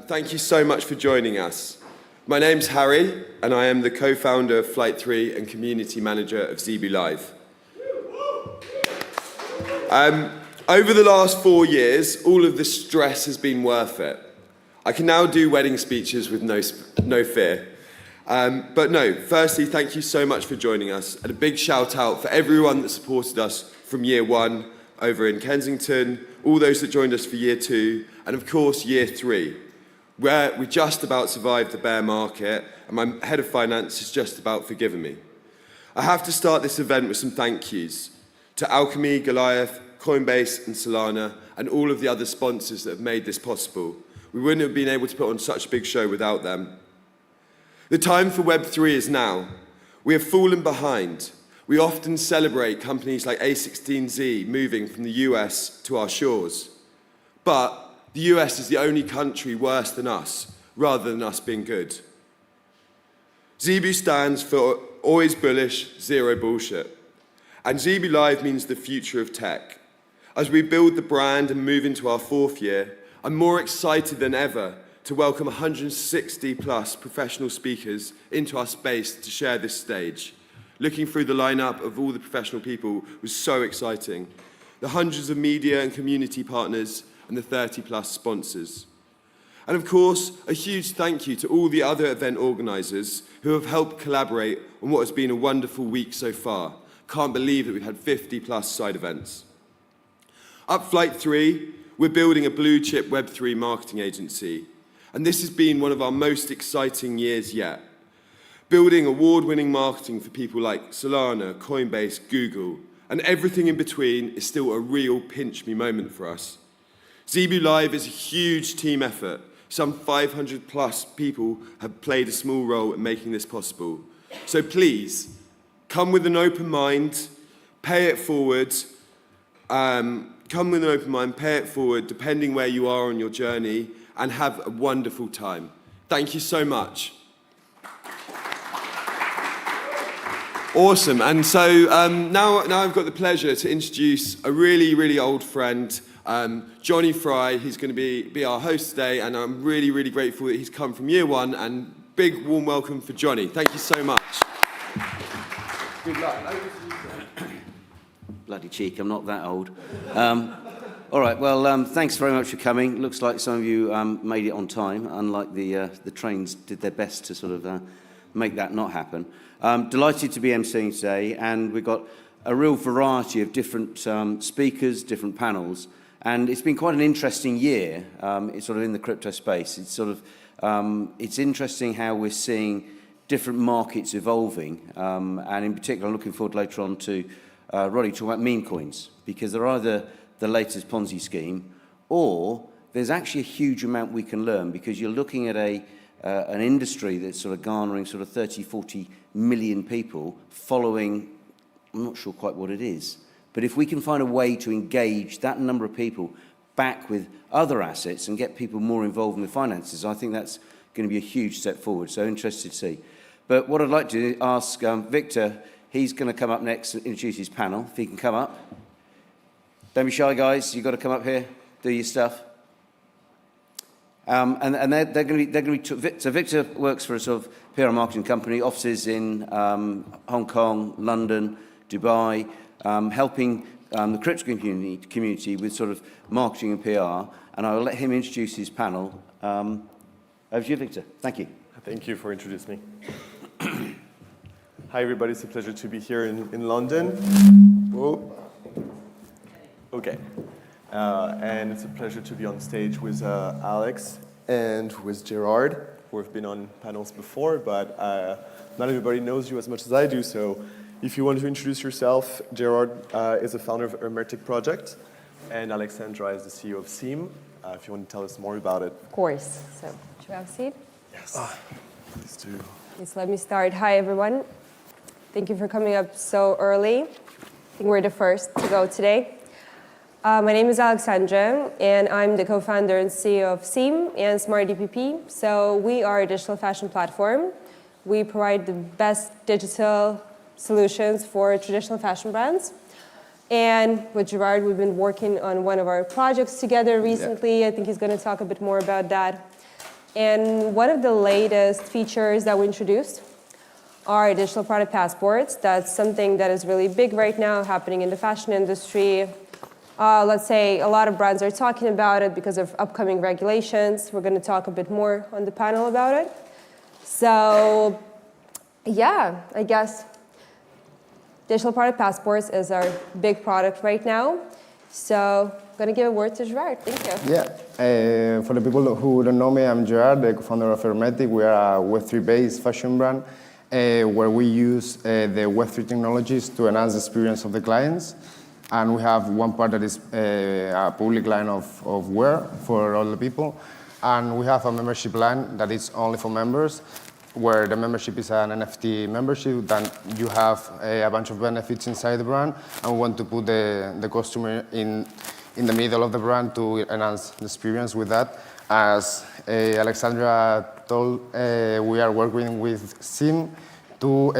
thank you so much for joining us. My name's Harry, and I am the co-founder of Flight3 and community manager of Zebu Live. Over the last 4 years, all of the stress has been worth it. I can now do wedding speeches with no fear. But no, firstly, thank you so much for joining us, and a big shout out for everyone that supported us from year 1 over in Kensington, all those that joined us for year 2, and of course year 3, where we just about survived the bear market, and my head of finance has just about forgiven me. I have to start this event with some thank yous to Alchemy, Goliath, Coinbase and Solana, and all of the other sponsors that have made this possible. We wouldn't have been able to put on such a big show without them. The time for Web3 is now. We have fallen behind. We often celebrate companies like A16Z moving from the US to our shores. But the US is the only country worse than us, rather than us being good. Zebu stands for always bullish, zero bullshit. And Zebu Live means the future of tech. As we build the brand and move into our 4th year, I'm more excited than ever to welcome 160 plus professional speakers into our space to share this stage. Looking through the lineup of all the professional people was so exciting. The hundreds of media and community partners and the 30 plus sponsors. And of course, a huge thank you to all the other event organizers who have helped collaborate on what has been a wonderful week so far. Can't believe that we've had 50 plus side events. Up Flight3, we're building a blue chip Web3 marketing agency. And this has been one of our most exciting years yet. Building award-winning marketing for people like Solana, Coinbase, Google, and everything in between is still a real pinch me moment for us. Zebu Live is a huge team effort. Some 500 plus people have played a small role in making this possible. So please, come with an open mind, pay it forward, depending where you are on your journey, and have a wonderful time. Thank you so much. Awesome, and so now I've got the pleasure to introduce a really, really old friend, Johnny Fry. He's going to be our host today, and I'm really, really grateful that he's come from year 1, and big warm welcome for Johnny. Thank you so much. Good luck. Bloody cheek, I'm not that old. All right, well, thanks very much for coming. Looks like some of you made it on time, unlike the trains did their best to sort of make that not happen. Delighted to be emceeing today, and we've got a real variety of different speakers, different panels, and it's been quite an interesting year. It's sort of in the crypto space. It's sort of, it's interesting how we're seeing different markets evolving, and in particular, I'm looking forward later on to Roddy talking about meme coins, because they're either the latest Ponzi scheme, or there's actually a huge amount we can learn, because you're looking at an industry that's sort of garnering sort of 30, 40 million people following, I'm not sure quite what it is, but if we can find a way to engage that number of people back with other assets and get people more involved in the finances, I think that's going to be a huge step forward, so interested to see. But what I'd like to ask Victor, he's going to come up next and introduce his panel, if he can come up. Don't be shy, guys. You've got to come up here, do your stuff. And they're going to be. So Victor works for a sort of PR marketing company, offices in Hong Kong, London, Dubai, helping the crypto community with sort of marketing and PR. And I will let him introduce his panel. Over to you, Victor. Thank you. Thank you for introducing me. Hi, everybody. It's a pleasure to be here in London. Whoa. Okay, and it's a pleasure to be on stage with Alex and with Gerard, who have been on panels before, but not everybody knows you as much as I do, so if you want to introduce yourself, Gerard is the founder of Regenerative Project, and Alexandra is the CEO of SEAM. If you want to tell us more about it. Of course. So, should we have a seat? Yes, please do. Yes, let me start. Hi, everyone. Thank you for coming up so early. I think we're the first to go today. My name is Alexandra, and I'm the co-founder and CEO of SEAM and Smart DPP. So we are a digital fashion platform. We provide the best digital solutions for traditional fashion brands. And with Gerard, we've been working on one of our projects together recently. Yeah. I think he's going to talk a bit more about that. And one of the latest features that we introduced are digital product passports. That's something that is really big right now, happening in the fashion industry. Let's say a lot of brands are talking about it because of upcoming regulations. We're going to talk a bit more on the panel about it. So, yeah, I guess digital product passports is our big product right now. So I'm going to give a word to Gerard. Thank you. Yeah, for the people who don't know me, I'm Gerard, the co-founder of Hermetic. We are a Web3-based fashion brand where we use the Web3 technologies to enhance the experience of the clients. And we have one part that is a public line of wear for all the people. And we have a membership line that is only for members, where the membership is an NFT membership. Then you have a bunch of benefits inside the brand. And we want to put the customer in the middle of the brand to enhance the experience with that. As Alexandra told, we are working with SIM to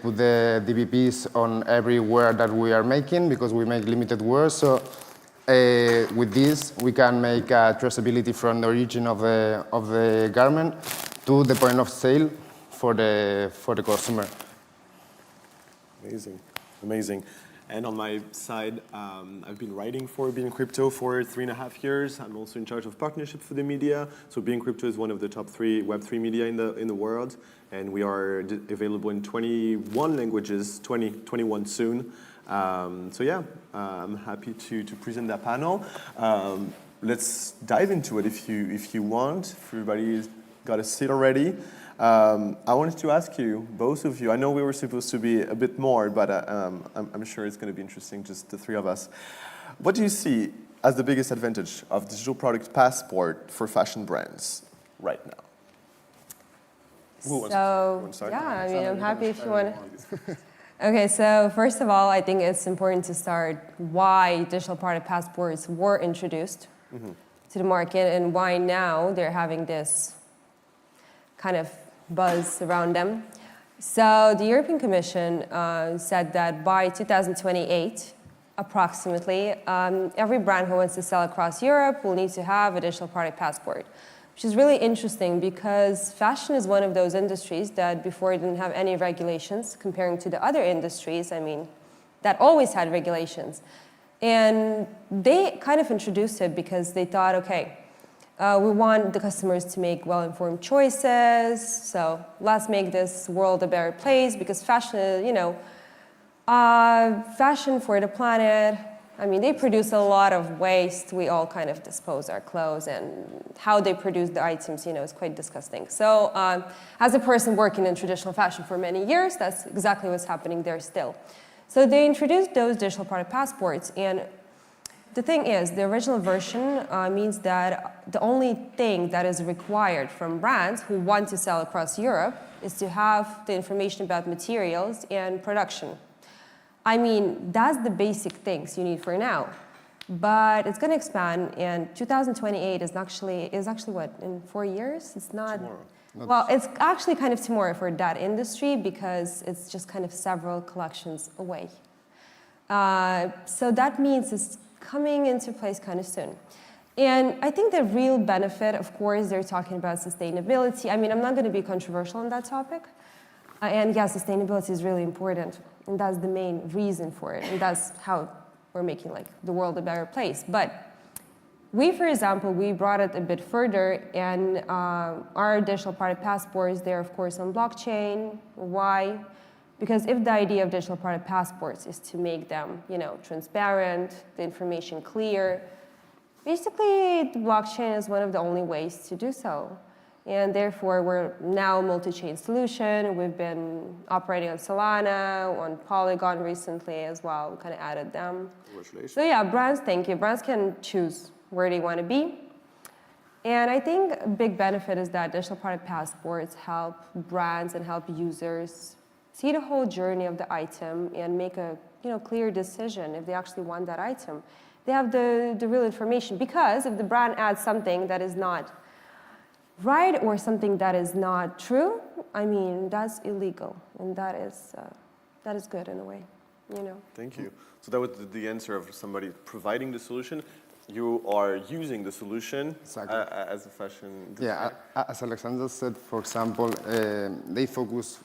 put the DVPs on every wear that we are making, because we make limited wear. So with this, we can make traceability from the origin of the garment to the point of sale for the customer. Amazing, amazing. And on my side, I've been writing for Being Crypto for 3.5 years. I'm also in charge of partnership for the media. So Being Crypto is one of the top 3 Web3 media in the world. And we are available in 21 languages, 21 soon. So yeah, I'm happy to present that panel. Let's dive into it if you want. If everybody's got a seat already. I wanted to ask you, both of you, I know we were supposed to be a bit more, but I'm sure it's going to be interesting, just the 3 of us. What do you see as the biggest advantage of digital product passport for fashion brands right now? I mean, I'm happy if you want to. Okay, so first of all, I think it's important to start why digital product passports were introduced to the market and why now they're having this kind of buzz around them. So the European Commission said that by 2028, approximately, every brand who wants to sell across Europe will need to have a digital product passport, which is really interesting because fashion is one of those industries that before it didn't have any regulations comparing to the other industries, I mean, that always had regulations. And they kind of introduced it because they thought, okay, we want the customers to make well-informed choices, so let's make this world a better place because fashion is, fashion for the planet. I mean, they produce a lot of waste. We all kind of dispose our clothes, and how they produce the items, is quite disgusting. So as a person working in traditional fashion for many years, that's exactly what's happening there still. So they introduced those digital product passports, and the thing is, the original version means that the only thing that is required from brands who want to sell across Europe is to have the information about materials and production. I mean, that's the basic things you need for now. But it's going to expand, and 2028 is actually what, in 4 years? It's not. Tomorrow. Well, it's actually kind of tomorrow for that industry because it's just kind of several collections away. So that means it's coming into place kind of soon. And I think the real benefit, of course, they're talking about sustainability. I mean, I'm not going to be controversial on that topic. And yeah, sustainability is really important. And that's the main reason for it. And that's how we're making the world a better place. But we, for example, we brought it a bit further. And our digital product passports, they're, of course, on blockchain. Why? Because if the idea of digital product passports is to make them, transparent, the information clear, basically the blockchain is one of the only ways to do so. And therefore, we're now a multi-chain solution. We've been operating on Solana, on Polygon recently as well. We kind of added them. Congratulations. So yeah, brands, thank you. Brands can choose where they want to be. And I think a big benefit is that digital product passports help brands and help users see the whole journey of the item and make a clear decision if they actually want that item. They have the real information, because if the brand adds something that is not right or something that is not true, I mean, that's illegal, and that is good in a way, Thank you. So that was the answer of somebody providing the solution. you are using the solution Exactly. as a fashion designer. Yeah, as Alexander said, for example, they focus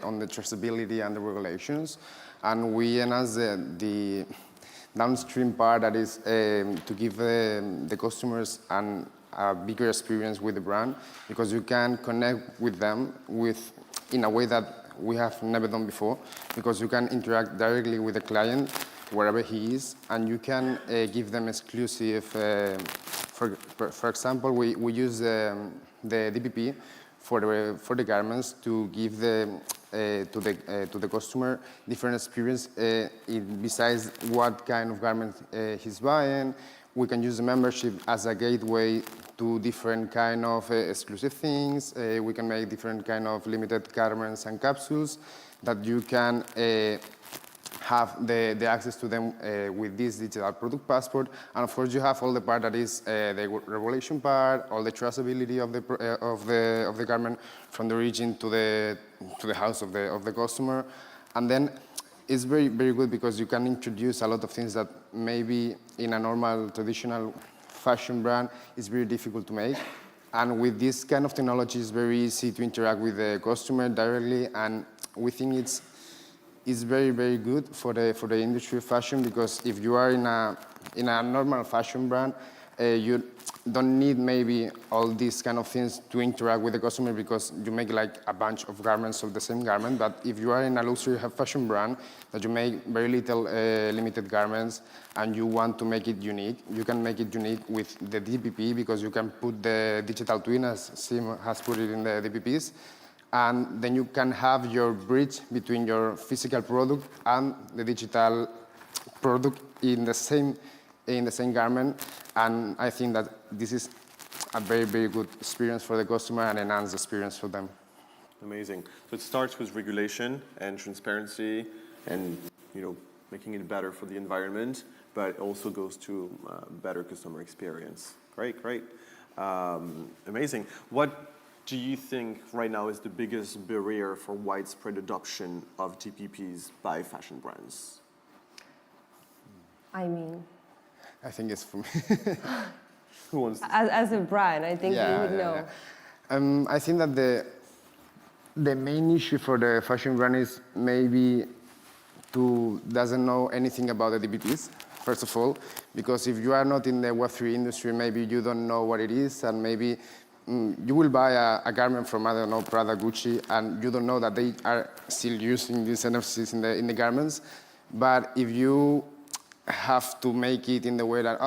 on the traceability and the regulations, and we enhance the downstream part that is to give the customers a bigger experience with the brand, because you can connect with them in a way that we have never done before, because you can interact directly with the client wherever he is, and you can give them exclusive, for example, we use the DPP for the garments to give to the customer different experience besides what kind of garment he's buying. We can use the membership as a gateway to different kind of exclusive things. We can make different kind of limited garments and capsules that you can have the access to them with this digital product passport. And of course, you have all the part that is the regulation part, all the traceability of the garment from the origin to the house of the customer. And then it's very, very good because you can introduce a lot of things that maybe in a normal, traditional fashion brand is very difficult to make. And with this kind of technology, it's very easy to interact with the customer directly, and we think it's very, very good for the industry of fashion, because if you are in a normal fashion brand, you don't need maybe all these kind of things to interact with the customer, because you make like a bunch of garments of the same garment. But if you are in a luxury fashion brand that you make very little limited garments and you want to make it unique, you can make it unique with the DPP, because you can put the digital twin, as Sim has put it in the DPPs. And then you can have your bridge between your physical product and the digital product in the same garment. And I think that this is a very, very good experience for the customer and enhanced experience for them. Amazing. So it starts with regulation and transparency and, making it better for the environment, but it also goes to better customer experience. Great, great. Amazing. What do you think right now is the biggest barrier for widespread adoption of DPPs by fashion brands? I think it's for me. Who wants to As a brand, I think you would know. Yeah. I think that the main issue for the fashion brand is maybe doesn't know anything about the DPPs, first of all, because if you are not in the Web3 industry, maybe you don't know what it is, and maybe you will buy a garment from, I don't know, Prada, Gucci, and you don't know that they are still using these NFCs in the garments. But if you have to make it in the way that,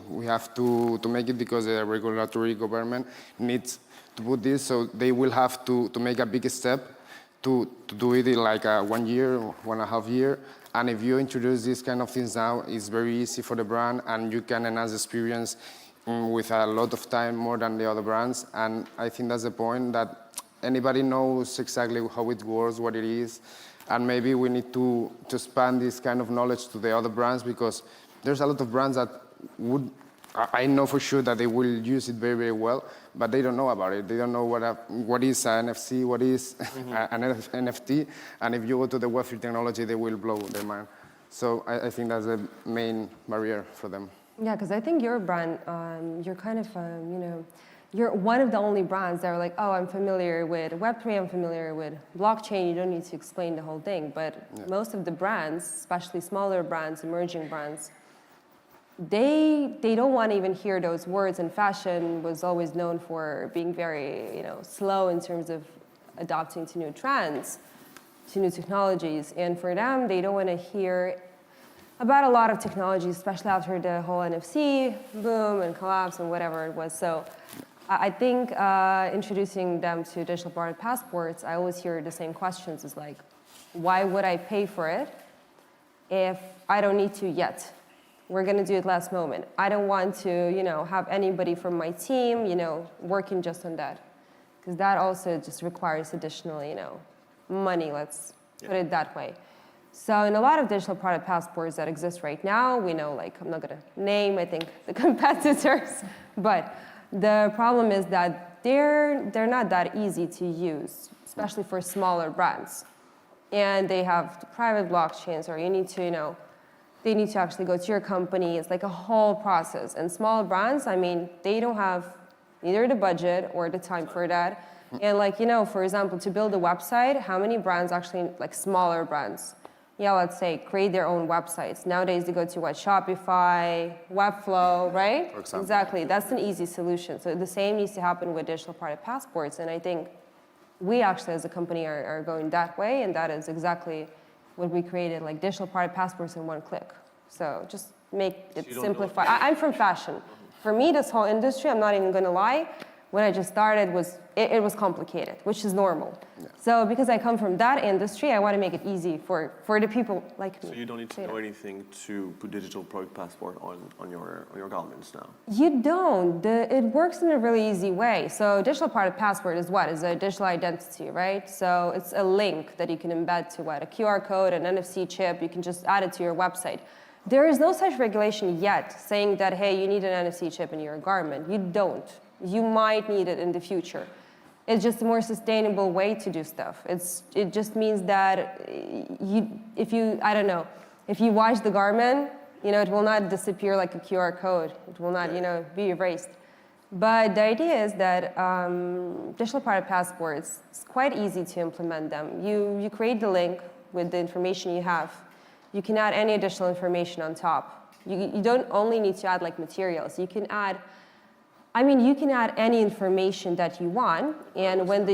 we have to make it because the regulatory government needs to put this, so they will have to make a big step to do it in like 1 year, 1.5 years. And if you introduce these kind of things now, it's very easy for the brand, and you can enhance the experience with a lot of time more than the other brands. And I think that's the point, that anybody knows exactly how it works, what it is. And maybe we need to expand this kind of knowledge to the other brands, because there's a lot of brands that I know for sure that they will use it very, very well, but they don't know about it. They don't know what is an NFC, what is an NFT, and if you go to the Web3 technology, they will blow their mind. So I think that's the main barrier for them. Yeah, because I think your brand, you're kind of, you're one of the only brands that are like, I'm familiar with Web3, I'm familiar with blockchain, you don't need to explain the whole thing. But most of the brands, especially smaller brands, emerging brands, they don't want to even hear those words, and fashion was always known for being very, slow in terms of adopting to new trends, to new technologies. And for them, they don't want to hear about a lot of technologies, especially after the whole NFC boom and collapse and whatever it was. So I think introducing them to digital product passports, I always hear the same questions. It's like, why would I pay for it if I don't need to yet? We're going to do it last moment. I don't want to, have anybody from my team, working just on that, because that also just requires additional, money. Let's put it that way. So in a lot of digital product passports that exist right now, we know, I'm not going to name, I think, the competitors, but the problem is that they're not that easy to use, especially for smaller brands. And they have private blockchains, or you need to, they need to actually go to your company. It's like a whole process. And small brands, I mean, they don't have either the budget or the time for that. And like, for example, to build a website, how many brands actually, like smaller brands, let's say, create their own websites. Nowadays, they go to Shopify, Webflow, right? For example. Exactly, that's an easy solution. So the same needs to happen with digital product passports. And I think we actually, as a company, are going that way, and that is exactly what we created, like digital product passports in one click. So just make it simplified. I'm from fashion. For me, this whole industry, I'm not even gonna lie, when I just started, it was complicated, which is normal. Yeah. So because I come from that industry, I want to make it easy for the people like me. So you don't need to know anything to put digital product passport on your garments now? You don't. It works in a really easy way. So digital product passport is what? Is a digital identity, right? So it's a link that you can embed to what? A QR code, an NFC chip. You can just add it to your website. There is no such regulation yet saying that, hey, you need an NFC chip in your garment. You don't. You might need it in the future. It's just a more sustainable way to do stuff. It just means that if you wash the garment, it will not disappear like a QR code. It will not, be erased. But the idea is that digital product passports, it's quite easy to implement them. You create the link with the information you have. You can add any additional information on top. You don't only need to add like materials. You can add any information that you want, and when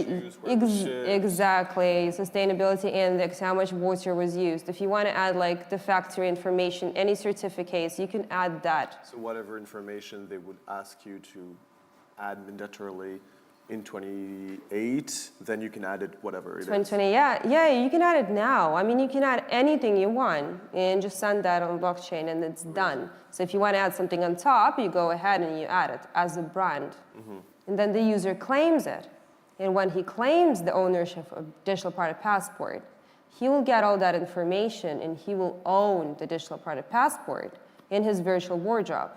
exactly sustainability index, how much water was used. If you want to add like the factory information, any certificates, you can add that. So whatever information they would ask you to add mandatorily in 28, then you can add it whatever it is. 2020, yeah, you can add it now. I mean, you can add anything you want and just send that on blockchain and it's done. So if you want to add something on top, you go ahead and you add it as a brand. Mm-hmm. And then the user claims it. And when he claims the ownership of digital product passport, he will get all that information and he will own the digital product passport in his virtual wardrobe.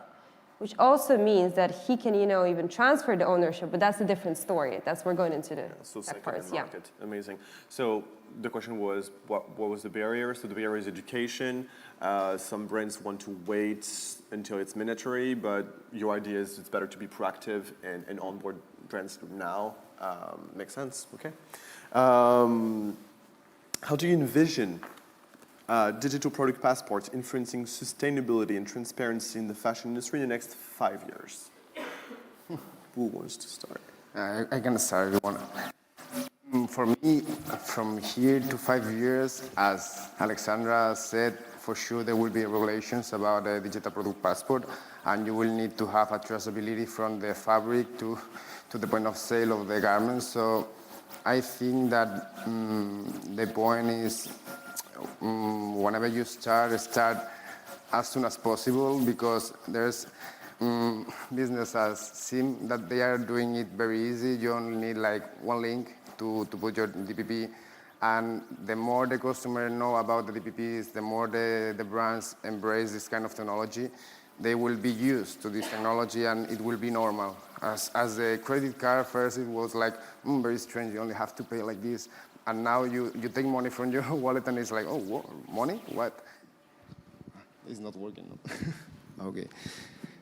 Which also means that he can, even transfer the ownership, but that's a different story. We're going into the tech parts. Yeah. Amazing. So the question was, what was the barrier? So the barrier is education. Some brands want to wait until it's mandatory, but your idea is it's better to be proactive and onboard brands now. Makes sense. Okay. How do you envision digital product passports influencing sustainability and transparency in the fashion industry in the next 5 years? Who wants to start? I can start if you want. For me, from here to 5 years, as Alexandra said, for sure there will be regulations about the digital product passport, and you will need to have a traceability from the fabric to the point of sale of the garments. So I think that the point is, whenever you start as soon as possible, because there's businesses seem that they are doing it very easy. You only need like one link to put your DPP, and the more the customer know about the DPPs, the more the brands embrace this kind of technology. They will be used to this technology and it will be normal. As the credit card, first it was like very strange, you only have to pay like this. And now you take money from your wallet and it's like, oh, what? Money? What? It's not working. No? Okay.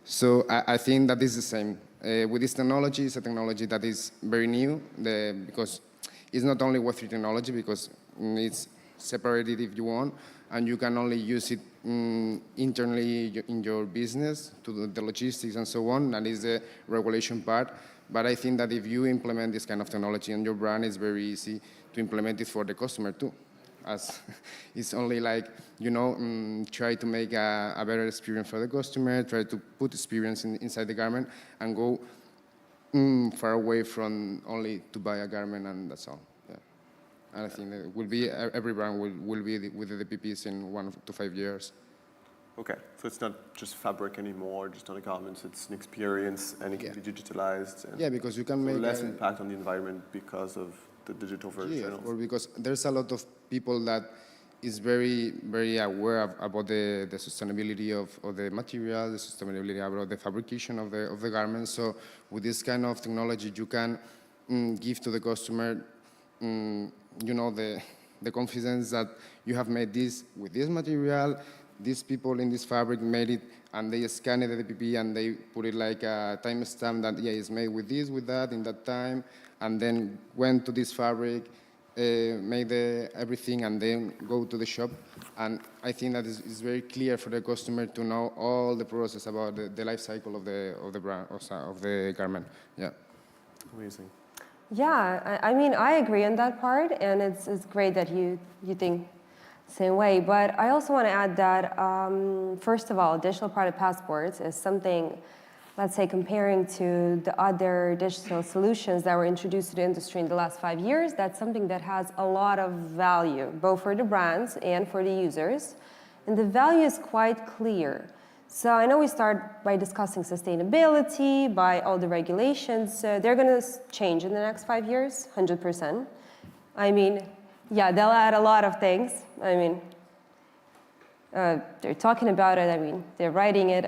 So I think that is the same. With this technology, it's a technology that is very new because it's not only Web3 technology, because it's separated if you want, and you can only use it internally in your business to the logistics and so on. That is the regulation part. But I think that if you implement this kind of technology in your brand, it's very easy to implement it for the customer too. As it's only like, try to make a better experience for the customer, try to put experience inside the garment and go far away from only to buy a garment and that's all. Yeah. And I think that it will be, every brand will be with the DPPs in 1 to 5 years. Okay, so it's not just fabric anymore, just on the garments, it's an experience and it can be digitalized. And because you can make less impact on the environment because of the digital version. Yeah, or because there's a lot of people that is very, very aware about the sustainability of the material, the sustainability about the fabrication of the garments. So with this kind of technology, you can give to the customer, the confidence that you have made this with this material. these people in this fabric made it, and they scanned it at the PPE, and they put it like a timestamp that, yeah, it's made with this, with that, in that time, and then went to this fabric, made everything, and then go to the shop. And I think that is very clear for the customer to know all the process about the life cycle of the brand, of the garment. Yeah. Amazing. Yeah, I mean, I agree on that part, and it's great that you think the same way. But I also want to add that, first of all, digital product passports is something, let's say, comparing to the other digital solutions that were introduced to the industry in the last 5 years, that's something that has a lot of value, both for the brands and for the users. And the value is quite clear. So I know we start by discussing sustainability, by all the regulations. They're going to change in the next 5 years, 100%. I mean, yeah, they'll add a lot of things. I mean, they're talking about it. I mean, they're writing it.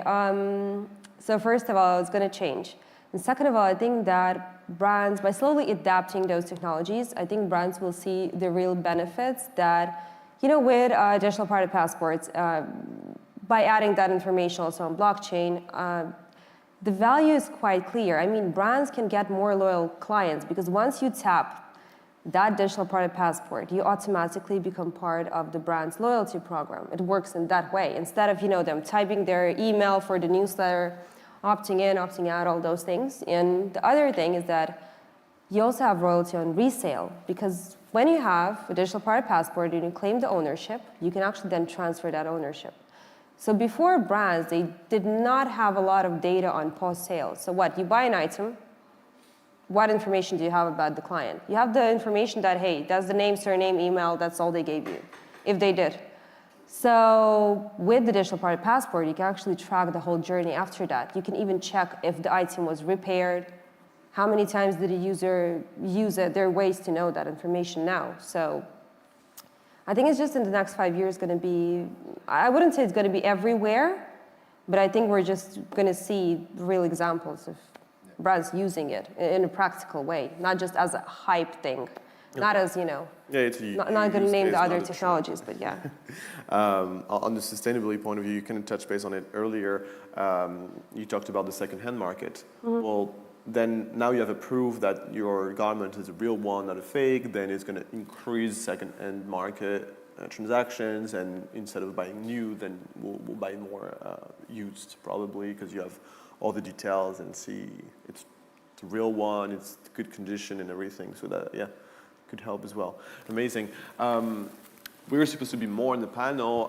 So first of all, it's going to change. And second of all, I think that brands, by slowly adapting those technologies, I think brands will see the real benefits that, you know, with digital product passports, by adding that information also on blockchain, the value is quite clear. I mean, brands can get more loyal clients because once you tap that digital product passport, you automatically become part of the brand's loyalty program. It works in that way. Instead of, you know, them typing their email for the newsletter, opting in, opting out, all those things. And the other thing is that you also have royalty on resale, because when you have a digital product passport and you claim the ownership, you can actually then transfer that ownership. So before brands, they did not have a lot of data on post-sale. So what, you buy an item, what information do you have about the client? You have the information that, hey, that's the name, surname, email, that's all they gave you, if they did. So with the digital product passport, you can actually track the whole journey after that. You can even check if the item was repaired, how many times did the user use it. There are ways to know that information now. So I think it's just in the next 5 years going to be, I wouldn't say it's going to be everywhere, but I think we're just going to see real examples of brands using it in a practical way, not just as a hype thing, not as, you know, not going to name the other technologies, but yeah. On the sustainability point of view, you kind of touched base on it earlier. You talked about the second-hand market. Mm-hmm. Well, then now you have a proof that your garment is a real one, not a fake. Then it's going to increase second-hand market transactions, and instead of buying new, then we'll buy more used, probably, because you have all the details and see it's a real one, it's good condition and everything. So that, yeah, could help as well. Amazing. We were supposed to be more in the panel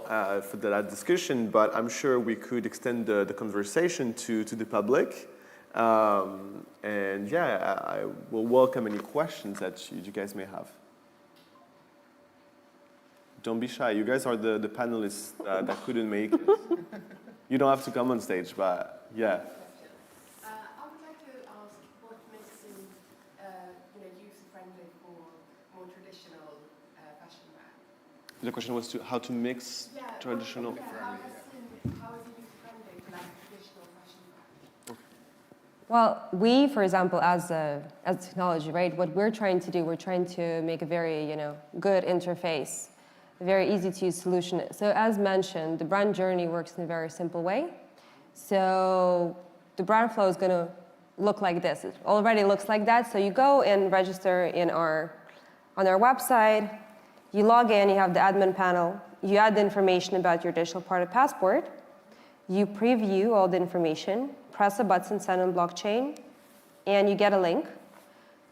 for that discussion, but I'm sure we could extend the conversation to the public. And yeah, I will welcome any questions that you guys may have. Don't be shy. You guys are the panelists that couldn't make it. You don't have to come on stage, but yeah. I would like to ask what makes it user-friendly for more traditional fashion brands. The question was how to mix traditional. How is it user-friendly for traditional fashion brands? Well, we, for example, as a technology, right? What we're trying to do, we're trying to make a very, good interface, a very easy-to-use solution. So, as mentioned, the brand journey works in a very simple way. So, the brand flow is going to look like this. It already looks like that. So, you go and register on our website. You log in. You have the admin panel. You add the information about your digital product passport. You preview all the information. Press a button, send on blockchain, and you get a link.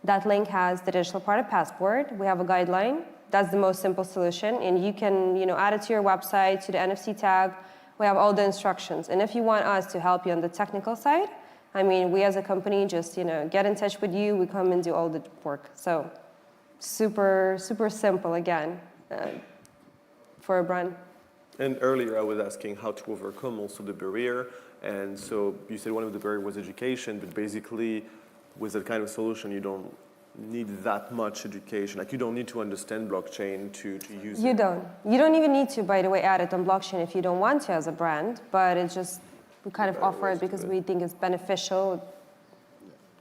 That link has the digital product passport. We have a guideline. That's the most simple solution, and you can, add it to your website, to the NFC tag. We have all the instructions, and if you want us to help you on the technical side, we as a company just, get in touch with you. We come and do all the work. So, super, super simple again for a brand. And earlier I was asking how to overcome also the barrier. And so you said one of the barriers was education, but basically with that kind of solution, you don't need that much education. Like you don't need to understand blockchain to use it. You don't. You don't even need to, by the way, add it on blockchain if you don't want to as a brand, but it's just, we kind of offer it because we think it's beneficial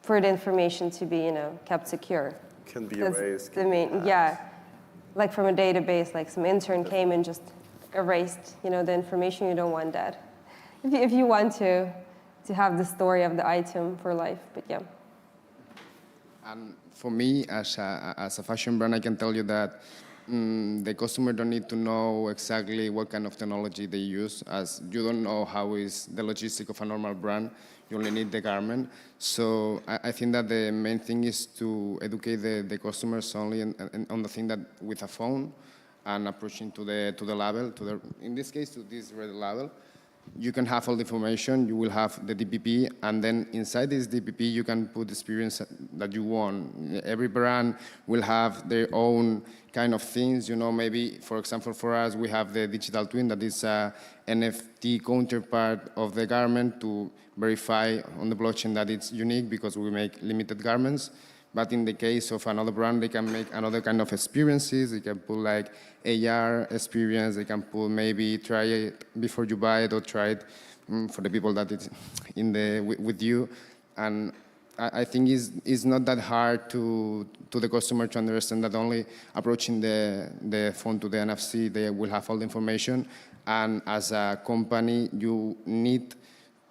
for the information to be, kept secure. Can be erased. Like from a database, like some intern came and just erased, the information. You don't want that. If you want to have the story of the item for life, but yeah. And for me, as a fashion brand, I can tell you that the customer don't need to know exactly what kind of technology they use, as you don't know how is the logistic of a normal brand. You only need the garment. So I think that the main thing is to educate the customers only on the thing that with a phone and approaching to the label, in this case, to this red label. You can have all the information, you will have the DPP, and then inside this DPP, you can put the experience that you want. Every brand will have their own kind of things, maybe, for example, for us, we have the digital twin that is a NFT counterpart of the garment to verify on the blockchain that it's unique because we make limited garments. But in the case of another brand, they can make another kind of experiences. They can put like AR experience. They can put maybe try it before you buy it or try it for the people that it's with you. And I think it's not that hard to the customer to understand that only approaching the phone to the NFC, they will have all the information. And as a company, you need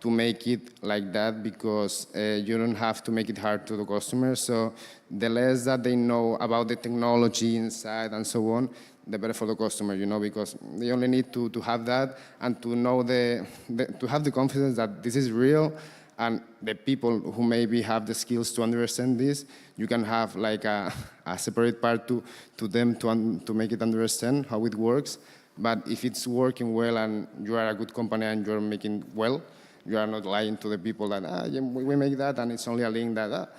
to make it like that because you don't have to make it hard to the customer. So the less that they know about the technology inside and so on, the better for the customer, because they only need to have that and to know to have the confidence that this is real, and the people who maybe have the skills to understand this, you can have like a separate part to them to make it understand how it works. But if it's working well and you are a good company and you're making well, you are not lying to the people that, yeah, we make that and it's only a link that,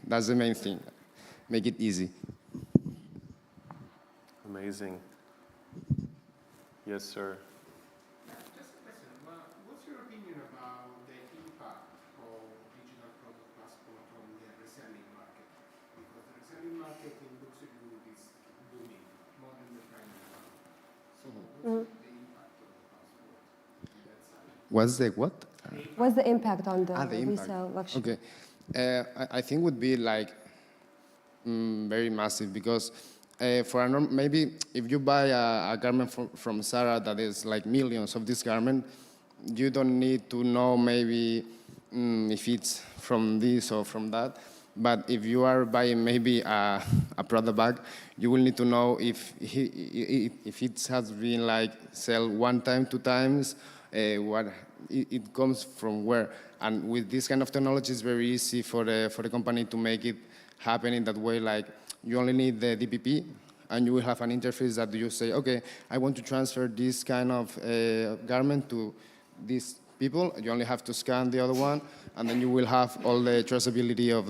that's the main thing. Make it easy. Amazing. Yes, sir. Just a question. What's your opinion about the impact of digital product passport on the reselling market? Because the reselling market in luxury goods is booming more than the primary market. So what's the impact of the passport on that side? What's the what? What's the impact on the impact. resale luxury? Okay. I think would be like very massive because maybe if you buy a garment from Zara that is like millions of this garment, you don't need to know maybe if it's from this or from that. But if you are buying maybe a Prada bag, you will need to know if it has been like sell one time, two times, what it comes from where. And with this kind of technology, it's very easy for the company to make it happen in that way. Like you only need the DPP, and you will have an interface that you say, okay, I want to transfer this kind of garment to these people. You only have to scan the other one, and then you will have all the traceability of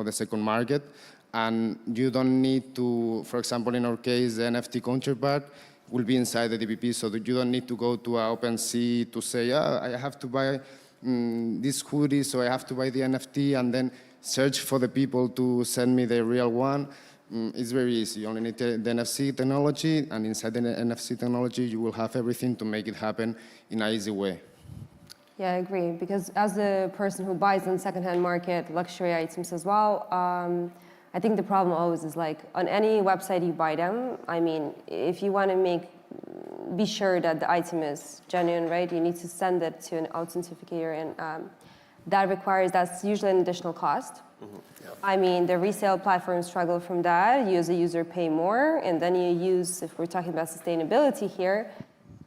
the second market. And you don't need to, for example, in our case, the NFT counterpart will be inside the DPP, so that you don't need to go to OpenSea to say, I have to buy this hoodie, so I have to buy the NFT, and then search for the people to send me the real one. It's very easy. You only need the NFC technology, and inside the NFC technology, you will have everything to make it happen in an easy way. Yeah, I agree. Because as the person who buys in secondhand market luxury items as well, I think the problem always is like on any website you buy them. I mean, if you want to be sure that the item is genuine, right? You need to send it to an authenticator, and that's usually an additional cost. Mm-hmm. Yeah. I mean, the resale platforms struggle from that. You as a user pay more, and then you use, if we're talking about sustainability here,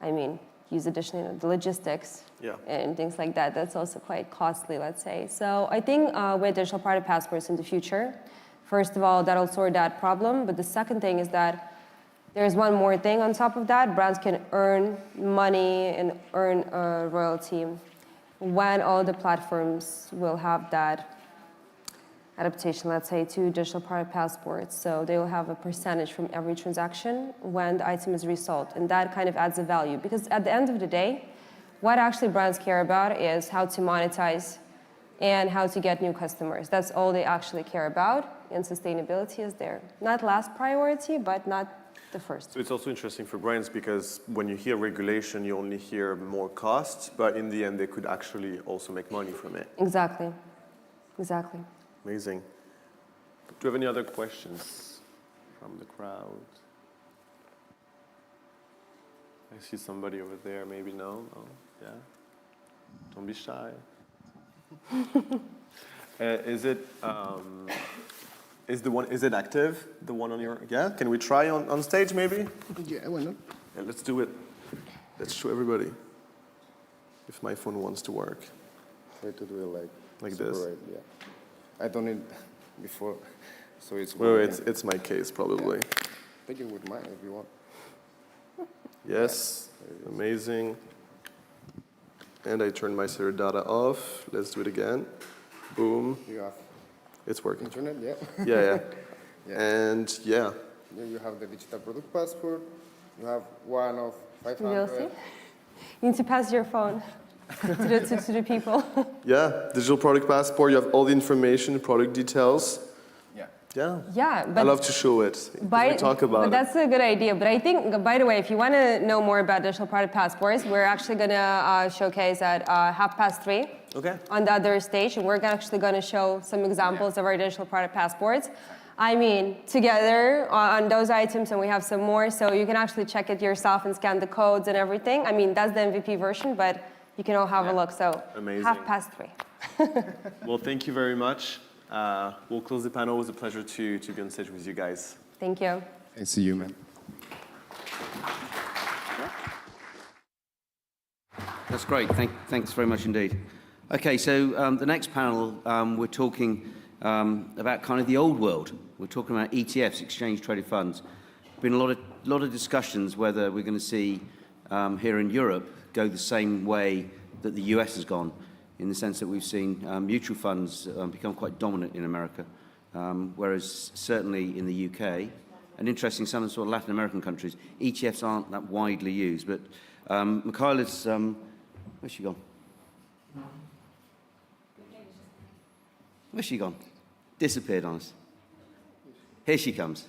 I mean, use additionally the logistics and things like that. That's also quite costly, let's say. So I think with digital private passports in the future, first of all, that'll sort that problem. But the second thing is that there's one more thing on top of that. Brands can earn money and earn a royalty when all the platforms will have that adaptation, let's say, to digital private passports. So they will have a percentage from every transaction when the item is resold. And that kind of adds a value. Because at the end of the day, what actually brands care about is how to monetize and how to get new customers. That's all they actually care about. And sustainability is their not last priority, but not the first. So it's also interesting for brands because when you hear regulation, you only hear more costs, but in the end, they could actually also make money from it. Exactly. Exactly. Amazing. Do you have any other questions from the crowd? I see somebody over there. Maybe no. No. Yeah. Don't be shy. Is it active? The one on your, yeah? Can we try on stage maybe? Yeah, why not? Yeah, let's do it. Let's show everybody if my phone wants to work. Try to do it Like this? separate, yeah. I done it before, so it's Wait, working. it's my case probably. Take it with mine if you want. Yes, amazing. And I turn my server data off. Let's do it again. Boom. You have It's working. internet, yeah? Yeah. Yeah. And yeah. Then you have the digital product passport. You have one of You'll 500. see. You need to pass your phone to the people. Yeah, digital product passport. You have all the information, product details. Yeah. Yeah. Yeah, I but love to show it. We talk about but it. that's a good idea. But I think, by the way, if you want to know more about digital product passports, we're actually going to showcase at 3:30 Okay. on the other stage, and we're actually going to show some examples of our digital product passports. I mean, together on those items, and we have some more, so you can actually check it yourself and scan the codes and everything. I mean, that's the MVP version, but you can all have a look. So Amazing. 3:30. Well, thank you very much. We'll close the panel. It was a pleasure to be on stage with you guys. Thank you. Thanks to you, man. That's great. Thanks very much indeed. Okay, so the next panel, we're talking about kind of the old world. We're talking about ETFs, exchange-traded funds. Been a lot of discussions whether we're going to see here in Europe go the same way that the US has gone, in the sense that we've seen mutual funds become quite dominant in America, whereas certainly in the UK, and interesting, some of the sort of Latin American countries, ETFs aren't that widely used. But Michaela's, where's she gone? Where's she gone? Disappeared on us. Here she comes.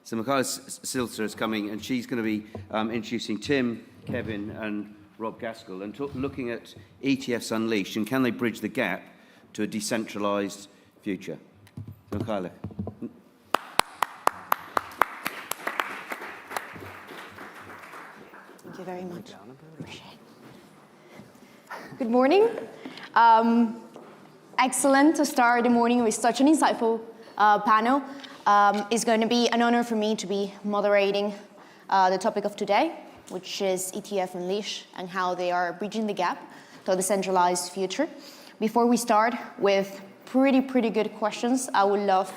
So Michaela Silter is coming, and she's going to be introducing Tim, Kevin, and Rob Gaskell, and looking at ETFs Unleashed, and can they bridge the gap to a decentralized future? Michaela. Thank you very much. Good morning. Excellent to start the morning with such an insightful panel. It's going to be an honor for me to be moderating the topic of today, which is ETF Unleash and how they are bridging the gap to a decentralized future. Before we start with pretty good questions, I would love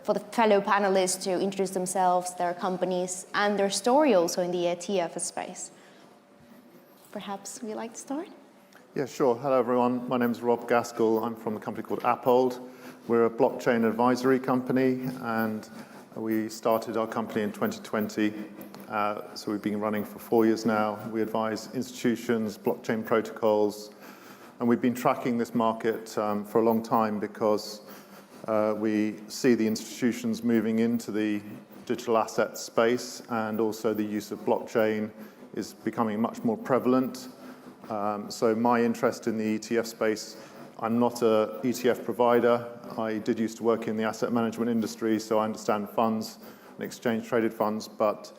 for the fellow panelists to introduce themselves, their companies, and their story also in the ETF space. Perhaps we'd like to start? Yeah, sure. Hello, everyone. My name is Rob Gaskell. I'm from a company called Appold. We're a blockchain advisory company, and we started our company in 2020. So we've been running for 4 years now. We advise institutions, blockchain protocols, and we've been tracking this market for a long time because we see the institutions moving into the digital asset space, and also the use of blockchain is becoming much more prevalent. So my interest in the ETF space, I'm not an ETF provider. I did used to work in the asset management industry, so I understand funds and exchange-traded funds. But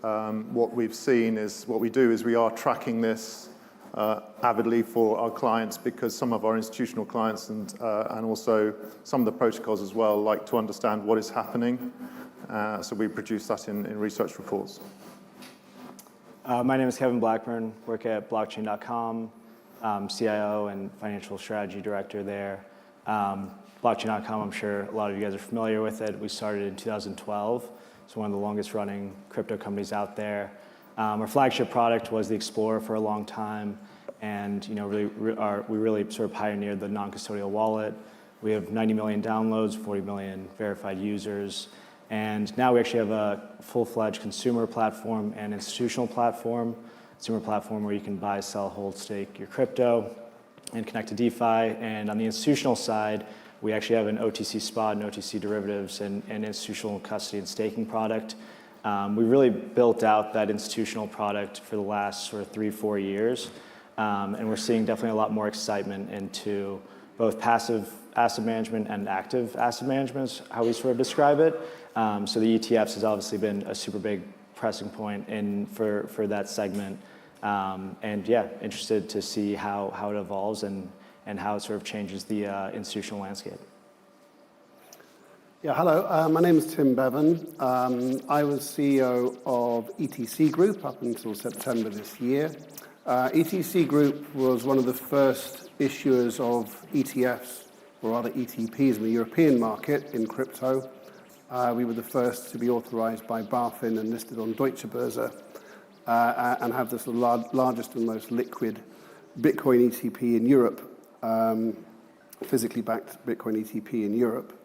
what we've seen is, what we do is we are tracking this avidly for our clients, because some of our institutional clients and also some of the protocols as well like to understand what is happening. So we produce that in research reports. My name is Kevin Blackburn, work at blockchain.com, CIO and financial strategy director there. Blockchain.com, I'm sure a lot of you guys are familiar with it. We started in 2012. It's one of the longest running crypto companies out there. Our flagship product was the Explorer for a long time, and we really sort of pioneered the non-custodial wallet. We have 90 million downloads, 40 million verified users. And now we actually have a full-fledged consumer platform and institutional platform. Consumer platform where you can buy, sell, hold, stake your crypto and connect to DeFi. And on the institutional side, we actually have an OTC spot and OTC derivatives and institutional custody and staking product. We really built out that institutional product for the last sort of 3-4 years. And we're seeing definitely a lot more excitement into both passive asset management and active asset management is how we sort of describe it. So the ETFs has obviously been a super big pressing point for that segment. And yeah, interested to see how it evolves and how it sort of changes the institutional landscape. Yeah, hello. My name is Tim Bevan. I was CEO of ETC Group up until September this year. ETC Group was one of the first issuers of ETFs, or rather ETPs, in the European market in crypto. We were the first to be authorized by BaFin and listed on Deutsche Börse, and have the largest and most liquid Bitcoin ETP in Europe, physically backed Bitcoin ETP in Europe.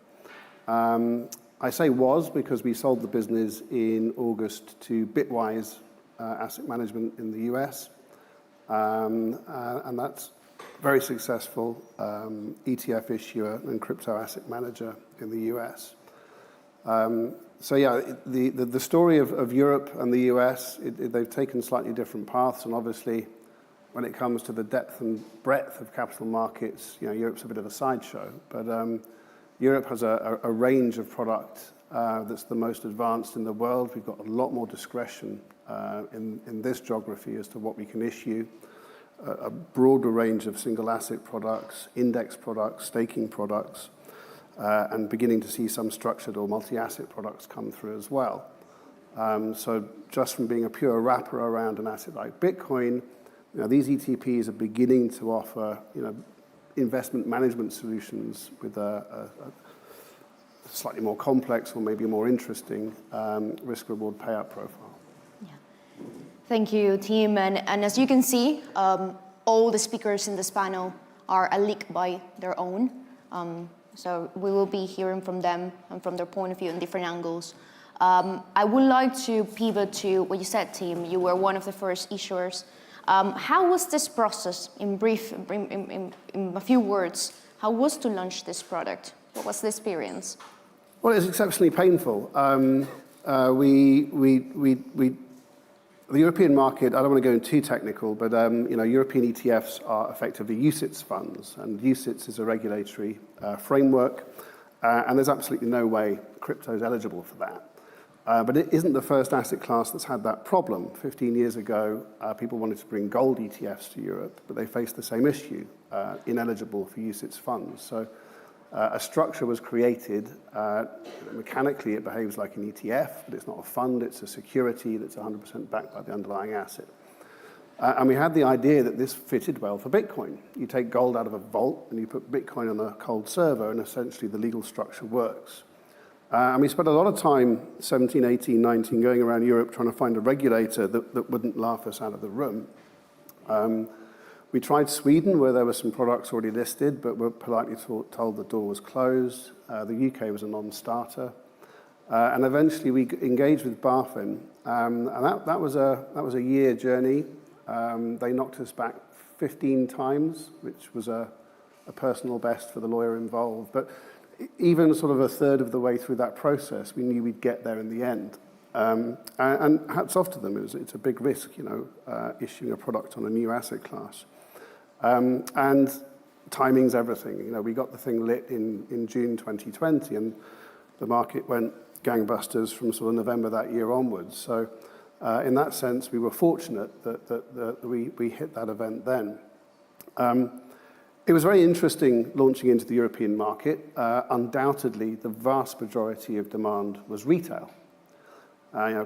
I say was because we sold the business in August to Bitwise Asset Management in the US, and that's very successful ETF issuer and crypto asset manager in the US. So yeah, the story of Europe and the US, they've taken slightly different paths, and obviously when it comes to the depth and breadth of capital markets, Europe's a bit of a sideshow, but Europe has a range of product that's the most advanced in the world. We've got a lot more discretion in this geography as to what we can issue, a broader range of single asset products, index products, staking products, and beginning to see some structured or multi-asset products come through as well. So just from being a pure wrapper around an asset like Bitcoin, these ETPs are beginning to offer investment management solutions with a slightly more complex or maybe more interesting risk-reward payout profile. Yeah. Thank you, Tim. And as you can see, all the speakers in this panel are a leak by their own. So we will be hearing from them and from their point of view in different angles. I would like to pivot to what you said, Tim. You were one of the first issuers. How was this process, in brief, in a few words, how was to launch this product? What was the experience? Well, it's exceptionally painful. The European market, I don't want to go into too technical, but European ETFs are effectively UCITS funds, and UCITS is a regulatory framework, and there's absolutely no way crypto is eligible for that. But it isn't the first asset class that's had that problem. 15 years ago, people wanted to bring gold ETFs to Europe, but they faced the same issue, ineligible for UCITS funds. So a structure was created. Mechanically, it behaves like an ETF, but it's not a fund. It's a security that's 100% backed by the underlying asset. And we had the idea that this fitted well for Bitcoin. You take gold out of a vault, and you put Bitcoin on a cold server, and essentially the legal structure works. And we spent a lot of time, 17, 18, 19, going around Europe trying to find a regulator that wouldn't laugh us out of the room. We tried Sweden, where there were some products already listed, but were politely told the door was closed. The UK was a non-starter. And eventually we engaged with BaFin, and that was a year journey. They knocked us back 15 times, which was a personal best for the lawyer involved. But even sort of a third of the way through that process, we knew we'd get there in the end. And hats off to them. It's a big risk, issuing a product on a new asset class. And timing's everything. We got the thing lit in June 2020, and the market went gangbusters from sort of November that year onwards. So in that sense, we were fortunate that we hit that event then. It was very interesting launching into the European market. Undoubtedly, the vast majority of demand was retail.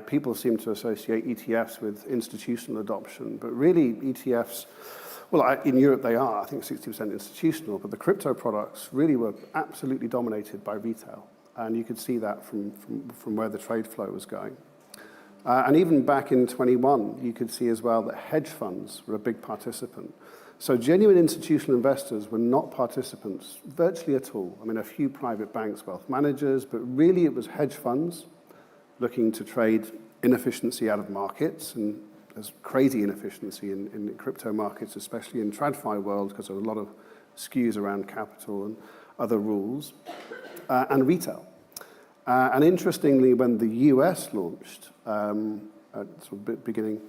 People seem to associate ETFs with institutional adoption, but really ETFs, well, in Europe they are, I think 60% institutional, but the crypto products really were absolutely dominated by retail. And you could see that from where the trade flow was going. And even back in 21, you could see as well that hedge funds were a big participant. So genuine institutional investors were not participants virtually at all. I mean, a few private banks, wealth managers, but really it was hedge funds looking to trade inefficiency out of markets, and there's crazy inefficiency in crypto markets, especially in TradFi world, because there are a lot of skews around capital and other rules, and retail. And interestingly, when the US launched at sort of beginning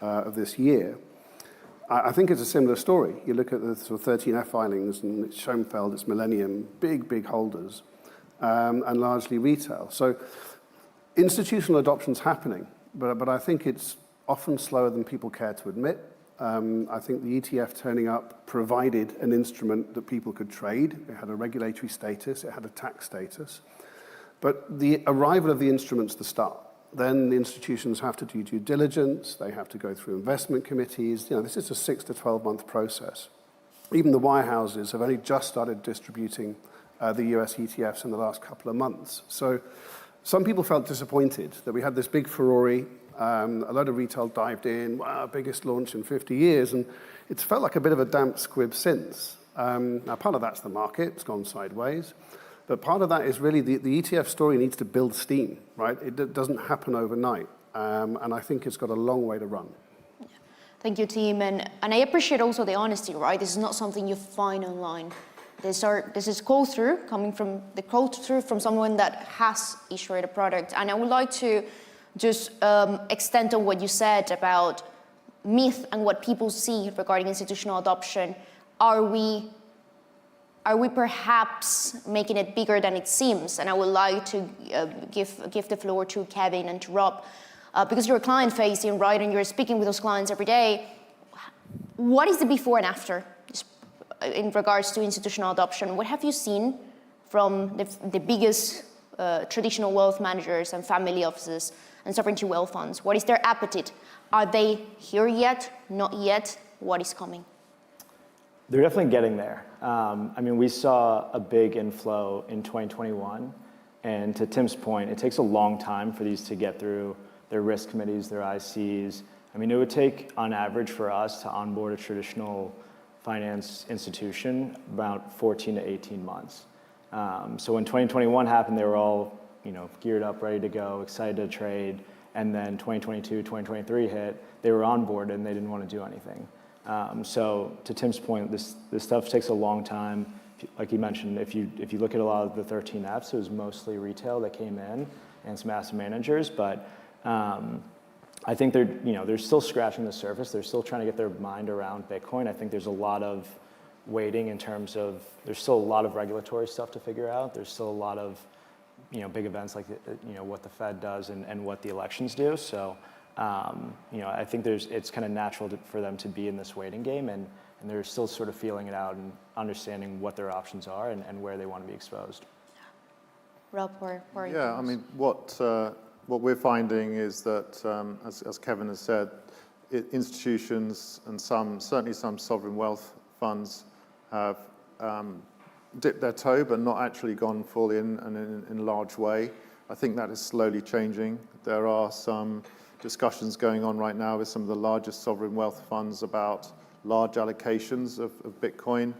of this year, I think it's a similar story. You look at the sort of 13F filings, and it's Schoenfeld, it's Millennium, big holders, and largely retail. So institutional adoption's happening. but I think it's often slower than people care to admit. I think the ETF turning up provided an instrument that people could trade. It had a regulatory status, it had a tax status. But the arrival of the instrument's the start. Then the institutions have to do due diligence, they have to go through investment committees. You know, this is a 6 to 12-month process. Even the wirehouses have only just started distributing the US ETFs in the last couple of months. So some people felt disappointed that we had this big furore, a lot of retail dived in, wow, biggest launch in 50 years, and it's felt like a bit of a damp squib since. Now, part of that's the market, it's gone sideways, but part of that is really the ETF story needs to build steam, right? It doesn't happen overnight, and I think it's got a long way to run. Thank you, team, and I appreciate also the honesty, right? This is not something you find online. This is call through, coming from the call through from someone that has issued a product. And I would like to just extend on what you said about myth and what people see regarding institutional adoption. Are we perhaps making it bigger than it seems? And I would like to give the floor to Kevin and to Rob, because you're client facing, right? And you're speaking with those clients every day. What is the before and after in regards to institutional adoption? What have you seen from the biggest traditional wealth managers and family offices and sovereignty wealth funds? What is their appetite? Are they here yet? Not yet? What is coming? They're definitely getting there. I mean, we saw a big inflow in 2021. And to Tim's point, it takes a long time for these to get through their risk committees, their ICs. I mean, it would take, on average, for us to onboard a traditional finance institution about 14 to 18 months. So when 2021 happened, they were all, geared up, ready to go, excited to trade. And then 2022, 2023 hit, they were on board and they didn't want to do anything. So to Tim's point, this stuff takes a long time. Like he mentioned, if you look at a lot of the 13 Fs, it was mostly retail that came in and some asset managers. But I think they're still scratching the surface. They're still trying to get their mind around Bitcoin. I think there's a lot of waiting in terms of, there's still a lot of regulatory stuff to figure out. There's still a lot of, big events like, what the Fed does and what the elections do. So, I think it's kind of natural for them to be in this waiting game, and they're still sort of feeling it out and understanding what their options are and where they want to be exposed. Rob, where are you? Yeah, I mean, what we're finding is that, as Kevin has said, institutions and certainly some sovereign wealth funds have dipped their toe, but not actually gone full in a large way. I think that is slowly changing. There are some discussions going on right now with some of the largest sovereign wealth funds about large allocations of Bitcoin,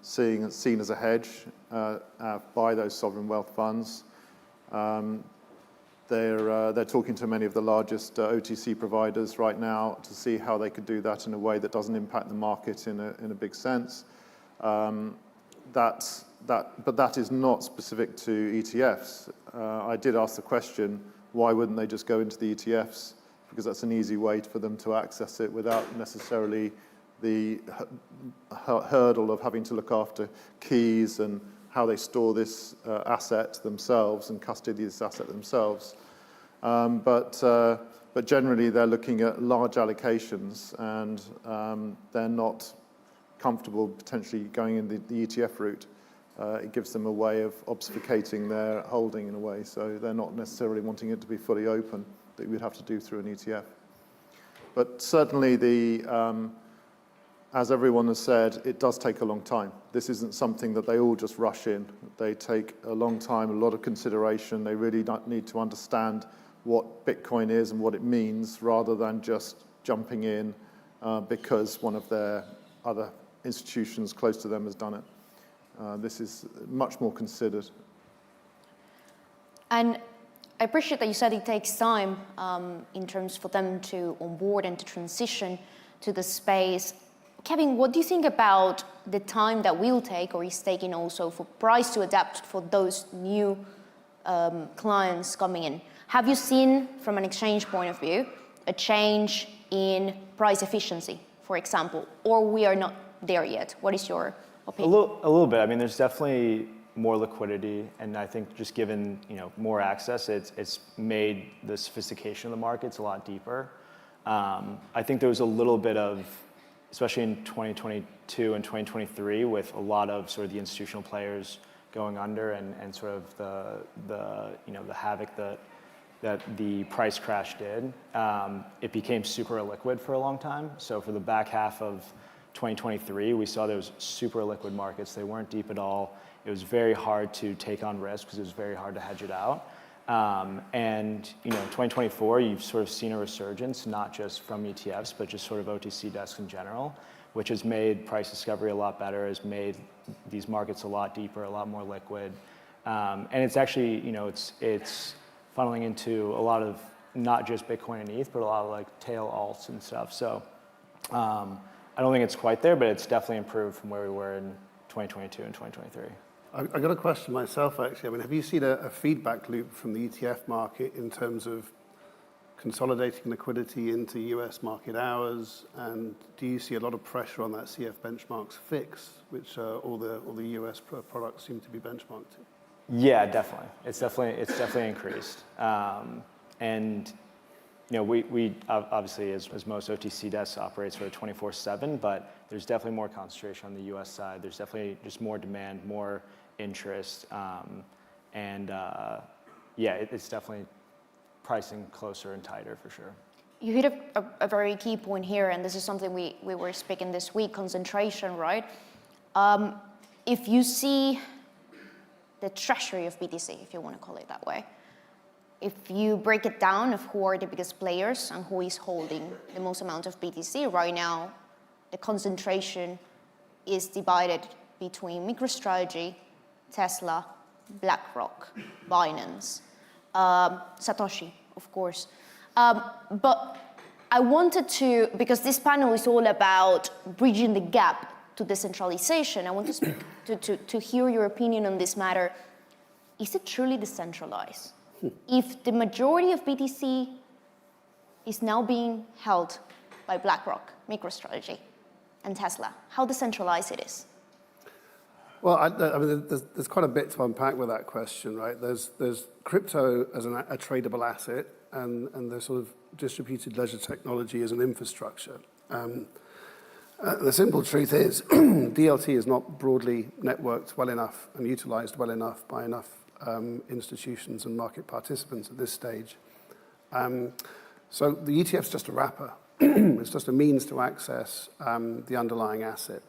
seen as a hedge by those sovereign wealth funds. They're talking to many of the largest OTC providers right now to see how they could do that in a way that doesn't impact the market in a big sense. But that is not specific to ETFs. I did ask the question, why wouldn't they just go into the ETFs? Because that's an easy way for them to access it without necessarily the hurdle of having to look after keys and how they store this asset themselves and custody this asset themselves. But generally, they're looking at large allocations, and they're not comfortable potentially going in the ETF route. It gives them a way of obfuscating their holding in a way, so they're not necessarily wanting it to be fully open, that you would have to do through an ETF. But certainly, as everyone has said, it does take a long time. This isn't something that they all just rush in. They take a long time, a lot of consideration. They really need to understand what Bitcoin is and what it means, rather than just jumping in because one of their other institutions close to them has done it. This is much more considered. And I appreciate that you said it takes time in terms for them to onboard and to transition to the space. Kevin, what do you think about the time that will take, or is taking also, for price to adapt for those new clients coming in? Have you seen, from an exchange point of view, a change in price efficiency, for example, or we are not there yet? What is your opinion? A little bit. I mean, there's definitely more liquidity, and I think just given more access, it's made the sophistication of the markets a lot deeper. I think there was a little bit of, especially in 2022 and 2023, with a lot of sort of the institutional players going under and sort of the havoc that the price crash did. It became super illiquid for a long time. So for the back half of 2023, we saw those super illiquid markets. They weren't deep at all. It was very hard to take on risk because it was very hard to hedge it out. And in 2024, you've sort of seen a resurgence, not just from ETFs, but just sort of OTC desks in general, which has made price discovery a lot better, has made these markets a lot deeper, a lot more liquid. And it's actually, it's funneling into a lot of not just Bitcoin and ETH, but a lot of like tail alts and stuff. So I don't think it's quite there, but it's definitely improved from where we were in 2022 and 2023. I got a question myself, actually. I mean, have you seen a feedback loop from the ETF market in terms of consolidating liquidity into US market hours? And do you see a lot of pressure on that CF benchmarks fix, which all the US products seem to be benchmarked to? Yeah, definitely. It's definitely increased. And we obviously, as most OTC desks operate sort of 24/7, but there's definitely more concentration on the US side. There's definitely just more demand, more interest. It's definitely pricing closer and tighter for sure. You hit a very key point here, and this is something we were speaking this week, concentration, right? If you see the treasury of BTC, if you want to call it that way, if you break it down of who are the biggest players and who is holding the most amount of BTC right now, the concentration is divided between MicroStrategy, Tesla, BlackRock, Binance, Satoshi, of course. But I wanted to, because this panel is all about bridging the gap to decentralization, I want to speak to hear your opinion on this matter. Is it truly decentralized? If the majority of BTC is now being held by BlackRock, MicroStrategy, and Tesla, how decentralized it is? Well, I mean, there's quite a bit to unpack with that question, right? There's crypto as a tradable asset, and there's sort of distributed ledger technology as an infrastructure. The simple truth is DLT is not broadly networked well enough and utilized well enough by enough institutions and market participants at this stage. So the ETF's just a wrapper. It's just a means to access the underlying asset.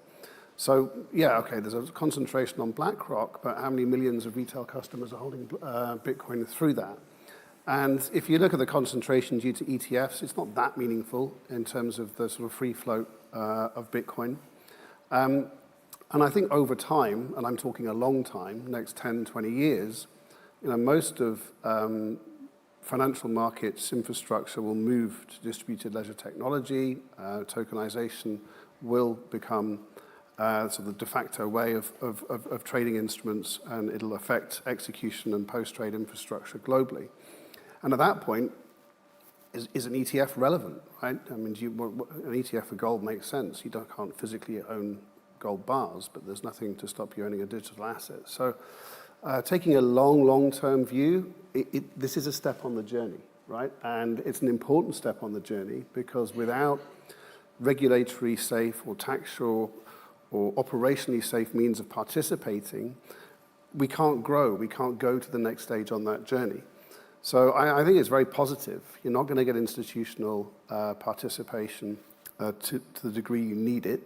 So yeah, okay, there's a concentration on BlackRock, but how many millions of retail customers are holding Bitcoin through that? And if you look at the concentration due to ETFs, it's not that meaningful in terms of the sort of free float of Bitcoin. And I think over time, and I'm talking a long time, next 10, 20 years, most of financial markets infrastructure will move to distributed ledger technology. Tokenization will become sort of the de facto way of trading instruments, and it'll affect execution and post-trade infrastructure globally. And at that point, is an ETF relevant, right? I mean, an ETF for gold makes sense. You can't physically own gold bars, but there's nothing to stop you owning a digital asset. So taking a long-term view, this is a step on the journey, right? And it's an important step on the journey because without regulatory safe or tax sure or operationally safe means of participating, we can't grow. We can't go to the next stage on that journey. So I think it's very positive. You're not going to get institutional participation to the degree you need it.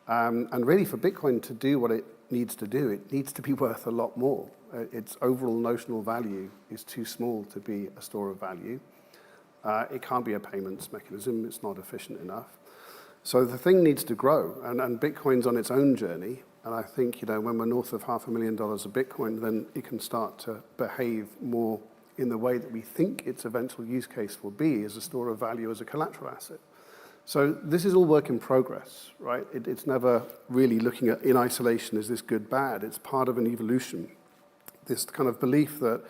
And really for Bitcoin to do what it needs to do, it needs to be worth a lot more. Its overall notional value is too small to be a store of value. It can't be a payments mechanism. It's not efficient enough. So the thing needs to grow, and Bitcoin's on its own journey. And I think, when we're north of $500,000 of Bitcoin, then it can start to behave more in the way that we think its eventual use case will be as a store of value, as a collateral asset. So this is all work in progress, right? It's never really looking at in isolation, is this good, bad? It's part of an evolution. This kind of belief that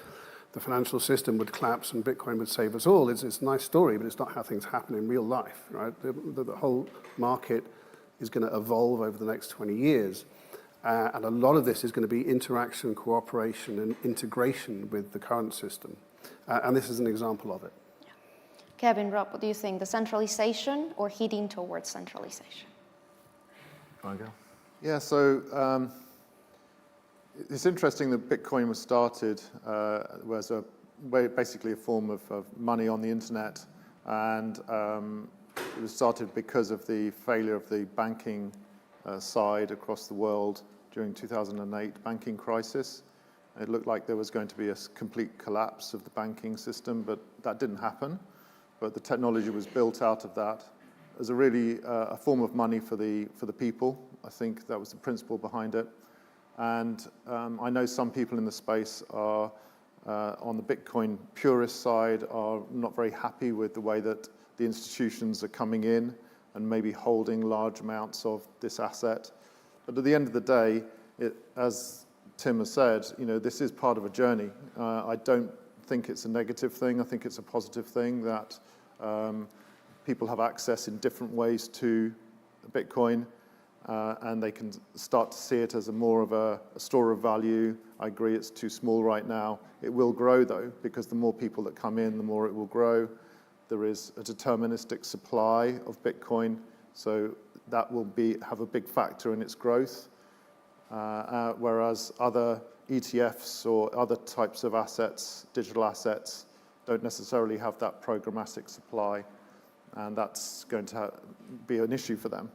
the financial system would collapse and Bitcoin would save us all, it's a nice story, but it's not how things happen in real life, right? The whole market is going to evolve over the next 20 years. And a lot of this is going to be interaction, cooperation, and integration with the current system. And this is an example of it. Kevin, Rob, what do you think? Decentralization or heading towards centralization? Want to go? Yeah, so it's interesting that Bitcoin was started was basically a form of money on the internet, and it was started because of the failure of the banking side across the world during 2008 banking crisis. It looked like there was going to be a complete collapse of the banking system, but that didn't happen. But the technology was built out of that as a really a form of money for the people. I think that was the principle behind it. And I know some people in the space are on the Bitcoin purist side are not very happy with the way that the institutions are coming in and maybe holding large amounts of this asset. But at the end of the day, as Tim has said, this is part of a journey. I don't think it's a negative thing. I think it's a positive thing that people have access in different ways to Bitcoin, and they can start to see it as more of a store of value. I agree it's too small right now. It will grow, though, because the more people that come in, the more it will grow. There is a deterministic supply of Bitcoin, so that will have a big factor in its growth, whereas other ETFs or other types of assets, digital assets, don't necessarily have that programmatic supply, and that's going to be an issue for them.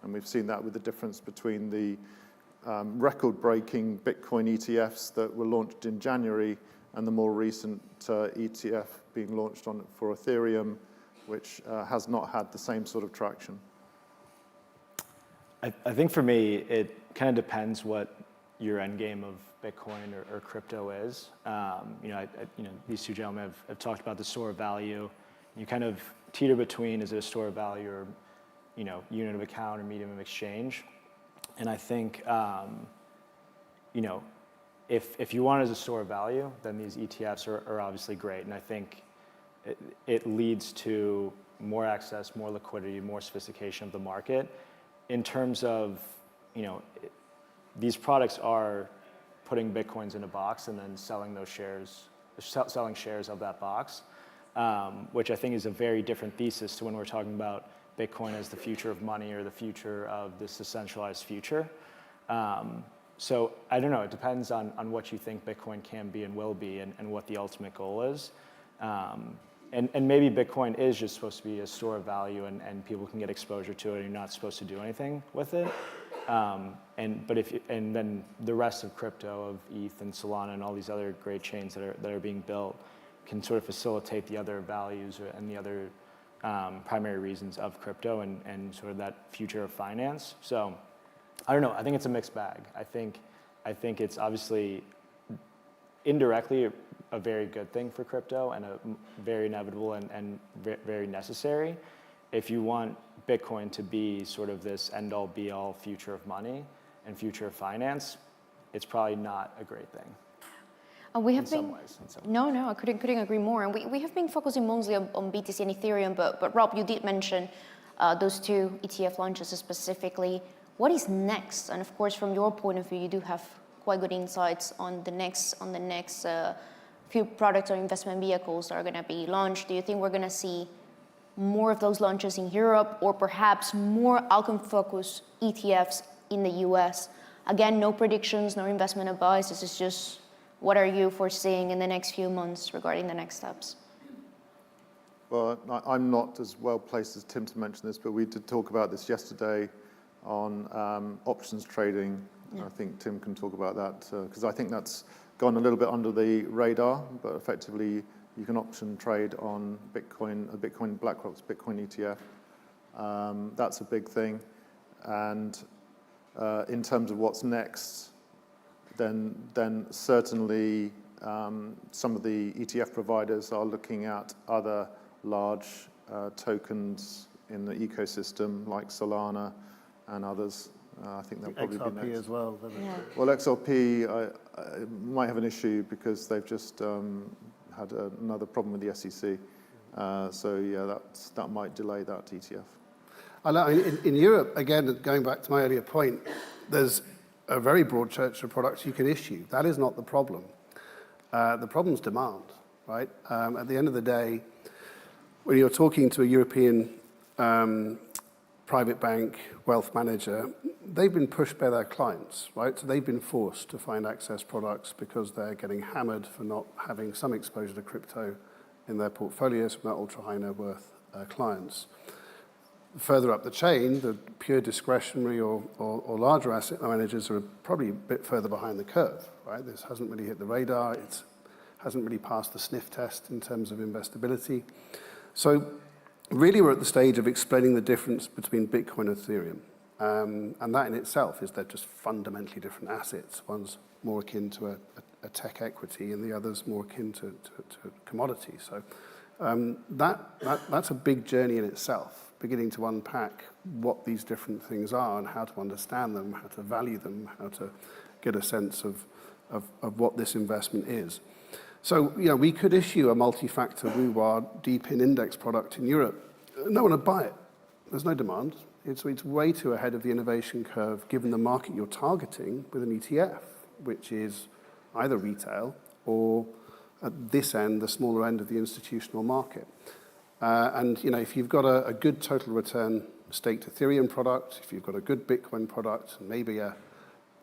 And we've seen that with the difference between the record-breaking Bitcoin ETFs that were launched in January and the more recent ETF being launched for Ethereum, which has not had the same sort of traction. I think for me, it kind of depends what your end game of Bitcoin or crypto is. These two gentlemen have talked about the store of value. You kind of teeter between, is it a store of value or unit of account or medium of exchange? And I think if you want it as a store of value, then these ETFs are obviously great. And I think it leads to more access, more liquidity, more sophistication of the market. In terms of, these products are putting Bitcoins in a box and then selling those shares, selling shares of that box, which I think is a very different thesis to when we're talking about Bitcoin as the future of money or the future of this decentralized future. So I don't know, it depends on what you think Bitcoin can be and will be and what the ultimate goal is. And maybe Bitcoin is just supposed to be a store of value and people can get exposure to it and you're not supposed to do anything with it. And then the rest of crypto, of ETH and Solana and all these other great chains that are being built can sort of facilitate the other values and the other primary reasons of crypto and sort of that future of finance. So I don't know, I think it's a mixed bag. I think it's obviously indirectly a very good thing for crypto and a very inevitable and very necessary. If you want Bitcoin to be sort of this end-all be-all future of money and future of finance, it's probably not a great thing. We have in some ways. No, I couldn't agree more. And we have been focusing mostly on BTC and Ethereum, but Rob, you did mention those two ETF launches specifically. What is next? And of course, from your point of view, you do have quite good insights on the next few products or investment vehicles that are going to be launched. Do you think we're going to see more of those launches in Europe or perhaps more outcome-focused ETFs in the US? Again, no predictions, no investment advice. This is just what are you foreseeing in the next few months regarding the next steps? Well, I'm not as well placed as Tim to mention this, but we did talk about this yesterday on options trading. Yeah. I think Tim can talk about that because I think that's gone a little bit under the radar, but effectively you can option trade on Bitcoin, BlackRock's Bitcoin ETF. That's a big thing. And in terms of what's next, then certainly some of the ETF providers are looking at other large tokens in the ecosystem like Solana and others. I think they'll probably XRP be next. as well. Yeah. Well, XRP might have an issue because they've just had another problem with the SEC. So yeah, that might delay that ETF. I know in Europe, again, going back to my earlier point, there's a very broad church of products you can issue. That is not the problem. The problem's demand, right? At the end of the day, when you're talking to a European private bank wealth manager, they've been pushed by their clients, right? So they've been forced to find access products because they're getting hammered for not having some exposure to crypto in their portfolios from their ultra-high net worth clients. Further up the chain, the pure discretionary or larger asset managers are probably a bit further behind the curve, right? This hasn't really hit the radar. It hasn't really passed the sniff test in terms of investability. So really, we're at the stage of explaining the difference between Bitcoin and Ethereum. And that in itself is they're just fundamentally different assets. One's more akin to a tech equity and the other's more akin to commodity. So that's a big journey in itself, beginning to unpack what these different things are and how to understand them, how to value them, how to get a sense of what this investment is. So, we could issue a multi-factor WUWA deep in index product in Europe. No one would buy it. There's no demand. It's way too ahead of the innovation curve, given the market you're targeting with an ETF, which is either retail or, at this end, the smaller end of the institutional market. And if you've got a good total return staked Ethereum product, if you've got a good Bitcoin product, and maybe a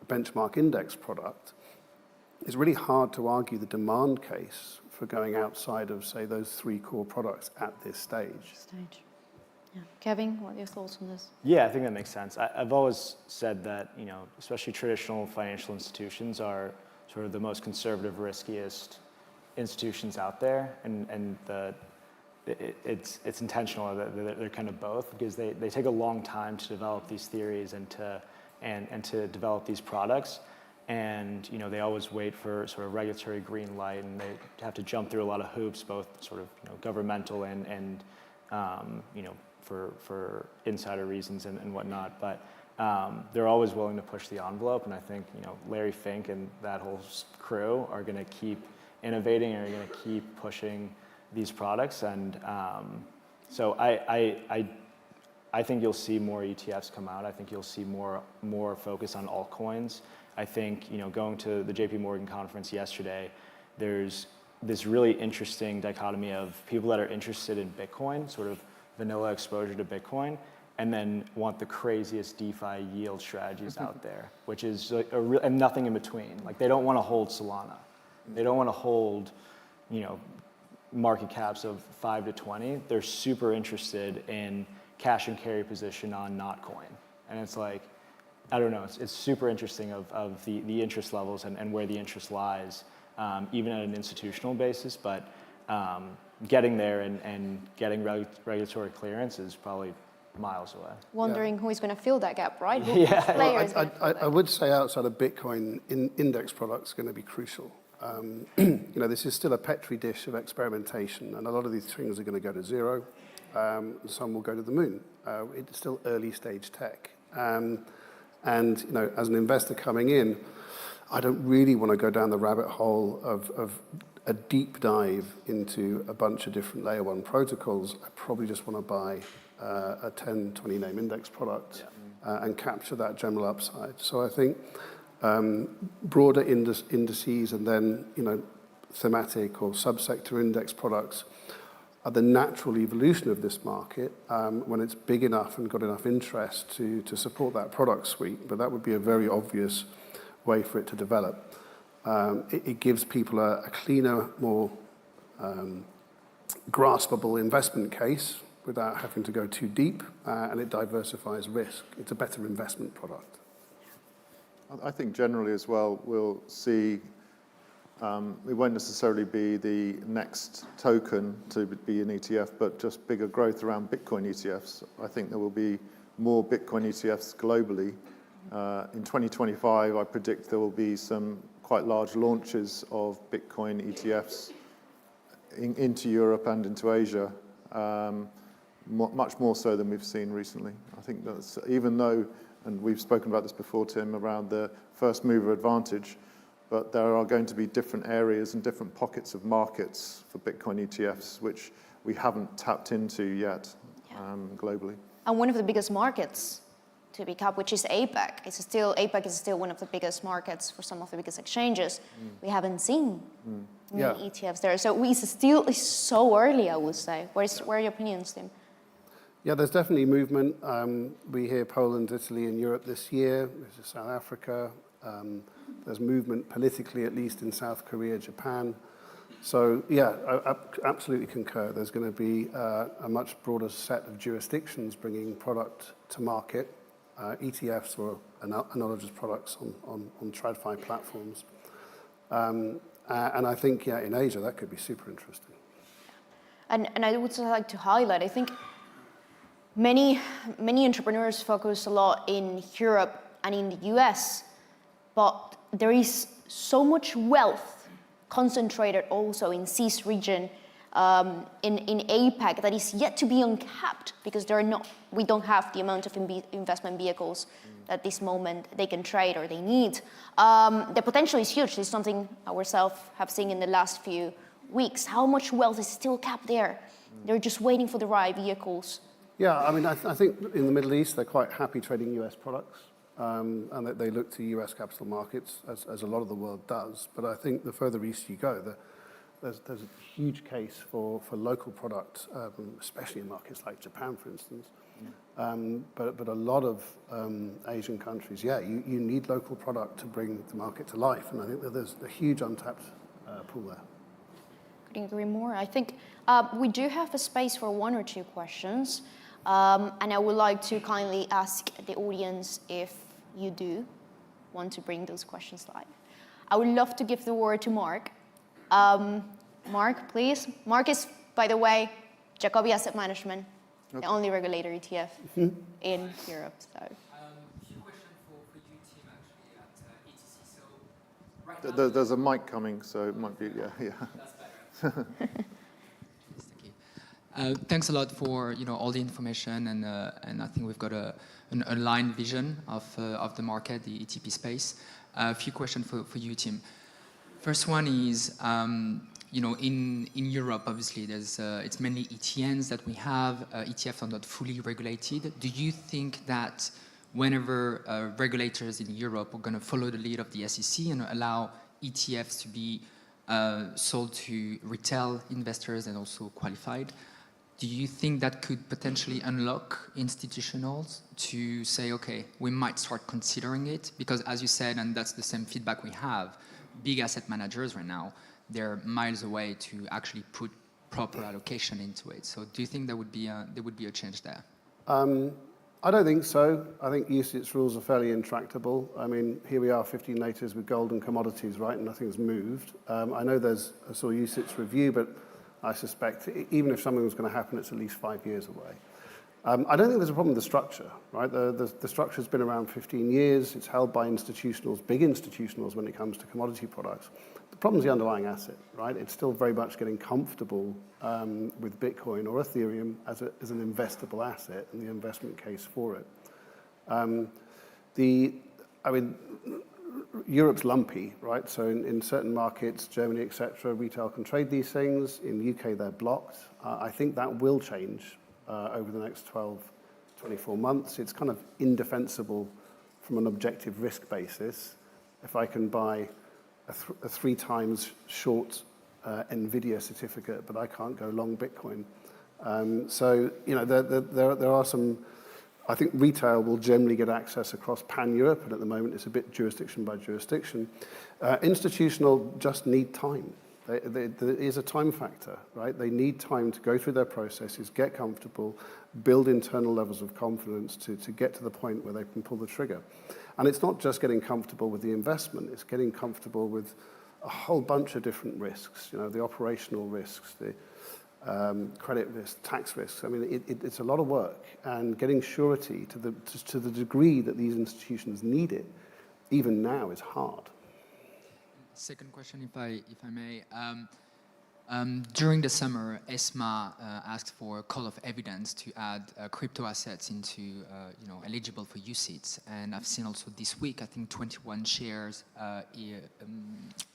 benchmark index product, it's really hard to argue the demand case for going outside of, say, those three core products at this stage. Yeah. Kevin, what are your thoughts on this? Yeah, I think that makes sense. I've always said that, especially traditional financial institutions are sort of the most conservative, riskiest institutions out there, and it's intentional that they're kind of both, because they take a long time to develop these theories and to develop these products. And they always wait for sort of regulatory green light, and they have to jump through a lot of hoops, both sort of governmental and for insider reasons and whatnot. But they're always willing to push the envelope, and I think Larry Fink and that whole crew are going to keep innovating and are going to keep pushing these products. And so I think you'll see more ETFs come out. I think you'll see more focus on altcoins. I think, going to the JP Morgan conference yesterday, there's this really interesting dichotomy of people that are interested in Bitcoin, sort of vanilla exposure to Bitcoin, and then want the craziest DeFi yield strategies out there, which is and nothing in between. Like, they don't want to hold Solana. They don't want to hold, market caps of 5 to 20. They're super interested in cash and carry position on Notcoin. And it's like, I don't know, it's super interesting of the interest levels and where the interest lies, even at an institutional basis. But getting there and getting regulatory clearance is probably miles away. Wondering who is going to fill that gap, right? Yeah. Well, I would say outside of Bitcoin, index products are going to be crucial. This is still a petri dish of experimentation, and a lot of these things are going to go to zero. Some will go to the moon. It's still early stage tech. And as an investor coming in, I don't really want to go down the rabbit hole of a deep dive into a bunch of different layer one protocols. I probably just want to buy a 10, 20 name index product and capture that general upside. So I think broader indices and then thematic or subsector index products are the natural evolution of this market when it's big enough and got enough interest to support that product suite. But that would be a very obvious way for it to develop. It gives people a cleaner, more graspable investment case without having to go too deep, and it diversifies risk. It's a better investment product. I think generally as well, we'll see it won't necessarily be the next token to be an ETF, but just bigger growth around Bitcoin ETFs. I think there will be more Bitcoin ETFs globally. In 2025, I predict there will be some quite large launches of Bitcoin ETFs into Europe and into Asia, much more so than we've seen recently. I think that's, even though, and we've spoken about this before, Tim, around the first mover advantage, but there are going to be different areas and different pockets of markets for Bitcoin ETFs, which we haven't tapped into yet globally. And one of the biggest markets to be capped, which is APAC. APAC is still one of the biggest markets for some of the biggest exchanges. We haven't seen many ETFs there. So it's still so early, I would say. What are your opinions, Tim? Yeah, there's definitely movement. We hear Poland, Italy, and Europe this year. There's South Africa. There's movement politically, at least in South Korea, Japan. So yeah, I absolutely concur. There's going to be a much broader set of jurisdictions bringing product to market, ETFs or analogous products on TradFi platforms. And I think, yeah, in Asia, that could be super interesting. And I would also like to highlight, I think many entrepreneurs focus a lot in Europe and in the US, but there is so much wealth concentrated also in CIS region, in APAC, that is yet to be uncapped because we don't have the amount of investment vehicles at this moment they can trade or they need. The potential is huge. This is something ourselves have seen in the last few weeks. How much wealth is still capped there? They're just waiting for the right vehicles. Yeah, I mean, I think in the Middle East, they're quite happy trading US products. And that they look to US capital markets, as a lot of the world does. But I think the further east you go, there's a huge case for local product, especially in markets like Japan, for instance. But a lot of Asian countries, yeah, you need local product to bring the market to life. And I think that there's a huge untapped pool there. Couldn't agree more. I think we do have a space for one or two questions. And I would like to kindly ask the audience if you do want to bring those questions live. I would love to give the word to Mark. Mark, please. Mark is, by the way, Jacobi Asset Management, the only regulator ETF in Europe. So. A few questions for you, Tim, actually, at ETC. So right now, There's a mic coming, so it might be, yeah. That's better. Thanks a lot for all the information, and I think we've got an aligned vision of the market, the ETP space. A few questions for you, Tim. First one is, in Europe, obviously, it's mainly ETNs that we have. ETFs are not fully regulated. Do you think that whenever regulators in Europe are going to follow the lead of the SEC and allow ETFs to be sold to retail investors and also qualified, do you think that could potentially unlock institutionals to say, okay, we might start considering it? Because as you said, and that's the same feedback we have, big asset managers right now, they're miles away to actually put proper allocation into it. So do you think there would be a change there? I don't think so. I think UCITS rules are fairly intractable. I mean, here we are 15 laters with gold and commodities, right? And nothing's moved. I know there's a sort of UCITS review, but I suspect even if something was going to happen, it's at least 5 years away. I don't think there's a problem with the structure, right? The structure's been around 15 years. It's held by institutionals, big institutionals when it comes to commodity products. The problem's the underlying asset, right? It's still very much getting comfortable with Bitcoin or Ethereum as an investable asset and the investment case for it. Europe's lumpy, right? So in certain markets, Germany, etc., retail can trade these things. In the UK, they're blocked. I think that will change over the next 12, 24 months. It's kind of indefensible from an objective risk basis. If I can buy a 3 times short NVIDIA certificate, but I can't go long Bitcoin. There are some. I think retail will generally get access across pan-Europe, and at the moment it's a bit jurisdiction by jurisdiction. Institutional just need time. There is a time factor, right? They need time to go through their processes, get comfortable, build internal levels of confidence to get to the point where they can pull the trigger. And it's not just getting comfortable with the investment, it's getting comfortable with a whole bunch of different risks, the operational risks, the credit risk, tax risks. I mean, it's a lot of work, and getting surety to the degree that these institutions need it, even now, is hard. Second question, if I may. During the summer, ESMA asked for a call of evidence to add crypto assets into, eligible for UCITS. And I've seen also this week, I think 21 shares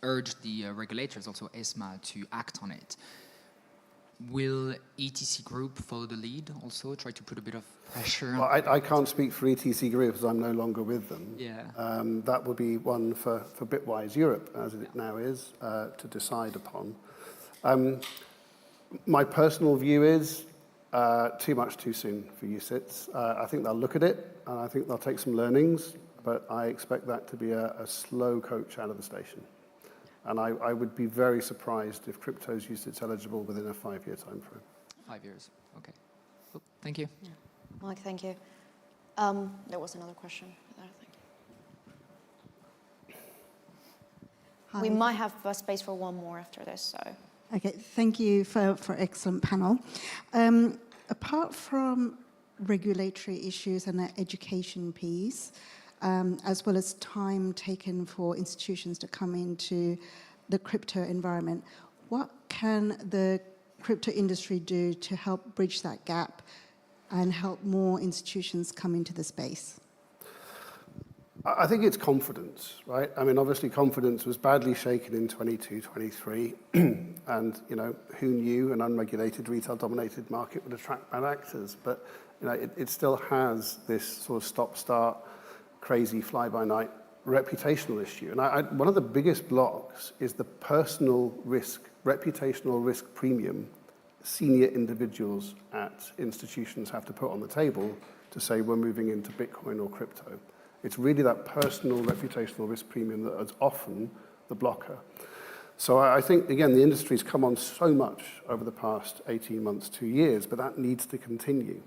urged the regulators, also ESMA, to act on it. will ETC Group follow the lead also, try to put a bit of pressure? Well, I can't speak for ETC Group because I'm no longer with them. Yeah. That would be one for Bitwise Europe, as it now is, to decide upon. My personal view is too much too soon for UCITS. I think they'll look at it, and I think they'll take some learnings, but I expect that to be a slow coach out of the station. And I would be very surprised if crypto's UCITS eligible within a 5-year time frame. 5 years, okay. Oh, thank you. Yeah. Mike, thank you. There was another question there, thank you. Hi. We might have space for one more after this, so. Okay, thank you for excellent panel. Apart from regulatory issues and the education piece, as well as time taken for institutions to come into the crypto environment, what can the crypto industry do to help bridge that gap and help more institutions come into the space? I think it's confidence, right? I mean, obviously confidence was badly shaken in 22, 23, and, you know, who knew an unregulated retail-dominated market would attract bad actors? But, you know, it still has this sort of stop-start, crazy fly-by-night reputational issue. And one of the biggest blocks is the personal risk, reputational risk premium senior individuals at institutions have to put on the table to say we're moving into Bitcoin or crypto. It's really that personal reputational risk premium that is often the blocker. So I think, again, the industry's come on so much over the past 18 months, 2 years, but that needs to continue.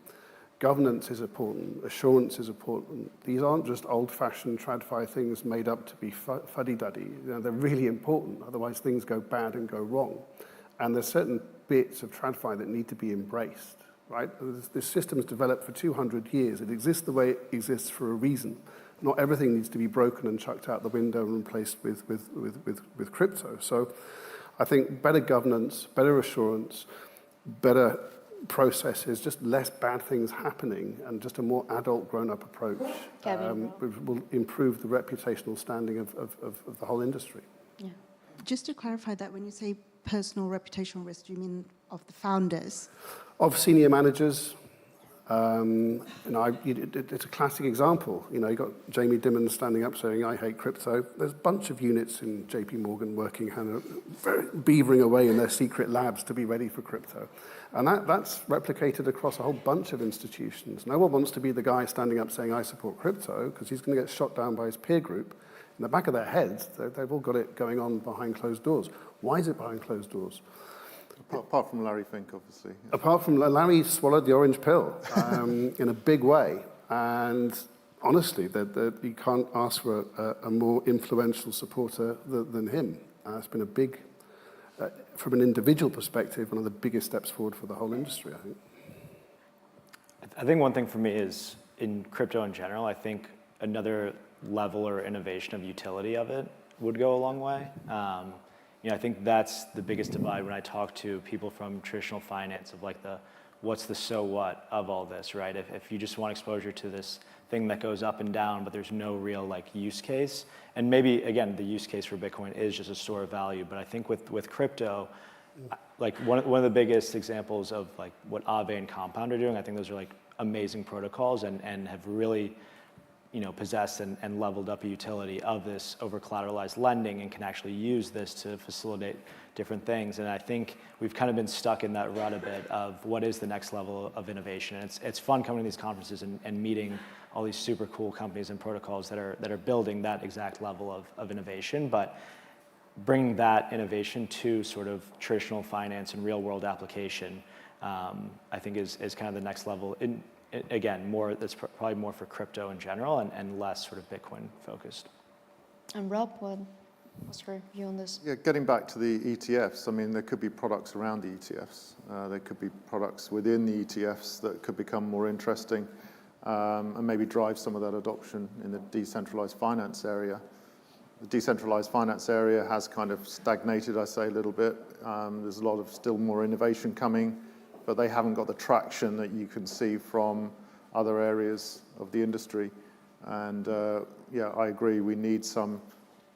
Governance is important. Assurance is important. These aren't just old-fashioned TradFi things made up to be fuddy-duddy. You know, they're really important. Otherwise, things go bad and go wrong. And there's certain bits of TradFi that need to be embraced, right? This system is developed for 200 years. It exists the way it exists for a reason. Not everything needs to be broken and chucked out the window and replaced with crypto. So I think better governance, better assurance, better processes, just less bad things happening, and just a more adult, grown-up approach will improve the reputational standing of the whole industry. Yeah. Just to clarify that, when you say personal reputational risk, do you mean of the founders? Of senior managers. You know, it's a classic example. You know, you got Jamie Dimon standing up saying, "I hate crypto." There's a bunch of units in JP Morgan working, beavering away in their secret labs to be ready for crypto. And that's replicated across a whole bunch of institutions. No one wants to be the guy standing up saying, "I support crypto," because he's going to get shot down by his peer group. In the back of their heads, they've all got it going on behind closed doors. Why is it behind closed doors? Apart from Larry Fink, obviously. Yeah. Apart from Larry swallowed the orange pill in a big way. And honestly, you can't ask for a more influential supporter than him. It's been a big, from an individual perspective, one of the biggest steps forward for the whole industry, I think. I think one thing for me is, in crypto in general, I think another level or innovation of utility of it would go a long way. You know, I think that's the biggest divide when I talk to people from traditional finance of like what's the so what of all this, right? If you just want exposure to this thing that goes up and down, but there's no real like use case, and maybe again the use case for Bitcoin is just a store of value, but I think with crypto, like one of the biggest examples of like what Aave and Compound are doing, I think those are like amazing protocols and have really, you know, possessed and leveled up a utility of this over collateralized lending and can actually use this to facilitate different things. And I think we've kind of been stuck in that rut a bit of what is the next level of innovation. And it's fun coming to these conferences and meeting all these super cool companies and protocols that are building that exact level of innovation, but bringing that innovation to sort of traditional finance and real world application, I think is kind of the next level. Again, that's probably more for crypto in general and less sort of Bitcoin focused. And Rob, what's your view on this? Yeah, getting back to the ETFs, I mean, there could be products around the ETFs. There could be products within the ETFs that could become more interesting and maybe drive some of that adoption in the decentralized finance area. The decentralized finance area has kind of stagnated, I say, a little bit. There's a lot of still more innovation coming, but they haven't got the traction that you can see from other areas of the industry. And yeah, I agree, we need some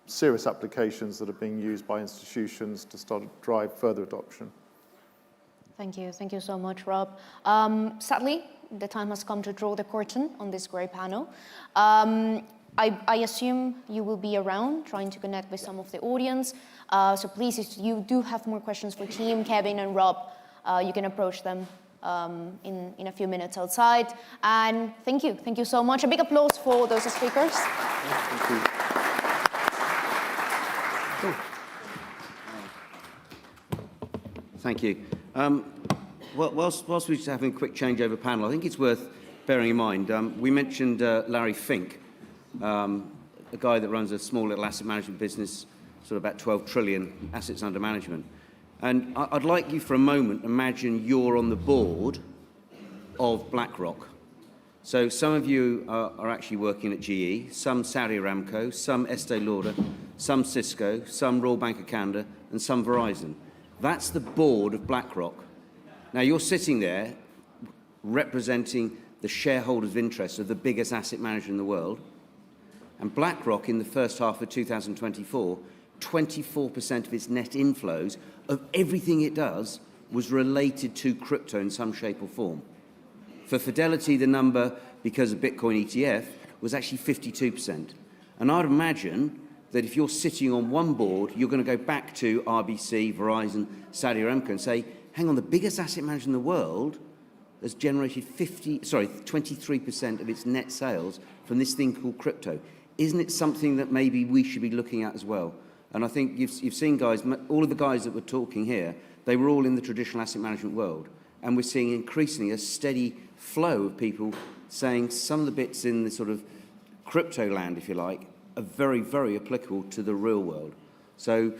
serious applications that are being used by institutions to start to drive further adoption. Thank you so much, Rob. Sadly, the time has come to draw the curtain on this great panel. I assume you will be around trying to connect with some of the audience. So please, if you do have more questions for Tim, Kevin, and Rob, you can approach them in a few minutes outside. And thank you so much. A big applause for those speakers. Thank you. Thank you. Whilst we're just having a quick changeover panel, I think it's worth bearing in mind. We mentioned Larry Fink, a guy that runs a small little asset management business, sort of about 12 trillion assets under management. And I'd like you for a moment, imagine you're on the board of BlackRock. So some of you are actually working at GE, some Saudi Aramco, some Estee Lauder, some Cisco, some Royal Bank of Canada, and some Verizon. That's the board of BlackRock. Now, you're sitting there representing the shareholders' interests of the biggest asset manager in the world. And BlackRock, in the first half of 2024, 24% of its net inflows of everything it does was related to crypto in some shape or form. For Fidelity, the number, because of Bitcoin ETF, was actually 52%. And I'd imagine that if you're sitting on one board, you're going to go back to RBC, Verizon, Saudi Aramco and say, hang on, the biggest asset manager in the world has generated 23% of its net sales from this thing called crypto. Isn't it something that maybe we should be looking at as well? And I think you've seen guys, all of the guys that were talking here, they were all in the traditional asset management world. And we're seeing increasingly a steady flow of people saying some of the bits in the sort of crypto land, if you like, are very, very applicable to the real world. So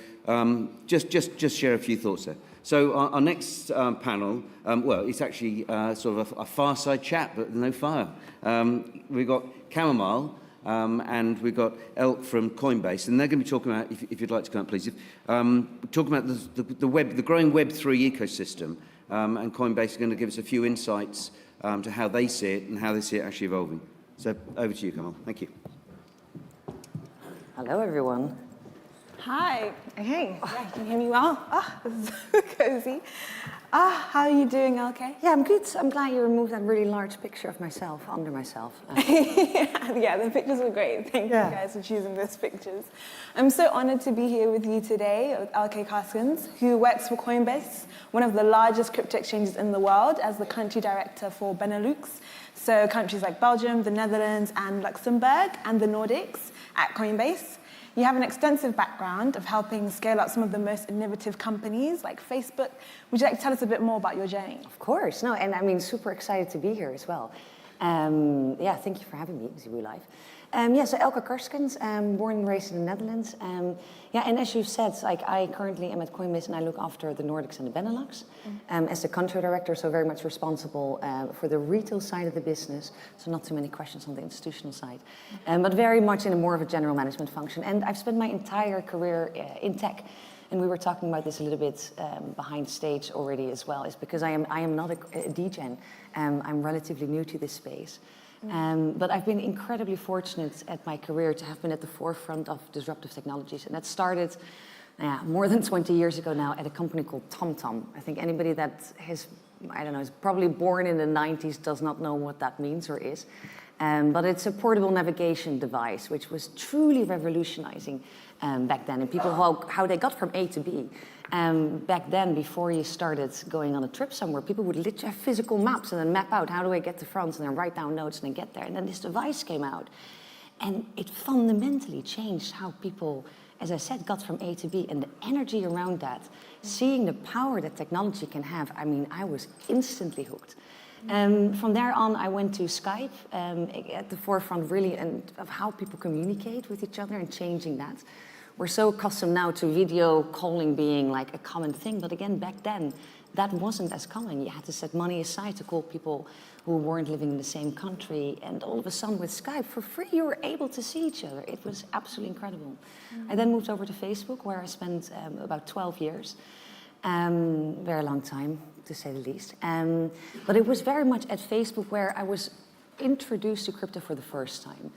just share a few thoughts there. So our next panel, well, it's actually sort of a fireside chat, but no fire. We've got Chamomile, and we've got Elk from Coinbase, and they're going to be talking about, if you'd like to come up, please, talking about the growing Web3 ecosystem, and Coinbase is going to give us a few insights to how they see it and how they see it actually evolving. So over to you, Kamal. Thank you. Hello, everyone. Hi. Hey. Yeah, can you hear me well? This is so cozy. How are you doing, LK? Yeah, I'm good. I'm glad you removed that really large picture of myself, under myself. Yeah, the pictures were great. Thank you guys for choosing those pictures. I'm so honored to be here with you today with LK Karskens, who works for Coinbase, one of the largest crypto exchanges in the world, as the country director for Benelux. So countries like Belgium, the Netherlands, and Luxembourg, and the Nordics at Coinbase. You have an extensive background of helping scale up some of the most innovative companies like Facebook. Would you like to tell us a bit more about your journey? Of course. No, and I mean, super excited to be here as well. Yeah, thank you for having me, Zebu Live. Yeah, so Elke Karskens, born and raised in the Netherlands. Yeah, and as you said, like I currently am at Coinbase and I look after the Nordics and the Benelux as the country director, so very much responsible for the retail side of the business. So not too many questions on the institutional side, but very much in a more of a general management function. And I've spent my entire career in tech. And we were talking about this a little bit behind stage already as well, is because I am not a degen. I'm relatively new to this space. But I've been incredibly fortunate at my career to have been at the forefront of disruptive technologies. And that started more than 20 years ago now at a company called TomTom. I think anybody that has, I don't know, is probably born in the 90s does not know what that means or is. But it's a portable navigation device, which was truly revolutionizing back then. And people, how they got from A to B. Back then, before you started going on a trip somewhere, people would literally have physical maps and then map out, how do I get to France, and then write down notes and then get there. And then this device came out. And it fundamentally changed how people, as I said, got from A to B. And the energy around that, seeing the power that technology can have, I mean, I was instantly hooked. From there on, I went to Skype at the forefront, really, of how people communicate with each other and changing that. We're so accustomed now to video calling being like a common thing, but again, back then, that wasn't as common. You had to set money aside to call people who weren't living in the same country, and all of a sudden with Skype, for free, you were able to see each other. It was absolutely incredible. I then moved over to Facebook, where I spent about 12 years. Very long time, to say the least. But it was very much at Facebook where I was introduced to crypto for the first time.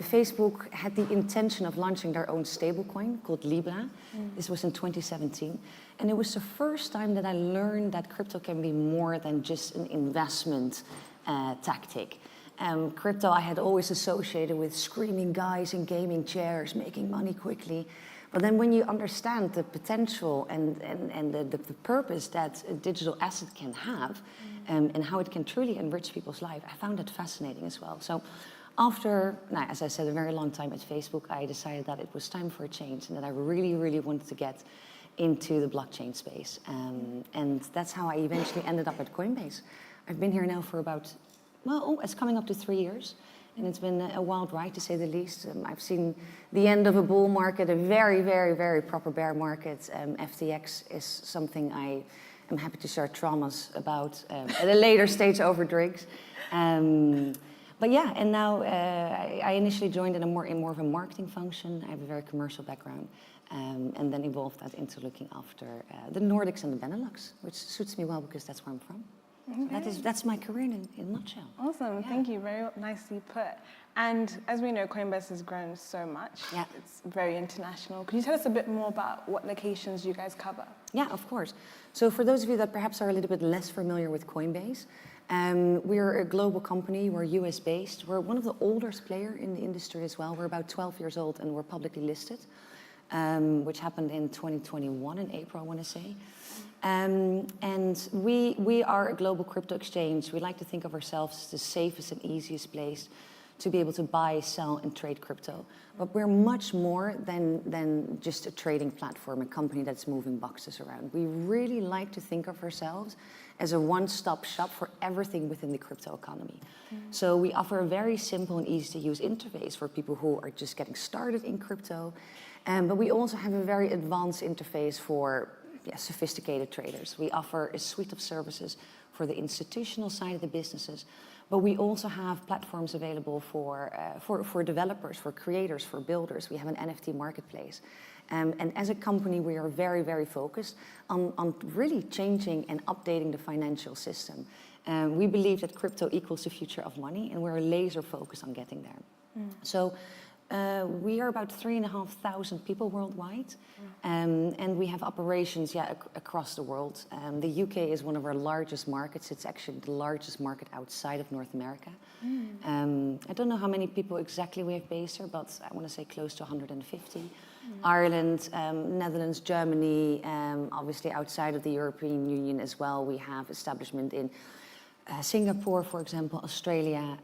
Facebook had the intention of launching their own stablecoin called Libra. This was in 2017. And it was the first time that I learned that crypto can be more than just an investment tactic. Crypto I had always associated with screaming guys in gaming chairs, making money quickly. But then when you understand the potential and the purpose that a digital asset can have, and how it can truly enrich people's life, I found it fascinating as well. So after, as I said, a very long time at Facebook, I decided that it was time for a change and that I really, really wanted to get into the blockchain space. And that's how I eventually ended up at Coinbase. I've been here now for about, well, it's coming up to 3 years. And it's been a wild ride, to say the least. I've seen the end of a bull market, a very, very, very proper bear market. FTX is something I am happy to share traumas about at a later stage over drinks. But yeah, and now I initially joined in more of a marketing function. I have a very commercial background. And then evolved that into looking after the Nordics and the Benelux, which suits me well because that's where I'm from. Okay. That's my career in a nutshell. Awesome, thank you, very nicely put. And as we know, Coinbase has grown so much. Yeah. It's very international. Could you tell us a bit more about what locations you guys cover? Yeah, of course. So for those of you that perhaps are a little bit less familiar with Coinbase, we're a global company, we're US based. We're one of the oldest players in the industry as well. We're about 12 years old and we're publicly listed, which happened in 2021 in April, I want to say. And we are a global crypto exchange. We like to think of ourselves as the safest and easiest place to be able to buy, sell, and trade crypto. But we're much more than just a trading platform, a company that's moving boxes around. We really like to think of ourselves as a one-stop shop for everything within the crypto economy. So we offer a very simple and easy-to-use interface for people who are just getting started in crypto. But we also have a very advanced interface for sophisticated traders. We offer a suite of services for the institutional side of the businesses, but we also have platforms available for developers, for creators, for builders. We have an NFT marketplace. And as a company, we are very, very focused on really changing and updating the financial system. We believe that crypto equals the future of money, and we're laser focused on getting there. So we are about 3,500 people worldwide, and we have operations across the world. The UK is one of our largest markets. It's actually the largest market outside of North America. I don't know how many people exactly we have based here, but I want to say close to 150. Ireland, Netherlands, Germany, obviously outside of the European Union as well. We have establishment in Singapore, for example, Australia.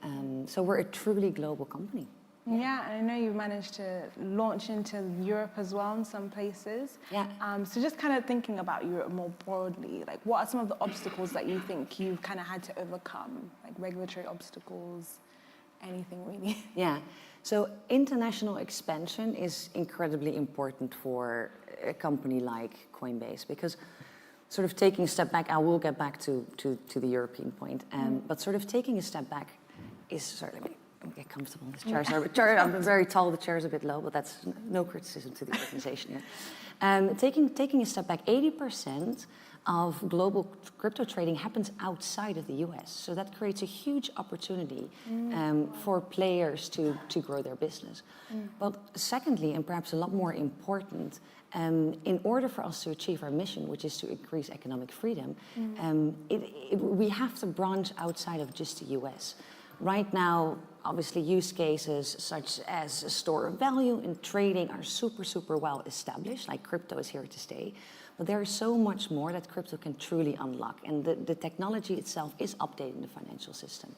So we're a truly global company. Yeah, and I know you've managed to launch into Europe as well in some places. Yeah. So just kind of thinking about Europe more broadly, like what are some of the obstacles that you think you've kind of had to overcome, like regulatory obstacles, anything really? Yeah. So international expansion is incredibly important for a company like Coinbase because sort of taking a step back, I will get back to the European point, but sort of taking a step back is certainly, get comfortable in this chair. I'm very tall, the chair is a bit low, but that's no criticism to the organization yet. Taking a step back, 80% of global crypto trading happens outside of the US. So that creates a huge opportunity for players to grow their business. But secondly, and perhaps a lot more important, in order for us to achieve our mission, which is to increase economic freedom, we have to branch outside of just the US. Right now, obviously, use cases such as a store of value and trading are super, super well established, like crypto is here to stay. But there is so much more that crypto can truly unlock. And the technology itself is updating the financial system.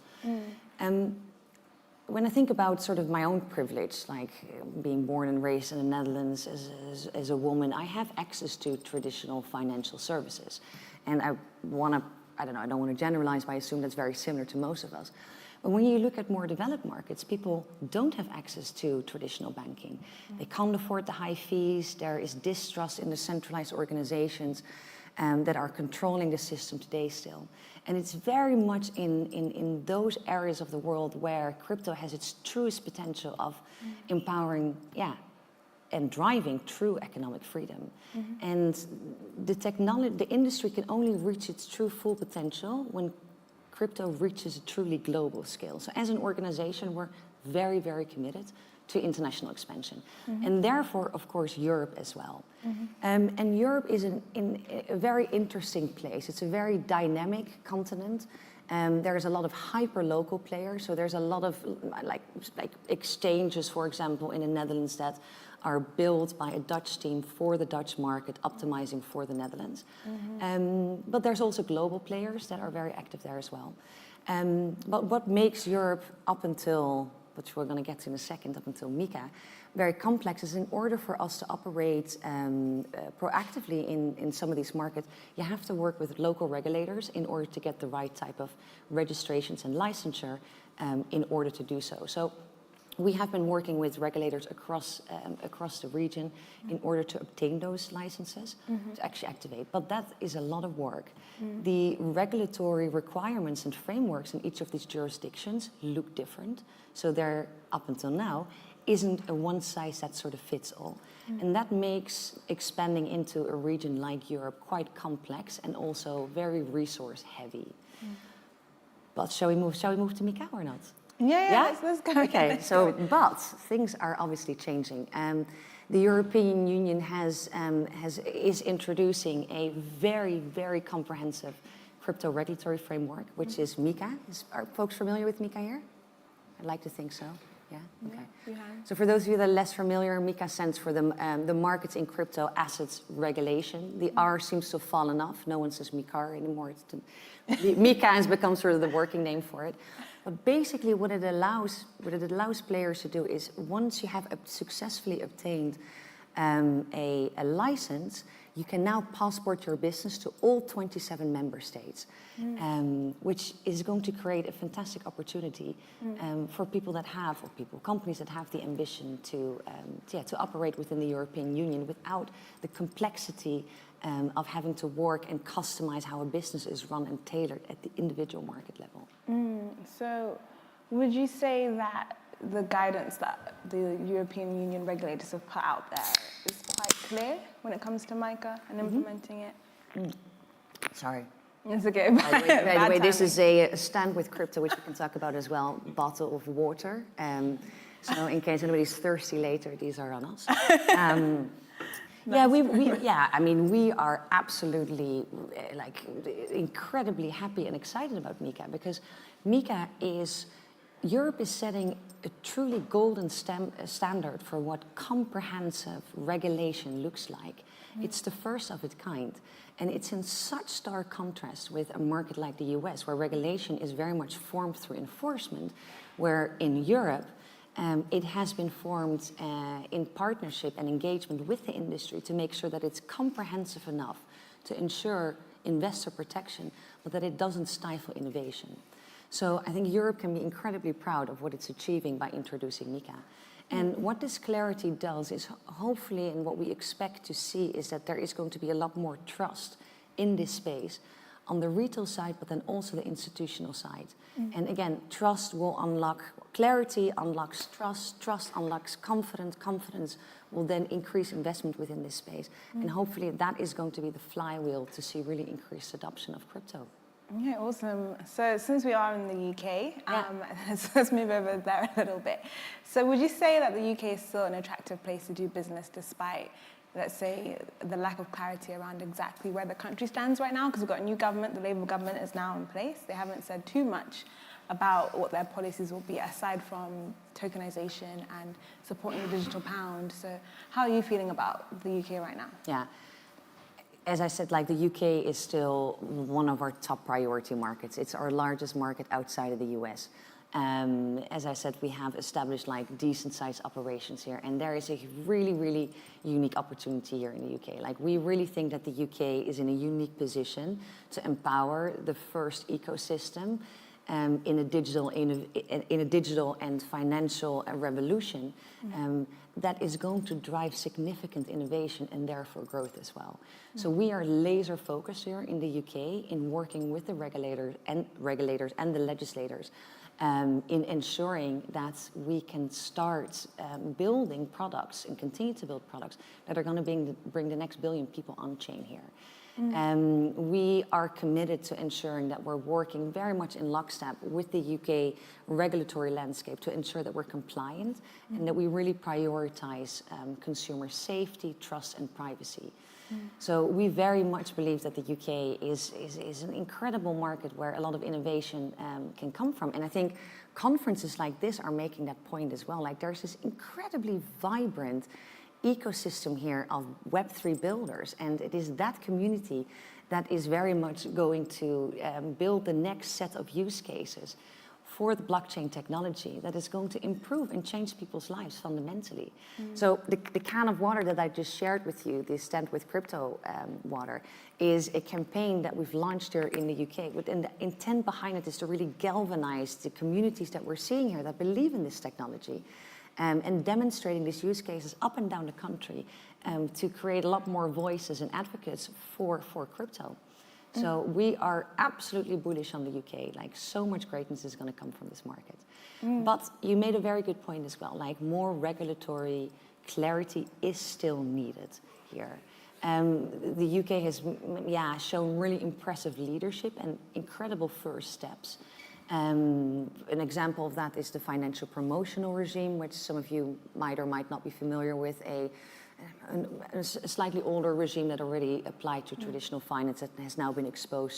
When I think about sort of my own privilege, like being born and raised in the Netherlands as a woman, I have access to traditional financial services. And I don't want to generalize, but I assume that's very similar to most of us. But when you look at more developed markets, people don't have access to traditional banking. They can't afford the high fees. There is distrust in the centralized organizations that are controlling the system today still. And it's very much in those areas of the world where crypto has its truest potential of empowering, and driving true economic freedom. And the industry can only reach its true full potential when crypto reaches a truly global scale. So as an organization, we're very, very committed to international expansion. And therefore, of course, Europe as well. And Europe is in a very interesting place. It's a very dynamic continent. There's a lot of hyper-local players. So there's a lot of like exchanges, for example, in the Netherlands that are built by a Dutch team for the Dutch market, optimizing for the Netherlands. But there's also global players that are very active there as well. But what makes Europe up until, which we're going to get to in a second, up until MiCA, very complex is in order for us to operate proactively in some of these markets, you have to work with local regulators in order to get the right type of registrations and licensure in order to do so. So we have been working with regulators across the region in order to obtain those licenses to actually activate. But that is a lot of work. The regulatory requirements and frameworks in each of these jurisdictions look different. So there, up until now, isn't a one-size-that-sort-of-fits-all. And that makes expanding into a region like Europe quite complex and also very resource-heavy. But shall we move to MiCA or not? Yeah? Let's go. Okay, so, but things are obviously changing. The European Union is introducing a very, very comprehensive crypto regulatory framework, which is MiCA. Are folks familiar with MiCA here? I'd like to think so. Yeah? Okay. So for those of you that are less familiar, MiCA stands for the Markets in Crypto Assets Regulation. The R seems to have fallen off. No one says MiCAR anymore. MiCA has become sort of the working name for it. But basically what it allows players to do is once you have successfully obtained a license, you can now passport your business to all 27 member states, which is going to create a fantastic opportunity for people that have, or companies that have the ambition to operate within the European Union without the complexity of having to work and customize how a business is run and tailored at the individual market level. So would you say that the guidance that the European Union regulators have put out there is quite clear when it comes to MiCA and implementing it? Sorry. It's okay. By the way, this is a stand with crypto, which we can talk about as well, bottle of water. So in case anybody's thirsty later, these are on us. Yeah, I mean, we are absolutely incredibly happy and excited about MiCA because MiCA Europe is setting a truly golden standard for what comprehensive regulation looks like. It's the first of its kind. And it's in such stark contrast with a market like the US, where regulation is very much formed through enforcement, where in Europe, it has been formed in partnership and engagement with the industry to make sure that it's comprehensive enough to ensure investor protection, but that it doesn't stifle innovation. So I think Europe can be incredibly proud of what it's achieving by introducing MiCA. And what this clarity does is hopefully, and what we expect to see, is that there is going to be a lot more trust in this space on the retail side, but then also the institutional side. And again, trust will unlock, clarity unlocks trust, trust unlocks confidence, confidence will then increase investment within this space. And hopefully that is going to be the flywheel to see really increased adoption of crypto. Okay, awesome. So since we are in the UK, let's move over there a little bit. So would you say that the UK is still an attractive place to do business despite, let's say, the lack of clarity around exactly where the country stands right now? Because we've got a new government, the Labour government is now in place. They haven't said too much about what their policies will be aside from tokenization and supporting the digital pound. So how are you feeling about the UK right now? Yeah. As I said, the UK is still one of our top priority markets. It's our largest market outside of the US. As I said, we have established decent sized operations here, and there is a really, really unique opportunity here in the UK. We really think that the UK is in a unique position to empower the first ecosystem in a digital and financial revolution that is going to drive significant innovation and therefore growth as well. So we are laser focused here in the UK in working with the regulators and the legislators in ensuring that we can start building products and continue to build products that are going to bring the next billion people on chain here. We are committed to ensuring that we're working very much in lockstep with the UK regulatory landscape to ensure that we're compliant and that we really prioritize consumer safety, trust, and privacy. So we very much believe that the UK is an incredible market where a lot of innovation can come from. And I think conferences like this are making that point as well. Like there's this incredibly vibrant ecosystem here of Web3 builders, and it is that community that is very much going to build the next set of use cases for the blockchain technology that is going to improve and change people's lives fundamentally. So the can of water that I just shared with you, the Stand with Crypto water, is a campaign that we've launched here in the UK. But the intent behind it is to really galvanize the communities that we're seeing here that believe in this technology, and demonstrating these use cases up and down the country to create a lot more voices and advocates for crypto. So we are absolutely bullish on the UK. Like so much greatness is going to come from this market. But you made a very good point as well. Like more regulatory clarity is still needed here. The UK has, shown really impressive leadership and incredible first steps. An example of that is the financial promotional regime, which some of you might or might not be familiar with, a slightly older regime that already applied to traditional finance that has now been expanded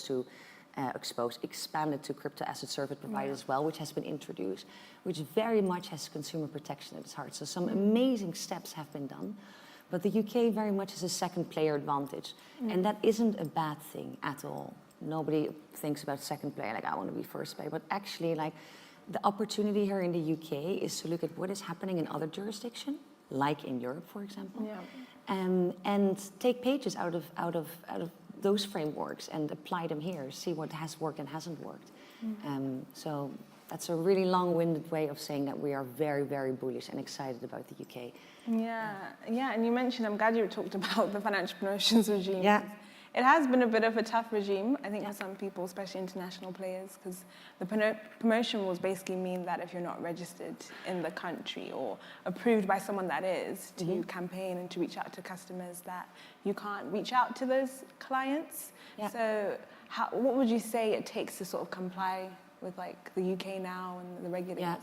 to crypto asset service providers as well, which has been introduced, which very much has consumer protection at its heart. So some amazing steps have been done, but the UK very much has a second player advantage, and that isn't a bad thing at all. Nobody thinks about second player, like I want to be first player, but actually like the opportunity here in the UK is to look at what is happening in other jurisdictions, like in Europe, for example, and take pages out of those frameworks and apply them here, see what has worked and hasn't worked. So that's a really long-winded way of saying that we are very, very bullish and excited about the UK. Yeah, and you mentioned, I'm glad you talked about the financial promotions regime. Yeah. It has been a bit of a tough regime, I think, for some people, especially international players, because the promotion rules basically mean that if you're not registered in the country or approved by someone that is to campaign and to reach out to customers, that you can't reach out to those clients. So what would you say it takes to sort of comply with like the UK now and the regulators?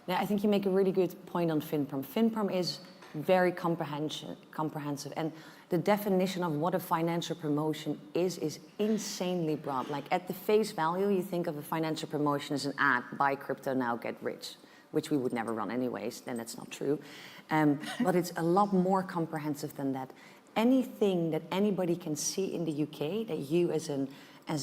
Yeah, I think you make a really good point on FinProm. FinProm is very comprehensive, and the definition of what a financial promotion is insanely broad. Like at the face value, you think of a financial promotion as an ad, buy crypto now, get rich, which we would never run anyways, then that's not true. But it's a lot more comprehensive than that. Anything that anybody can see in the UK that you as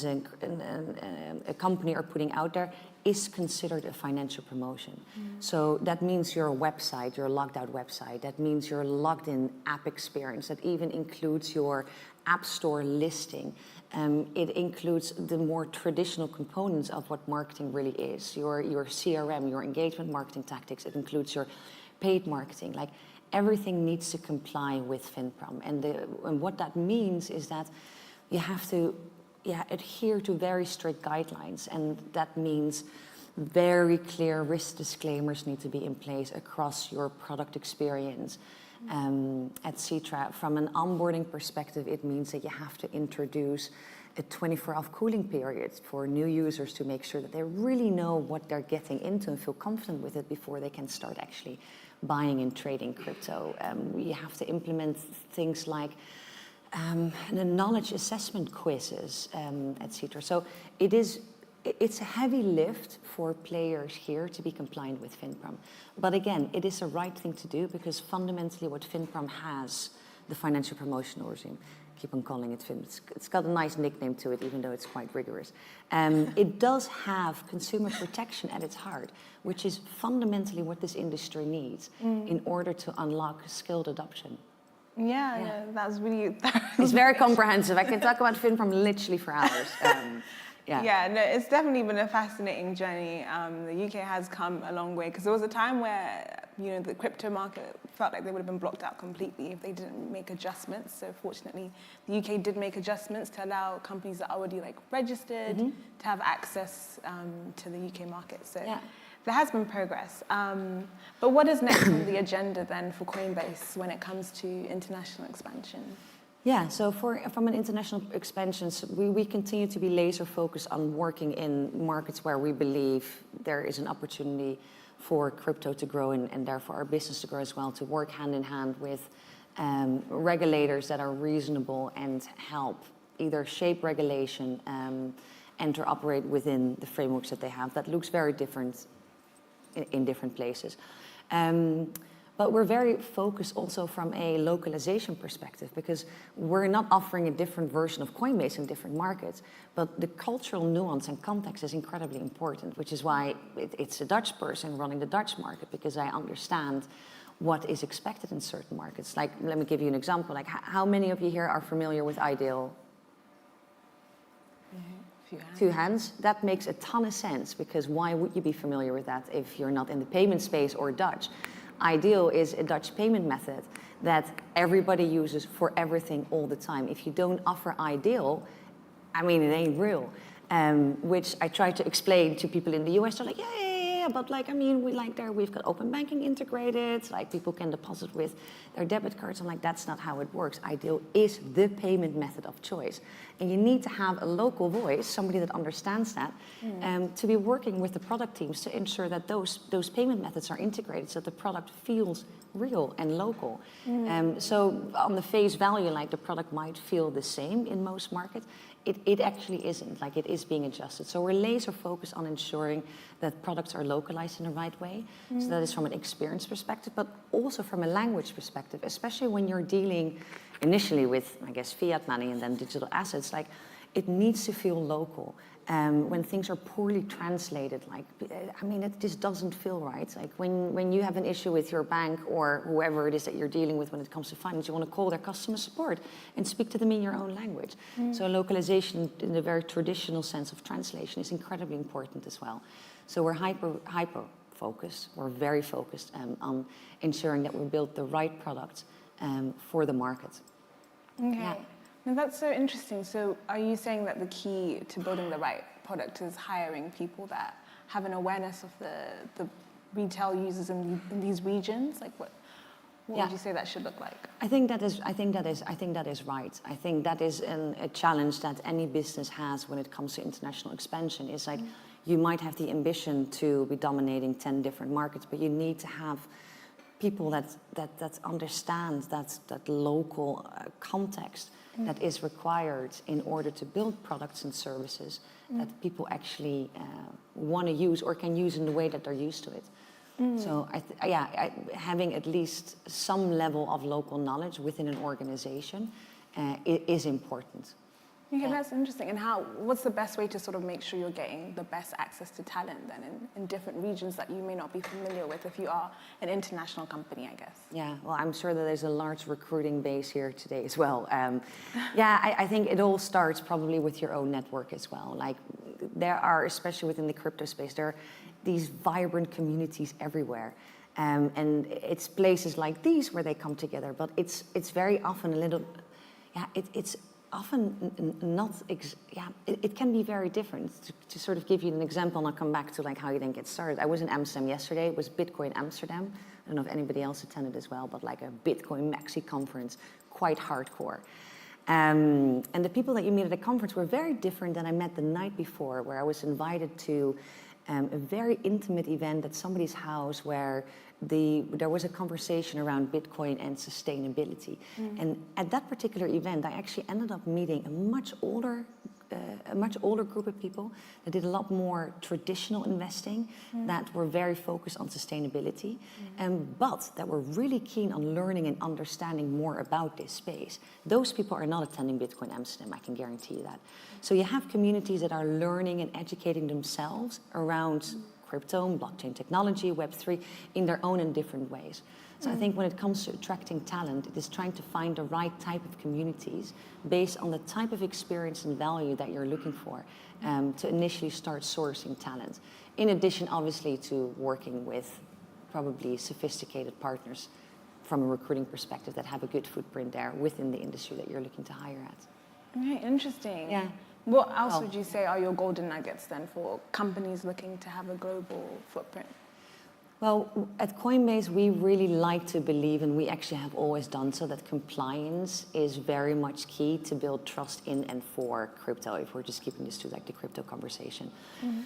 a company are putting out there is considered a financial promotion. So that means your website, your logged out website. That means your logged in app experience. That even includes your app store listing. It includes the more traditional components of what marketing really is. Your CRM, your engagement marketing tactics. It includes your paid marketing. Like everything needs to comply with FinProm. And what that means is that you have to adhere to very strict guidelines, and that means very clear risk disclaimers need to be in place across your product experience, etc. From an onboarding perspective, it means that you have to introduce a 24-hour cooling period for new users to make sure that they really know what they're getting into and feel confident with it before they can start actually buying and trading crypto. You have to implement things like the knowledge assessment quizzes, etc. So it's a heavy lift for players here to be compliant with FinProm. But again, it is the right thing to do because fundamentally what FinProm has, the financial promotional regime, keep on calling it FIN, it's got a nice nickname to it even though it's quite rigorous. It does have consumer protection at its heart, which is fundamentally what this industry needs in order to unlock skilled adoption. Yeah, that's really... It's very comprehensive. I can talk about FinProm literally for hours. It's definitely been a fascinating journey. The UK has come a long way because there was a time where the crypto market felt like they would have been blocked out completely if they didn't make adjustments. So fortunately, the UK did make adjustments to allow companies that are already registered to have access to the UK market. So there has been progress. But what is next on the agenda then for Coinbase when it comes to international expansion? Yeah, so from an international expansion, we continue to be laser focused on working in markets where we believe there is an opportunity for crypto to grow and therefore our business to grow as well, to work hand in hand with regulators that are reasonable and help either shape regulation and or operate within the frameworks that they have. That looks very different in different places. But we're very focused also from a localization perspective, because we're not offering a different version of Coinbase in different markets, but the cultural nuance and context is incredibly important, which is why it's a Dutch person running the Dutch market, because I understand what is expected in certain markets. Like, let me give you an example. Like, how many of you here are familiar with Ideal? Two hands. That makes a ton of sense, because why would you be familiar with that if you're not in the payment space or Dutch? Ideal is a Dutch payment method that everybody uses for everything all the time. If you don't offer Ideal, I mean, it ain't real. Which I try to explain to people in the US. They're like, yeah, but like, I mean, we've got open banking integrated, like people can deposit with their debit cards. I'm like, that's not how it works. Ideal is the payment method of choice. And you need to have a local voice, somebody that understands that, to be working with the product teams to ensure that those payment methods are integrated so the product feels real and local. So on the face value, like the product might feel the same in most markets. It actually isn't. Like, it is being adjusted. So we're laser focused on ensuring that products are localized in the right way. So that is from an experience perspective, but also from a language perspective, especially when you're dealing initially with, I guess, fiat money and then digital assets. Like, it needs to feel local. When things are poorly translated, like, I mean, it just doesn't feel right. Like, when you have an issue with your bank or whoever it is that you're dealing with when it comes to finance, you want to call their customer support and speak to them in your own language. So localization in the very traditional sense of translation is incredibly important as well. So we're hyper focused. We're very focused on ensuring that we build the right product for the market. Okay. Yeah. Now that's so interesting. So are you saying that the key to building the right product is hiring people that have an awareness of the retail users in these regions? Like, what would you say that should look like? I think that is right. I think that is a challenge that any business has when it comes to international expansion. Is like, you might have the ambition to be dominating 10 different markets, but you need to have people that understand that local context that is required in order to build products and services that people actually want to use or can use in the way that they're used to it. So having at least some level of local knowledge within an organization is important. Okay, that's interesting. And what's the best way to sort of make sure you're getting the best access to talent then in different regions that you may not be familiar with if you are an international company, I guess? Yeah, well, I'm sure that there's a large recruiting base here today as well. I think it all starts probably with your own network as well. Like, there are, especially within the crypto space, there are these vibrant communities everywhere. And it's places like these where they come together, but it's very often a little, it's often not, it can be very different. To sort of give you an example, and I'll come back to like how you then get started. I was in Amsterdam yesterday. It was Bitcoin Amsterdam. I don't know if anybody else attended as well, but like a Bitcoin maxi conference, quite hardcore. And the people that you meet at the conference were very different than I met the night before, where I was invited to a very intimate event at somebody's house where there was a conversation around Bitcoin and sustainability. And at that particular event, I actually ended up meeting a much older group of people that did a lot more traditional investing, that were very focused on sustainability, but that were really keen on learning and understanding more about this space. Those people are not attending Bitcoin Amsterdam, I can guarantee you that. So you have communities that are learning and educating themselves around crypto and blockchain technology, Web3, in their own and different ways. So I think when it comes to attracting talent, it is trying to find the right type of communities based on the type of experience and value that you're looking for, to initially start sourcing talent. In addition, obviously, to working with probably sophisticated partners from a recruiting perspective that have a good footprint there within the industry that you're looking to hire at. Okay, interesting. Yeah. What else would you say are your golden nuggets then for companies looking to have a global footprint? Well, at Coinbase, we really like to believe, and we actually have always done so, that compliance is very much key to build trust in and for crypto, if we're just keeping this to like the crypto conversation.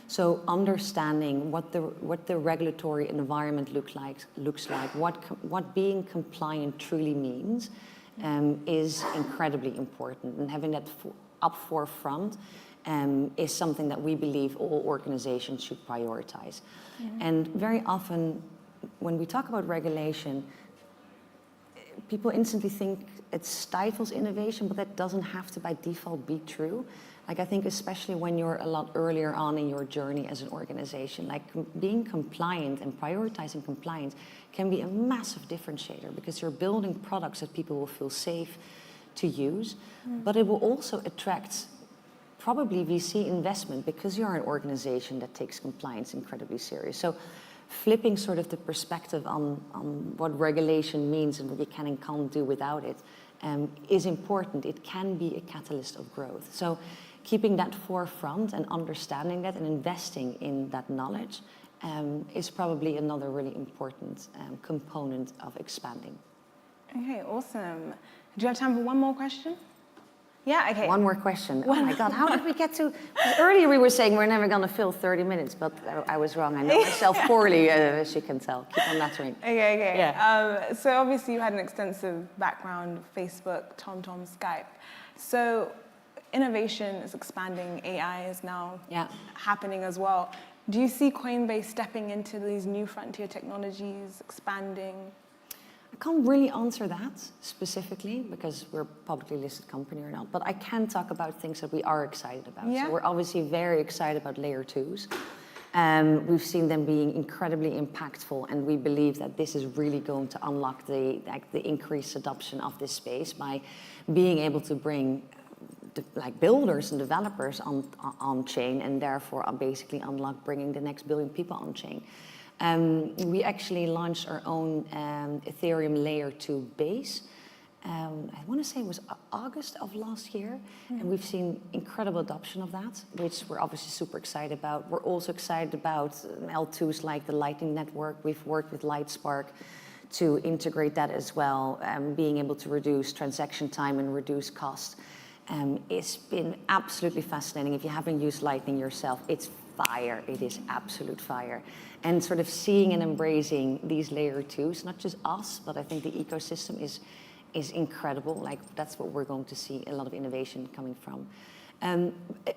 So understanding what the regulatory environment looks like, what being compliant truly means, is incredibly important. And having that up forefront is something that we believe all organizations should prioritize. And very often, when we talk about regulation, people instantly think it stifles innovation, but that doesn't have to by default be true. Like, I think especially when you're a lot earlier on in your journey as an organization, like being compliant and prioritizing compliance can be a massive differentiator, because you're building products that people will feel safe to use, but it will also attract probably VC investment, because you're an organization that takes compliance incredibly serious. So flipping sort of the perspective on what regulation means and what you can and can't do without it is important. It can be a catalyst of growth. So keeping that forefront and understanding that and investing in that knowledge is probably another really important component of expanding. Okay, awesome. Do you have time for one more question? Yeah, okay. One more question. Oh my God, how did we get to... Earlier we were saying we're never going to fill 30 minutes, but I was wrong. I know myself poorly, as you can tell. Keep on nattering. Okay. Yeah. So obviously you had an extensive background, Facebook, TomTom, Skype. So innovation is expanding, AI is now happening as well. Do you see Coinbase stepping into these new frontier technologies, expanding? I can't really answer that specifically, because we're a publicly listed company or not, but I can talk about things that we are excited about. Yeah. So we're obviously very excited about layer 2s. We've seen them being incredibly impactful, and we believe that this is really going to unlock the increased adoption of this space by being able to bring builders and developers on chain, and therefore basically unlock bringing the next billion people on chain. We actually launched our own Ethereum layer 2 base. I want to say it was August of last year, and we've seen incredible adoption of that, which we're obviously super excited about. We're also excited about L2s like the Lightning Network. We've worked with Lightspark to integrate that as well, being able to reduce transaction time and reduce cost. It's been absolutely fascinating. If you haven't used Lightning yourself, it's fire. It is absolute fire. And sort of seeing and embracing these layer 2s, not just us, but I think the ecosystem is incredible. Like, that's what we're going to see a lot of innovation coming from.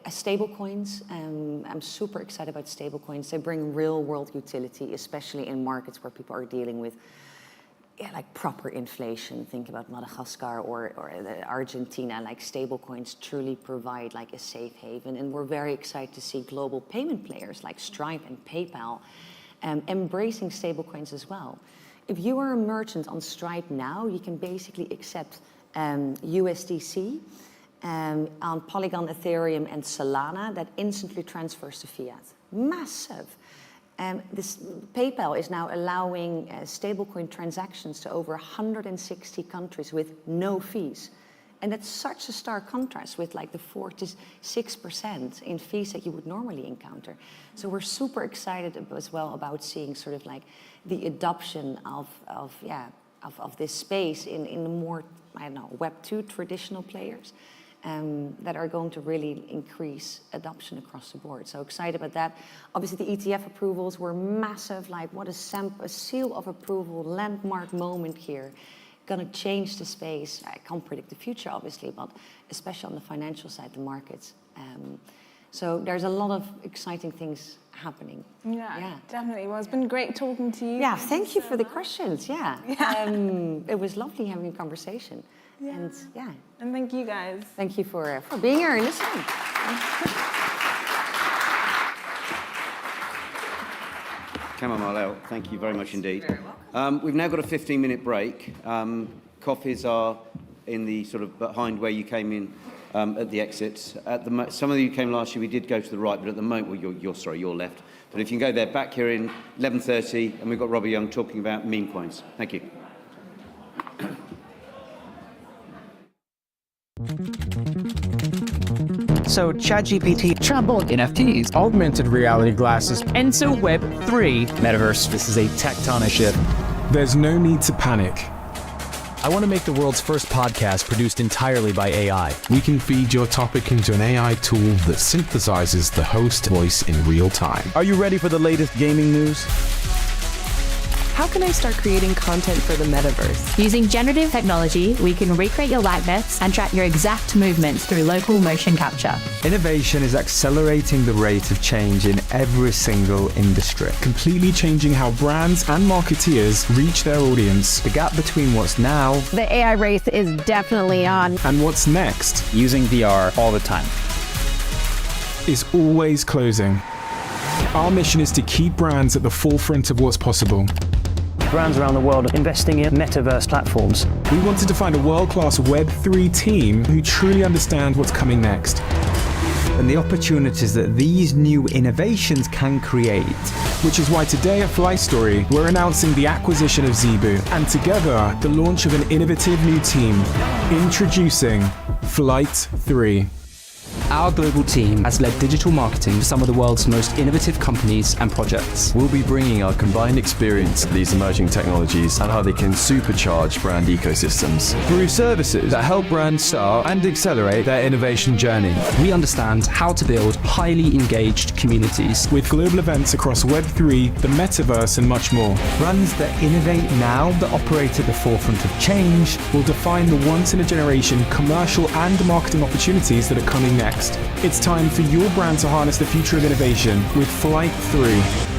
Stable coins, I'm super excited about stable coins. They bring real world utility, especially in markets where people are dealing with like proper inflation. Think about Madagascar or Argentina. Like, stable coins truly provide like a safe haven, and we're very excited to see global payment players like Stripe and PayPal embracing stable coins as well. If you are a merchant on Stripe now, you can basically accept USDC on Polygon, Ethereum, and Solana. That instantly transfers to fiat. Massive. This PayPal is now allowing stablecoin transactions to over 160 countries with no fees. And that's such a stark contrast with like the 4 to 6% in fees that you would normally encounter. So we're super excited as well about seeing sort of like the adoption of this space in the more, I don't know, Web2 traditional players. That are going to really increase adoption across the board. So excited about that. Obviously, the ETF approvals were massive. Like, what a seal of approval, landmark moment here. Going to change the space. I can't predict the future, obviously, but especially on the financial side, the markets. So there's a lot of exciting things happening. Yeah, definitely. Well, it's been great talking to you. Yeah, thank you for the questions. Yeah. It was lovely having a conversation. Yeah. And and thank you guys. Thank you for being here and listening. Kamala, thank you very much indeed. We've now got a 15-minute break. Coffees are in the sort of behind where you came in at the exits. Some of you came last year. We did go to the right, but at the moment, well, you're left. But if you can go there, back here in 11:30, and we've got Robby Yung talking about meme coins. Thank you. So ChatGPT, chatbot, NFTs, augmented reality glasses, and so Web3, metaverse. This is a tectonic shift. There's no need to panic. I want to make the world's first podcast produced entirely by AI. We can feed your topic into an AI tool that synthesizes the host voice in real time. Are you ready for the latest gaming news? How can I start creating content for the metaverse? Using generative technology, we can recreate your likeness and track your exact movements through local motion capture. Innovation is accelerating the rate of change in every single industry. Completely changing how brands and marketeers reach their audience. The gap between what's now, the AI race is definitely on, and what's next, using VR all the time, is always closing. Our mission is to keep brands at the forefront of what's possible. Brands around the world are investing in metaverse platforms. We wanted to find a world-class Web3 team who truly understand what's coming next. And the opportunities that these new innovations can create. Which is why today at Flight Story, we're announcing the acquisition of Zebu, and together, the launch of an innovative new team. Introducing Flight3. Our global team has led digital marketing for some of the world's most innovative companies and projects. We'll be bringing our combined experience of these emerging technologies and how they can supercharge brand ecosystems through services that help brands start and accelerate their innovation journey. We understand how to build highly engaged communities with global events across Web3, the metaverse, and much more. Brands that innovate now, that operate at the forefront of change, will define the once-in-a-generation commercial and marketing opportunities that are coming next. It's time for your brand to harness the future of innovation with Flight3.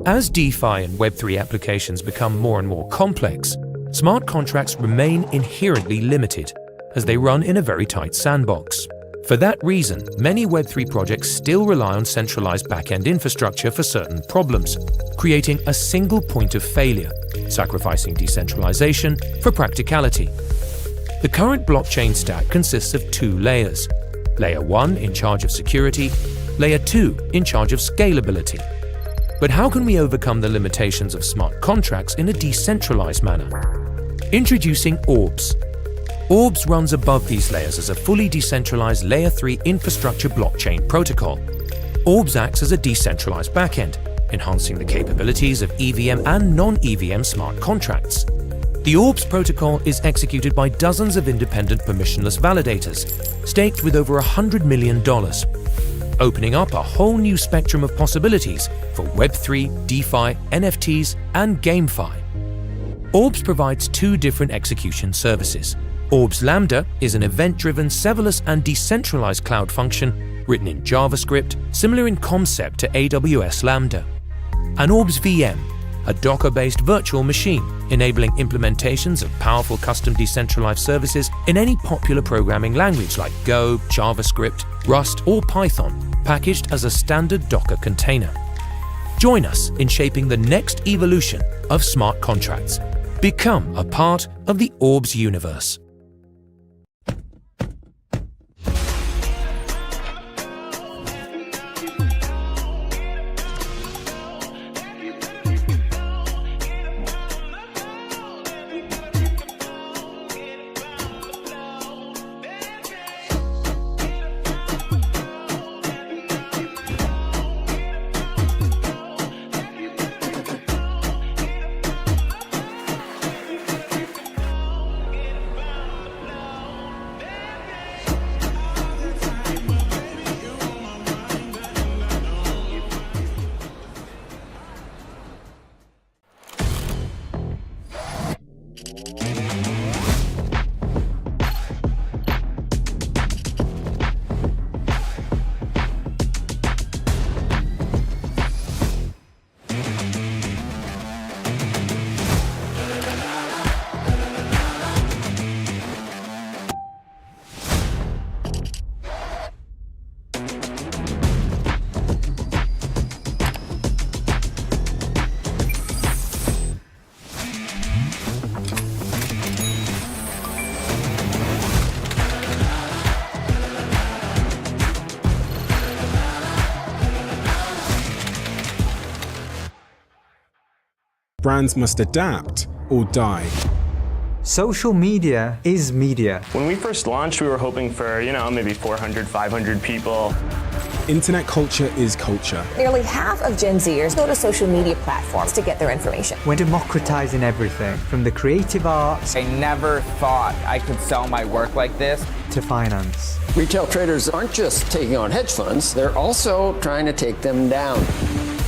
As DeFi and Web3 applications become more and more complex, smart contracts remain inherently limited, as they run in a very tight sandbox. For that reason, many Web3 projects still rely on centralized back-end infrastructure for certain problems, creating a single point of failure, sacrificing decentralization for practicality. The current blockchain stack consists of 2 layers. Layer 1 in charge of security, Layer 2 in charge of scalability. But how can we overcome the limitations of smart contracts in a decentralized manner? Introducing Orbs. Orbs runs above these layers as a fully decentralized Layer 3 infrastructure blockchain protocol. Orbs acts as a decentralized backend, enhancing the capabilities of EVM and non-EVM smart contracts. The Orbs protocol is executed by dozens of independent permissionless validators, staked with over $100 million, opening up a whole new spectrum of possibilities for Web3, DeFi, NFTs, and GameFi. Orbs provides 2 different execution services. Orbs Lambda is an event-driven, serverless, and decentralized cloud function written in JavaScript, similar in concept to AWS Lambda. And Orbs VM, a Docker-based virtual machine, enabling implementations of powerful custom decentralized services in any popular programming language like Go, JavaScript, Rust, or Python, packaged as a standard Docker container. Join us in shaping the next evolution of smart contracts. Become a part of the Orbs universe. Brands must adapt or die. Social media is media. When we first launched, we were hoping for, maybe 400, 500 people. Internet culture is culture. Nearly half of Gen Zers go to social media platforms to get their information. We're democratizing everything, from the creative arts. I never thought I could sell my work like this. To finance. Retail traders aren't just taking on hedge funds, they're also trying to take them down.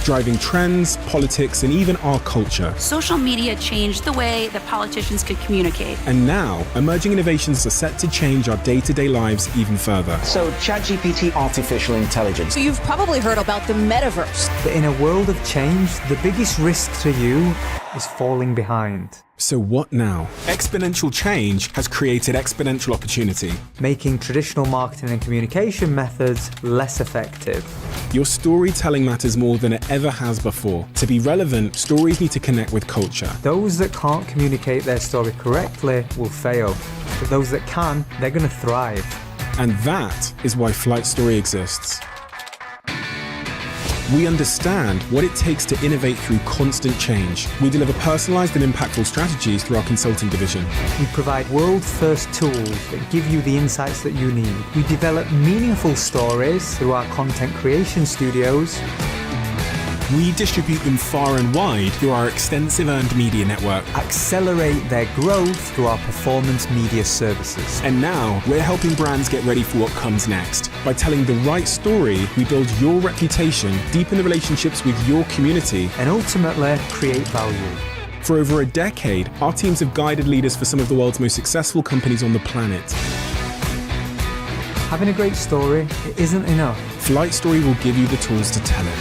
Driving trends, politics, and even our culture. Social media changed the way that politicians could communicate. And now, emerging innovations are set to change our day-to-day lives even further. So, ChatGPT, artificial intelligence. So you've probably heard about the metaverse. But in a world of change, the biggest risk to you is falling behind. So what now? Exponential change has created exponential opportunity, making traditional marketing and communication methods less effective. Your storytelling matters more than it ever has before. To be relevant, stories need to connect with culture. Those that can't communicate their story correctly will fail, but those that can, they're going to thrive. And that is why Flight Story exists. We understand what it takes to innovate through constant change. We deliver personalized and impactful strategies through our consulting division. We provide world-first tools that give you the insights that you need. We develop meaningful stories through our content creation studios. We distribute them far and wide through our extensive earned media network. Accelerate their growth through our performance media services. And now, we're helping brands get ready for what comes next. By telling the right story, we build your reputation, deepen the relationships with your community, and ultimately create value. For over a decade, our teams have guided leaders for some of the world's most successful companies on the planet. Having a great story, it isn't enough. Flight Story will give you the tools to tell it.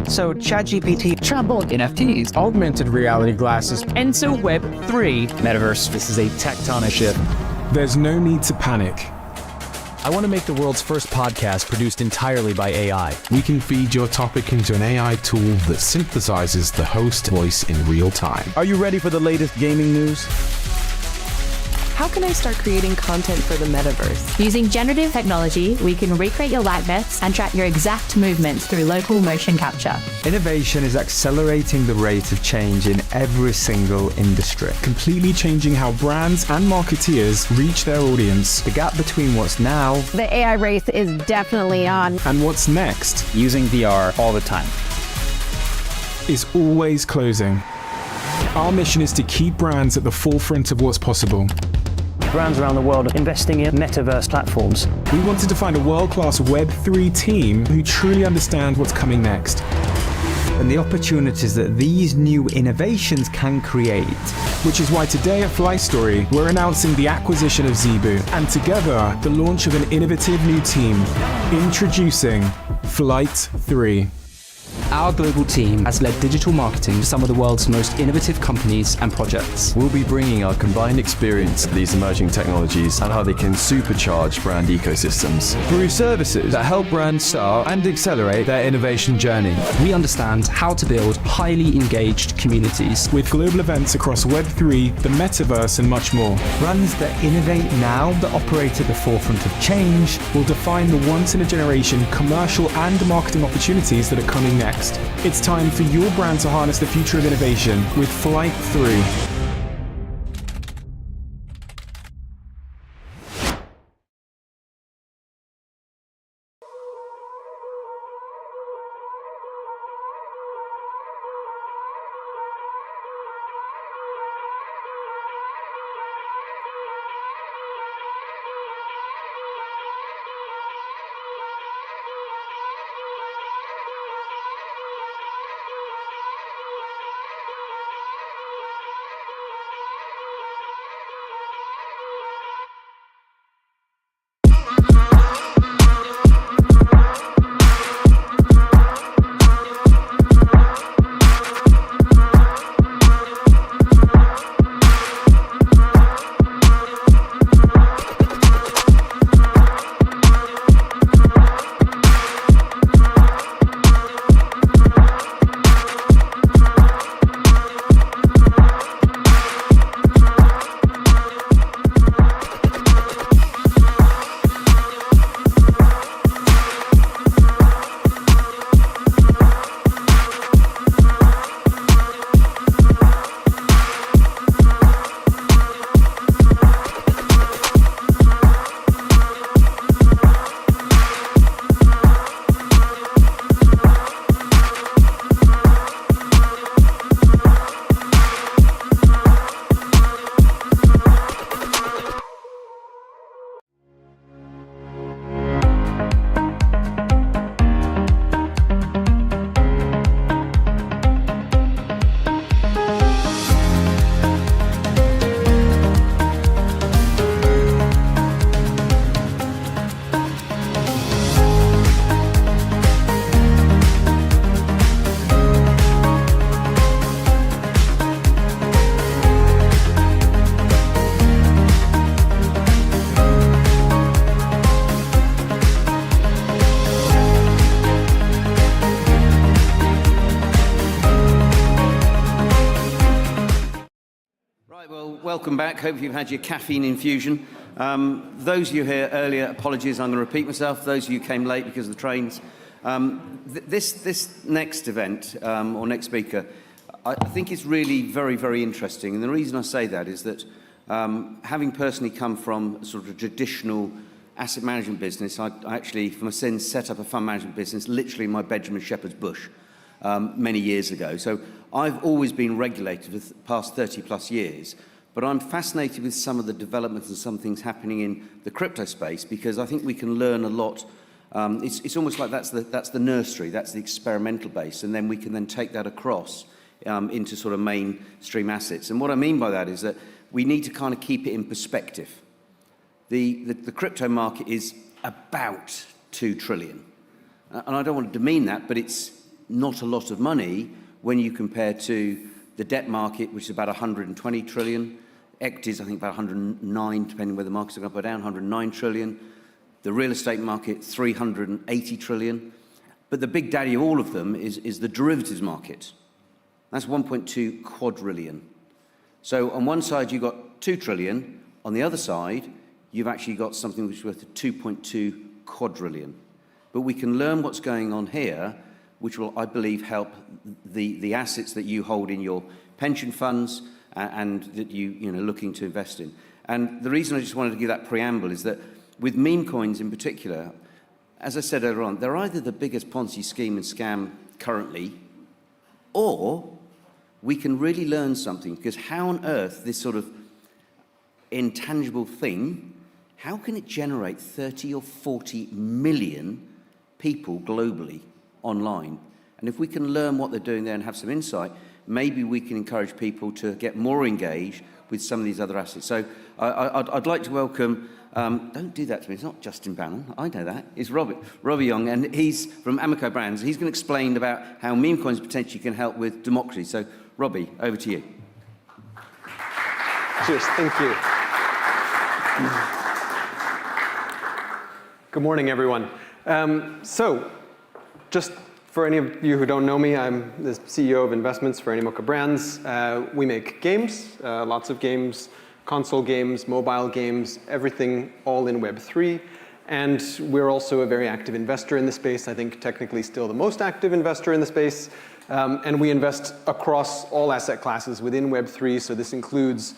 So ChatGPT, troubled NFTs, augmented reality glasses, and so Web3 Metaverse. This is a tectonic shift. There's no need to panic. I want to make the world's first podcast produced entirely by AI. We can feed your topic into an AI tool that synthesizes the host voice in real time. Are you ready for the latest gaming news? How can I start creating content for the metaverse? Using generative technology, we can recreate your likeness and track your exact movements through local motion capture. Innovation is accelerating the rate of change in every single industry. Completely changing how brands and marketeers reach their audience. The gap between what's now, The AI race is definitely on. And what's next Using VR all the time. is always closing. Our mission is to keep brands at the forefront of what's possible. Brands around the world are investing in metaverse platforms. We wanted to find a world-class Web3 team who truly understand what's coming next. and the opportunities that these new innovations can create. Which is why today at Flight3, we're announcing the acquisition of Zebu, and together, the launch of an innovative new team. Introducing Flight3. Our global team has led digital marketing to some of the world's most innovative companies and projects. We'll be bringing our combined experience to these emerging technologies and how they can supercharge brand ecosystems through services that help brands start and accelerate their innovation journey. We understand how to build highly engaged communities with global events across Web3, the metaverse, and much more. Brands that innovate now, that operate at the forefront of change, will define the once-in-a-generation commercial and marketing opportunities that are coming next. It's time for your brand to harness the future of innovation with Flight3. Welcome back. Hope you've had your caffeine infusion. Those of you here earlier, apologies, I'm going to repeat myself. Those of you who came late because of the trains. This next event, or next speaker, I think is really very, very interesting. And the reason I say that is that having personally come from sort of a traditional asset management business, I actually, for my sins, set up a fund management business literally in my bedroom in Shepherd's Bush many years ago. So I've always been regulated for the past 30 plus years. But I'm fascinated with some of the developments and some things happening in the crypto space because I think we can learn a lot. It's almost like that's the nursery, that's the experimental base, and then we can then take that across into sort of mainstream assets. And what I mean by that is that we need to kind of keep it in perspective. The crypto market is about 2 trillion. And I don't want to demean that, but it's not a lot of money when you compare to the debt market, which is about 120 trillion, equities, I think about 109, depending whether the markets are going up or down, 109 trillion, the real estate market, 380 trillion. But the big daddy of all of them is the derivatives market. That's 1.2 quadrillion. So on one side, you've got 2 trillion. On the other side, you've actually got something which is worth 2.2 quadrillion. But we can learn what's going on here, which will, I believe, help the assets that you hold in your pension funds and that you're looking to invest in. And the reason I just wanted to give that preamble is that with meme coins in particular, as I said earlier on, they're either the biggest Ponzi scheme and scam currently, or we can really learn something, because how on earth this sort of intangible thing, how can it generate 30 or 40 million people globally online? And if we can learn what they're doing there and have some insight, maybe we can encourage people to get more engaged with some of these other assets. So I'd like to welcome, don't do that to me, it's not Justin Bannon, I know that, it's Robby Yung, and he's from Ameco Brands. He's going to explain about how meme coins potentially can help with democracy. So Robby, over to you. Cheers, thank you. Good morning, everyone. So, just for any of you who don't know me, I'm the CEO of investments for Memecoins Brands. We make games, lots of games, console games, mobile games, everything all in Web3. And we're also a very active investor in the space. I think technically still the most active investor in the space. And we invest across all asset classes within Web3. So this includes,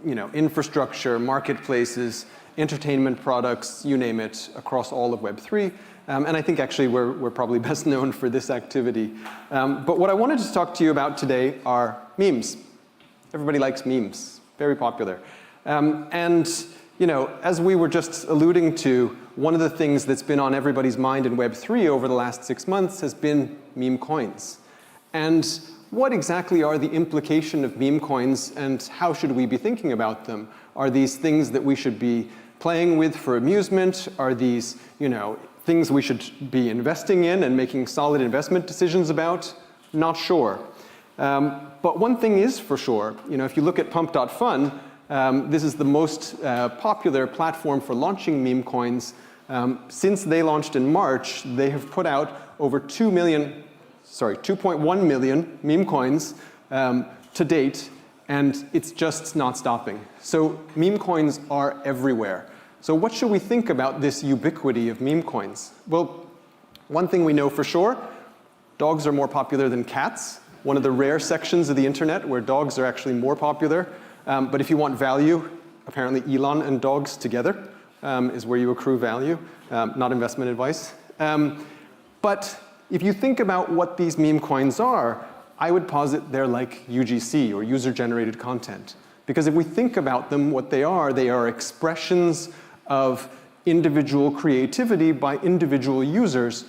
infrastructure, marketplaces, entertainment products, you name it, across all of Web3. And I think actually we're probably best known for this activity. But what I wanted to talk to you about today are memes. Everybody likes memes, very popular. And as we were just alluding to, one of the things that's been on everybody's mind in Web3 over the last 6 months has been meme coins. And what exactly are the implications of meme coins, and how should we be thinking about them? Are these things that we should be playing with for amusement? Are these, things we should be investing in and making solid investment decisions about? Not sure. But one thing is for sure, if you look at pump.fun, this is the most popular platform for launching meme coins. Since they launched in March, they have put out over 2.1 million meme coins to date, and it's just not stopping. So meme coins are everywhere. So what should we think about this ubiquity of meme coins? Well, one thing we know for sure, dogs are more popular than cats. One of the rare sections of the internet where dogs are actually more popular. But if you want value, apparently Elon and dogs together is where you accrue value, not investment advice. But if you think about what these meme coins are, I would posit they're like UGC, or user-generated content. Because if we think about them, what they are expressions of individual creativity by individual users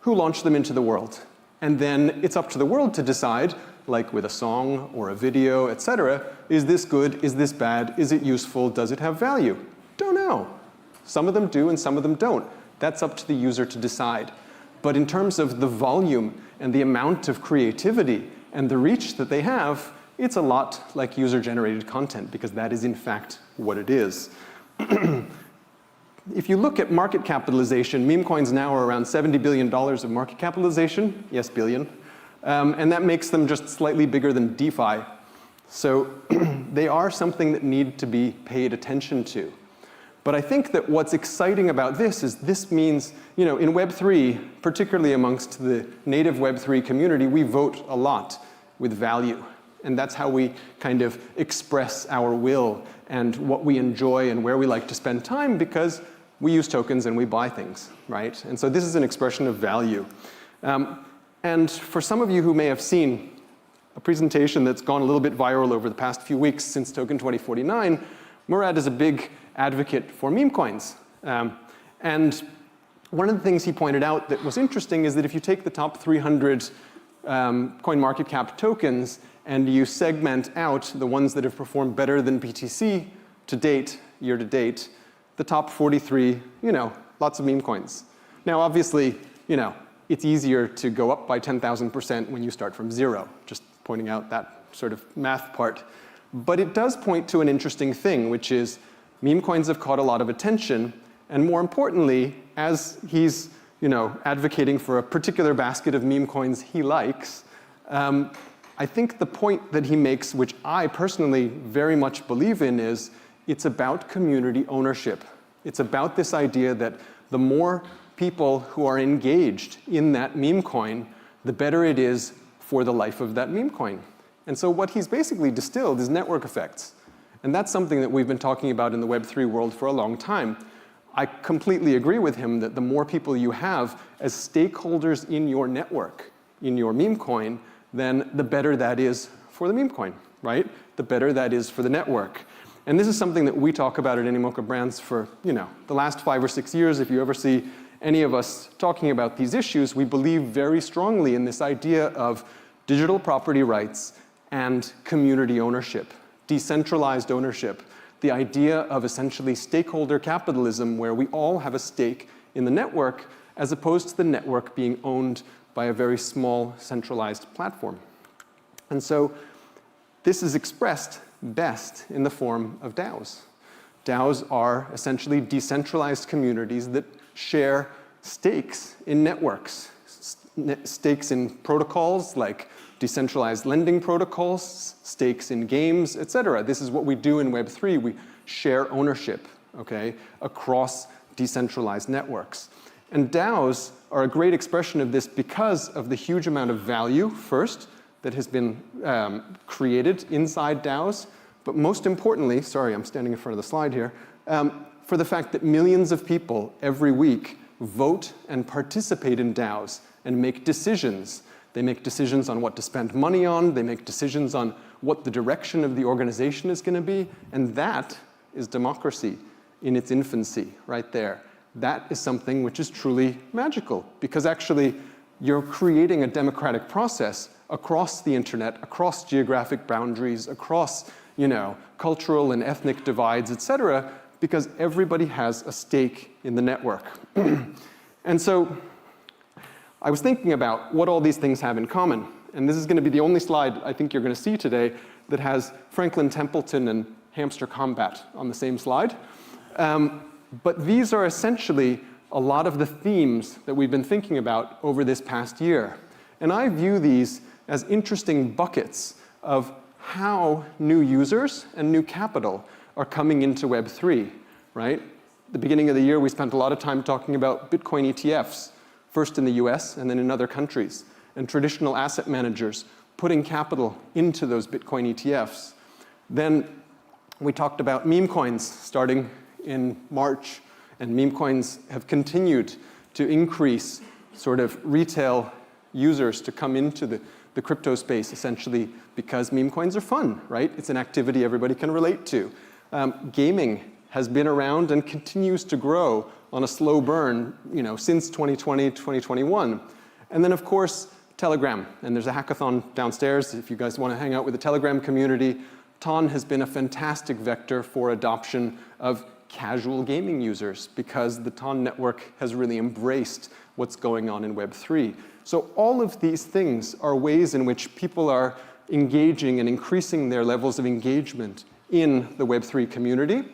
who launch them into the world. And then it's up to the world to decide, like with a song or a video, etc., is this good, is this bad, is it useful, does it have value? Don't know. Some of them do and some of them don't. That's up to the user to decide. But in terms of the volume and the amount of creativity and the reach that they have, it's a lot like user-generated content, because that is in fact what it is. If you look at market capitalization, meme coins now are around $70 billion of market capitalization. Yes, billion. And that makes them just slightly bigger than DeFi. So they are something that need to be paid attention to. But I think that what's exciting about this is this means, in Web3, particularly amongst the native Web3 community, we vote a lot with value. And that's how we kind of express our will and what we enjoy and where we like to spend time, because we use tokens and we buy things, right? And so this is an expression of value. And for some of you who may have seen a presentation that's gone a little bit viral over the past few weeks since Token 2049, Murad is a big advocate for meme coins. And one of the things he pointed out that was interesting is that if you take the top 300 coin market cap tokens and you segment out the ones that have performed better than BTC to date, year to date, the top 43, lots of meme coins. Now, obviously, it's easier to go up by 10,000% when you start from 0, just pointing out that sort of math part. But it does point to an interesting thing, which is meme coins have caught a lot of attention, and more importantly, as he's advocating for a particular basket of meme coins he likes, I think the point that he makes, which I personally very much believe in, is it's about community ownership. It's about this idea that the more people who are engaged in that meme coin, the better it is for the life of that meme coin. And so what he's basically distilled is network effects. And that's something that we've been talking about in the Web3 world for a long time. I completely agree with him that the more people you have as stakeholders in your network, in your meme coin, then the better that is for the meme coin, right? The better that is for the network. And this is something that we talk about at Animoca Brands for, the last 5 or 6 years. If you ever see any of us talking about these issues, we believe very strongly in this idea of digital property rights and community ownership, decentralized ownership, the idea of essentially stakeholder capitalism where we all have a stake in the network as opposed to the network being owned by a very small centralized platform. And so this is expressed best in the form of DAOs. DAOs are essentially decentralized communities that share stakes in networks, stakes in protocols like decentralized lending protocols, stakes in games, etc. This is what we do in Web3. We share ownership, across decentralized networks. And DAOs are a great expression of this because of the huge amount of value, first, that has been created inside DAOs, but most importantly, sorry, I'm standing in front of the slide here, for the fact that millions of people every week vote and participate in DAOs and make decisions. They make decisions on what to spend money on, they make decisions on what the direction of the organization is going to be, and that is democracy in its infancy right there. That is something which is truly magical, because actually you're creating a democratic process across the internet, across geographic boundaries, across, cultural and ethnic divides, etc., because everybody has a stake in the network. And so I was thinking about what all these things have in common. And this is going to be the only slide I think you're going to see today that has Franklin Templeton and Hamster Combat on the same slide. But these are essentially a lot of the themes that we've been thinking about over this past year. And I view these as interesting buckets of how new users and new capital are coming into Web3, right? At the beginning of the year, we spent a lot of time talking about Bitcoin ETFs, first in the US and then in other countries, and traditional asset managers putting capital into those Bitcoin ETFs. Then we talked about meme coins starting in March, and meme coins have continued to increase sort of retail users to come into the crypto space, essentially because meme coins are fun, right? It's an activity everybody can relate to. Gaming has been around and continues to grow on a slow burn, since 2020, 2021. And then, of course, Telegram. And there's a hackathon downstairs if you guys want to hang out with the Telegram community. Ton has been a fantastic vector for adoption of casual gaming users because the Ton network has really embraced what's going on in Web3. So all of these things are ways in which people are engaging and increasing their levels of engagement in the Web3 community.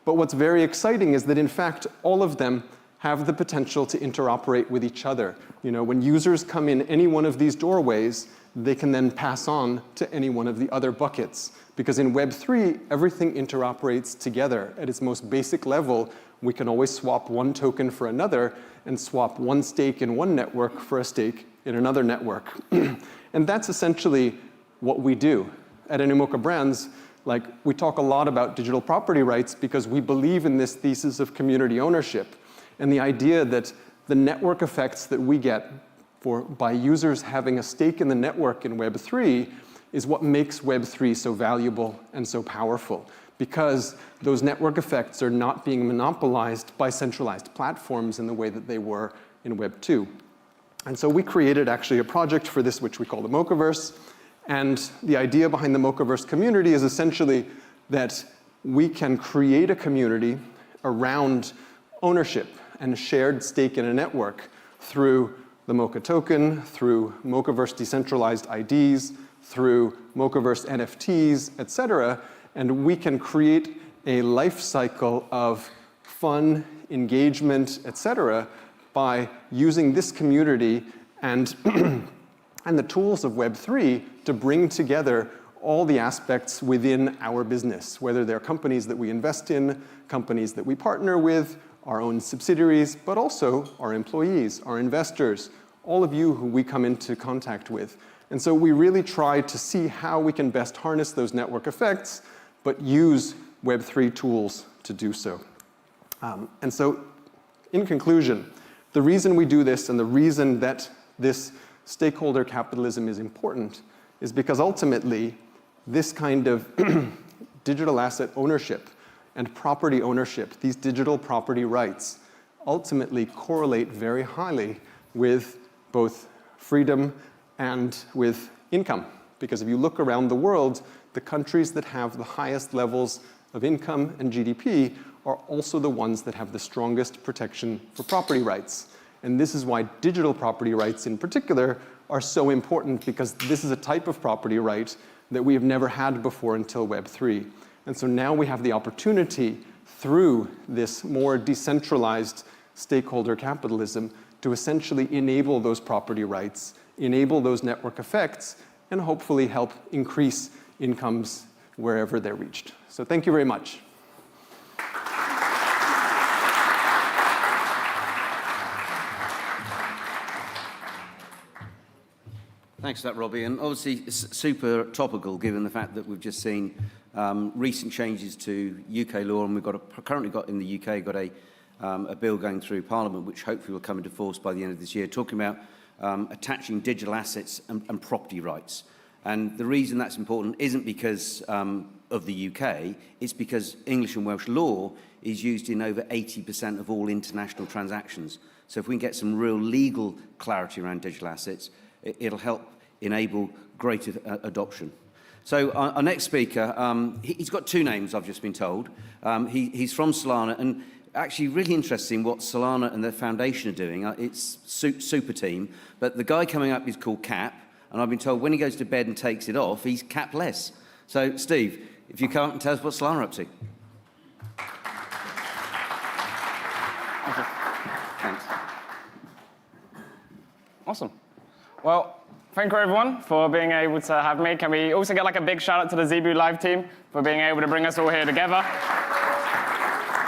But what's very exciting is that, in fact, all of them have the potential to interoperate with each other. When users come in any one of these doorways, they can then pass on to any one of the other buckets. Because in Web3, everything interoperates together. At its most basic level, we can always swap one token for another and swap one stake in one network for a stake in another network. And that's essentially what we do. At Animoca Brands, we talk a lot about digital property rights because we believe in this thesis of community ownership and the idea that the network effects that we get by users having a stake in the network in Web3 is what makes Web3 so valuable and so powerful, because those network effects are not being monopolized by centralized platforms in the way that they were in Web2. And so we created actually a project for this, which we call the Mochaverse. And the idea behind the Mochaverse community is essentially that we can create a community around ownership and shared stake in a network through the Mocha token, through Mochaverse decentralized IDs, through Mochaverse NFTs, etc. And we can create a life cycle of fun, engagement, etc. by using this community and, and the tools of Web3 to bring together all the aspects within our business, whether they're companies that we invest in, companies that we partner with, our own subsidiaries, but also our employees, our investors, all of you who we come into contact with. And so we really try to see how we can best harness those network effects, but use Web3 tools to do so. And so, in conclusion, the reason we do this and the reason that this stakeholder capitalism is important is because ultimately, this kind of digital asset ownership and property ownership, these digital property rights, ultimately correlate very highly with both freedom and with income. Because if you look around the world, the countries that have the highest levels of income and GDP are also the ones that have the strongest protection for property rights. And this is why digital property rights in particular are so important, because this is a type of property right that we have never had before until Web3. And so now we have the opportunity through this more decentralized stakeholder capitalism to essentially enable those property rights, enable those network effects, and hopefully help increase incomes wherever they're reached. So thank you very much. Thanks for that, Robby. And obviously, it's super topical given the fact that we've just seen recent changes to UK law, and we've currently got in the UK a bill going through Parliament, which hopefully will come into force by the end of this year, talking about attaching digital assets and property rights. And the reason that's important isn't because of the UK, it's because English and Welsh law is used in over 80% of all international transactions. So if we can get some real legal clarity around digital assets, it'll help enable greater adoption. So our next speaker, he's got two names, I've just been told. He's from Solana, and actually really interesting what Solana and their foundation are doing. It's Superteam, but the guy coming up is called Cap, and I've been told when he goes to bed and takes it off, he's capless. So Steve, if you come up and tell us what Solana are up to. Thanks. Awesome. Well, thank you everyone for being able to have me. Can we also get like a big shout out to the Zebu live team for being able to bring us all here together?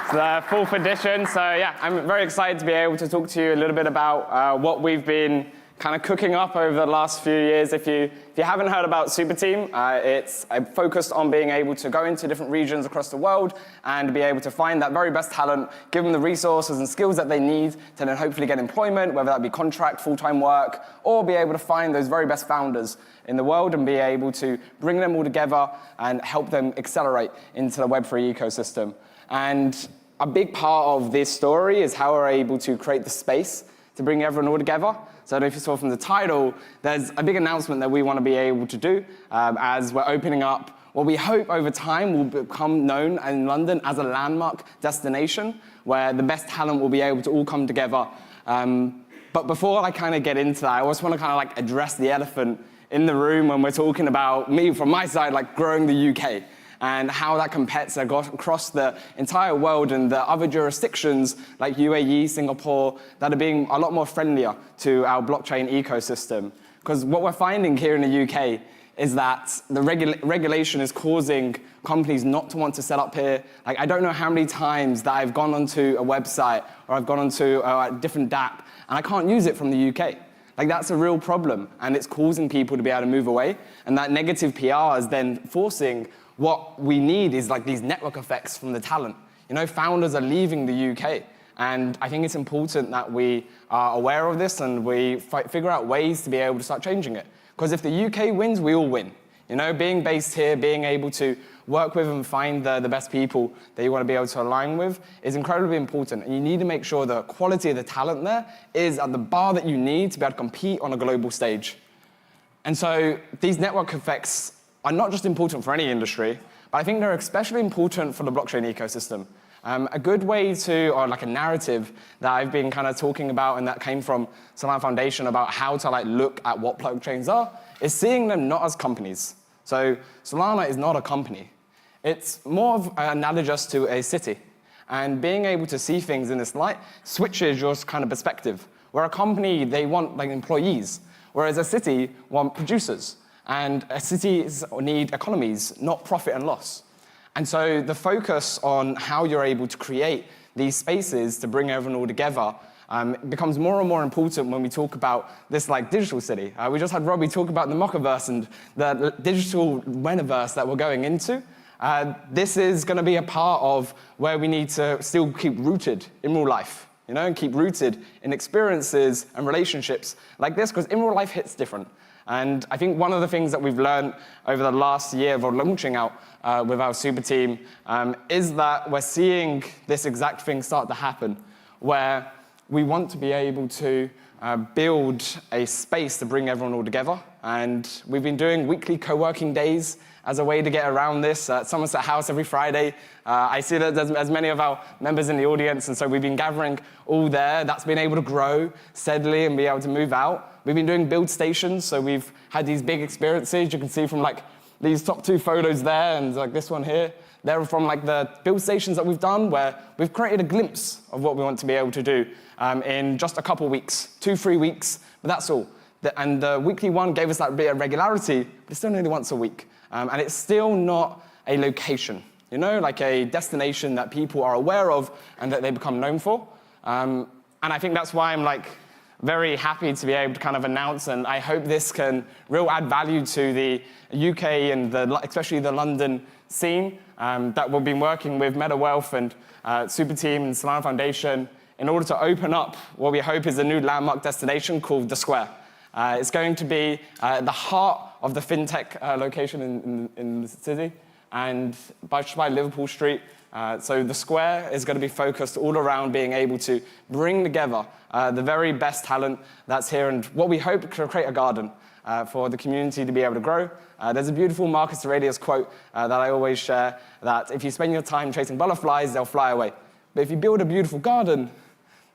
It's the 4th edition, so yeah, I'm very excited to be able to talk to you a little bit about what we've been kind of cooking up over the last few years. If you haven't heard about Superteam, it's focused on being able to go into different regions across the world and be able to find that very best talent, give them the resources and skills that they need to then hopefully get employment, whether that be contract, full-time work, or be able to find those very best founders in the world and be able to bring them all together and help them accelerate into the Web3 ecosystem. And a big part of this story is how we're able to create the space to bring everyone all together. So I don't know if you saw from the title, there's a big announcement that we want to be able to do as we're opening up what we hope over time will become known in London as a landmark destination where the best talent will be able to all come together. But before I kind of get into that, I also want to kind of like address the elephant in the room when we're talking about me from my side, like growing the UK. And how that competes across the entire world and the other jurisdictions like UAE, Singapore, that are being a lot more friendlier to our blockchain ecosystem. Because what we're finding here in the UK is that the regulation is causing companies not to want to set up here. Like, I don't know how many times that I've gone onto a website or I've gone onto a different DApp and I can't use it from the UK. Like, that's a real problem, and it's causing people to be able to move away. And that negative PR is then forcing what we need is like these network effects from the talent. You know, founders are leaving the UK. And I think it's important that we are aware of this and we figure out ways to be able to start changing it. Because if the UK wins, we all win. You know, being based here, being able to work with and find the best people that you want to be able to align with is incredibly important. And you need to make sure the quality of the talent there is at the bar that you need to be able to compete on a global stage. And so these network effects are not just important for any industry, but I think they're especially important for the blockchain ecosystem. A good way to, or like a narrative that I've been kind of talking about and that came from Solana Foundation about how to like look at what blockchains are, is seeing them not as companies. So Solana is not a company. It's more of analogous to a city. And being able to see things in this light switches your kind of perspective. Where a company, they want like employees, whereas a city want producers. And cities need economies, not profit and loss. And so the focus on how you're able to create these spaces to bring everyone all together becomes more and more important when we talk about this like digital city. We just had Robby talk about the Memecoverse and the digital metaverse that we're going into. This is going to be a part of where we need to still keep rooted in real life, you know, and keep rooted in experiences and relationships like this, because in real life hits different. And I think one of the things that we've learned over the last year of launching out with our super team is that we're seeing this exact thing start to happen, where we want to be able to build a space to bring everyone all together. And we've been doing weekly co-working days as a way to get around this at Somerset House every Friday. I see that there's many of our members in the audience, and so we've been gathering all there. That's been able to grow steadily and be able to move out. We've been doing build stations, so we've had these big experiences. You can see from like these top 2 photos there and like this one here. They're from like the build stations that we've done where we've created a glimpse of what we want to be able to do in just a couple weeks, 2-3 weeks, but that's all. And the weekly one gave us that bit of regularity, but it's still only once a week. And it's still not a location, you know, like a destination that people are aware of and that they become known for. And I think that's why I'm like very happy to be able to kind of announce, and I hope this can really add value to the UK and especially the London scene that we've been working with MetaWealth and Superteam and Solana Foundation in order to open up what we hope is a new landmark destination called The Square. It's going to be the heart of the fintech location in the city, and just by Liverpool Street. So the Square is going to be focused all around being able to bring together the very best talent that's here, and what we hope to create a garden for the community to be able to grow. There's a beautiful Marcus Aurelius quote that I always share, that if you spend your time chasing butterflies, they'll fly away. But if you build a beautiful garden,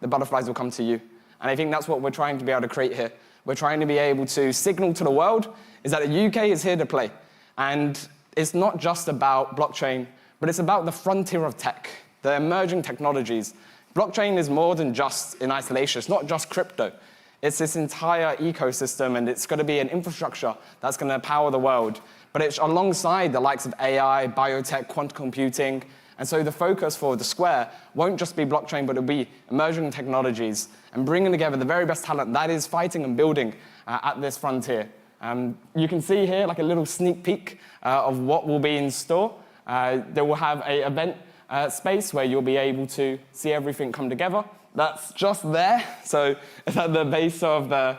the butterflies will come to you. And I think that's what we're trying to be able to create here. We're trying to be able to signal to the world is that the UK is here to play. And it's not just about blockchain, but it's about the frontier of tech, the emerging technologies. Blockchain is more than just in isolation. It's not just crypto. It's this entire ecosystem, and it's going to be an infrastructure that's going to power the world. But it's alongside the likes of AI, biotech, quantum computing. And so the focus for the Square won't just be blockchain, but it'll be emerging technologies and bringing together the very best talent that is fighting and building at this frontier. You can see here like a little sneak peek of what will be in store. They will have an event space where you'll be able to see everything come together. That's just there. So it's at the base of the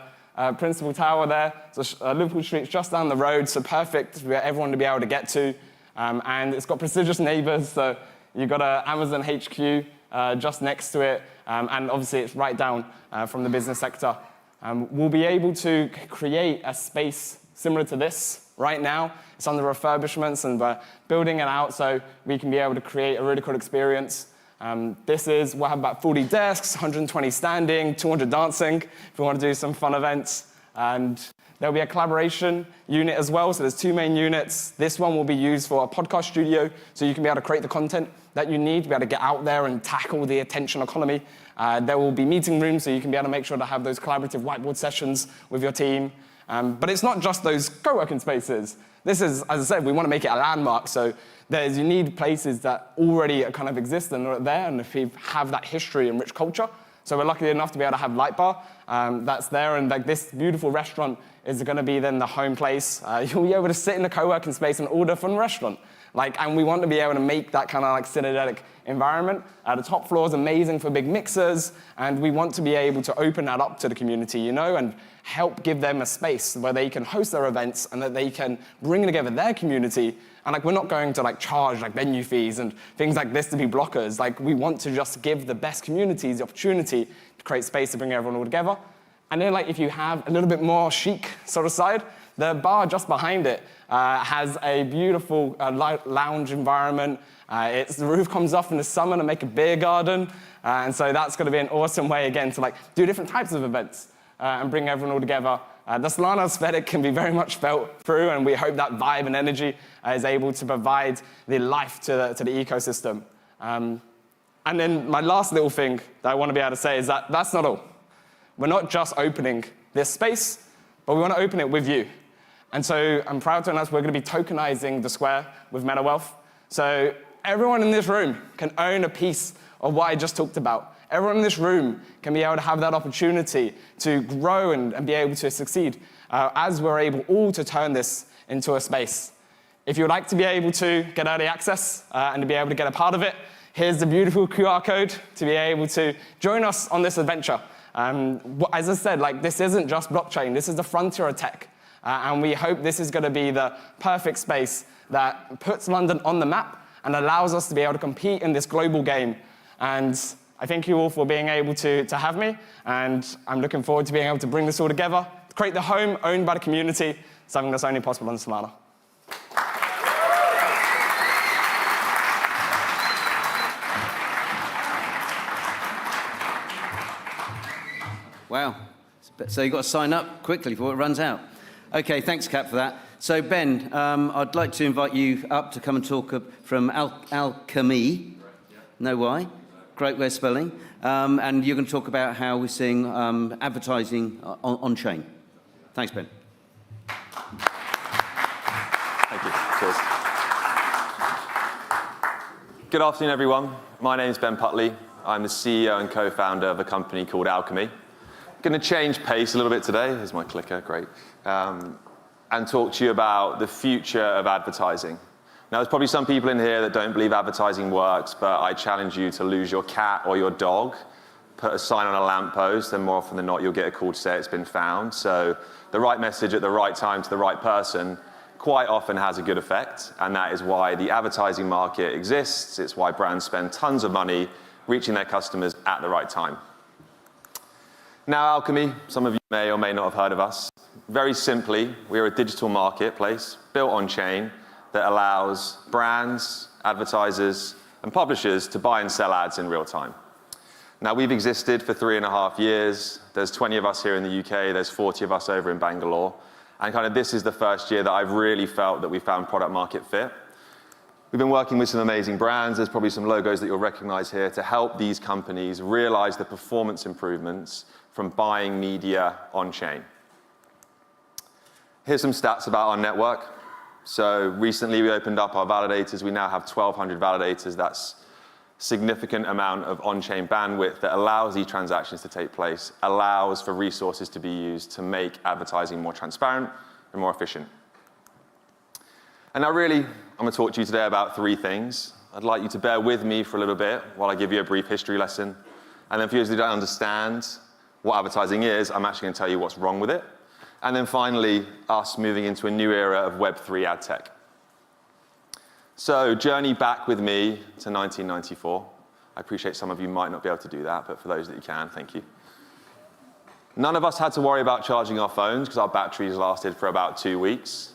principal tower there. So Liverpool Street's just down the road, so perfect for everyone to be able to get to. And it's got prestigious neighbors, so you've got an Amazon HQ just next to it, and obviously it's right down from the business sector. We'll be able to create a space similar to this right now. It's under refurbishments, and we're building it out so we can be able to create a really cool experience. We'll have about 40 desks, 120 standing, 200 dancing, if we want to do some fun events. And there'll be a collaboration unit as well, so there's 2 main units. This one will be used for a podcast studio, so you can be able to create the content that you need to be able to get out there and tackle the attention economy. There will be meeting rooms, so you can be able to make sure to have those collaborative whiteboard sessions with your team. But it's not just those co-working spaces. This is, as I said, we want to make it a landmark, so you need places that already kind of exist and are there, and if you have that history and rich culture. So we're lucky enough to be able to have Light Bar that's there, and like this beautiful restaurant is going to be then the home place. You'll be able to sit in the co-working space and order from the restaurant. And we want to be able to make that kind of like synergetic environment. The top floor is amazing for big mixers, and we want to be able to open that up to the community, you know, and help give them a space where they can host their events and that they can bring together their community. And we're not going to charge venue fees and things like this to be blockers. We want to just give the best communities the opportunity to create space to bring everyone all together. And then if you have a little bit more chic sort of side, The bar just behind it has a beautiful lounge environment. The roof comes off in the summer to make a beer garden. And so that's going to be an awesome way, again, to do different types of events and bring everyone all together. The Solana aesthetic can be very much felt through, and we hope that vibe and energy is able to provide the life to the ecosystem. And then my last little thing that I want to be able to say is that that's not all. We're not just opening this space, but we want to open it with you. And so I'm proud to announce we're going to be tokenizing the Square with MetaWealth. So everyone in this room can own a piece of what I just talked about. Everyone in this room can be able to have that opportunity to grow and be able to succeed as we're able all to turn this into a space. If you would like to be able to get early access and to be able to get a part of it, here's the beautiful QR code to be able to join us on this adventure. As I said, this isn't just blockchain. This is the frontier of tech. And we hope this is going to be the perfect space that puts London on the map and allows us to be able to compete in this global game. And I thank you all for being able to have me, and I'm looking forward to being able to bring this all together, to create the home owned by the community, something that's only possible on Solana. Wow. So you've got to sign up quickly before it runs out. OK, thanks, Cap, for that. So, Ben, I'd like to invite you up to come and talk from Alchemy. Know why? Great way of spelling. And you're going to talk about how we're seeing advertising on-chain. Thanks, Ben. Thank you. Cheers. Good afternoon, everyone. My name is Ben Putley. I'm the CEO and co-founder of a company called Alchemy. Going to change pace a little bit today. Here's my clicker, great. And talk to you about the future of advertising. Now, there's probably some people in here that don't believe advertising works, but I challenge you to lose your cat or your dog, put a sign on a lamppost, and more often than not, you'll get a call to say it's been found. So the right message at the right time to the right person quite often has a good effect, and that is why the advertising market exists. It's why brands spend tons of money reaching their customers at the right time. Now, Alchemy, some of you may or may not have heard of us. Very simply, we're a digital marketplace built on chain that allows brands, advertisers, and publishers to buy and sell ads in real time. Now, we've existed for 3.5 years. There's 20 of us here in the UK. There's 40 of us over in Bangalore. And this is the first year that I've really felt that we found product market fit. We've been working with some amazing brands. There's probably some logos that you'll recognize here to help these companies realize the performance improvements from buying media on chain. Here's some stats about our network. So recently we opened up our validators. We now have 1,200 validators. That's a significant amount of on-chain bandwidth that allows these transactions to take place, allows for resources to be used to make advertising more transparent and more efficient. And now really, I'm going to talk to you today about 3 things. I'd like you to bear with me for a little bit while I give you a brief history lesson. And then for those who don't understand what advertising is, I'm actually going to tell you what's wrong with it. And then finally, us moving into a new era of Web3 AdTech. So journey back with me to 1994. I appreciate some of you might not be able to do that, but for those that you can, thank you. None of us had to worry about charging our phones because our batteries lasted for about 2 weeks.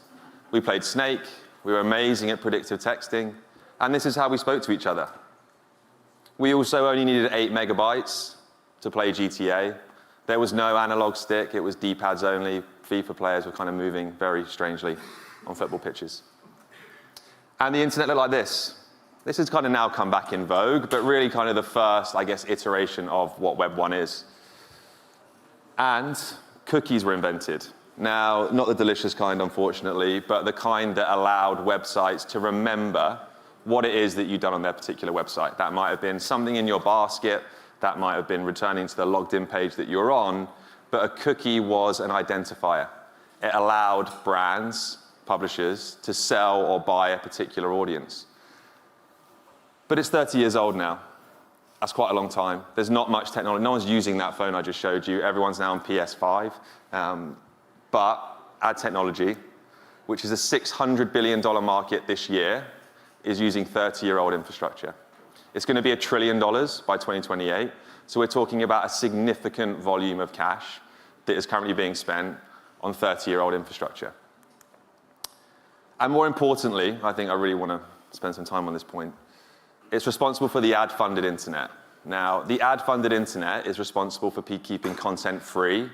We played Snake. We were amazing at predictive texting. And this is how we spoke to each other. We also only needed 8 megabytes to play GTA. There was no analog stick. It was D-pads only. FIFA players were moving very strangely on football pitches. And the internet looked like this. This has now come back in vogue, but really the first, iteration of what Web 1 is. And cookies were invented. Now, not the delicious kind, unfortunately, but the kind that allowed websites to remember what it is that you've done on their particular website. That might have been something in your basket. That might have been returning to the logged in page that you're on. But a cookie was an identifier. It allowed brands, publishers, to sell or buy a particular audience. But it's 30 years old now. That's quite a long time. There's not much technology. No one's using that phone I just showed you. Everyone's now on PS5. But ad technology, which is a $600 billion market this year, is using 30-year-old infrastructure. It's going to be $1 trillion by 2028. So we're talking about a significant volume of cash that is currently being spent on 30-year-old infrastructure. And more importantly, I think I really want to spend some time on this point, it's responsible for the ad-funded internet. Now, the ad-funded internet is responsible for keeping content free,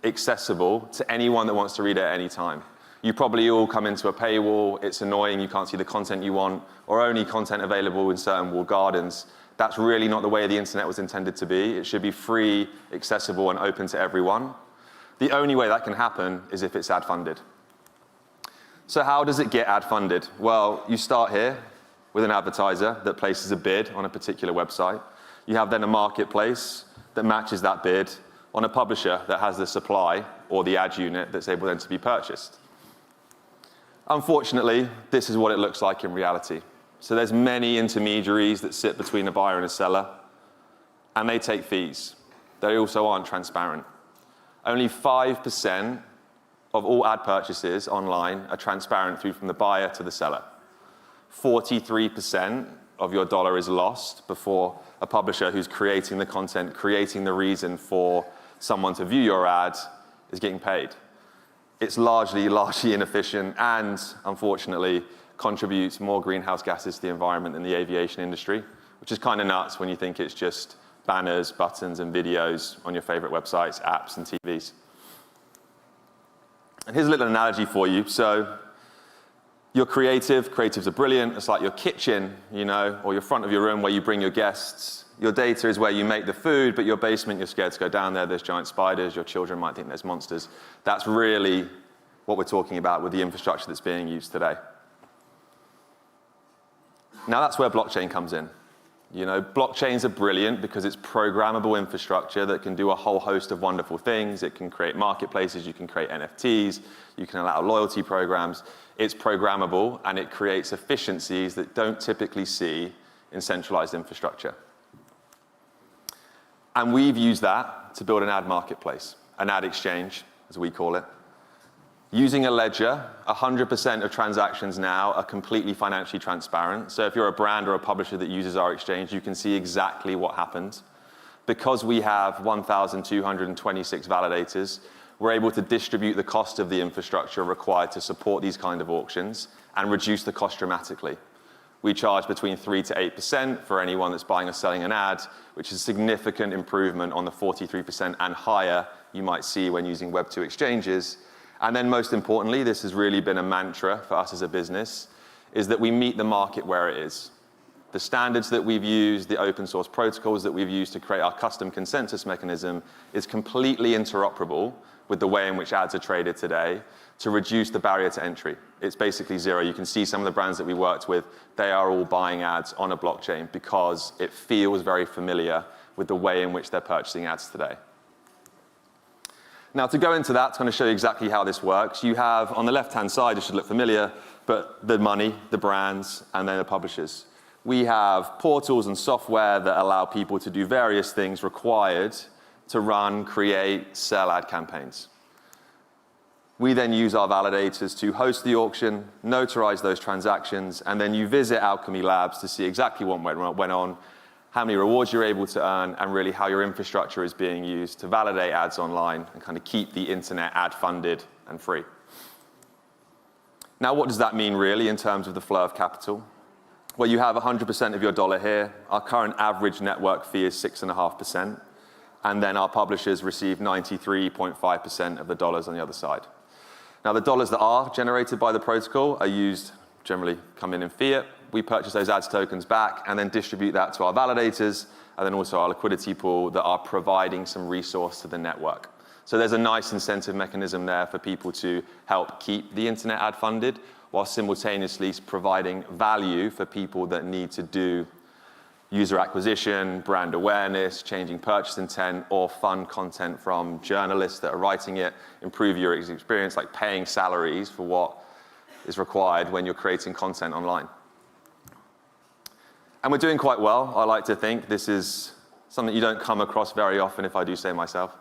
accessible to anyone that wants to read it at any time. You probably all come into a paywall, it's annoying, you can't see the content you want, or only content available in certain walled gardens. That's really not the way the internet was intended to be. It should be free, accessible, and open to everyone. The only way that can happen is if it's ad-funded. So how does it get ad-funded? Well, you start here with an advertiser that places a bid on a particular website. You have then a marketplace that matches that bid on a publisher that has the supply or the ad unit that's able then to be purchased. Unfortunately, this is what it looks like in reality. So there's many intermediaries that sit between a buyer and a seller, and they take fees. They also aren't transparent. Only 5% of all ad purchases online are transparent through from the buyer to the seller. 43% of your dollar is lost before a publisher who's creating the content, creating the reason for someone to view your ad is getting paid. It's largely inefficient and, unfortunately, contributes more greenhouse gases to the environment than the aviation industry, which is kind of nuts when you think it's just banners, buttons, and videos on your favorite websites, apps, and TVs. And here's a little analogy for you. So you're creative. Creatives are brilliant. It's like your kitchen, you know, or your front of your room where you bring your guests. Your data is where you make the food, but your basement, you're scared to go down there. There's giant spiders. Your children might think there's monsters. That's really what we're talking about with the infrastructure that's being used today. Now that's where blockchain comes in. You know, blockchains are brilliant because it's programmable infrastructure that can do a whole host of wonderful things. It can create marketplaces, you can create NFTs, you can allow loyalty programs. It's programmable and it creates efficiencies that don't typically see in centralized infrastructure. And we've used that to build an ad marketplace, an ad exchange, as we call it. Using a ledger, 100% of transactions now are completely financially transparent. So if you're a brand or a publisher that uses our exchange, you can see exactly what happened. Because we have 1,226 validators, we're able to distribute the cost of the infrastructure required to support these kind of auctions and reduce the cost dramatically. We charge between 3 to 8% for anyone that's buying or selling an ad, which is a significant improvement on the 43% and higher you might see when using Web2 exchanges. And then most importantly, this has really been a mantra for us as a business, is that we meet the market where it is. The standards that we've used, the open source protocols that we've used to create our custom consensus mechanism is completely interoperable with the way in which ads are traded today to reduce the barrier to entry. It's basically zero. You can see some of the brands that we worked with, they are all buying ads on a blockchain because it feels very familiar with the way in which they're purchasing ads today. Now, to go into that, to kind of show you exactly how this works, you have on the left-hand side, it should look familiar, but the money, the brands, and then the publishers. We have portals and software that allow people to do various things required to run, create, sell ad campaigns. We then use our validators to host the auction, notarize those transactions, and then you visit Alchemy Labs to see exactly what went on, how many rewards you're able to earn, and really how your infrastructure is being used to validate ads online and kind of keep the internet ad funded and free. Now, what does that mean really in terms of the flow of capital? Well, you have 100% of your dollar here. Our current average network fee is 6.5%. And then our publishers receive 93.5% of the dollars on the other side. Now, the dollars that are generated by the protocol are used, generally come in fiat. We purchase those ads tokens back and then distribute that to our validators and then also our liquidity pool that are providing some resource to the network. So there's a nice incentive mechanism there for people to help keep the internet ad funded while simultaneously providing value for people that need to do user acquisition, brand awareness, changing purchase intent, or fund content from journalists that are writing it, improve your experience, like paying salaries for what is required when you're creating content online. And we're doing quite well. I like to think this is something you don't come across very often, if I do say myself.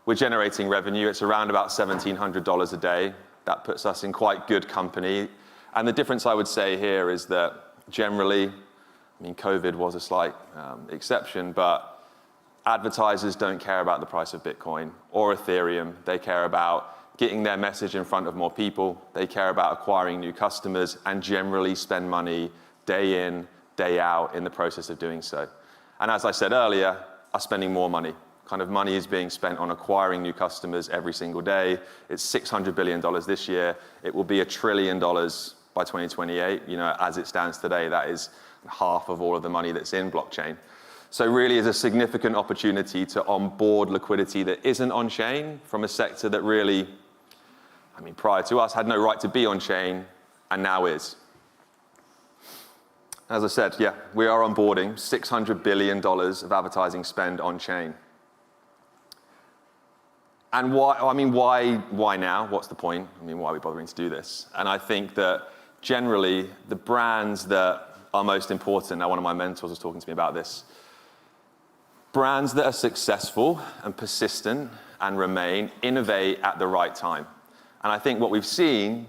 We're generating revenue. It's around about $1,700 a day. That puts us in quite good company. And the difference I would say here is that generally, I mean, COVID was a slight exception, but advertisers don't care about the price of Bitcoin or Ethereum. They care about getting their message in front of more people. They care about acquiring new customers and generally spend money day in, day out in the process of doing so. And as I said earlier, are spending more money. Kind of money is being spent on acquiring new customers every single day. It's $600 billion this year. It will be $1 trillion by 2028. You know, as it stands today, that is half of all of the money that's in blockchain. So really is a significant opportunity to onboard liquidity that isn't on-chain from a sector that really, I mean, prior to us had no right to be on-chain and now is. As I said, yeah, we are onboarding $600 billion of advertising spend on-chain. And why, I mean, why now? What's the point? I mean, why are we bothering to do this? And I think that generally the brands that are most important, now one of my mentors was talking to me about this, brands that are successful and persistent and remain, innovate at the right time. And I think what we've seen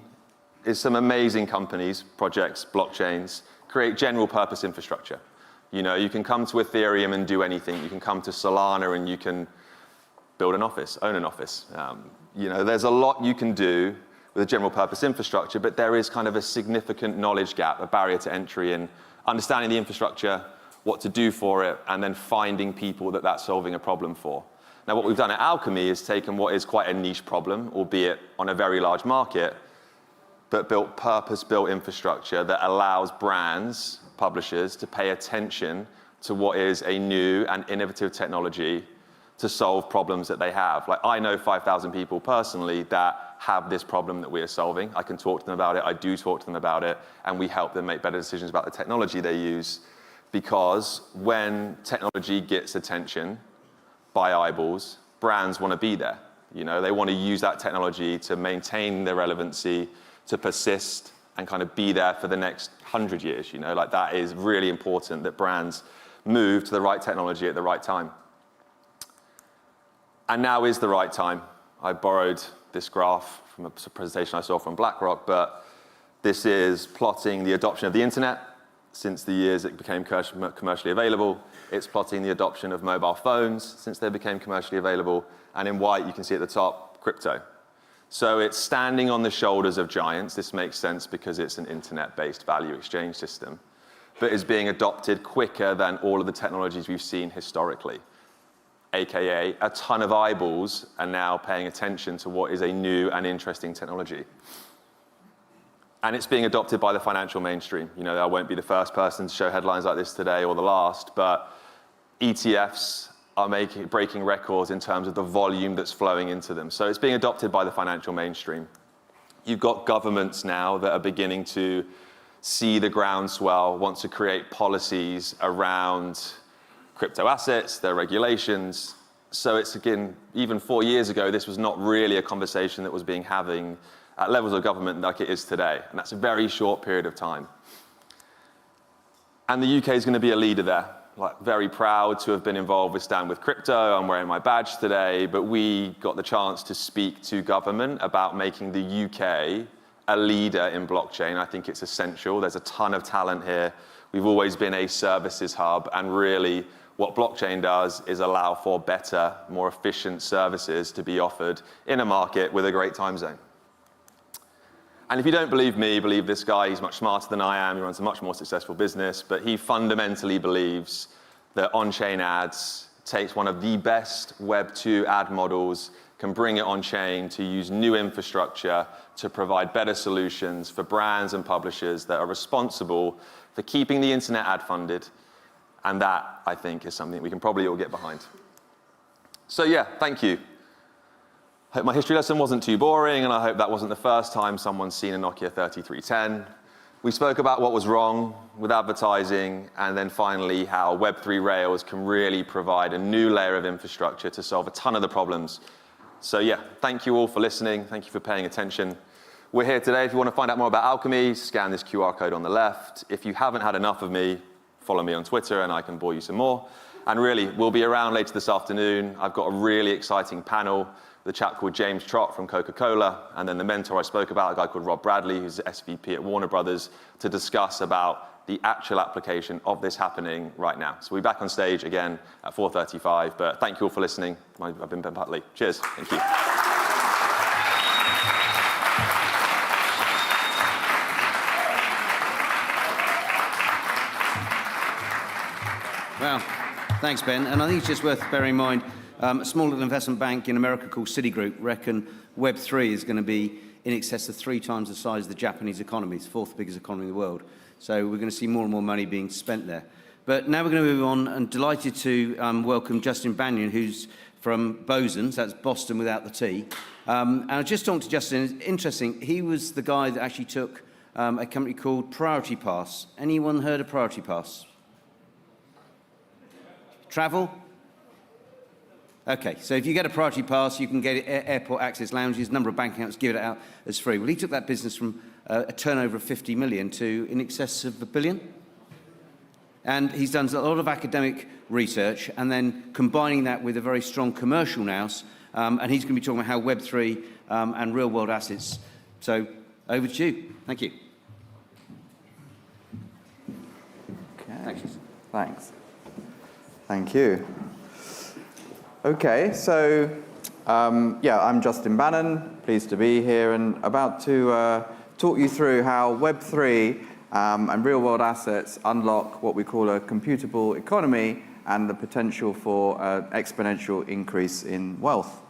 is some amazing companies, projects, blockchains, create general purpose infrastructure. You know, you can come to Ethereum and do anything. You can come to Solana and you can build an office, own an office. You know, there's a lot you can do with a general purpose infrastructure, but there is kind of a significant knowledge gap, a barrier to entry in understanding the infrastructure, what to do for it, and then finding people that that's solving a problem for. Now, what we've done at Alchemy is taken what is quite a niche problem, albeit on a very large market, but built purpose-built infrastructure that allows brands, publishers, to pay attention to what is a new and innovative technology to solve problems that they have. Like, I know 5,000 people personally that have this problem that we are solving. I can talk to them about it, I do talk to them about it, and we help them make better decisions about the technology they use. Because when technology gets attention by eyeballs, brands want to be there. You know, they want to use that technology to maintain their relevancy, to persist, and kind of be there for the next 100 years. You know, like that is really important that brands move to the right technology at the right time. And now is the right time. I borrowed this graph from a presentation I saw from BlackRock, but this is plotting the adoption of the internet since the years it became commercially available. It's plotting the adoption of mobile phones since they became commercially available. And in white, you can see at the top, crypto. So it's standing on the shoulders of giants. This makes sense because it's an internet-based value exchange system, but is being adopted quicker than all of the technologies we've seen historically. AKA, a ton of eyeballs are now paying attention to what is a new and interesting technology. And it's being adopted by the financial mainstream. You know, I won't be the first person to show headlines like this today or the last, but ETFs are breaking records in terms of the volume that's flowing into them. So it's being adopted by the financial mainstream. You've got governments now that are beginning to see the groundswell, want to create policies around crypto assets, their regulations. So it's, again, even 4 years ago, this was not really a conversation that was being having at levels of government like it is today. And that's a very short period of time. And the UK is going to be a leader there. Like, very proud to have been involved with Stand With Crypto. I'm wearing my badge today, but we got the chance to speak to government about making the UK a leader in blockchain. I think it's essential. There's a ton of talent here. We've always been a services hub, and really what blockchain does is allow for better, more efficient services to be offered in a market with a great time zone. And if you don't believe me, believe this guy. He's much smarter than I am. He runs a much more successful business, but he fundamentally believes that on-chain ads takes one of the best Web2 ad models, can bring it on-chain to use new infrastructure to provide better solutions for brands and publishers that are responsible for keeping the internet ad funded. And that, I think, is something we can probably all get behind. So yeah, thank you. Hope my history lesson wasn't too boring, and I hope that wasn't the first time someone's seen a Nokia 3310. We spoke about what was wrong with advertising, and then finally how Web3 Rails can really provide a new layer of infrastructure to solve a ton of the problems. So yeah, thank you all for listening. Thank you for paying attention. We're here today. If you want to find out more about Alchemy, scan this QR code on the left. If you haven't had enough of me, follow me on Twitter and I can bore you some more. And really, we'll be around later this afternoon. I've got a really exciting panel with a chap called James Trott from Coca-Cola, and then the mentor I spoke about, a guy called Rob Bradley, who's the SVP at Warner Brothers, to discuss about the actual application of this happening right now. So we'll be back on stage again at 4:35, but thank you all for listening. I've been Ben Butley. Cheers. Thank you. Wow. Thanks, Ben. And I think it's just worth bearing in mind, a small little investment bank in America called Citigroup reckon Web3 is going to be in excess of 3 times the size of the Japanese economy. It's the 4th biggest economy in the world. So we're going to see more and more money being spent there. But now we're going to move on, and delighted to welcome Justin Banyan, who's from Bosons, that's Boston without the T. And I just talked to Justin, it's interesting, he was the guy that actually took a company called Priority Pass. Anyone heard of Priority Pass? Travel? Okay, so if you get a Priority Pass, you can get airport access lounges, number of bank accounts, give it out as free. Well, he took that business from a turnover of 50 million to in excess of $1 billion. And he's done a lot of academic research and then combining that with a very strong commercial nous. And he's going to be talking about how Web3 and real-world assets. So over to you. Thank you. Okay. Thanks. Thank you. Okay, so I'm Justin Banyan, pleased to be here and about to talk you through how Web3 and real-world assets unlock what we call a computable economy and the potential for an exponential increase in wealth.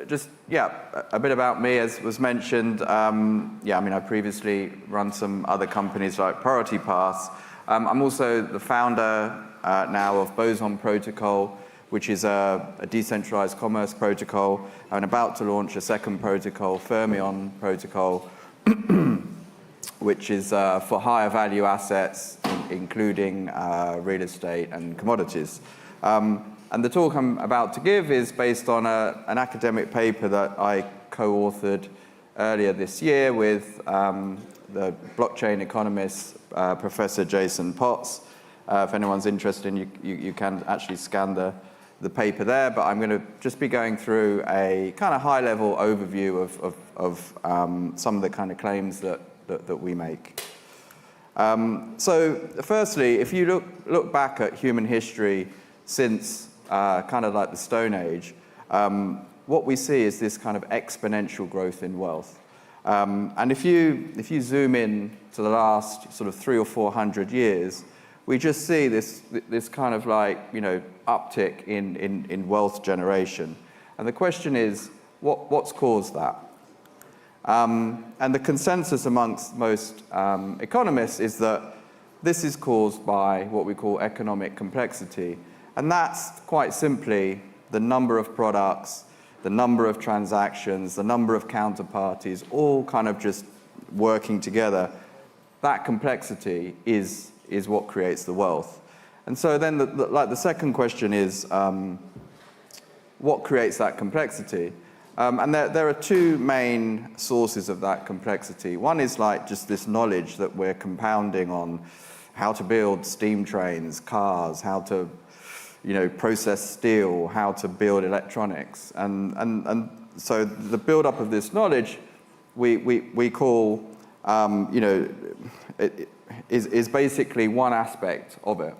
Just a bit about me, as was mentioned. I previously run some other companies like Priority Pass. I'm also the founder now of Boson Protocol, which is a decentralized commerce protocol, and about to launch a second protocol, Fermion Protocol, which is for higher value assets, including real estate and commodities. And the talk I'm about to give is based on an academic paper that I co-authored earlier this year with the blockchain economist, Professor Jason Potts. If anyone's interested, you can actually scan the paper there, but I'm going to just be going through a kind of high-level overview of some of the kind of claims that we make. So firstly, if you look back at human history since kind of like the Stone Age, what we see is this kind of exponential growth in wealth. And if you zoom in to the last sort of 300 or 400 years, we just see this kind of like, uptick in wealth generation. And the question is, what's caused that? And the consensus amongst most economists is that this is caused by what we call economic complexity. And that's quite simply the number of products, the number of transactions, the number of counterparties, all kind of just working together. That complexity is what creates the wealth. And so then the second question is, what creates that complexity? And there are two main sources of that complexity. One is like just this knowledge that we're compounding on how to build steam trains, cars, how to process steel, how to build electronics. And so the build-up of this knowledge we call, is basically one aspect of it.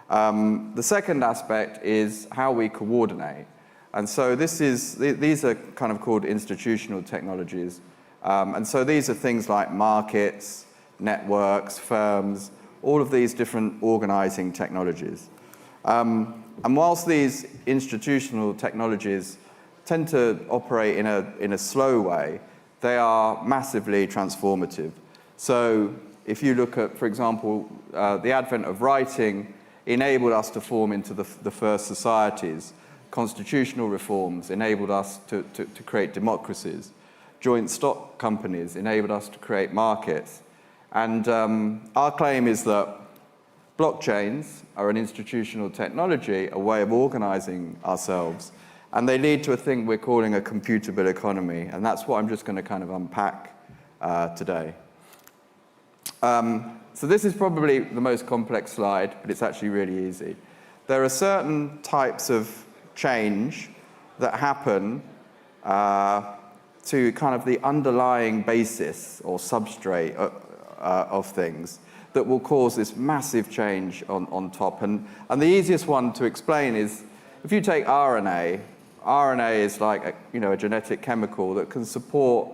The second aspect is how we coordinate. And so these are kind of called institutional technologies. And so these are things like markets, networks, firms, all of these different organizing technologies. And whilst these institutional technologies tend to operate in a slow way, they are massively transformative. So if you look at, for example, the advent of writing enabled us to form into the first societies. Constitutional reforms enabled us to create democracies. Joint stock companies enabled us to create markets. And our claim is that blockchains are an institutional technology, a way of organizing ourselves, and they lead to a thing we're calling a computable economy, and that's what I'm just going to kind of unpack today. So this is probably the most complex slide, but it's actually really easy. There are certain types of change that happen to kind of the underlying basis or substrate of things that will cause this massive change on top. And the easiest one to explain is, if you take RNA is like a genetic chemical that can support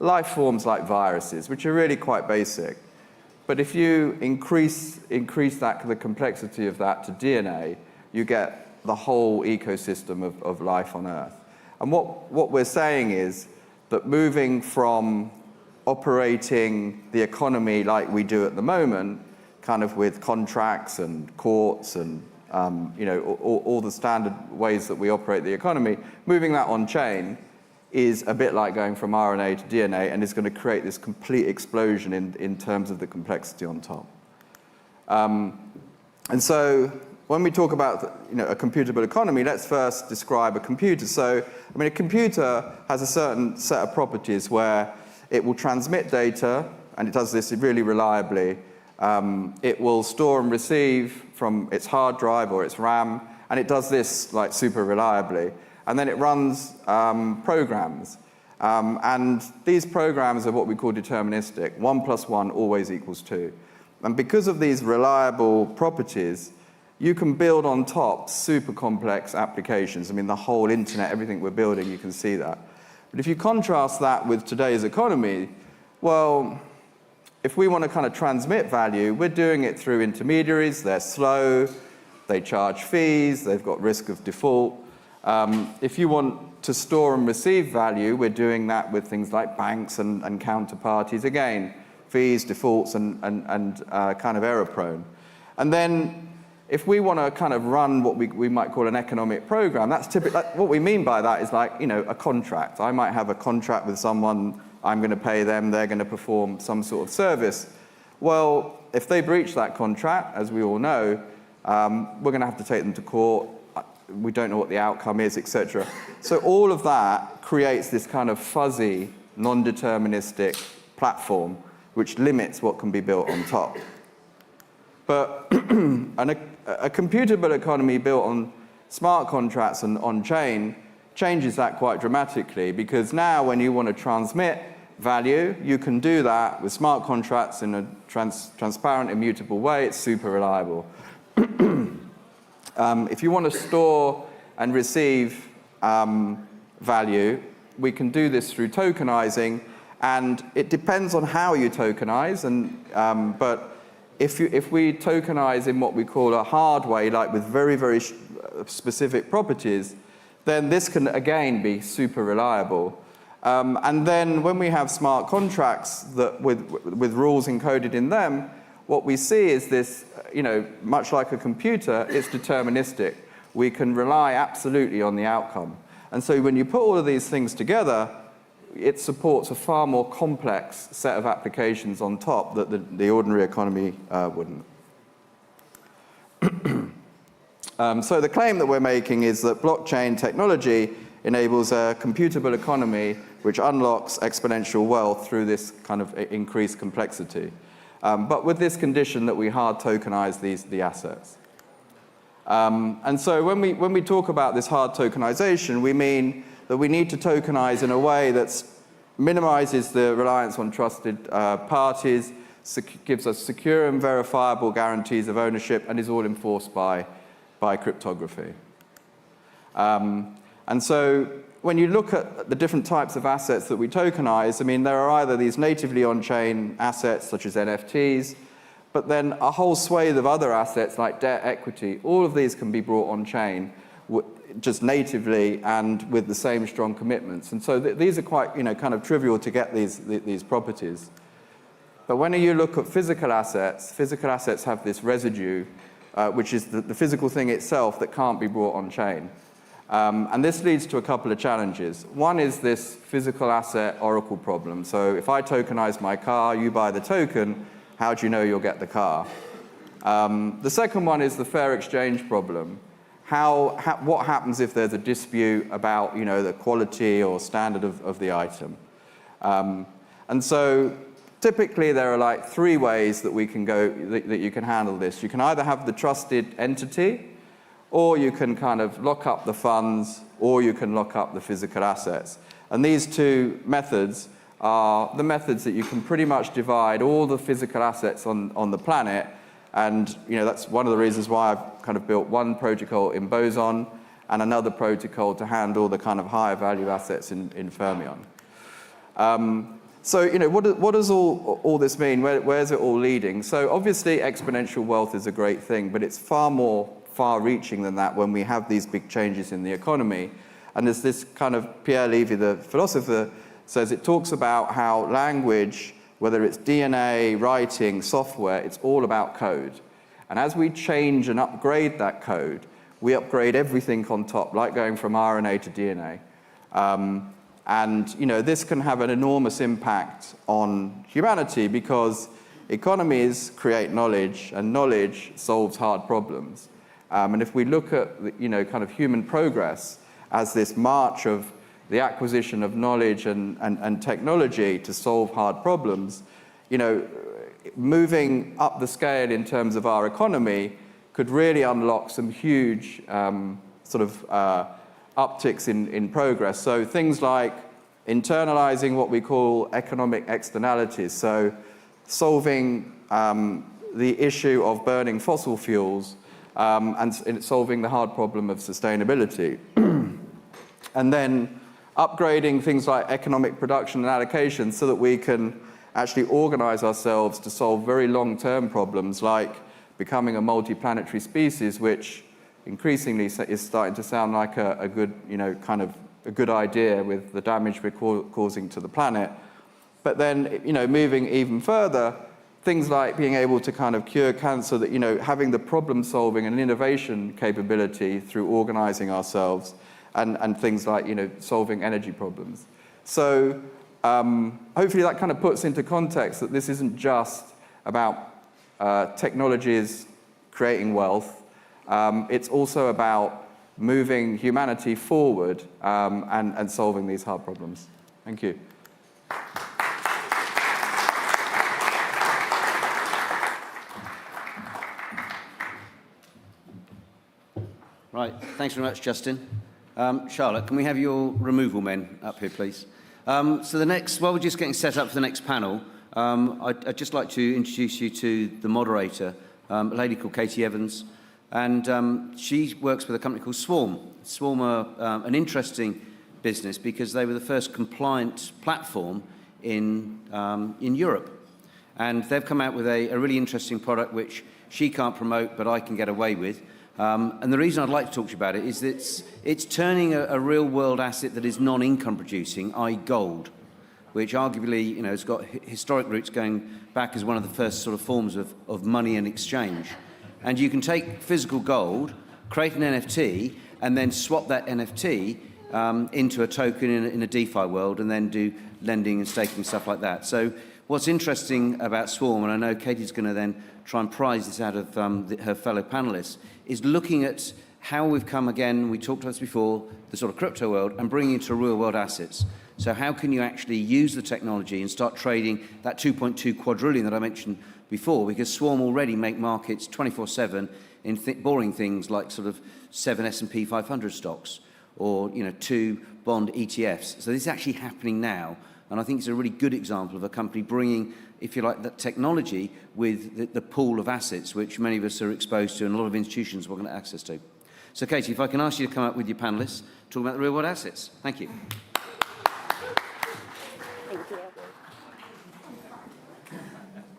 life forms like viruses, which are really quite basic. But if you increase the complexity of that to DNA, you get the whole ecosystem of life on Earth. And what we're saying is that moving from operating the economy like we do at the moment, kind of with contracts and courts and all the standard ways that we operate the economy, moving that on chain is a bit like going from RNA to DNA, and is going to create this complete explosion in terms of the complexity on top. And so when we talk about a computable economy, let's first describe a computer. So, I mean, a computer has a certain set of properties where it will transmit data, and it does this really reliably. It will store and receive from its hard drive or its RAM, and it does this like super reliably. And then it runs programs. And these programs are what we call deterministic. 1 + 1 always equals 2. And because of these reliable properties, you can build on top super complex applications. I mean, the whole internet, everything we're building, you can see that. But if you contrast that with today's economy, well, if we want to kind of transmit value, we're doing it through intermediaries. They're slow, they charge fees, they've got risk of default. If you want to store and receive value, we're doing that with things like banks and counterparties. Again, fees, defaults, and kind of error prone. And then if we want to kind of run what we might call an economic program, that's typically, what we mean by that is like, a contract. I might have a contract with someone, I'm going to pay them, they're going to perform some sort of service. Well, if they breach that contract, as we all know, we're going to have to take them to court. We don't know what the outcome is, etc. So all of that creates this kind of fuzzy, non-deterministic platform which limits what can be built on top. But a computable economy built on smart contracts and on-chain changes that quite dramatically, because now when you want to transmit value, you can do that with smart contracts in a transparent, immutable way. It's super reliable. If you want to store and receive value, we can do this through tokenizing, and it depends on how you tokenize. But if we tokenize in what we call a hard way, like with very, very specific properties, then this can again be super reliable. And then when we have smart contracts that with rules encoded in them, what we see is this, much like a computer, it's deterministic. We can rely absolutely on the outcome. And so when you put all of these things together, it supports a far more complex set of applications on top that the ordinary economy wouldn't. So the claim that we're making is that blockchain technology enables a computable economy which unlocks exponential wealth through this kind of increased complexity. But with this condition that we hard tokenize the assets. And so when we talk about this hard tokenization, we mean that we need to tokenize in a way that minimizes the reliance on trusted parties, gives us secure and verifiable guarantees of ownership, and is all enforced by cryptography. And so when you look at the different types of assets that we tokenize, I mean, there are either these natively on-chain assets, such as NFTs, but then a whole swathe of other assets like debt, equity. All of these can be brought on-chain just natively and with the same strong commitments. And so these are quite, kind of trivial to get these properties. But when you look at physical assets have this residue, which is the physical thing itself that can't be brought on-chain. And this leads to a couple of challenges. One is this physical asset oracle problem. So if I tokenize my car, you buy the token, how do you know you'll get the car? The second one is the fair exchange problem. What happens if there's a dispute about the quality or standard of the item? And so typically there are like 3 ways that we can go, that you can handle this. You can either have the trusted entity, or you can kind of lock up the funds, or you can lock up the physical assets. And these 2 methods are the methods that you can pretty much divide all the physical assets on the planet. And that's one of the reasons why I've kind of built one protocol in Boson and another protocol to handle the kind of higher value assets in Fermion. So, what does all this mean? Where's it all leading? So obviously exponential wealth is a great thing, but it's far more far-reaching than that when we have these big changes in the economy. And there's this kind of, Pierre Levy, the philosopher, says it talks about how language, whether it's DNA, writing, software, it's all about code. And as we change and upgrade that code, we upgrade everything on top, like going from RNA to DNA. And this can have an enormous impact on humanity because economies create knowledge, and knowledge solves hard problems. And if we look at kind of human progress as this march of the acquisition of knowledge and technology to solve hard problems, moving up the scale in terms of our economy could really unlock some huge upticks in progress. So things like internalizing what we call economic externalities, so solving the issue of burning fossil fuels and solving the hard problem of sustainability. And then upgrading things like economic production and allocation so that we can actually organize ourselves to solve very long-term problems like becoming a multi-planetary species, which increasingly is starting to sound like a good, a good idea with the damage we're causing to the planet. But then, moving even further, things like being able to kind of cure cancer, that, having the problem-solving and innovation capability through organizing ourselves, and things like, solving energy problems. So hopefully that kind of puts into context that this isn't just about technologies creating wealth. It's also about moving humanity forward and solving these hard problems. Thank you. Right, thanks very much, Justin. Charlotte, can we have your removal men up here, please? So the next, while we're just getting set up for the next panel, I'd just like to introduce you to the moderator, a lady called Katie Evans, and she works with a company called Swarm. Swarm are an interesting business because they were the first compliant platform in Europe. And they've come out with a really interesting product which she can't promote, but I can get away with. And the reason I'd like to talk to you about it is that it's turning a real-world asset that is non-income producing, i.e. gold, which arguably has got historic roots going back as one of the first sort of forms of money and exchange. And you can take physical gold, create an NFT, and then swap that NFT into a token in a DeFi world, and then do lending and staking, stuff like that. So what's interesting about Swarm, and I know Katie's going to then try and prize this out of her fellow panelists, is looking at how we've come again, we talked about this before, the sort of crypto world, and bringing it to real world assets. So how can you actually use the technology and start trading that 2.2 quadrillion that I mentioned before? Because Swarm already make markets 24/7 in boring things like sort of 7 S&P 500 stocks or 2 bond ETFs. So this is actually happening now. And I think it's a really good example of a company bringing, if you like, that technology with the pool of assets which many of us are exposed to and a lot of institutions we're going to have access to. So Katie, if I can ask you to come up with your panelists, talk about the real world assets. Thank you. Thank you.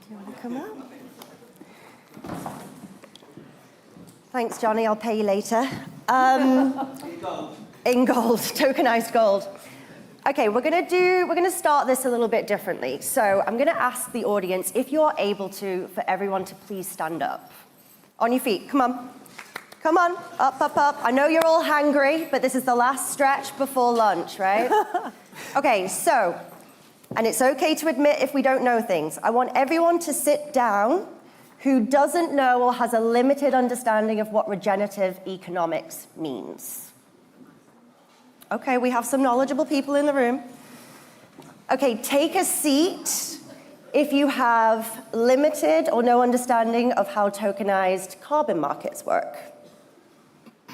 Do you want to come up? Thanks, Johnny. I'll pay you later. In gold, tokenized gold. Okay, we're going to start this a little bit differently. So I'm going to ask the audience, if you're able to, for everyone to please stand up. On your feet, come on. Come on, up, up, up. I know you're all hangry, but this is the last stretch before lunch, right? Okay, so, and it's okay to admit if we don't know things. I want everyone to sit down who doesn't know or has a limited understanding of what regenerative economics means. Okay, we have some knowledgeable people in the room. Okay, take a seat if you have limited or no understanding of how tokenized carbon markets work.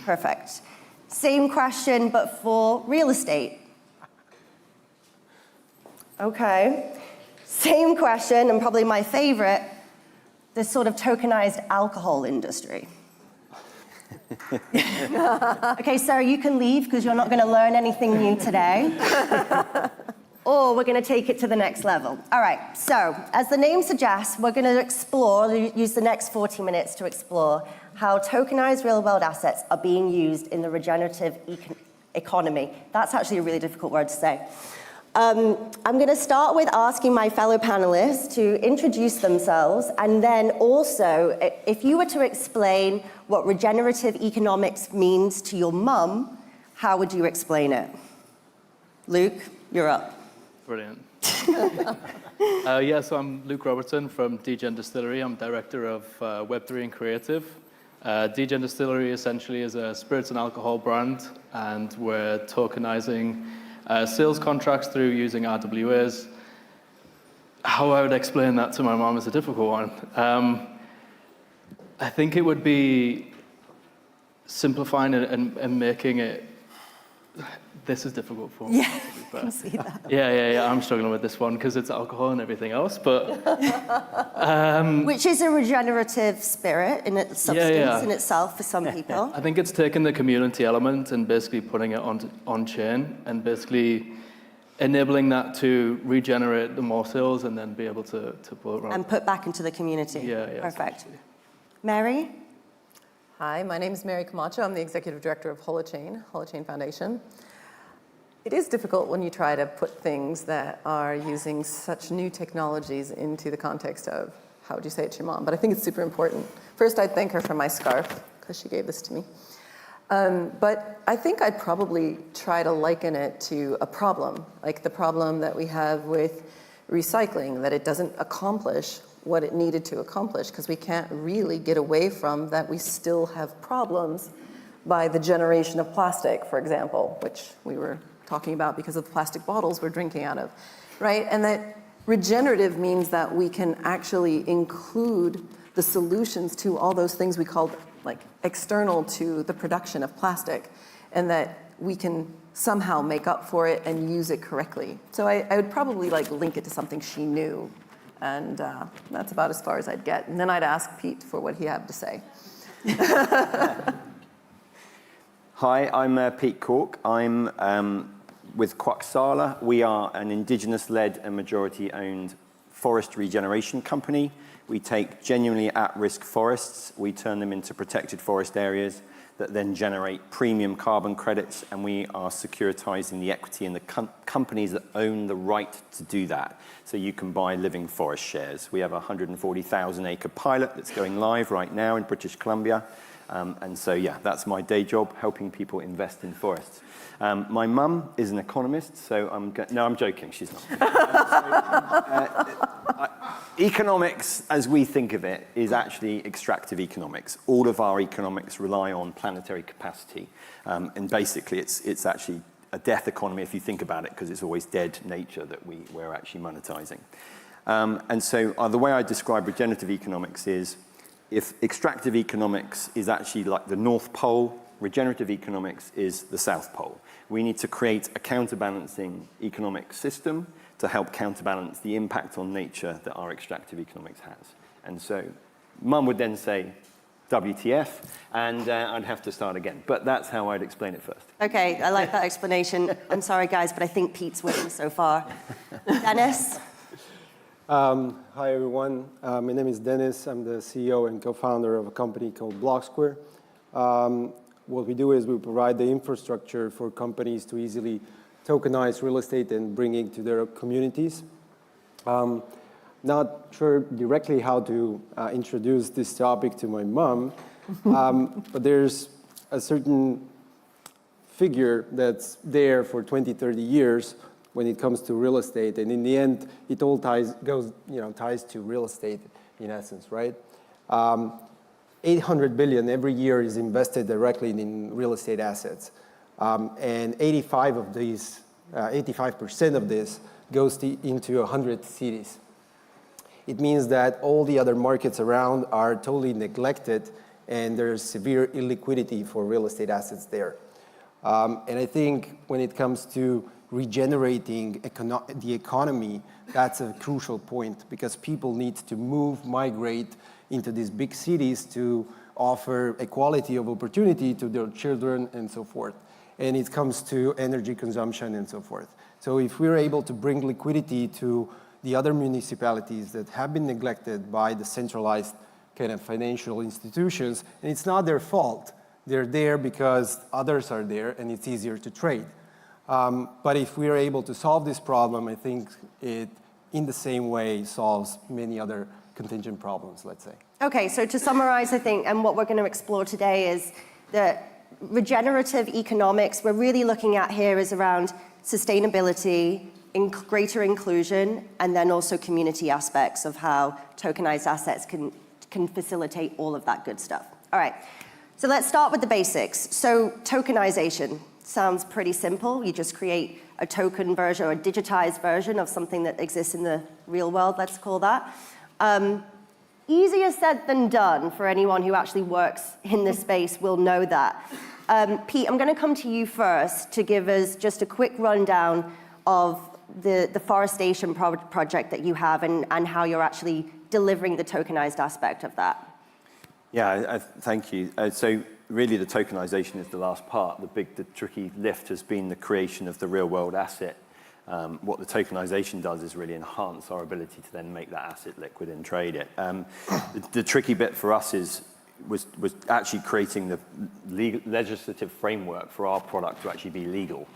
Perfect. Same question, but for real estate. Okay. Same question, and probably my favorite, this sort of tokenized alcohol industry. Okay, Sarah, you can leave because you're not going to learn anything new today. or we're going to take it to the next level. All right, so as the name suggests, we're going to use the next 40 minutes to explore how tokenized real-world assets are being used in the regenerative economy. That's actually a really difficult word to say. I'm going to start with asking my fellow panelists to introduce themselves, and then also, if you were to explain what regenerative economics means to your mum, how would you explain it? Luke, you're up. Brilliant. So I'm Luke Robertson from Degen Distillery. I'm director of Web3 and Creative. Degen Distillery essentially is a spirits and alcohol brand, and we're tokenizing sales contracts through using RWAs. How I would explain that to my mom is a difficult one. I think it would be simplifying it and making it. This is difficult for me. Yeah, I can see that. Yeah. I'm struggling with this one because it's alcohol and everything else, but which is a regenerative spirit in its substance in itself for some people. I think it's taking the community element and basically putting it on chain and basically enabling that to regenerate the more sales and then be able to pull it around. And put back into the community. Yeah. Perfect. Mary? Hi, my name is Mary Camacho. I'm the executive director of Holochain Foundation. It is difficult when you try to put things that are using such new technologies into the context of how would you say it to your mom, but I think it's super important. First, I'd thank her for my scarf because she gave this to me. But I think I'd probably try to liken it to a problem, like the problem that we have with recycling, that it doesn't accomplish what it needed to accomplish because we can't really get away from that we still have problems by the generation of plastic, for example, which we were talking about because of the plastic bottles we're drinking out of, right? And that regenerative means that we can actually include the solutions to all those things we call like external to the production of plastic, and that we can somehow make up for it and use it correctly. So I would probably like link it to something she knew, and that's about as far as I'd get. And then I'd ask Pete for what he had to say. Hi, I'm Pete Cork. I'm with Kwasala. We are an indigenous-led and majority-owned forest regeneration company. We take genuinely at-risk forests, we turn them into protected forest areas that then generate premium carbon credits, and we are securitizing the equity in the companies that own the right to do that. So you can buy living forest shares. We have a 140,000 acre pilot that's going live right now in British Columbia. And so, yeah, that's my day job, helping people invest in forests. My mum is an economist, so I'm joking, she's not. Economics, as we think of it, is actually extractive economics. All of our economics rely on planetary capacity. And basically, it's actually a death economy if you think about it, because it's always dead nature that we're actually monetizing. And so the way I describe regenerative economics is, if extractive economics is actually like the North Pole, regenerative economics is the South Pole. We need to create a counterbalancing economic system to help counterbalance the impact on nature that our extractive economics has. And so Mum would then say, WTF, and I'd have to start again. But that's how I'd explain it first. Okay, I like that explanation. I'm sorry, guys, but I think Pete's winning so far. Dennis? Hi, everyone. My name is Dennis. I'm the CEO and co-founder of a company called Blocksquare. What we do is we provide the infrastructure for companies to easily tokenize real estate and bring it to their communities. Not sure directly how to introduce this topic to my mom, but there's a certain figure that's there for 20, 30 years when it comes to real estate, and in the end, it all ties to real estate in essence, right? 800 billion every year is invested directly in real estate assets, and 85% of this goes into 100 cities. It means that all the other markets around are totally neglected, and there's severe illiquidity for real estate assets there. And I think when it comes to regenerating the economy, that's a crucial point, because people need to migrate into these big cities to offer equality of opportunity to their children and so forth. and it comes to energy consumption and so forth. So if we're able to bring liquidity to the other municipalities that have been neglected by the centralized kind of financial institutions, and it's not their fault. They're there because others are there, and it's easier to trade. But if we're able to solve this problem, I think it, in the same way, solves many other contingent problems, let's say. Okay, so to summarize, I think, and what we're going to explore today is that regenerative economics we're really looking at here is around sustainability, greater inclusion, and then also community aspects of how tokenized assets can facilitate all of that good stuff. All right, so let's start with the basics. So tokenization sounds pretty simple. You just create a token version or a digitized version of something that exists in the real world, let's call that. Easier said than done for anyone who actually works in this space will know that. Pete, I'm going to come to you first to give us just a quick rundown of the forestation project that you have and how you're actually delivering the tokenized aspect of that. Yeah, thank you. So really the tokenization is the last part. The tricky lift has been the creation of the real world asset. What the tokenization does is really enhance our ability to then make that asset liquid and trade it. The tricky bit for us was actually creating the legislative framework for our product to actually be legal.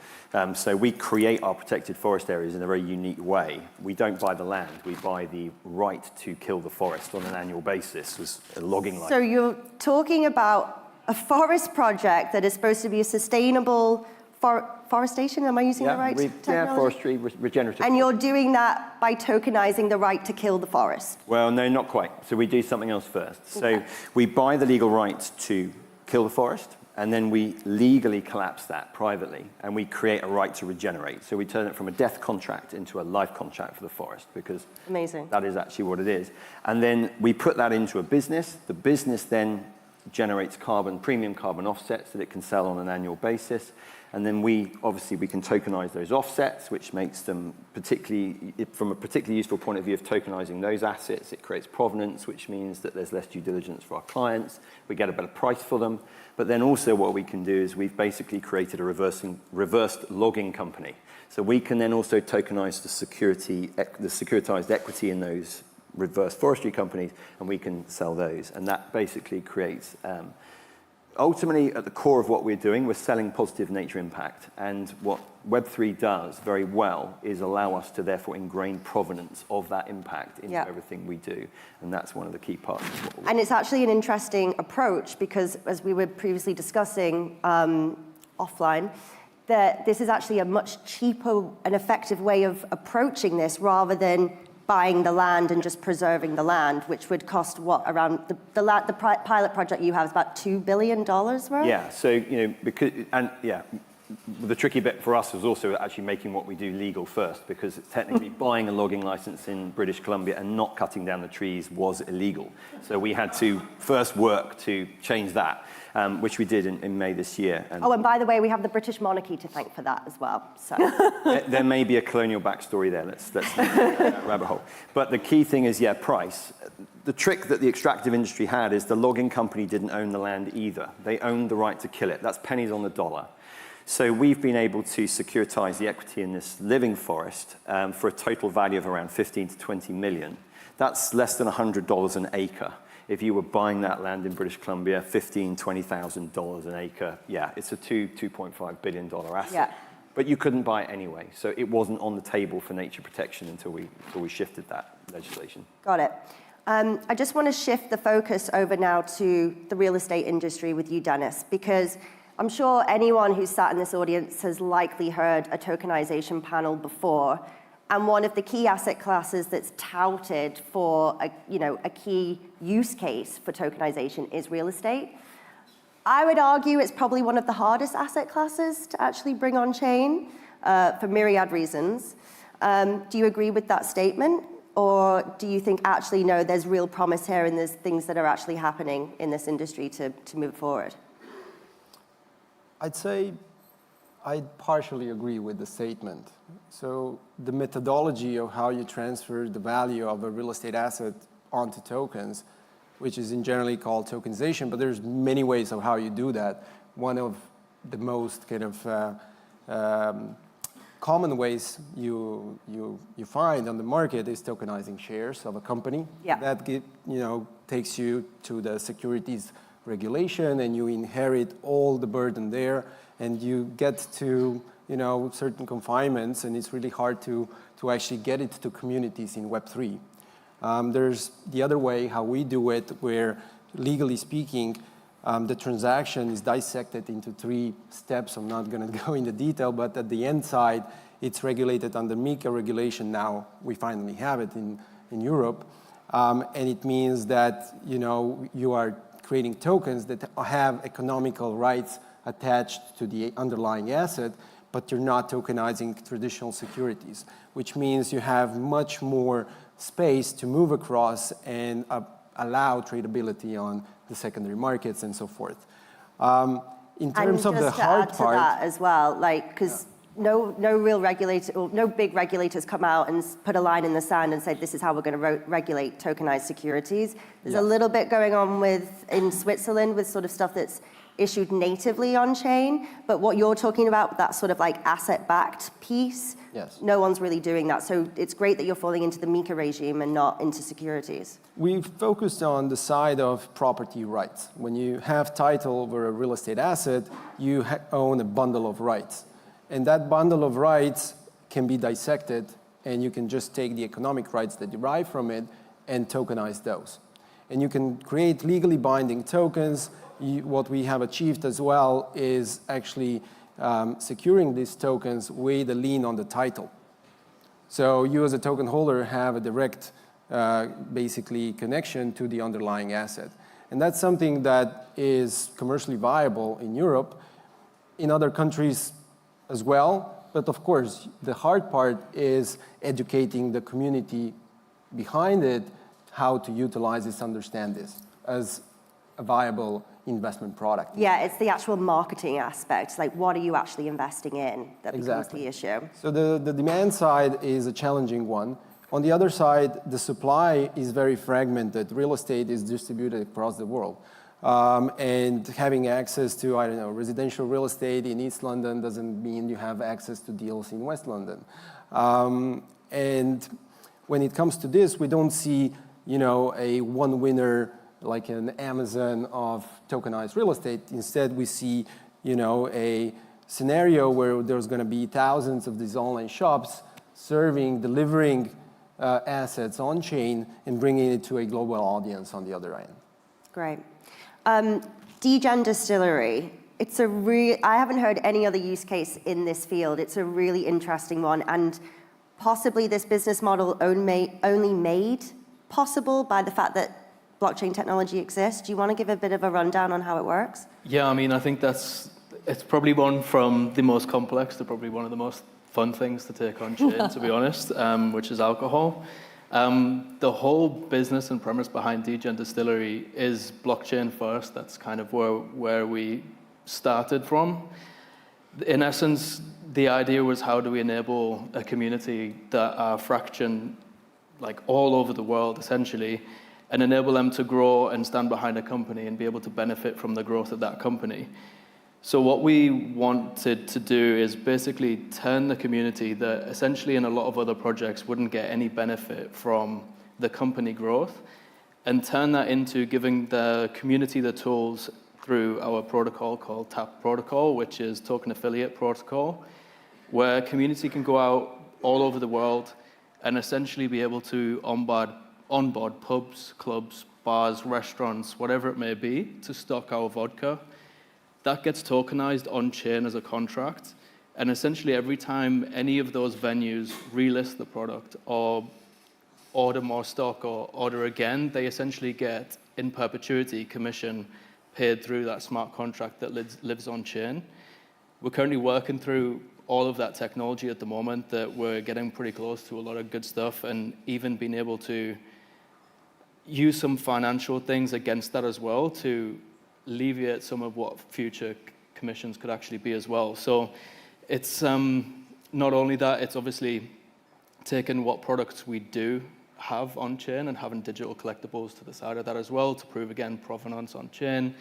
So we create our protected forest areas in a very unique way. We don't buy the land, we buy the right to kill the forest on an annual basis as a logging license. So you're talking about a forest project that is supposed to be a sustainable forestation, am I using the right technology? Yeah, forestry, regenerative. And you're doing that by tokenizing the right to kill the forest? Well, no, not quite. So we do something else first. Okay. So we buy the legal right to kill the forest, and then we legally collapse that privately, and we create a right to regenerate. So we turn it from a death contract into a life contract for the forest, because amazing. That is actually what it is. And then we put that into a business. The business then generates premium carbon offsets that it can sell on an annual basis. And then we can tokenize those offsets, which makes them from a particularly useful point of view of tokenizing those assets. It creates provenance, which means that there's less due diligence for our clients. We get a better price for them. But then also what we can do is we've basically created a reversed logging company. So we can then also tokenize the securitized equity in those reverse forestry companies, and we can sell those. And that basically creates ultimately, at the core of what we're doing, we're selling positive nature impact. And what Web3 does very well is allow us to therefore ingrain provenance of that impact into everything we do. And that's one of the key parts of what we're doing. And it's actually an interesting approach because, as we were previously discussing offline, that this is actually a much cheaper and effective way of approaching this rather than buying the land and just preserving the land, which would cost what, around the pilot project you have is about $2 billion worth? Yeah, so, the tricky bit for us was also actually making what we do legal first, because technically buying a logging license in British Columbia and not cutting down the trees was illegal. So we had to first work to change that, which we did in May this year. And by the way, we have the British monarchy to thank for that as well. So there may be a colonial backstory there. Let's rabbit hole. But the key thing is, price. The trick that the extractive industry had is the logging company didn't own the land either. They owned the right to kill it. That's pennies on the dollar. So we've been able to securitize the equity in this living forest for a total value of around 15 to 20 million. That's less than $100 an acre. If you were buying that land in British Columbia, $15,000, $20,000 an acre, it's a $2.5 billion asset. Yeah. But you couldn't buy it anyway. So it wasn't on the table for nature protection until we shifted that legislation. Got it. I just want to shift the focus over now to the real estate industry with you, Dennis, because I'm sure anyone who's sat in this audience has likely heard a tokenization panel before. And one of the key asset classes that's touted for a key use case for tokenization is real estate. I would argue it's probably one of the hardest asset classes to actually bring on chain for myriad reasons. Do you agree with that statement? Or do you think actually, no, there's real promise here and there's things that are actually happening in this industry to move forward? I'd say I partially agree with the statement. So the methodology of how you transfer the value of a real estate asset onto tokens, which is in generally called tokenization, but there's many ways of how you do that. One of the most kind of common ways you find on the market is tokenizing shares of a company. Yeah. That takes you to the securities regulation, and you inherit all the burden there, and you get to certain confinements, and it's really hard to actually get it to communities in Web3. There's the other way how we do it, where legally speaking, the transaction is dissected into 3 steps. I'm not going to go into detail, but at the end side, it's regulated under MiCA regulation. Now we finally have it in Europe, and it means that you are creating tokens that have economical rights attached to the underlying asset, but you're not tokenizing traditional securities, which means you have much more space to move across and allow tradability on the secondary markets and so forth. In terms of the hard part, to that as well, because no real regulator or no big regulators come out and put a line in the sand and say this is how we're going to regulate tokenized securities. There's a little bit going on in Switzerland with sort of stuff that's issued natively on chain, but what you're talking about, that sort of asset-backed piece, no one's really doing that. So it's great that you're falling into the MiCA regime and not into securities. We've focused on the side of property rights. When you have title over a real estate asset, you own a bundle of rights. And that bundle of rights can be dissected, and you can just take the economic rights that derive from it and tokenize those. And you can create legally binding tokens. What we have achieved as well is actually securing these tokens with a lien on the title. So you as a token holder have a direct, basically, connection to the underlying asset. And that's something that is commercially viable in Europe, in other countries as well. But of course, the hard part is educating the community behind it how to utilize this, understand this as a viable investment product. Yeah, it's the actual marketing aspect. What are you actually investing in that becomes the issue? So the demand side is a challenging one. On the other side, the supply is very fragmented. Real estate is distributed across the world. And having access to, residential real estate in East London doesn't mean you have access to deals in West London. And when it comes to this, we don't see, a one winner like an Amazon of tokenized real estate. Instead, we see, a scenario where there's going to be thousands of these online shops delivering assets on chain and bringing it to a global audience on the other end. Great. Degen Distillery. I haven't heard any other use case in this field. It's a really interesting one, and possibly this business model only made possible by the fact that blockchain technology exists. Do you want to give a bit of a rundown on how it works? Yeah, I think it's probably one from the most complex to probably one of the most fun things to take on chain, to be honest, which is alcohol. The whole business and premise behind Degen Distillery is blockchain first. That's kind of where we started from. In essence, the idea was how do we enable a community that are fractioned all over the world, essentially, and enable them to grow and stand behind a company and be able to benefit from the growth of that company. So what we wanted to do is basically turn the community that essentially in a lot of other projects wouldn't get any benefit from the company growth, and turn that into giving the community the tools through our protocol called TAP Protocol, which is Token Affiliate Protocol, where community can go out all over the world and essentially be able to onboard pubs, clubs, bars, restaurants, whatever it may be, to stock our vodka. That gets tokenized on-chain as a contract, and essentially every time any of those venues relist the product or order more stock or order again, they essentially get in perpetuity commission paid through that smart contract that lives on-chain. We're currently working through all of that technology at the moment, that we're getting pretty close to a lot of good stuff, and even being able to use some financial things against that as well to alleviate some of what future commissions could actually be as well. So it's not only that, it's obviously taking what products we do have on-chain and having digital collectibles to the side of that as well to prove, again, provenance on-chain,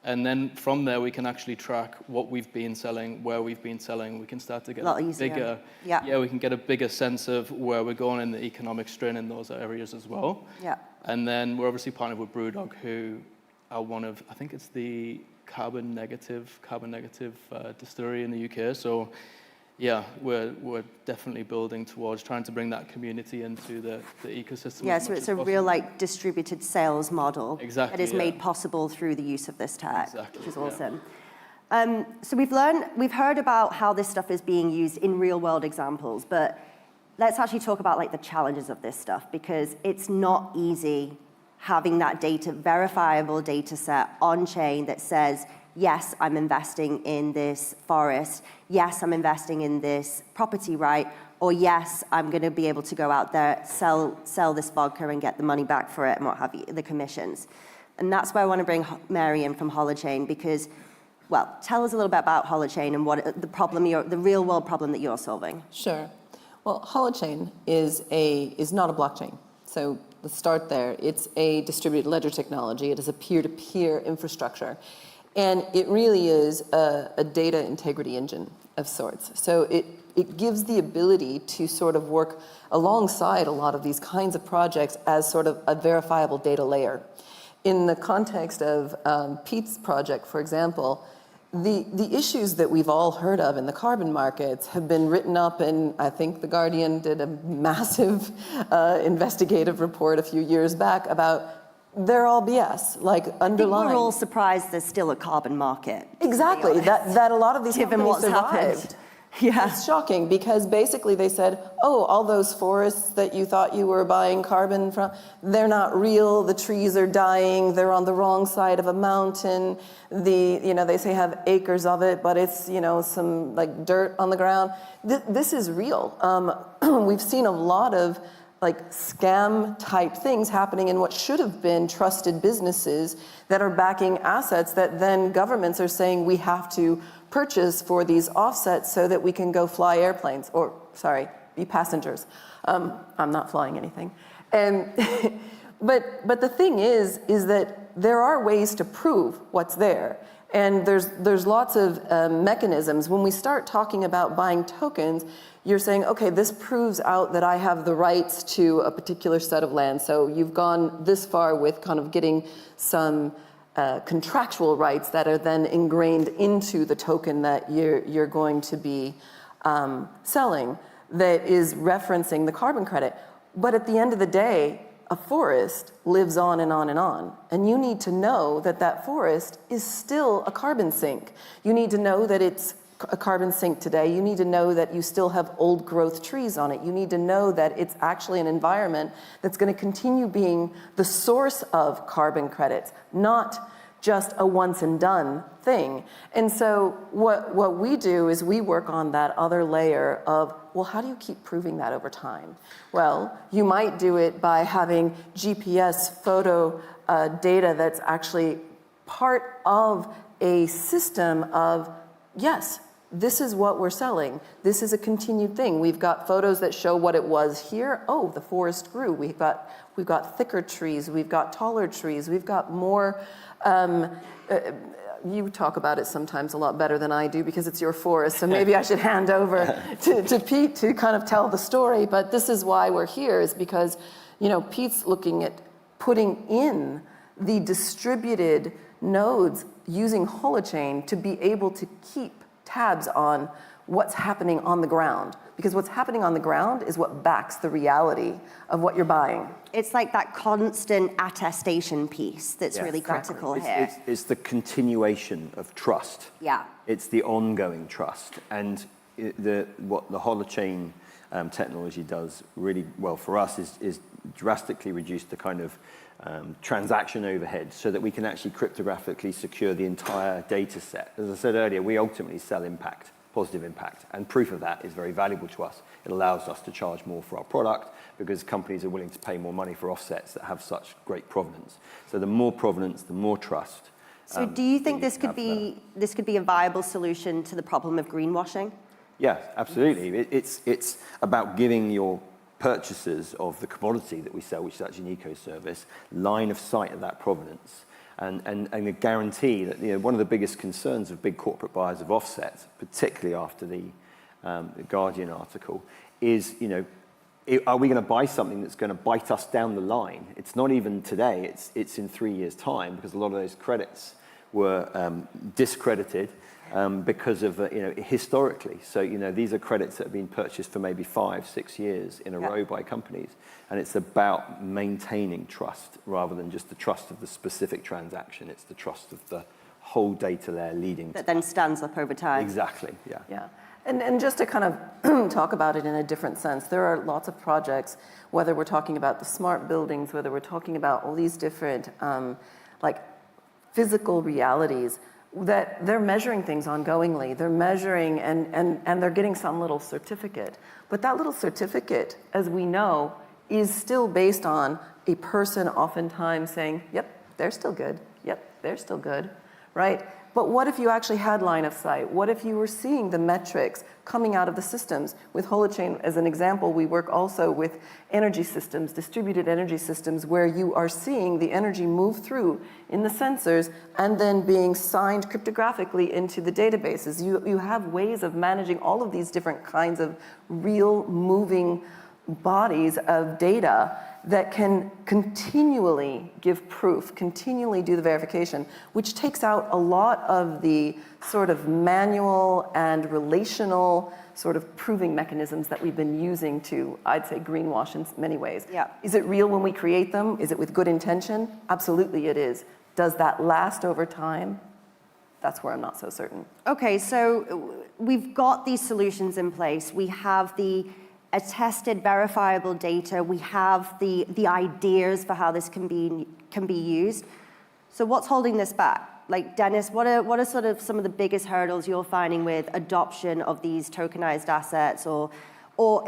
And then from there, we can actually track what we've been selling, where we've been selling. We can start to get a bigger, we can get a bigger sense of where we're going in the economic strain in those areas as well. Yeah. And then we're obviously partnered with Brewdog, who are one of, I think it's the carbon negative distillery in the UK. So yeah, we're definitely building towards trying to bring that community into the ecosystem. Yeah, so it's a real like distributed sales model that is made yeah. possible through the use of this tech, Exactly, which is awesome. So we've heard about how this stuff is being used in real world examples, but let's actually talk about like the challenges of this stuff, because it's not easy having that data, verifiable data set on chain that says, yes, I'm investing in this forest. Yes, I'm investing in this property right. Or yes, I'm going to be able to go out there, sell this vodka and get the money back for it and what have you, the commissions. And that's why I want to bring Mary in from Holochain, because, well, tell us a little bit about Holochain and what the real world problem that you're solving. Sure. Well, Holochain is not a blockchain. So let's start there. It's a distributed ledger technology. It is a peer-to-peer infrastructure. And it really is a data integrity engine of sorts. So it gives the ability to sort of work alongside a lot of these kinds of projects as sort of a verifiable data layer. In the context of Pete's project, for example, the issues that we've all heard of in the carbon markets have been written up in, I think The Guardian did a massive investigative report a few years back about they're all BS, like underlying. I think we're all surprised there's still a carbon market. Exactly, that a lot of these given companies what's survived. happened. Yeah. It's shocking because basically they said, oh, all those forests that you thought you were buying carbon from, they're not real, the trees are dying, they're on the wrong side of a mountain, they say have acres of it, but it's, some like dirt on the ground. This is real. We've seen a lot of like scam type things happening in what should have been trusted businesses that are backing assets that then governments are saying we have to purchase for these offsets so that we can go fly airplanes, or be passengers. I'm not flying anything. And but the thing is that there are ways to prove what's there. And there's lots of mechanisms. When we start talking about buying tokens, you're saying, okay, this proves out that I have the rights to a particular set of land. So you've gone this far with kind of getting some contractual rights that are then ingrained into the token that you're going to be selling that is referencing the carbon credit. But at the end of the day, a forest lives on and on and on. And you need to know that that forest is still a carbon sink. You need to know that it's a carbon sink today. You need to know that you still have old growth trees on it. You need to know that it's actually an environment that's going to continue being the source of carbon credits, not just a once and done thing. And so what we do is we work on that other layer of, well, how do you keep proving that over time? Well, you might do it by having GPS photo data that's actually part of a system of, yes, this is what we're selling. This is a continued thing. We've got photos that show what it was here. Oh, the forest grew. We've got thicker trees. We've got taller trees. We've got more. You talk about it sometimes a lot better than I do because it's your forest. So maybe I should hand over to Pete to kind of tell the story. But this is why we're here, is because Pete's looking at putting in the distributed nodes using Holochain to be able to keep tabs on what's happening on the ground. Because what's happening on the ground is what backs the reality of what you're buying. It's like that constant attestation piece that's really critical here. It's the continuation of trust. Yeah. It's the ongoing trust. And what the Holochain technology does really well for us is drastically reduce the kind of transaction overhead so that we can actually cryptographically secure the entire data set. As I said earlier, we ultimately sell impact, positive impact, and proof of that is very valuable to us. It allows us to charge more for our product because companies are willing to pay more money for offsets that have such great provenance. So the more provenance, the more trust. So do you think this could be a viable solution to the problem of greenwashing? Yeah, absolutely. It's about giving your purchasers of the commodity that we sell, which is actually an eco-service, line of sight of that provenance. and a guarantee that, you know, one of the biggest concerns of big corporate buyers of offsets, particularly after the Guardian article, is, you know, are we going to buy something that's going to bite us down the line? It's not even today, it's in 3 years' time, because a lot of those credits were discredited because of, you know, historically. So, you know, these are credits that have been purchased for maybe 5-6 years in a row by companies. And it's about maintaining trust rather than just the trust of the specific transaction. It's the trust of the whole data layer leading that then stands up over time. Exactly, yeah. Yeah. And just to kind of talk about it in a different sense, there are lots of projects, whether we're talking about the smart buildings, whether we're talking about all these different like physical realities, that they're measuring things ongoingly. They're measuring and they're getting some little certificate. But that little certificate, as we know, is still based on a person oftentimes saying, yep, they're still good. Yep, they're still good, right? But what if you actually had line of sight? What if you were seeing the metrics coming out of the systems? With Holochain, as an example, we work also with energy systems, distributed energy systems, where you are seeing the energy move through in the sensors and then being signed cryptographically into the databases. You have ways of managing all of these different kinds of real moving bodies of data that can continually give proof, continually do the verification, which takes out a lot of the sort of manual and relational sort of proving mechanisms that we've been using to, I'd say, greenwash in many ways. Yeah. Is it real when we create them? Is it with good intention? Absolutely it is. Does that last over time? That's where I'm not so certain. Okay, so we've got these solutions in place. We have the attested, verifiable data. We have the ideas for how this can be used. So what's holding this back? Like, Dennis, what are sort of some of the biggest hurdles you're finding with adoption of these tokenized assets, or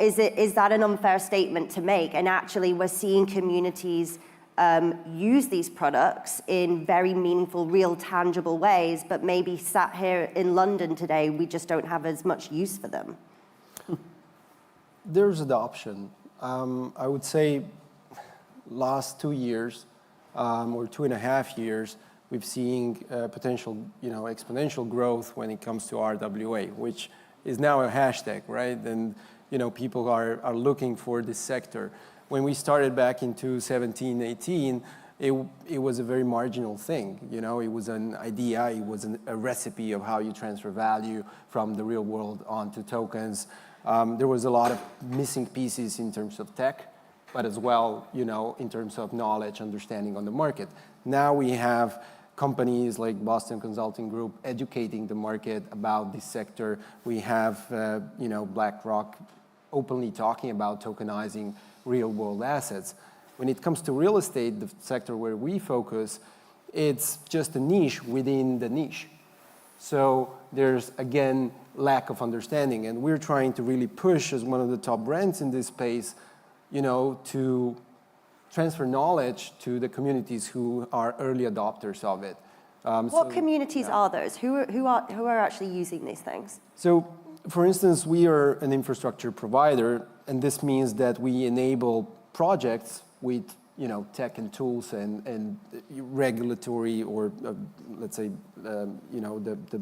is that an unfair statement to make? And actually, we're seeing communities use these products in very meaningful, real, tangible ways, but maybe sat here in London today, we just don't have as much use for them. There's adoption. I would say last 2 years or 2.5 years, we've seen potential, exponential growth when it comes to RWA, which is now a hashtag, right? And people are looking for this sector. When we started back in 2017, 18, it was a very marginal thing. It was an idea, it was a recipe of how you transfer value from the real world onto tokens. There was a lot of missing pieces in terms of tech, but as well, in terms of knowledge, understanding on the market. Now we have companies like Boston Consulting Group educating the market about this sector. We have, BlackRock openly talking about tokenizing real-world assets. When it comes to real estate, the sector where we focus, it's just a niche within the niche. So there's, again, lack of understanding. And we're trying to really push, as one of the top brands in this space, to transfer knowledge to the communities who are early adopters of it. What communities are those? Who are actually using these things? So, for instance, we are an infrastructure provider, and this means that we enable projects with tech and tools and regulatory, or let's say, the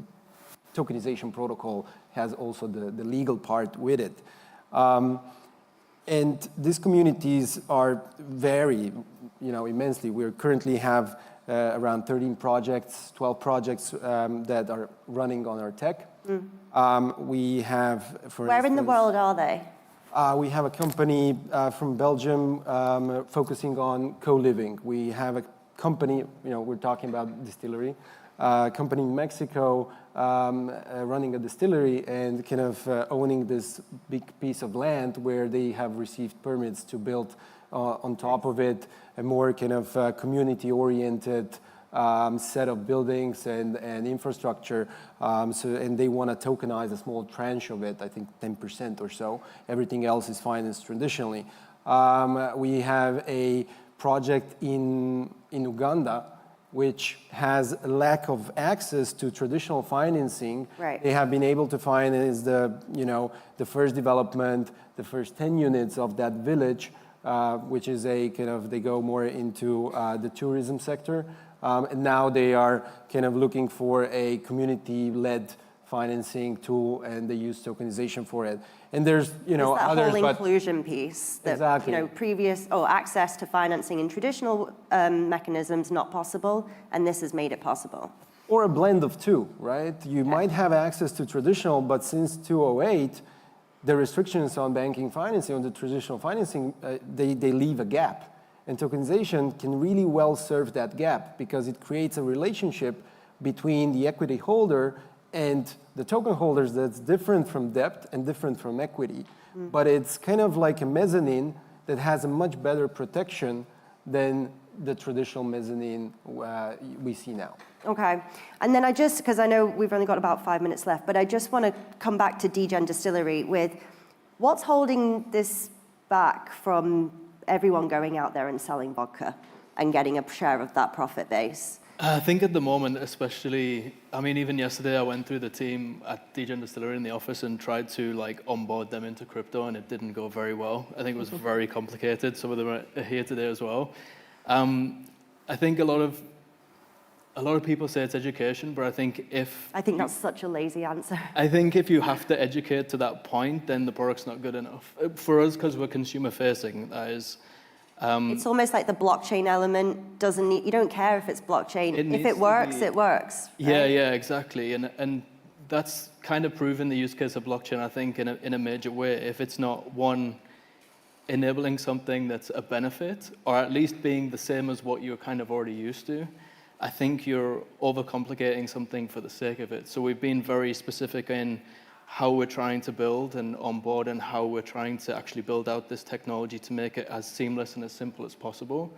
tokenization protocol has also the legal part with it. And these communities are vary, immensely. We currently have around 13 projects, 12 projects that are running on our tech. We have, for Where in the world are they? We have a company from Belgium focusing on co-living. We have a company, we're talking about distillery, company in Mexico running a distillery and kind of owning this big piece of land where they have received permits to build on top of it a more kind of community-oriented set of buildings and infrastructure. And they want to tokenize a small tranche of it, I think 10% or so. Everything else is financed traditionally. We have a project in Uganda which has a lack of access to traditional financing. Right. They have been able to finance the first development, the first 10 units of that village, which is a kind of, they go more into the tourism sector. And now they are kind of looking for a community-led financing tool, and they use tokenization for it. And there's, that others, whole but inclusion piece that, exactly. Access to financing in traditional mechanisms not possible, and this has made it possible. Or a blend of two, right? You might have access to traditional, but since 2008, the restrictions on banking financing, on the traditional financing, they leave a gap. And tokenization can really well serve that gap because it creates a relationship between the equity holder and the token holders that's different from debt and different from equity. But it's kind of like a mezzanine that has a much better protection than the traditional mezzanine we see now. Okay, and then because I know we've only got about 5 minutes left, but I just want to come back to Degen Distillery with what's holding this back from everyone going out there and selling vodka and getting a share of that profit base? I think at the moment, especially, even yesterday I went through the team at Degen Distillery in the office and tried to onboard them into crypto, and it didn't go very well. I think it was very complicated. Some of them are here today as well. I think a lot of people say it's education, but I think that's such a lazy answer. I think if you have to educate to that point, then the product's not good enough. For us, because we're consumer facing, that is. It's almost like the blockchain element doesn't need, you don't care if it's blockchain. If it works, it works. Right? Yeah, exactly. And that's kind of proven the use case of blockchain, I think, in a major way. If it's not one, enabling something that's a benefit, or at least being the same as what you're kind of already used to, I think you're overcomplicating something for the sake of it. So we've been very specific in how we're trying to build and onboard and how we're trying to actually build out this technology to make it as seamless and as simple as possible.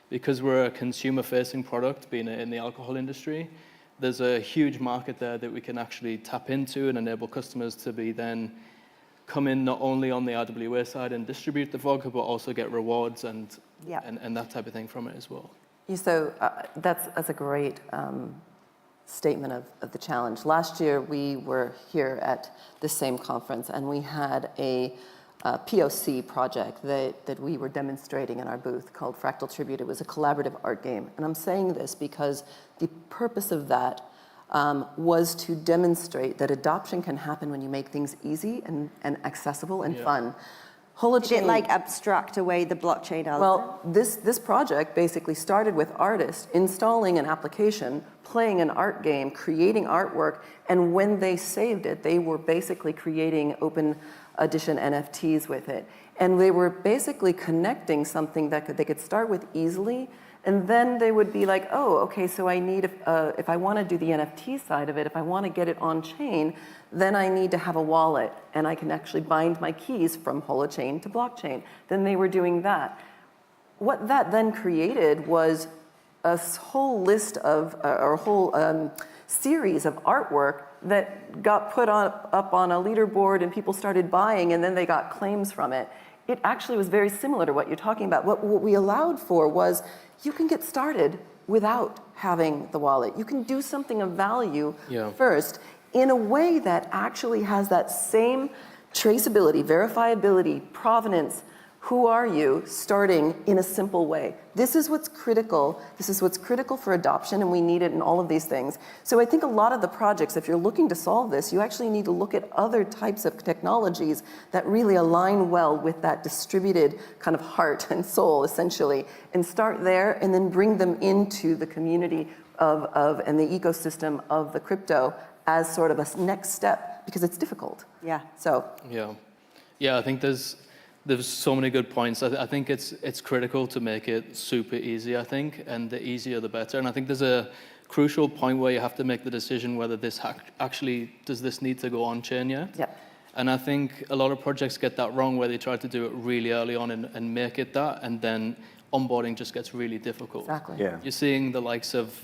Because we're a consumer-facing product, being in the alcohol industry, there's a huge market there that we can actually tap into and enable customers to be then come in not only on the RWA side and distribute the vodka, but also get rewards and that type of thing from it as well. So that's a great statement of the challenge. Last year, we were here at this same conference, and we had a POC project that we were demonstrating in our booth called Fractal Tribute. It was a collaborative art game. And I'm saying this because the purpose of that was to demonstrate that adoption can happen when you make things easy and accessible and fun. Did it abstract away the blockchain element? Well, this project basically started with artists installing an application, playing an art game, creating artwork, and when they saved it, they were basically creating open edition NFTs with it. And they were basically connecting something that they could start with easily, and then they would be like, oh, okay, so I need, if I want to do the NFT side of it, if I want to get it on chain, then I need to have a wallet, and I can actually bind my keys from holochain to blockchain. Then they were doing that. What that then created was a whole list of, or a whole series of artwork that got put up on a leaderboard, and people started buying, and then they got claims from it. It actually was very similar to what you're talking about. What we allowed for was you can get started without having the wallet. You can do something of value first in a way that actually has that same traceability, verifiability, provenance, who are you, starting in a simple way. This is what's critical. This is what's critical for adoption, and we need it in all of these things. So I think a lot of the projects, if you're looking to solve this, you actually need to look at other types of technologies that really align well with that distributed kind of heart and soul, essentially, and start there and then bring them into the community and the ecosystem of the crypto as sort of a next step, because it's difficult. Yeah. So. Yeah, I think there's so many good points. I think it's critical to make it super easy, I think, and the easier the better. And I think there's a crucial point where you have to make the decision whether this actually, does this need to go on chain yet? Yep. And I think a lot of projects get that wrong, where they try to do it really early on and make it that, and then onboarding just gets really difficult. Exactly. Yeah. You're seeing the likes of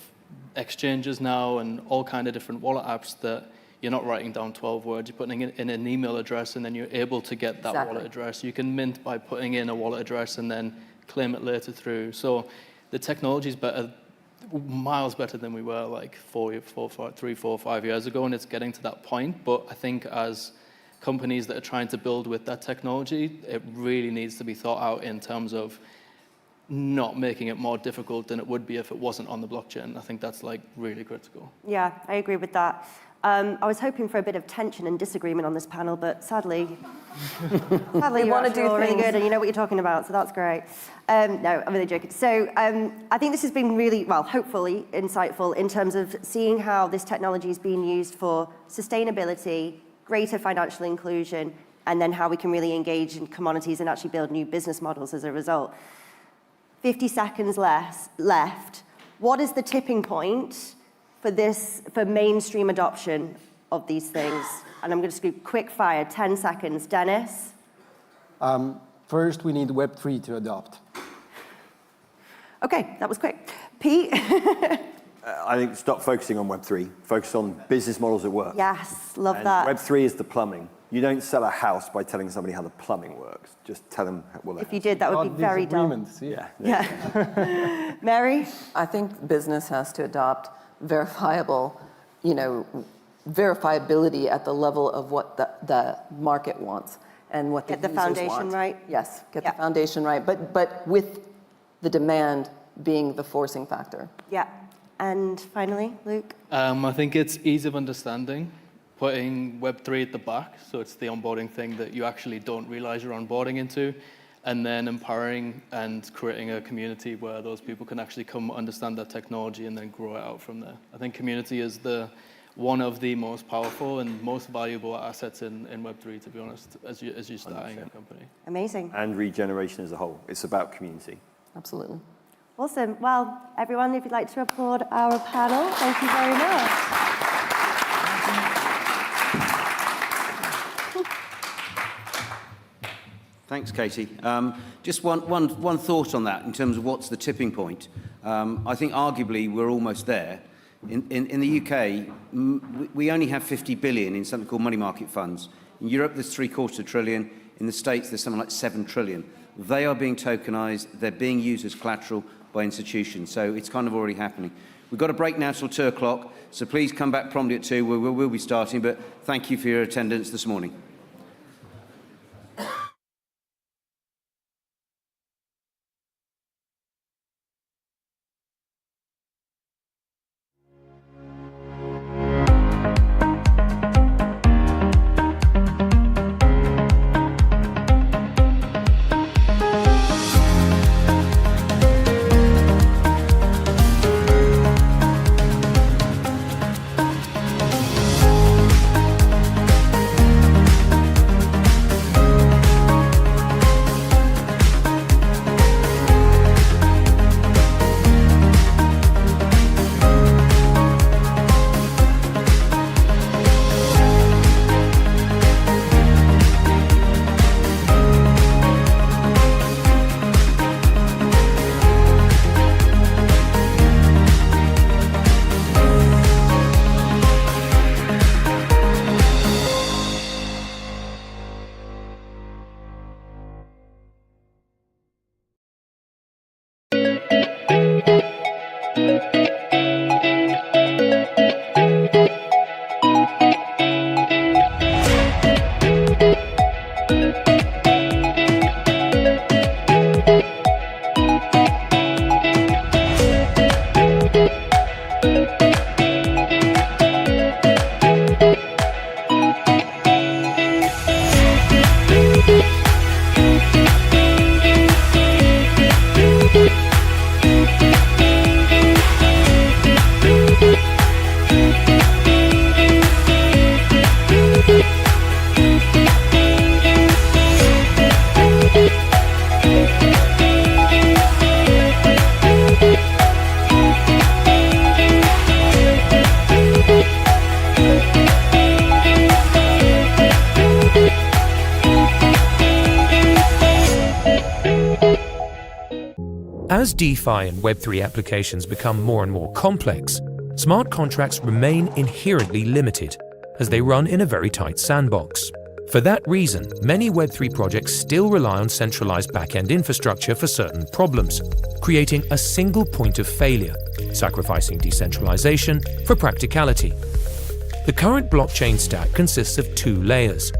exchanges now and all kind of different wallet apps that you're not writing down 12 words, you're putting in an email address, and then you're able to get that wallet address. You can mint by putting in a wallet address and then claim it later through. So the technology is better, miles better than we were like 3, 4, 5 years ago, and it's getting to that point. But I think as companies that are trying to build with that technology, it really needs to be thought out in terms of not making it more difficult than it would be if it wasn't on the blockchain. I think that's like really critical. Yeah, I agree with that. I was hoping for a bit of tension and disagreement on this panel, but sadly you want to do really good and you know what you're talking about, so that's great. No, I'm really joking. So I think this has been really, well, hopefully insightful in terms of seeing how this technology is being used for sustainability, greater financial inclusion, and then how we can really engage in commodities and actually build new business models as a result. 50 seconds left. What is the tipping point for mainstream adoption of these things? And I'm going to do quick fire, 10 seconds. Dennis? First, we need Web3 to adopt. Okay, that was quick. Pete? I think stop focusing on Web3. Focus on business models at work. Yes, love and that. Web3 is the plumbing. You don't sell a house by telling somebody how the plumbing works. Just tell them what If you did, that would be very dumb. Yeah. Mary? I think business has to adopt verifiable, verifiability at the level of what the market wants and what the users want. Get the foundation right? Yes, get the foundation right, but with the demand being the forcing factor. Yeah. And finally, Luke? I think it's ease of understanding, putting Web3 at the back, so it's the onboarding thing that you actually don't realize you're onboarding into, and then empowering and creating a community where those people can actually come understand that technology and then grow it out from there. I think community is one of the most powerful and most valuable assets in Web3, to be honest, as you're starting 100%. A company. Amazing. And regeneration as a whole. It's about community. Absolutely. Awesome. Well, everyone, if you'd like to applaud our panel, thank you very much. Thanks, Katie. Just one thought on that in terms of what's the tipping point. I think arguably we're almost there. In the UK, we only have 50 billion in something called money market funds. In Europe, there's $750 billion. In the States, there's something like 7 trillion. They are being tokenized. They're being used as collateral by institutions. So it's kind of already happening. We've got a break now till 2 o'clock. So please come back promptly at 2. We'll be starting. But thank you for your attendance this morning. As DeFi and Web3 applications become more and more complex, smart contracts remain inherently limited, as they run in a very tight sandbox. For that reason, many Web3 projects still rely on centralized back-end infrastructure for certain problems, creating a single point of failure, sacrificing decentralization for practicality. The current blockchain stack consists of 2 layers.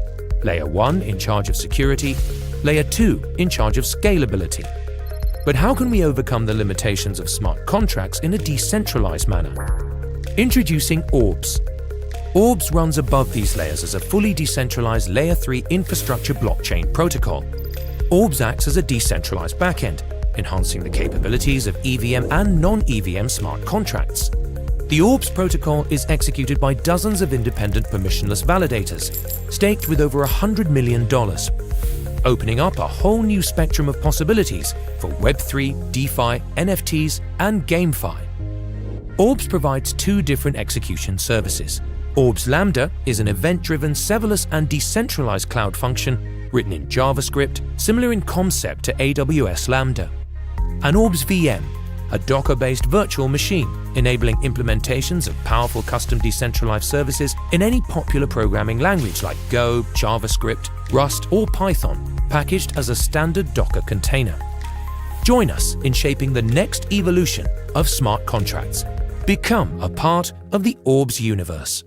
Layer 1 in charge of security, Layer 2 in charge of scalability. But how can we overcome the limitations of smart contracts in a decentralized manner? Introducing Orbs. Orbs runs above these layers as a fully decentralized Layer 3 infrastructure blockchain protocol. Orbs acts as a decentralized backend, enhancing the capabilities of EVM and non-EVM smart contracts. The Orbs protocol is executed by dozens of independent permissionless validators, staked with over $100 million, opening up a whole new spectrum of possibilities for Web3, DeFi, NFTs, and GameFi. Orbs provides two different execution services. Orbs Lambda is an event-driven, serverless, and decentralized cloud function written in JavaScript, similar in concept to AWS Lambda. And Orbs VM, a Docker-based virtual machine, enabling implementations of powerful custom decentralized services in any popular programming language like Go, JavaScript, Rust, or Python, packaged as a standard Docker container. Join us in shaping the next evolution of smart contracts. Become a part of the Orbs universe.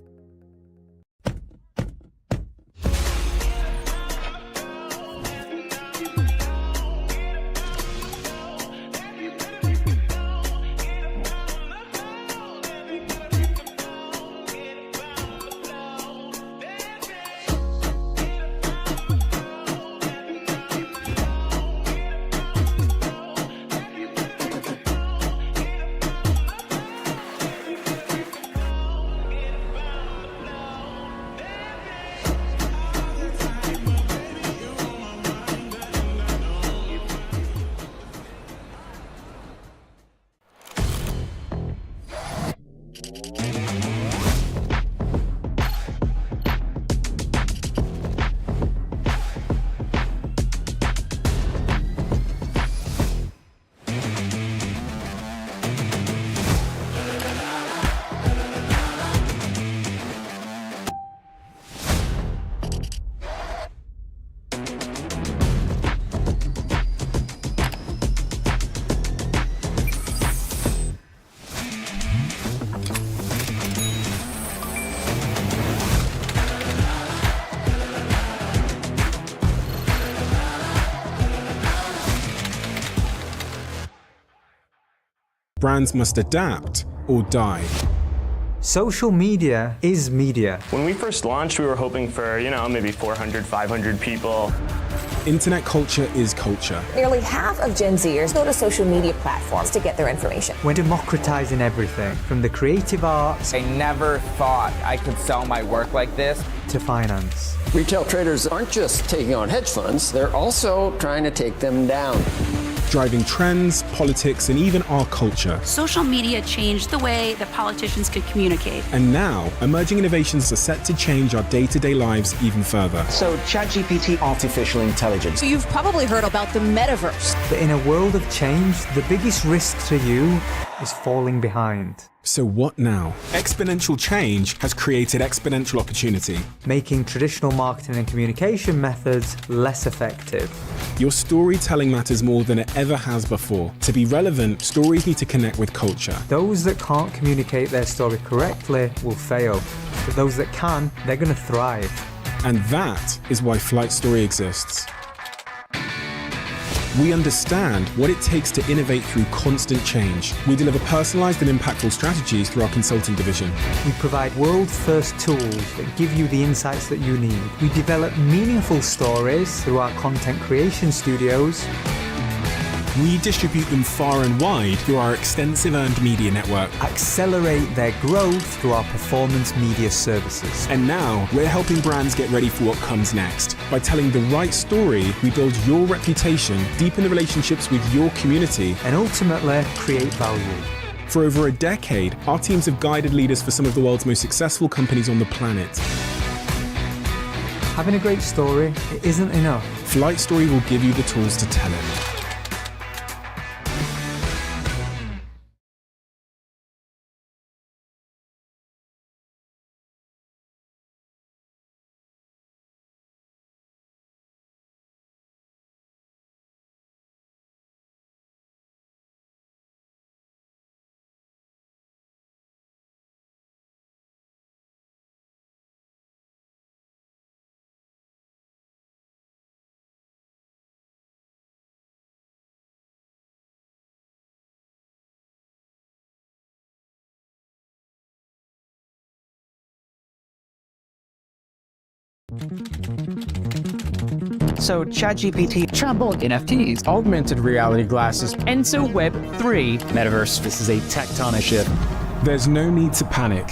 Brands must adapt or die. Social media is media. When we first launched, we were hoping for, maybe 400, 500 people. Internet culture is culture. Nearly half of Gen Zers go to social media platforms to get their information. We're democratizing everything, from the creative arts. I never thought I could sell my work like this. To finance. Retail traders aren't just taking on hedge funds, they're also trying to take them down. Driving trends, politics, and even our culture. Social media changed the way that politicians could communicate. And now, emerging innovations are set to change our day-to-day lives even further. So, ChatGPT, artificial intelligence. So you've probably heard about the metaverse. But in a world of change, the biggest risk to you is falling behind. So what now? Exponential change has created exponential opportunity, making traditional marketing and communication methods less effective. Your storytelling matters more than it ever has before. To be relevant, stories need to connect with culture. Those that can't communicate their story correctly will fail, but those that can, they're going to thrive. And that is why Flight Story exists. We understand what it takes to innovate through constant change. We deliver personalized and impactful strategies through our consulting division. We provide world-first tools that give you the insights that you need. We develop meaningful stories through our content creation studios. We distribute them far and wide through our extensive earned media network. Accelerate their growth through our performance media services. And now, we're helping brands get ready for what comes next. By telling the right story, we build your reputation, deepen the relationships with your community, and ultimately create value. For over a decade, our teams have guided leaders for some of the world's most successful companies on the planet. Having a great story, it isn't enough. Flight Story will give you the tools to tell it. So ChatGPT, chatbot, NFTs, augmented reality glasses, and so Web3, metaverse. This is a tectonic shift. There's no need to panic.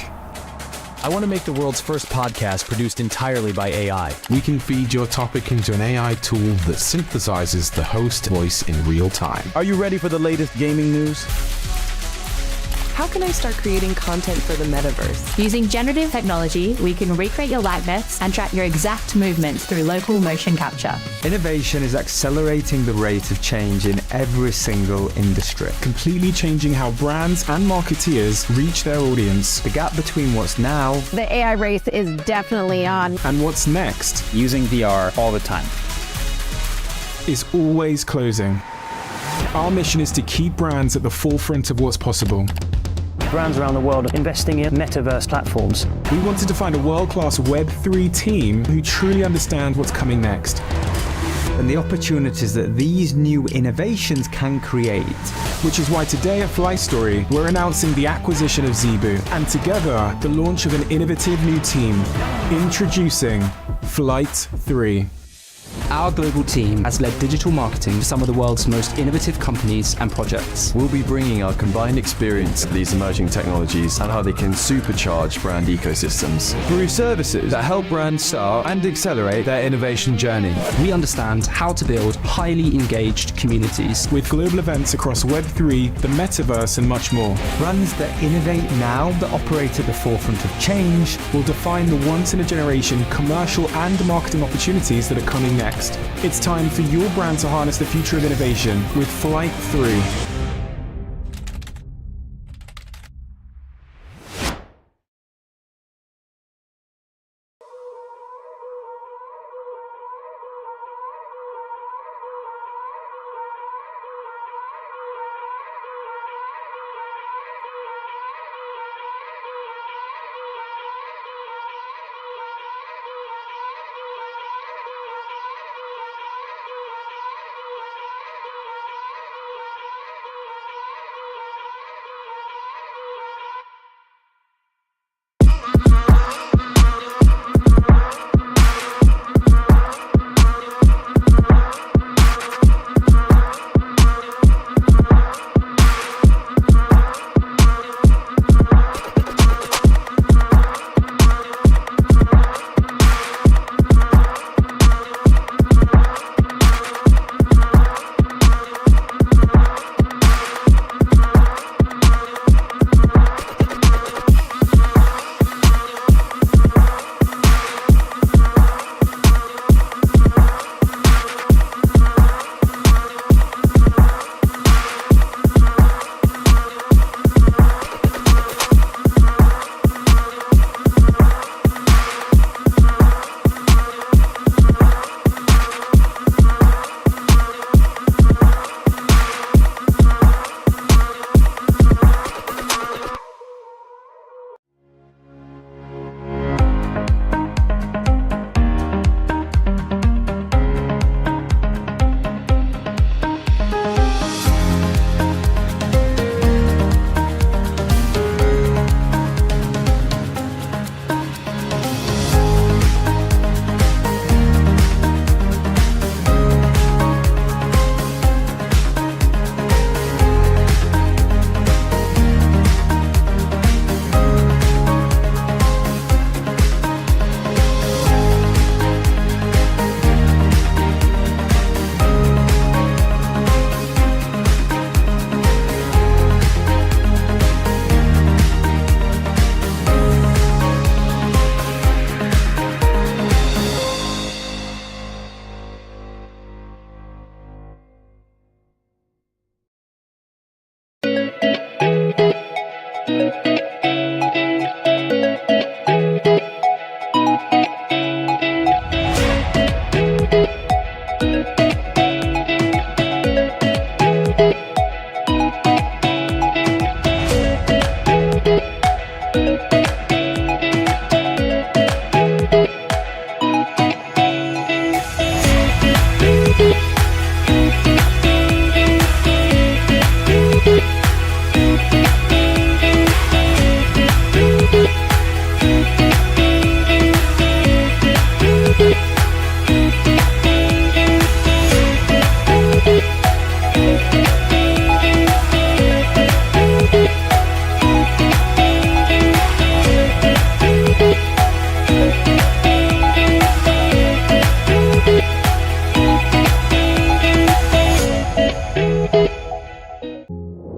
I want to make the world's first podcast produced entirely by AI. We can feed your topic into an AI tool that synthesizes the host voice in real time. Are you ready for the latest gaming news? How can I start creating content for the metaverse? Using generative technology, we can recreate your likeness and track your exact movements through local motion capture. Innovation is accelerating the rate of change in every single industry. Completely changing how brands and marketeers reach their audience. The gap between what's now, The AI race is definitely on. And what's next Using VR all the time. is always closing. Our mission is to keep brands at the forefront of what's possible. Brands around the world are investing in metaverse platforms. We wanted to find a world-class Web3 team who truly understand what's coming next. and the opportunities that these new innovations can create. Which is why today at Flight3, we're announcing the acquisition of Zebu, and together, the launch of an innovative new team. Introducing Flight3. Our global team has led digital marketing for some of the world's most innovative companies and projects. We'll be bringing our combined experience of these emerging technologies and how they can supercharge brand ecosystems through services that help brands start and accelerate their innovation journey. We understand how to build highly engaged communities with global events across Web3, the metaverse, and much more. Brands that innovate now, that operate at the forefront of change, will define the once-in-a-generation commercial and marketing opportunities that are coming next. It's time for your brand to harness the future of innovation with Flight3.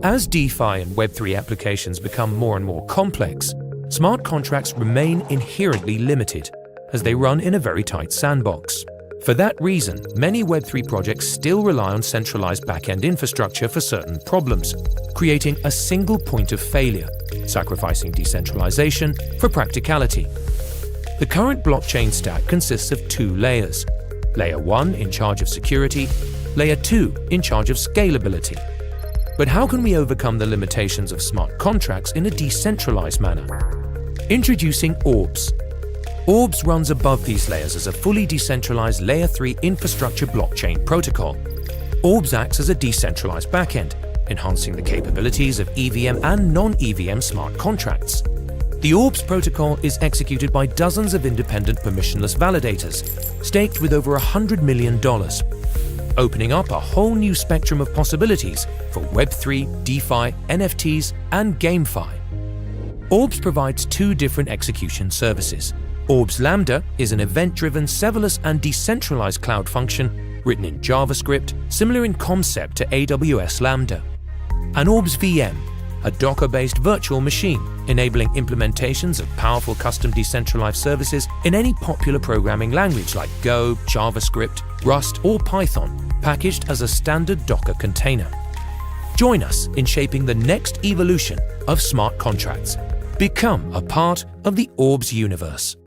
As DeFi and Web3 applications become more and more complex, smart contracts remain inherently limited, as they run in a very tight sandbox. For that reason, many Web3 projects still rely on centralized back-end infrastructure for certain problems, creating a single point of failure, sacrificing decentralization for practicality. The current blockchain stack consists of 2 layers. Layer 1 in charge of security, Layer 2 in charge of scalability. But how can we overcome the limitations of smart contracts in a decentralized manner? Introducing Orbs. Orbs runs above these layers as a fully decentralized Layer 3 infrastructure blockchain protocol. Orbs acts as a decentralized backend, enhancing the capabilities of EVM and non-EVM smart contracts. The Orbs protocol is executed by dozens of independent permissionless validators, staked with over $100 million, opening up a whole new spectrum of possibilities for Web3, DeFi, NFTs, and GameFi. Orbs provides 2 different execution services. Orbs Lambda is an event-driven, serverless, and decentralized cloud function written in JavaScript, similar in concept to AWS Lambda. And Orbs VM, a Docker-based virtual machine, enabling implementations of powerful custom decentralized services in any popular programming language like Go, JavaScript, Rust, or Python, packaged as a standard Docker container. Join us in shaping the next evolution of smart contracts. Become a part of the Orbs universe.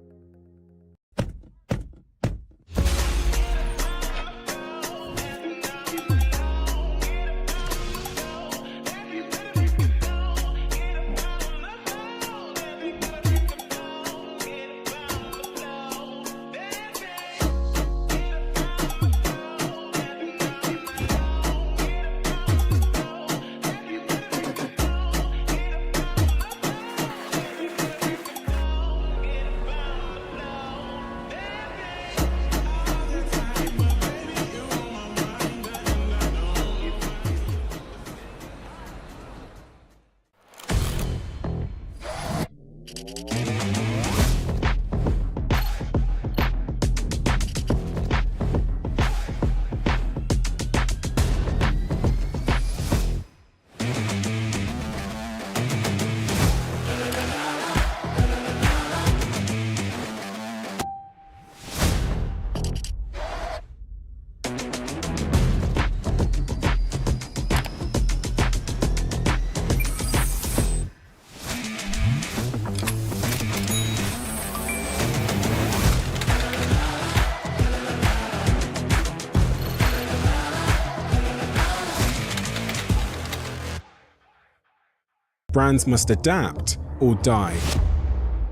Brands must adapt or die.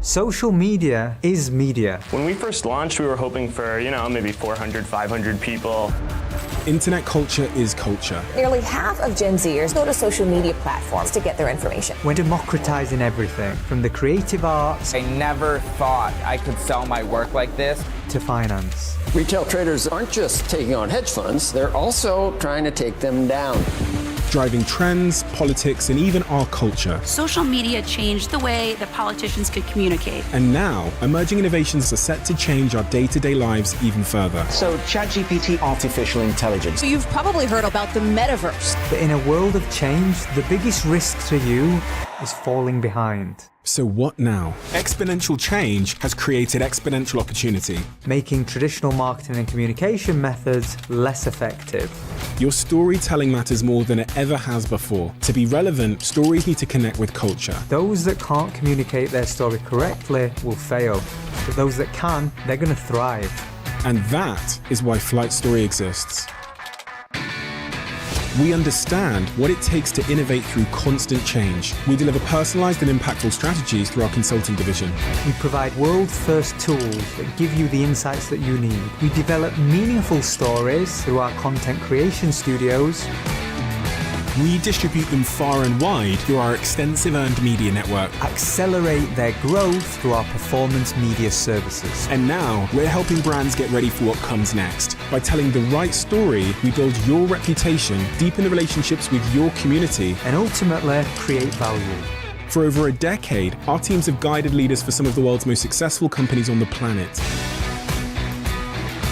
Social media is media. When we first launched, we were hoping for, maybe 400, 500 people. Internet culture is culture. Nearly half of Gen Zers go to social media platforms to get their information. We're democratizing everything, from the creative arts. I never thought I could sell my work like this. To finance. Retail traders aren't just taking on hedge funds, they're also trying to take them down. Driving trends, politics, and even our culture. Social media changed the way that politicians could communicate. And now, emerging innovations are set to change our day-to-day lives even further. So, ChatGPT, artificial intelligence. So you've probably heard about the metaverse. But in a world of change, the biggest risk to you is falling behind. So what now? Exponential change has created exponential opportunity, making traditional marketing and communication methods less effective. Your storytelling matters more than it ever has before. To be relevant, stories need to connect with culture. Those that can't communicate their story correctly will fail, but those that can, they're going to thrive. And that is why Flight Story exists. We understand what it takes to innovate through constant change. We deliver personalized and impactful strategies through our consulting division. We provide world-first tools that give you the insights that you need. We develop meaningful stories through our content creation studios. We distribute them far and wide through our extensive earned media network. Accelerate their growth through our performance media services. And now, we're helping brands get ready for what comes next. By telling the right story, we build your reputation, deepen the relationships with your community, and ultimately create value. For over a decade, our teams have guided leaders for some of the world's most successful companies on the planet.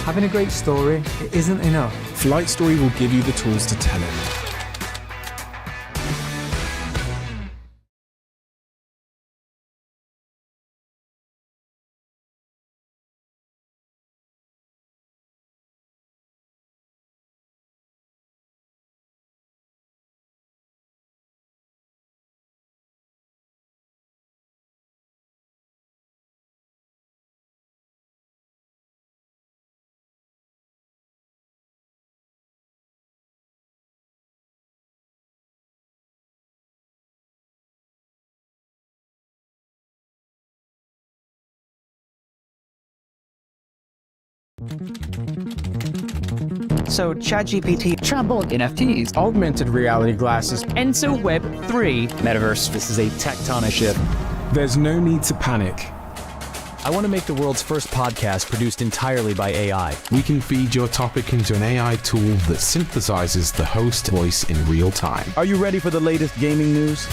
Having a great story, it isn't enough. Flight Story will give you the tools to tell it. So ChatGPT, Chatbot, NFTs, augmented reality glasses, and so Web3 Metaverse. This is a tectonic shift. There's no need to panic. I want to make the world's first podcast produced entirely by AI. We can feed your topic into an AI tool that synthesizes the host voice in real time. Are you ready for the latest gaming news?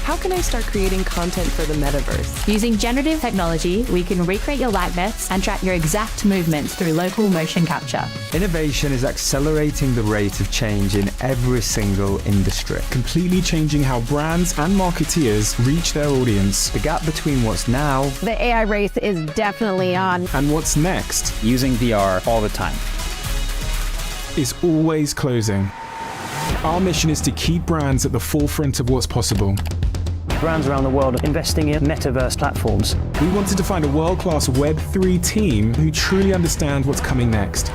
How can I start creating content for the metaverse? Using generative technology, we can recreate your likeness and track your exact movements through local motion capture. Innovation is accelerating the rate of change in every single industry. Completely changing how brands and marketeers reach their audience. The gap between what's now The AI race is definitely on. And what's next Using VR all the time. is always closing. Our mission is to keep brands at the forefront of what's possible. Brands around the world are investing in metaverse platforms. We wanted to find a world-class Web3 team who truly understand what's coming next.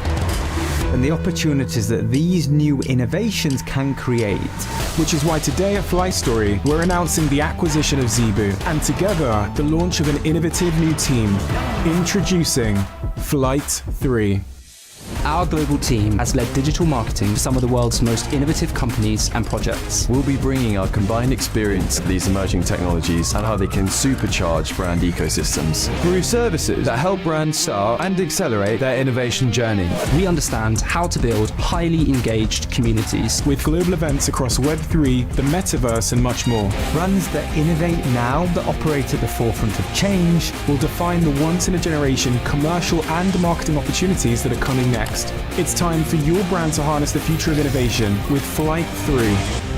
and the opportunities that these new innovations can create. Which is why today at Flight3, we're announcing the acquisition of Zebu, and together, the launch of an innovative new team. Introducing Flight3. Our global team has led digital marketing for some of the world's most innovative companies and projects. We'll be bringing our combined experience of these emerging technologies and how they can supercharge brand ecosystems through services that help brands start and accelerate their innovation journey. We understand how to build highly engaged communities with global events across Web3, the metaverse, and much more. Brands that innovate now, that operate at the forefront of change, will define the once-in-a-generation commercial and marketing opportunities that are coming next. It's time for your brand to harness the future of innovation with Flight3.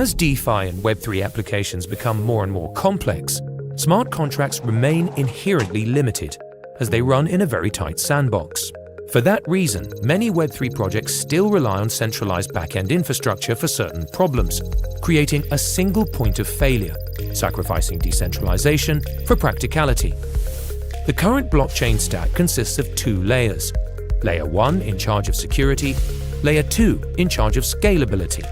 As DeFi and Web3 applications become more and more complex, smart contracts remain inherently limited, as they run in a very tight sandbox. For that reason, many Web3 projects still rely on centralized back-end infrastructure for certain problems, creating a single point of failure, sacrificing decentralization for practicality. The current blockchain stack consists of two layers: Layer 1 in charge of security, Layer 2 in charge of scalability.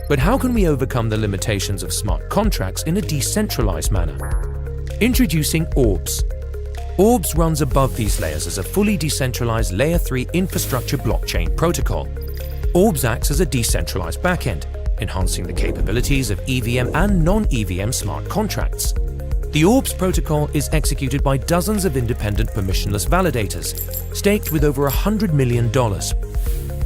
But how can we overcome the limitations of smart contracts in a decentralized manner? Introducing Orbs. Orbs runs above these layers as a fully decentralized Layer 3 infrastructure blockchain protocol. Orbs acts as a decentralized backend, enhancing the capabilities of EVM and non-EVM smart contracts. The Orbs protocol is executed by dozens of independent permissionless validators, staked with over $100 million,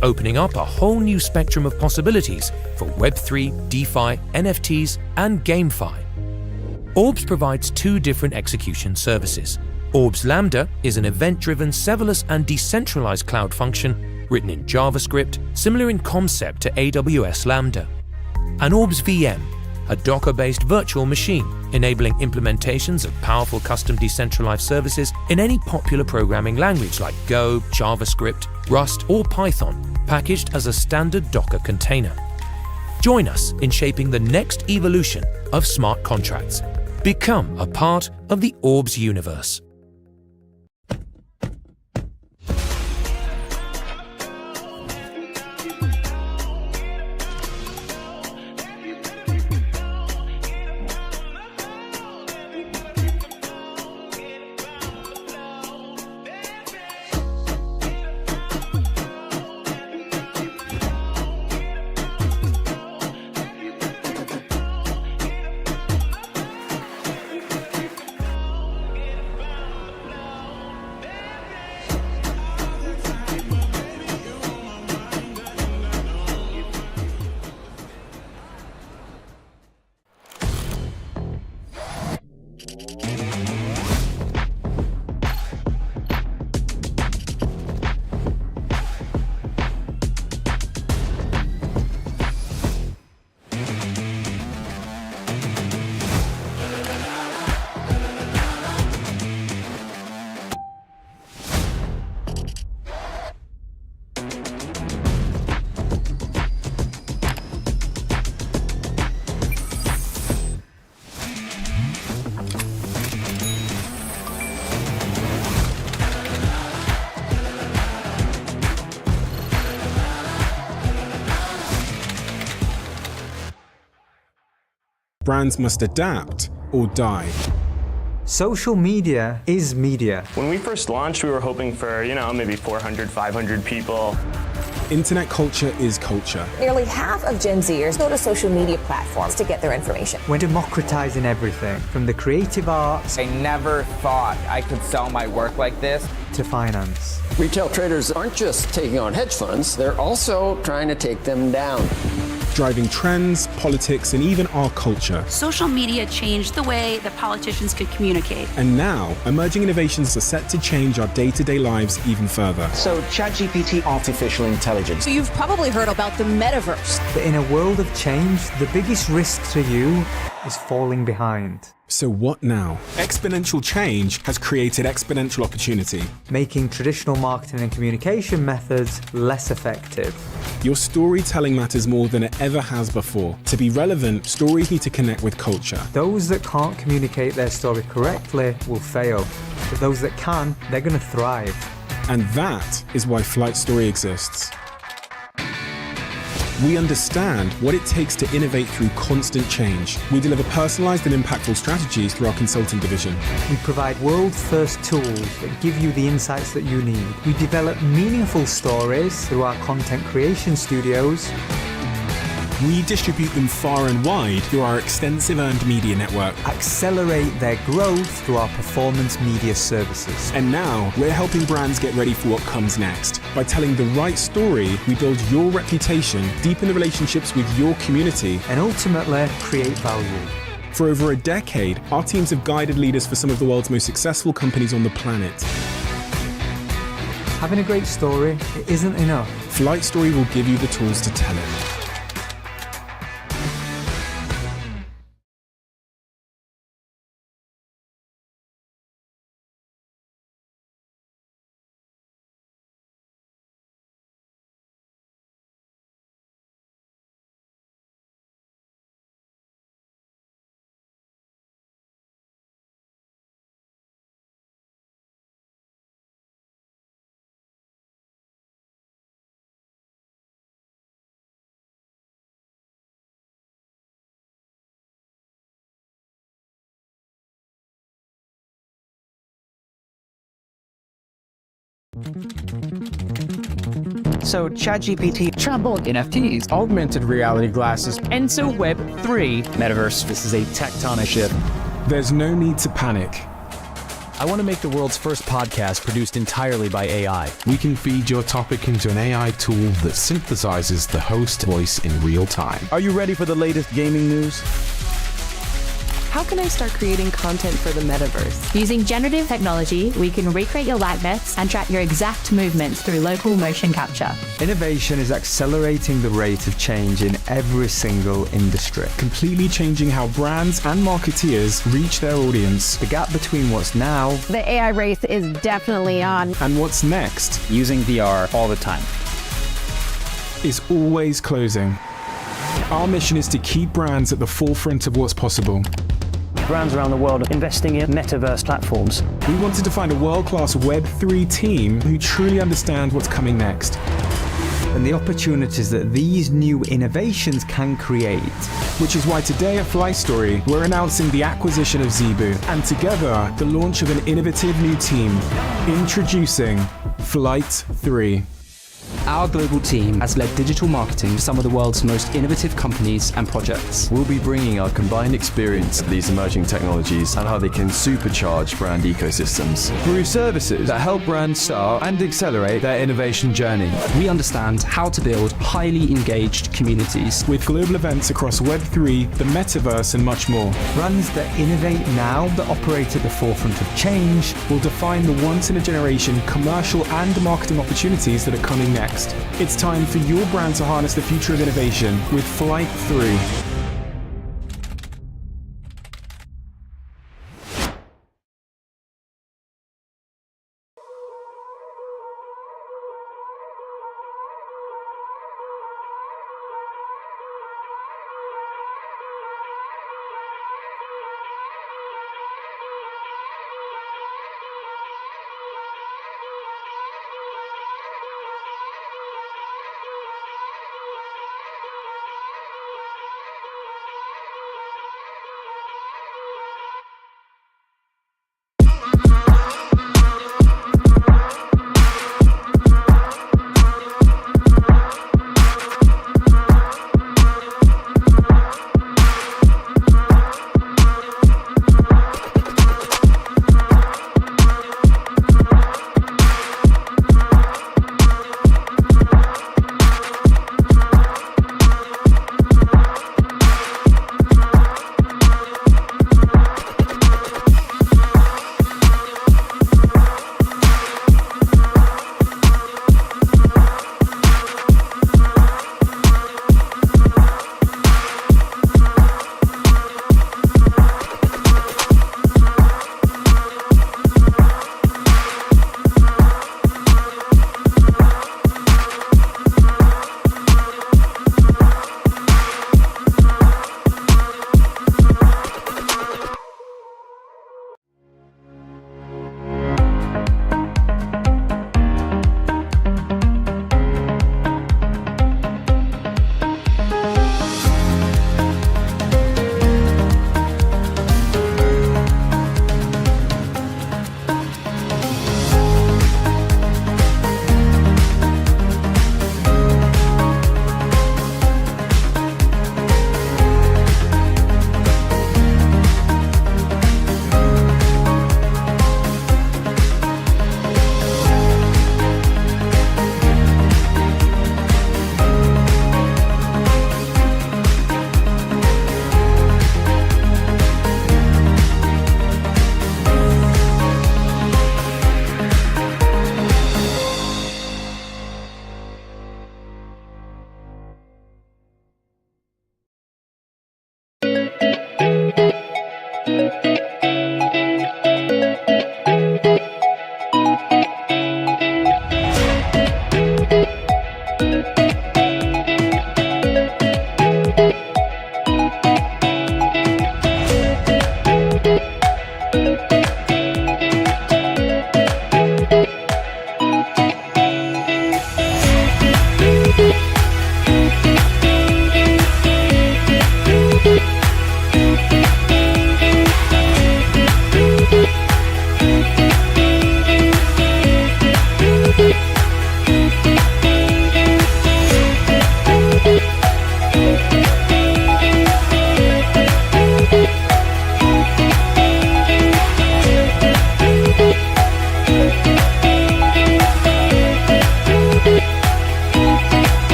opening up a whole new spectrum of possibilities for Web3, DeFi, NFTs, and GameFi. Orbs provides two different execution services. Orbs Lambda is an event-driven, serverless, and decentralized cloud function written in JavaScript, similar in concept to AWS Lambda. And Orbs VM, a Docker-based virtual machine, enabling implementations of powerful custom decentralized services in any popular programming language like Go, JavaScript, Rust, or Python, packaged as a standard Docker container. Join us in shaping the next evolution of smart contracts. Become a part of the Orbs universe. Brands must adapt or die. Social media is media. When we first launched, we were hoping for, maybe 400, 500 people. Internet culture is culture. Nearly half of Gen Zers go to social media platforms to get their information. We're democratizing everything, from the creative arts I never thought I could sell my work like this to finance. Retail traders aren't just taking on hedge funds, they're also trying to take them down. Driving trends, politics, and even our culture. Social media changed the way that politicians could communicate. And now, emerging innovations are set to change our day-to-day lives even further. So ChatGPT, artificial intelligence. So you've probably heard about the metaverse. But in a world of change, the biggest risk to you is falling behind. So what now? Exponential change has created exponential opportunity, making traditional marketing and communication methods less effective. Your storytelling matters more than it ever has before. To be relevant, stories need to connect with culture. Those that can't communicate their story correctly will fail, but those that can, they're going to thrive. And that is why Flight Story exists. We understand what it takes to innovate through constant change. We deliver personalized and impactful strategies through our consulting division. We provide world-first tools that give you the insights that you need. We develop meaningful stories through our content creation studios. We distribute them far and wide through our extensive earned media network. Accelerate their growth through our performance media services. And now, we're helping brands get ready for what comes next. By telling the right story, we build your reputation, deepen the relationships with your community, and ultimately create value. For over a decade, our teams have guided leaders for some of the world's most successful companies on the planet. Having a great story, it isn't enough. Flight Story will give you the tools to tell it. So ChatGPT troubled NFTs, augmented reality glasses, and so Web3 Metaverse. This is a tectonic shift. There's no need to panic. I want to make the world's first podcast produced entirely by AI. We can feed your topic into an AI tool that synthesizes the host voice in real time. Are you ready for the latest gaming news? How can I start creating content for the metaverse? Using generative technology, we can recreate your likeness and track your exact movements through local motion capture. Innovation is accelerating the rate of change in every single industry. Completely changing how brands and marketeers reach their audience. The gap between what's now, The AI race is definitely on. And what's next Using VR all the time. is always closing. Our mission is to keep brands at the forefront of what's possible. Brands around the world are investing in metaverse platforms. We wanted to find a world-class Web3 team who truly understand what's coming next. and the opportunities that these new innovations can create. Which is why today at Flight3, we're announcing the acquisition of Zebu, and together, the launch of an innovative new team. Introducing Flight3. Our global team has led digital marketing to some of the world's most innovative companies and projects. We'll be bringing our combined experience of these emerging technologies and how they can supercharge brand ecosystems through services that help brands start and accelerate their innovation journey. We understand how to build highly engaged communities with global events across Web3, the metaverse, and much more. Brands that innovate now, that operate at the forefront of change, will define the once-in-a-generation commercial and marketing opportunities that are coming next. It's time for your brand to harness the future of innovation with Flight3.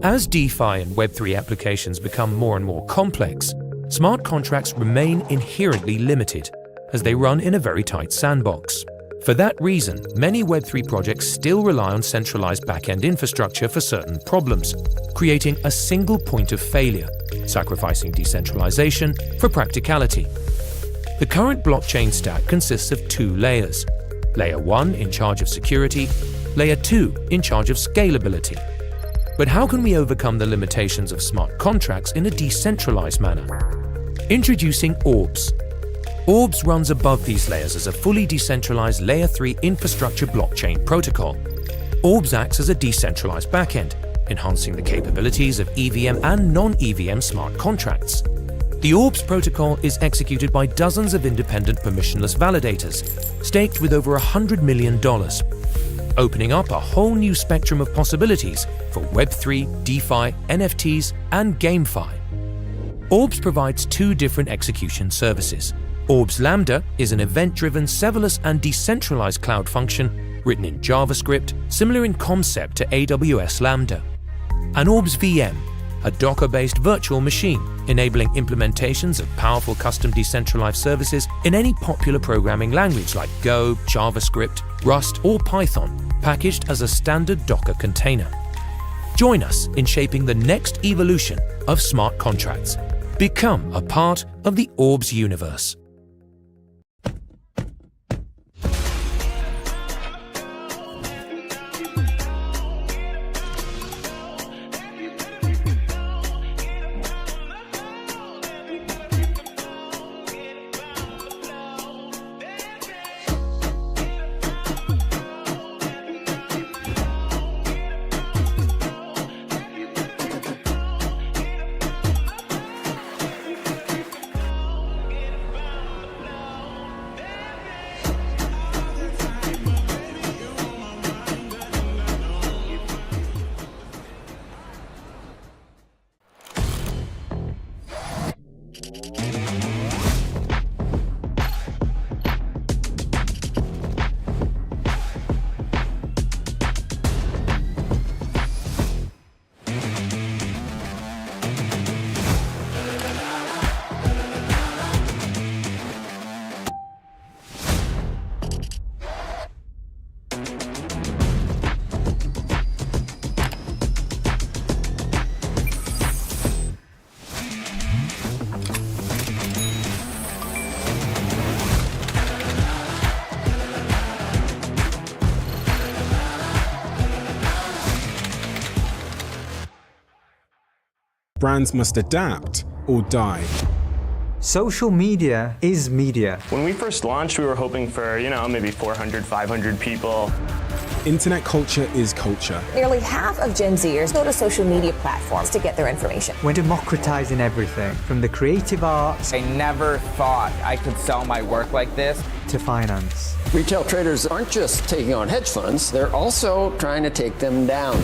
As DeFi and Web3 applications become more and more complex, smart contracts remain inherently limited as they run in a very tight sandbox. For that reason, many Web3 projects still rely on centralized back-end infrastructure for certain problems, creating a single point of failure, sacrificing decentralization for practicality. The current blockchain stack consists of two layers: Layer 1 in charge of security, Layer 2 in charge of scalability. But how can we overcome the limitations of smart contracts in a decentralized manner? Introducing Orbs. Orbs runs above these layers as a fully decentralized Layer 3 infrastructure blockchain protocol. Orbs acts as a decentralized backend, enhancing the capabilities of EVM and non-EVM smart contracts. The Orbs protocol is executed by dozens of independent permissionless validators, staked with over $100 million, opening up a whole new spectrum of possibilities for Web3, DeFi, NFTs, and GameFi. Orbs provides two different execution services. Orbs Lambda is an event-driven, serverless, and decentralized cloud function written in JavaScript, similar in concept to AWS Lambda. And Orbs VM, a Docker-based virtual machine, enabling implementations of powerful custom decentralized services in any popular programming language like Go, JavaScript, Rust, or Python, packaged as a standard Docker container. Join us in shaping the next evolution of smart contracts. Become a part of the Orbs universe. Brands must adapt or die. Social media is media. When we first launched, we were hoping for, maybe 400, 500 people. Internet culture is culture. Nearly half of Gen Zers go to social media platforms to get their information. We're democratizing everything, from the creative arts. I never thought I could sell my work like this. To finance. Retail traders aren't just taking on hedge funds, they're also trying to take them down.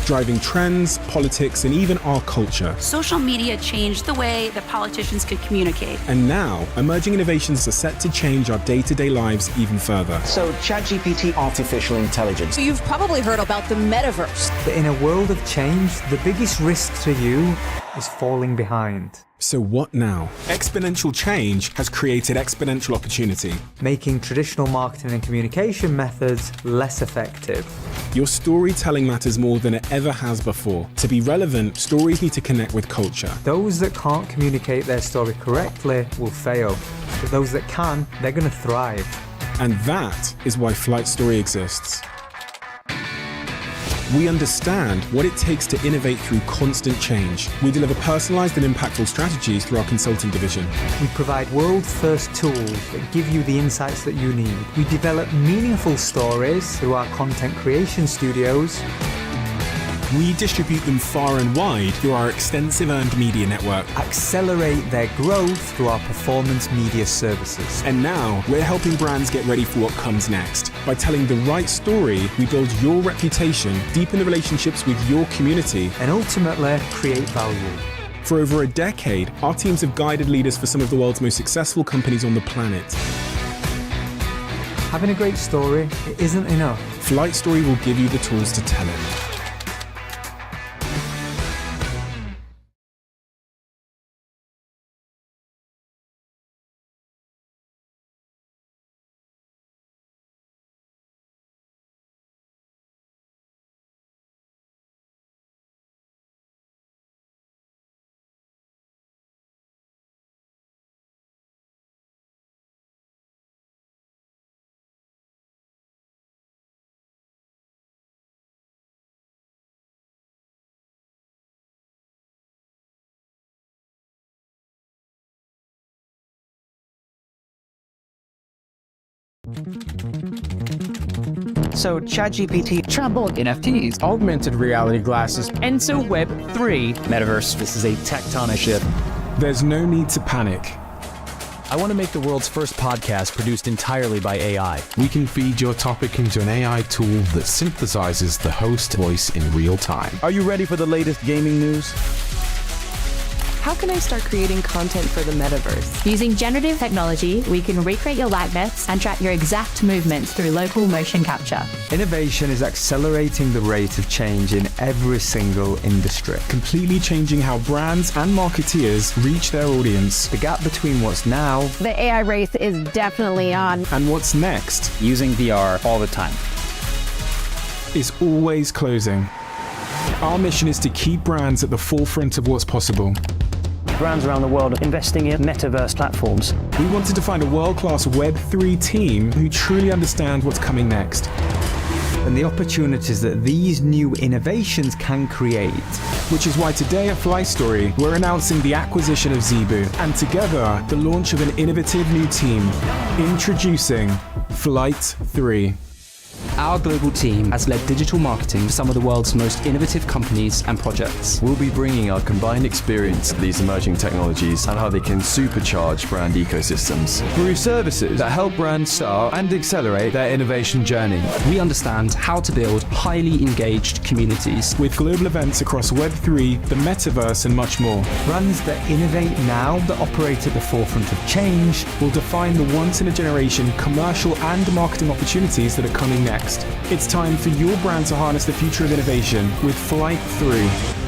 Driving trends, politics, and even our culture. Social media changed the way that politicians could communicate. And now, emerging innovations are set to change our day-to-day lives even further. So ChatGPT, artificial intelligence. So you've probably heard about the metaverse. But in a world of change, the biggest risk to you is falling behind. So what now? Exponential change has created exponential opportunity, making traditional marketing and communication methods less effective. Your storytelling matters more than it ever has before. To be relevant, stories need to connect with culture. Those that can't communicate their story correctly will fail, but those that can, they're going to thrive. And that is why Flight Story exists. We understand what it takes to innovate through constant change. We deliver personalized and impactful strategies through our consulting division. We provide world-first tools that give you the insights that you need. We develop meaningful stories through our content creation studios. We distribute them far and wide through our extensive earned media network. Accelerate their growth through our performance media services. And now, we're helping brands get ready for what comes next. By telling the right story, we build your reputation, deepen the relationships with your community, and ultimately create value. For over a decade, our teams have guided leaders for some of the world's most successful companies on the planet. Having a great story, it isn't enough. Flight Story will give you the tools to tell it. So ChatGPT, troubled NFTs, augmented reality glasses, and so Web3 metaverse. This is a tectonic shift. There's no need to panic. I want to make the world's first podcast produced entirely by AI. We can feed your topic into an AI tool that synthesizes the host voice in real time. Are you ready for the latest gaming news? How can I start creating content for the metaverse? Using generative technology, we can recreate your likeness and track your exact movements through local motion capture. Innovation is accelerating the rate of change in every single industry. Completely changing how brands and marketeers reach their audience. The gap between what's now The AI race is definitely on. And what's next Using VR all the time. is always closing. Our mission is to keep brands at the forefront of what's possible. Brands around the world are investing in metaverse platforms. We wanted to find a world-class Web3 team who truly understand what's coming next. and the opportunities that these new innovations can create. Which is why today at Flight Story, we're announcing the acquisition of Zebu, and together, the launch of an innovative new team. Introducing Flight3. Our global team has led digital marketing for some of the world's most innovative companies and projects. We'll be bringing our combined experience to these emerging technologies and how they can supercharge brand ecosystems through services that help brands start and accelerate their innovation journey. We understand how to build highly engaged communities with global events across Web3, the metaverse, and much more. Brands that innovate now, that operate at the forefront of change, will define the once-in-a-generation commercial and marketing opportunities that are coming next. It's time for your brand to harness the future of innovation with Flight3.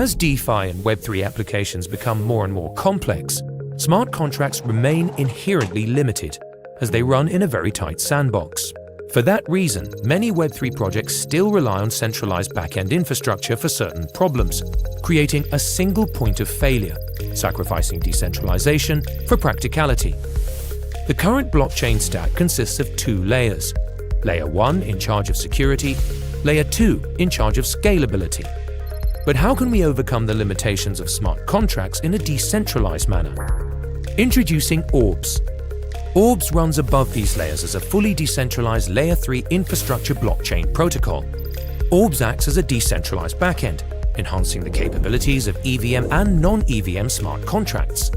As DeFi and Web3 applications become more and more complex, smart contracts remain inherently limited as they run in a very tight sandbox. For that reason, many Web3 projects still rely on centralized back-end infrastructure for certain problems, creating a single point of failure, sacrificing decentralization for practicality. The current blockchain stack consists of two layers: Layer 1 in charge of security, Layer 2 in charge of scalability. But how can we overcome the limitations of smart contracts in a decentralized manner? Introducing Orbs. Orbs runs above these layers as a fully decentralized Layer 3 infrastructure blockchain protocol. Orbs acts as a decentralized backend, enhancing the capabilities of EVM and non-EVM smart contracts.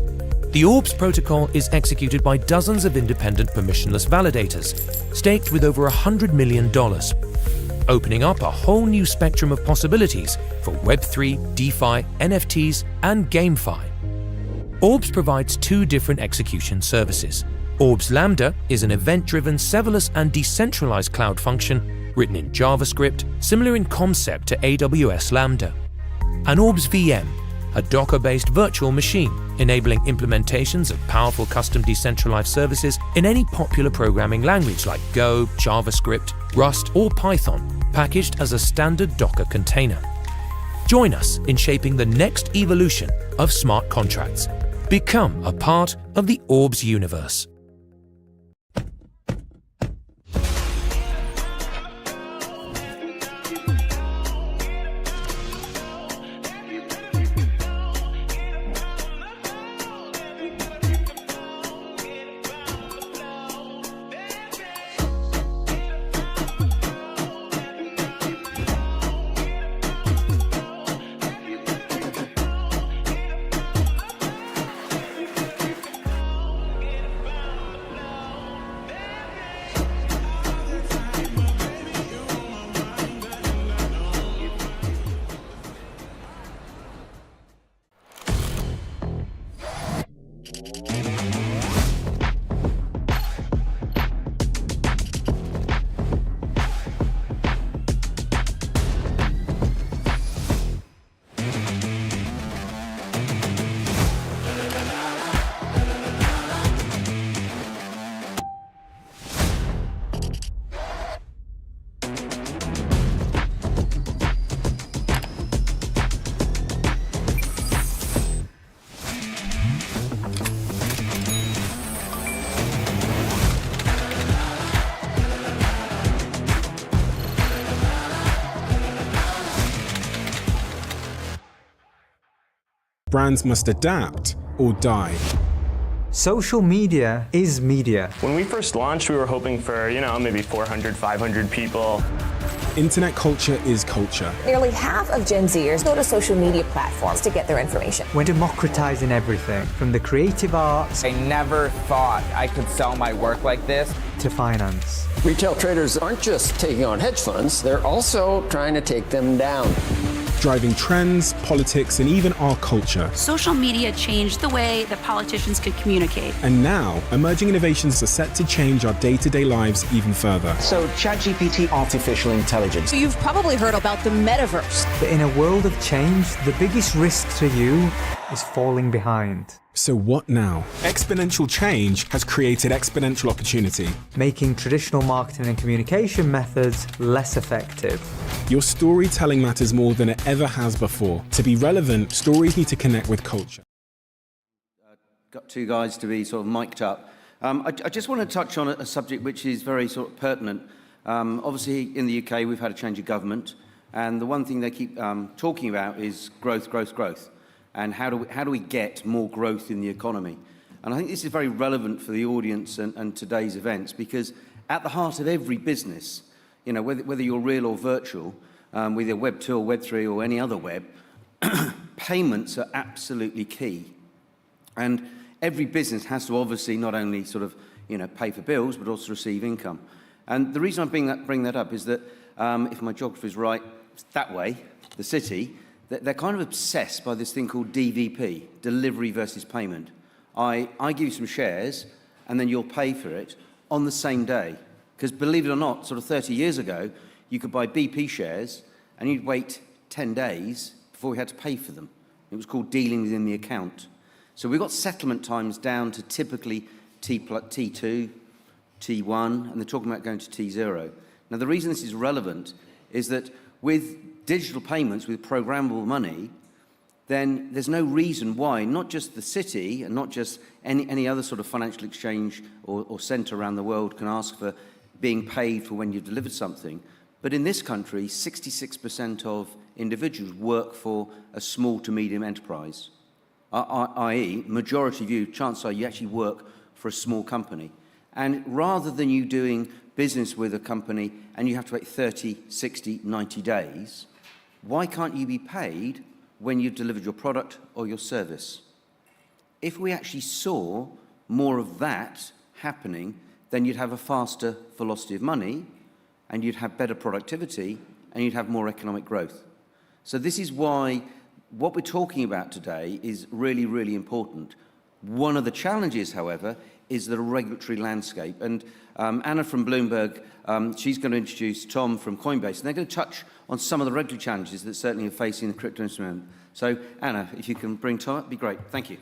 The Orbs protocol is executed by dozens of independent permissionless validators, staked with over $100 million, opening up a whole new spectrum of possibilities for Web3, DeFi, NFTs, and GameFi. Orbs provides two different execution services. Orbs Lambda is an event-driven, serverless, and decentralized cloud function written in JavaScript, similar in concept to AWS Lambda. And Orbs VM, a Docker-based virtual machine, enabling implementations of powerful custom decentralized services in any popular programming language like Go, JavaScript, Rust, or Python, packaged as a standard Docker container. Join us in shaping the next evolution of smart contracts. Become a part of the Orbs universe. Brands must adapt or die. Social media is media. When we first launched, we were hoping for, maybe 400, 500 people. Internet culture is culture. Nearly half of Gen Zers go to social media platforms to get their information. We're democratizing everything, from the creative arts. I never thought I could sell my work like this. To finance. Retail traders aren't just taking on hedge funds, they're also trying to take them down. Driving trends, politics, and even our culture. Social media changed the way that politicians could communicate. And now, emerging innovations are set to change our day-to-day lives even further. So, ChatGPT, artificial intelligence. So you've probably heard about the metaverse. But in a world of change, the biggest risk to you is falling behind. So what now? Exponential change has created exponential opportunity, making traditional marketing and communication methods less effective. Your storytelling matters more than it ever has before. To be relevant, stories need to connect with culture. Got two guys to be sort of mic'd up. I just want to touch on a subject which is very sort of pertinent. Obviously, in the UK, we've had a change of government, and the one thing they keep talking about is growth, growth, growth. And how do we get more growth in the economy? And I think this is very relevant for the audience and today's events, because at the heart of every business, whether you're real or virtual, with your Web 2 or Web 3 or any other web, payments are absolutely key. And every business has to obviously not only sort of pay for bills, but also receive income. And the reason I bring that up is that if my geography is right, it's that way, the city. They're kind of obsessed by this thing called DVP, delivery versus payment. I give you some shares, and then you'll pay for it on the same day. Because believe it or not, sort of 30 years ago, you could buy BP shares, and you'd wait 10 days before we had to pay for them. It was called dealing within the account. So we've got settlement times down to typically T2, T1, and they're talking about going to T0. Now, the reason this is relevant is that with digital payments, with programmable money, then there's no reason why not just the city and not just any other sort of financial exchange or centre around the world can ask for being paid for when you've delivered something. But in this country, 66% of individuals work for a small to medium enterprise, i.e., majority of you, chances are you actually work for a small company. And rather than you doing business with a company and you have to wait 30, 60, 90 days, why can't you be paid when you've delivered your product or your service? If we actually saw more of that happening, then you'd have a faster velocity of money, and you'd have better productivity, and you'd have more economic growth. So this is why what we're talking about today is really, really important. One of the challenges, however, is the regulatory landscape. And Anna from Bloomberg, she's going to introduce Tom from Coinbase, and they're going to touch on some of the regulatory challenges that certainly are facing the crypto instrument. So, Anna, if you can bring Tom up, it'd be great. Thank you.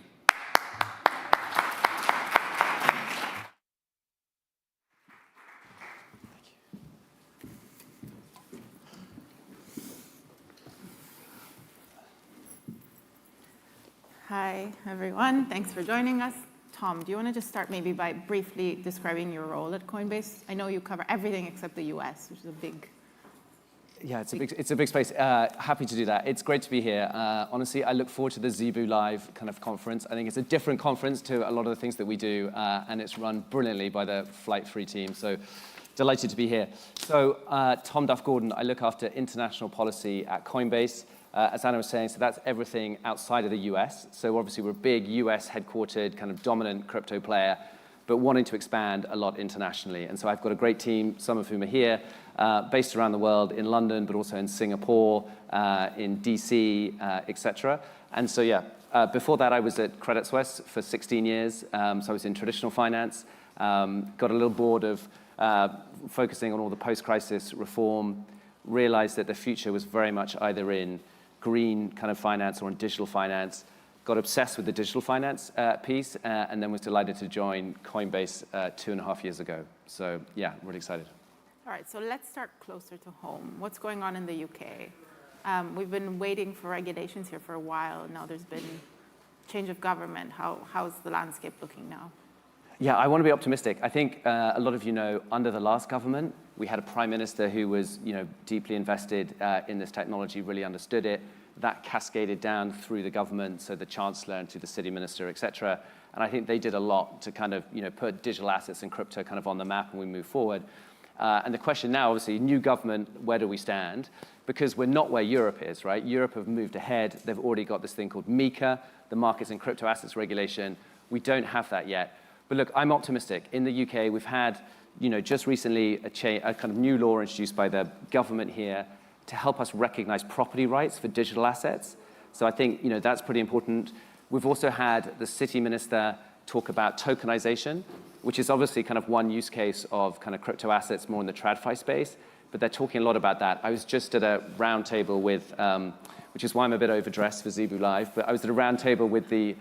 Hi, everyone. Thanks for joining us. Tom, do you want to just start maybe by briefly describing your role at Coinbase? I know you cover everything except the US, which is a big... Yeah, it's a big space. Happy to do that. It's great to be here. Honestly, I look forward to the Zebu Live kind of conference. I think it's a different conference to a lot of the things that we do, and it's run brilliantly by the Flight3 team. So delighted to be here. So Tom Duff-Gordon, I look after international policy at Coinbase. As Anna was saying, so that's everything outside of the US. So obviously we're a big US headquartered kind of dominant crypto player, but wanting to expand a lot internationally. And so I've got a great team, some of whom are here, based around the world, in London, but also in Singapore, in DC, etc. And so yeah, before that I was at Credit Suisse for 16 years. So I was in traditional finance, got a little bored of focusing on all the post-crisis reform, realized that the future was very much either in green kind of finance or in digital finance, got obsessed with the digital finance piece, and then was delighted to join Coinbase 2.5 years ago. So yeah, really excited. All right, so let's start closer to home. What's going on in the UK? We've been waiting for regulations here for a while. Now there's been change of government. How's the landscape looking now? Yeah, I want to be optimistic. I think a lot of you know, under the last government, we had a prime minister who was, deeply invested in this technology, really understood it. That cascaded down through the government, so the chancellor and to the city minister, et cetera. And I think they did a lot to kind of, put digital assets and crypto kind of on the map, and we move forward. And the question now, obviously, new government, where do we stand? Because we're not where Europe is, right? Europe have moved ahead. They've already got this thing called MiCA, the Markets in Crypto Assets Regulation. We don't have that yet. But look, I'm optimistic. In the UK, we've had, just recently a kind of new law introduced by the government here to help us recognize property rights for digital assets. So I think, that's pretty important. We've also had the city minister talk about tokenization, which is obviously kind of one use case of kind of crypto assets more in the TradFi space, but they're talking a lot about that. I was just at a round table with, which is why I'm a bit overdressed for Zebu Live, but I was at a round table with the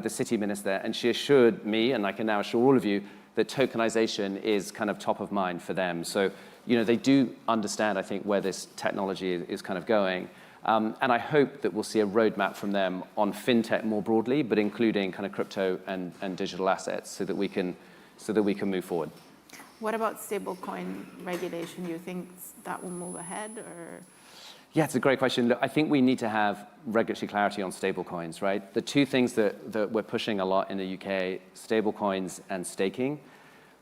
city minister, and she assured me, and I can now assure all of you, that tokenization is kind of top of mind for them. So, they do understand, I think, where this technology is kind of going. And I hope that we'll see a roadmap from them on fintech more broadly, but including kind of crypto and digital assets so that we can move forward. What about stablecoin regulation? Do you think that will move ahead, or? Yeah, it's a great question. Look, I think we need to have regulatory clarity on stablecoins, right? The two things that we're pushing a lot in the UK, stablecoins and staking,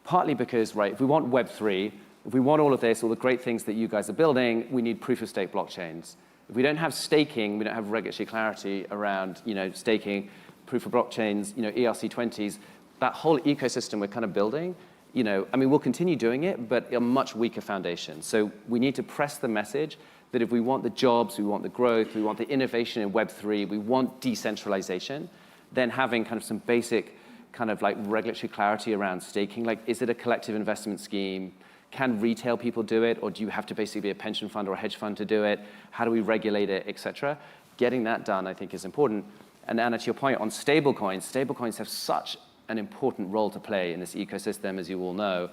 partly because, right, if we want Web3, if we want all of this, all the great things that you guys are building, we need proof-of-stake blockchains. If we don't have staking, we don't have regulatory clarity around, staking, proof of blockchains, ERC20s, that whole ecosystem we're kind of building, we'll continue doing it, but a much weaker foundation. So we need to press the message that if we want the jobs, we want the growth, we want the innovation in Web3, we want decentralization, then having kind of some basic kind of like regulatory clarity around staking, like is it a collective investment scheme? Can retail people do it, or do you have to basically be a pension fund or a hedge fund to do it? How do we regulate it, et cetera? getting that done, I think, is important. And Anna, to your point on stablecoins have such an important role to play in this ecosystem, as you all know.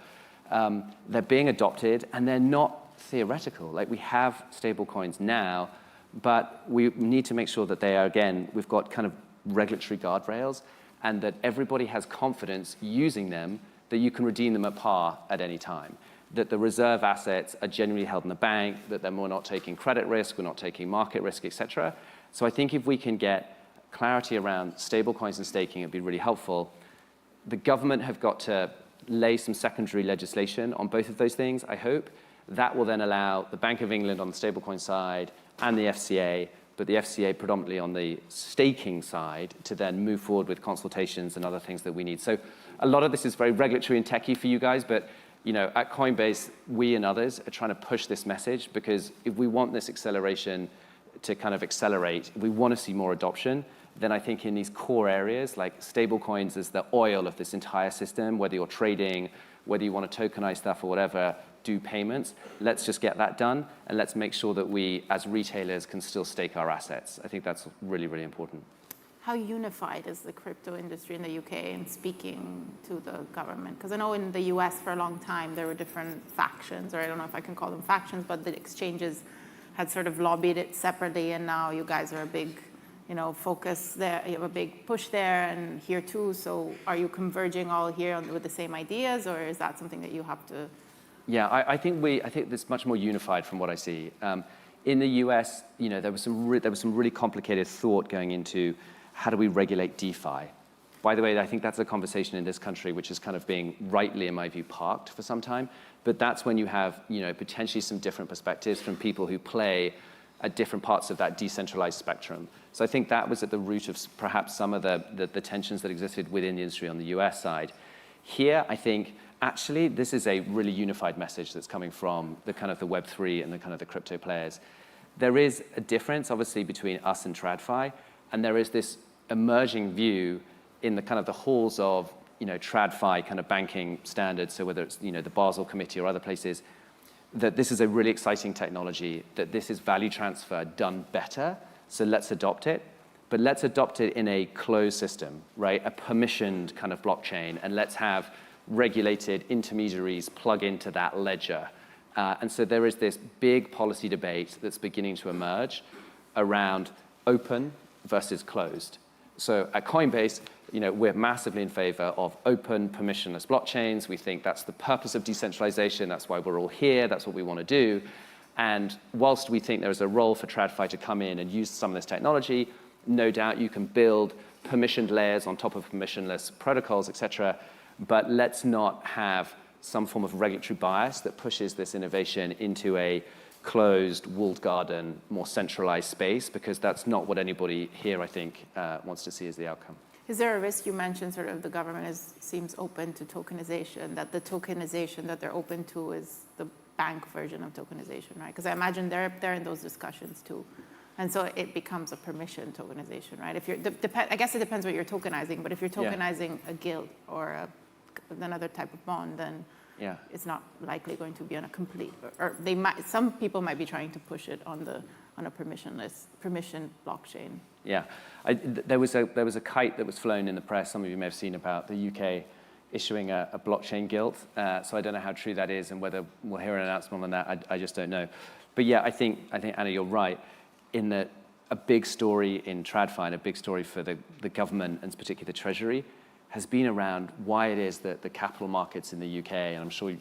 They're being adopted, and they're not theoretical. Like, we have stablecoins now, but we need to make sure that they are, again, we've got kind of regulatory guardrails, and that everybody has confidence using them, that you can redeem them at par at any time, that the reserve assets are generally held in the bank, that we're not taking credit risk, we're not taking market risk, et cetera. So I think if we can get clarity around stablecoins and staking, it'd be really helpful. The government have got to lay some secondary legislation on both of those things, I hope. That will then allow the Bank of England on the stablecoin side and the FCA, but the FCA predominantly on the staking side, to then move forward with consultations and other things that we need. So a lot of this is very regulatory and techy for you guys, but at Coinbase, we and others are trying to push this message, because if we want this acceleration to kind of accelerate, if we want to see more adoption, then I think in these core areas, like stablecoins is the oil of this entire system, whether you're trading, whether you want to tokenize stuff or whatever, do payments. Let's just get that done, and let's make sure that we, as retailers, can still stake our assets. I think that's really, really important. How unified is the crypto industry in the UK in speaking to the government? Because I know in the US for a long time there were different factions, or I don't know if I can call them factions, but the exchanges had sort of lobbied it separately, and now you guys are a big focus there, you have a big push there and here too. So are you converging all here with the same ideas, or is that something that you have to? Yeah, I think it's much more unified from what I see. In the US, there was some really complicated thought going into how do we regulate DeFi. By the way, I think that's a conversation in this country which is kind of being rightly, in my view, parked for some time. But that's when you have potentially some different perspectives from people who play at different parts of that decentralized spectrum. So I think that was at the root of perhaps some of the tensions that existed within the industry on the US side. Here, I think, actually, this is a really unified message that's coming from the kind of the Web3 and the kind of the crypto players. There is a difference, obviously, between us and TradFi, and there is this emerging view in the kind of the halls of TradFi kind of banking standards, so whether it's the Basel Committee or other places, that this is a really exciting technology, that this is value transfer done better, so let's adopt it. But let's adopt it in a closed system, right? A permissioned kind of blockchain, and let's have regulated intermediaries plug into that ledger. And so there is this big policy debate that's beginning to emerge around open versus closed. So at Coinbase, we're massively in favor of open, permissionless blockchains. We think that's the purpose of decentralization. That's why we're all here. That's what we want to do. And whilst we think there's a role for TradFi to come in and use some of this technology, no doubt you can build permissioned layers on top of permissionless protocols, et cetera. But let's not have some form of regulatory bias that pushes this innovation into a closed, walled garden, more centralized space, because that's not what anybody here, I think, wants to see as the outcome. Is there a risk? You mentioned sort of the government seems open to tokenization, that the tokenization that they're open to is the bank version of tokenization, right? Because I imagine they're in those discussions too. And so it becomes a permission tokenization, right? If you're, I guess it depends what you're tokenizing, but if you're tokenizing a gilt or another type of bond, then it's not likely going to be on a complete, or they might. Some people might be trying to push it on a permission blockchain. Yeah, there was a kite that was flown in the press. Some of you may have seen about the UK issuing a blockchain gilt. So I don't know how true that is, and whether we'll hear an announcement on that. I just don't know. But yeah, I think Anna, you're right. In that a big story in TradFi and a big story for the government, and particularly the Treasury, has been around why it is that the capital markets in the UK, and I'm sure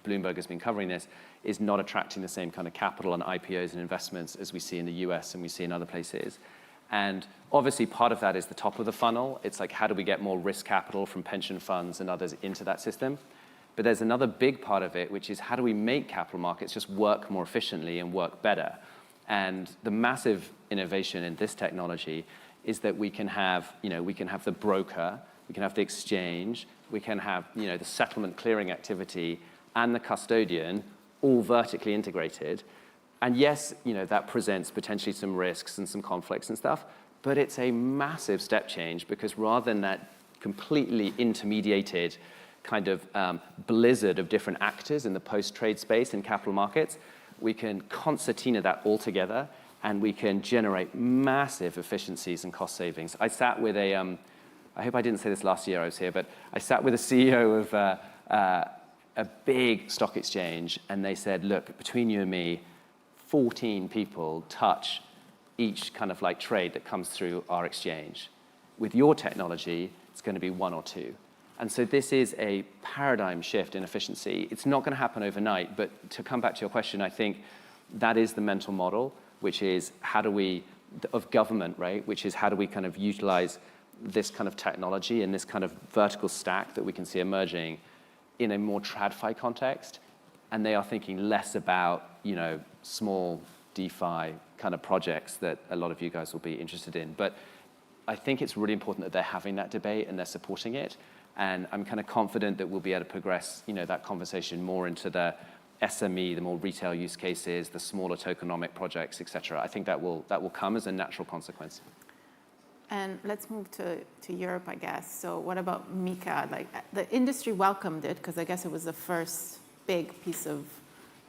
Bloomberg has been covering this, is not attracting the same kind of capital and IPOs and investments as we see in the US and we see in other places. And obviously part of that is the top of the funnel. It's like, how do we get more risk capital from pension funds and others into that system? But there's another big part of it, which is how do we make capital markets just work more efficiently and work better? And the massive innovation in this technology is that we can have the broker, we can have the exchange, we can have the settlement clearing activity and the custodian all vertically integrated. And yes, that presents potentially some risks and some conflicts and stuff, but it's a massive step change, because rather than that completely intermediated kind of blizzard of different actors in the post-trade space in capital markets, we can concertina that all together and we can generate massive efficiencies and cost savings. I sat with a, I hope I didn't say this last year I was here, but I sat with a CEO of a big stock exchange, and they said, look, between you and me, 14 people touch each kind of like trade that comes through our exchange. With your technology, it's going to be 1 or 2. And so this is a paradigm shift in efficiency. It's not going to happen overnight, but to come back to your question, I think that is the mental model, which is how do we, of government, right, which is how do we kind of utilize this kind of technology and this kind of vertical stack that we can see emerging in a more TradFi context. And they are thinking less about, you know, small DeFi kind of projects that a lot of you guys will be interested in. But I think it's really important that they're having that debate and they're supporting it. And I'm kind of confident that we'll be able to progress, you know, that conversation more into the SME, the more retail use cases, the smaller tokenomic projects, et cetera. I think that will come as a natural consequence. And let's move to Europe, I guess. So what about MiCA? Like, the industry welcomed it because I guess it was the first big piece of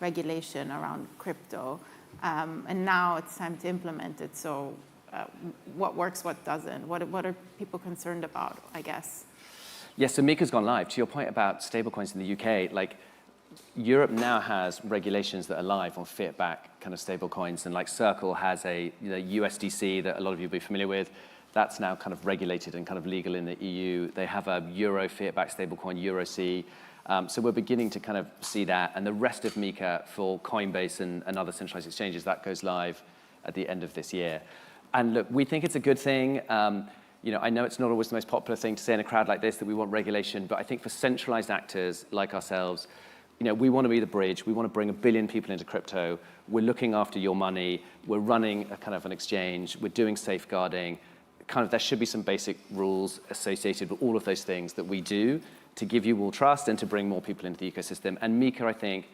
regulation around crypto. And now it's time to implement it. So what works, what doesn't? What are people concerned about, I guess? Yes, so MiCA's gone live. To your point about stablecoins in the UK, like Europe now has regulations that are live on fiat-backed kind of stablecoins, and like Circle has a USDC that a lot of you will be familiar with. That's now kind of regulated and kind of legal in the EU. They have a Euro fiat-backed stablecoin, EuroC. So we're beginning to kind of see that, and the rest of MiCA for Coinbase and other centralized exchanges, that goes live at the end of this year. And look, we think it's a good thing. You know, I know it's not always the most popular thing to say in a crowd like this that we want regulation, but I think for centralized actors like ourselves, you know, we want to be the bridge. We want to bring 1 billion people into crypto. We're looking after your money. We're running a kind of an exchange. We're doing safeguarding. Kind of, there should be some basic rules associated with all of those things that we do to give you all trust and to bring more people into the ecosystem. And MiCA, I think,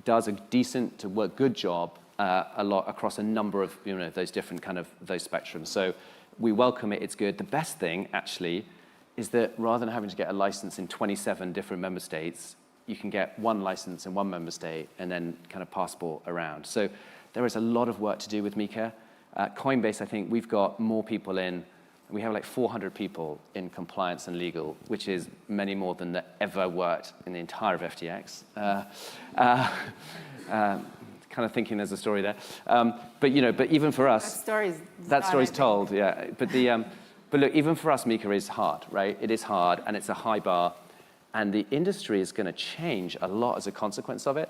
does a decent to work good job a lot across a number of, you know, those different kind of those spectrums. So we welcome it. It's good. The best thing, actually, is that rather than having to get a license in 27 different member states, you can get one license in one member state and then kind of passport around. So there is a lot of work to do with MiCA. Coinbase, I think we've got more people in. We have like 400 people in compliance and legal, which is many more than that ever worked in the entire of FTX. Kind of thinking there's a story there. But, you know, but even for us, that story's told, yeah. But look, even for us, MiCA is hard, right? It is hard, and it's a high bar. And the industry is going to change a lot as a consequence of it.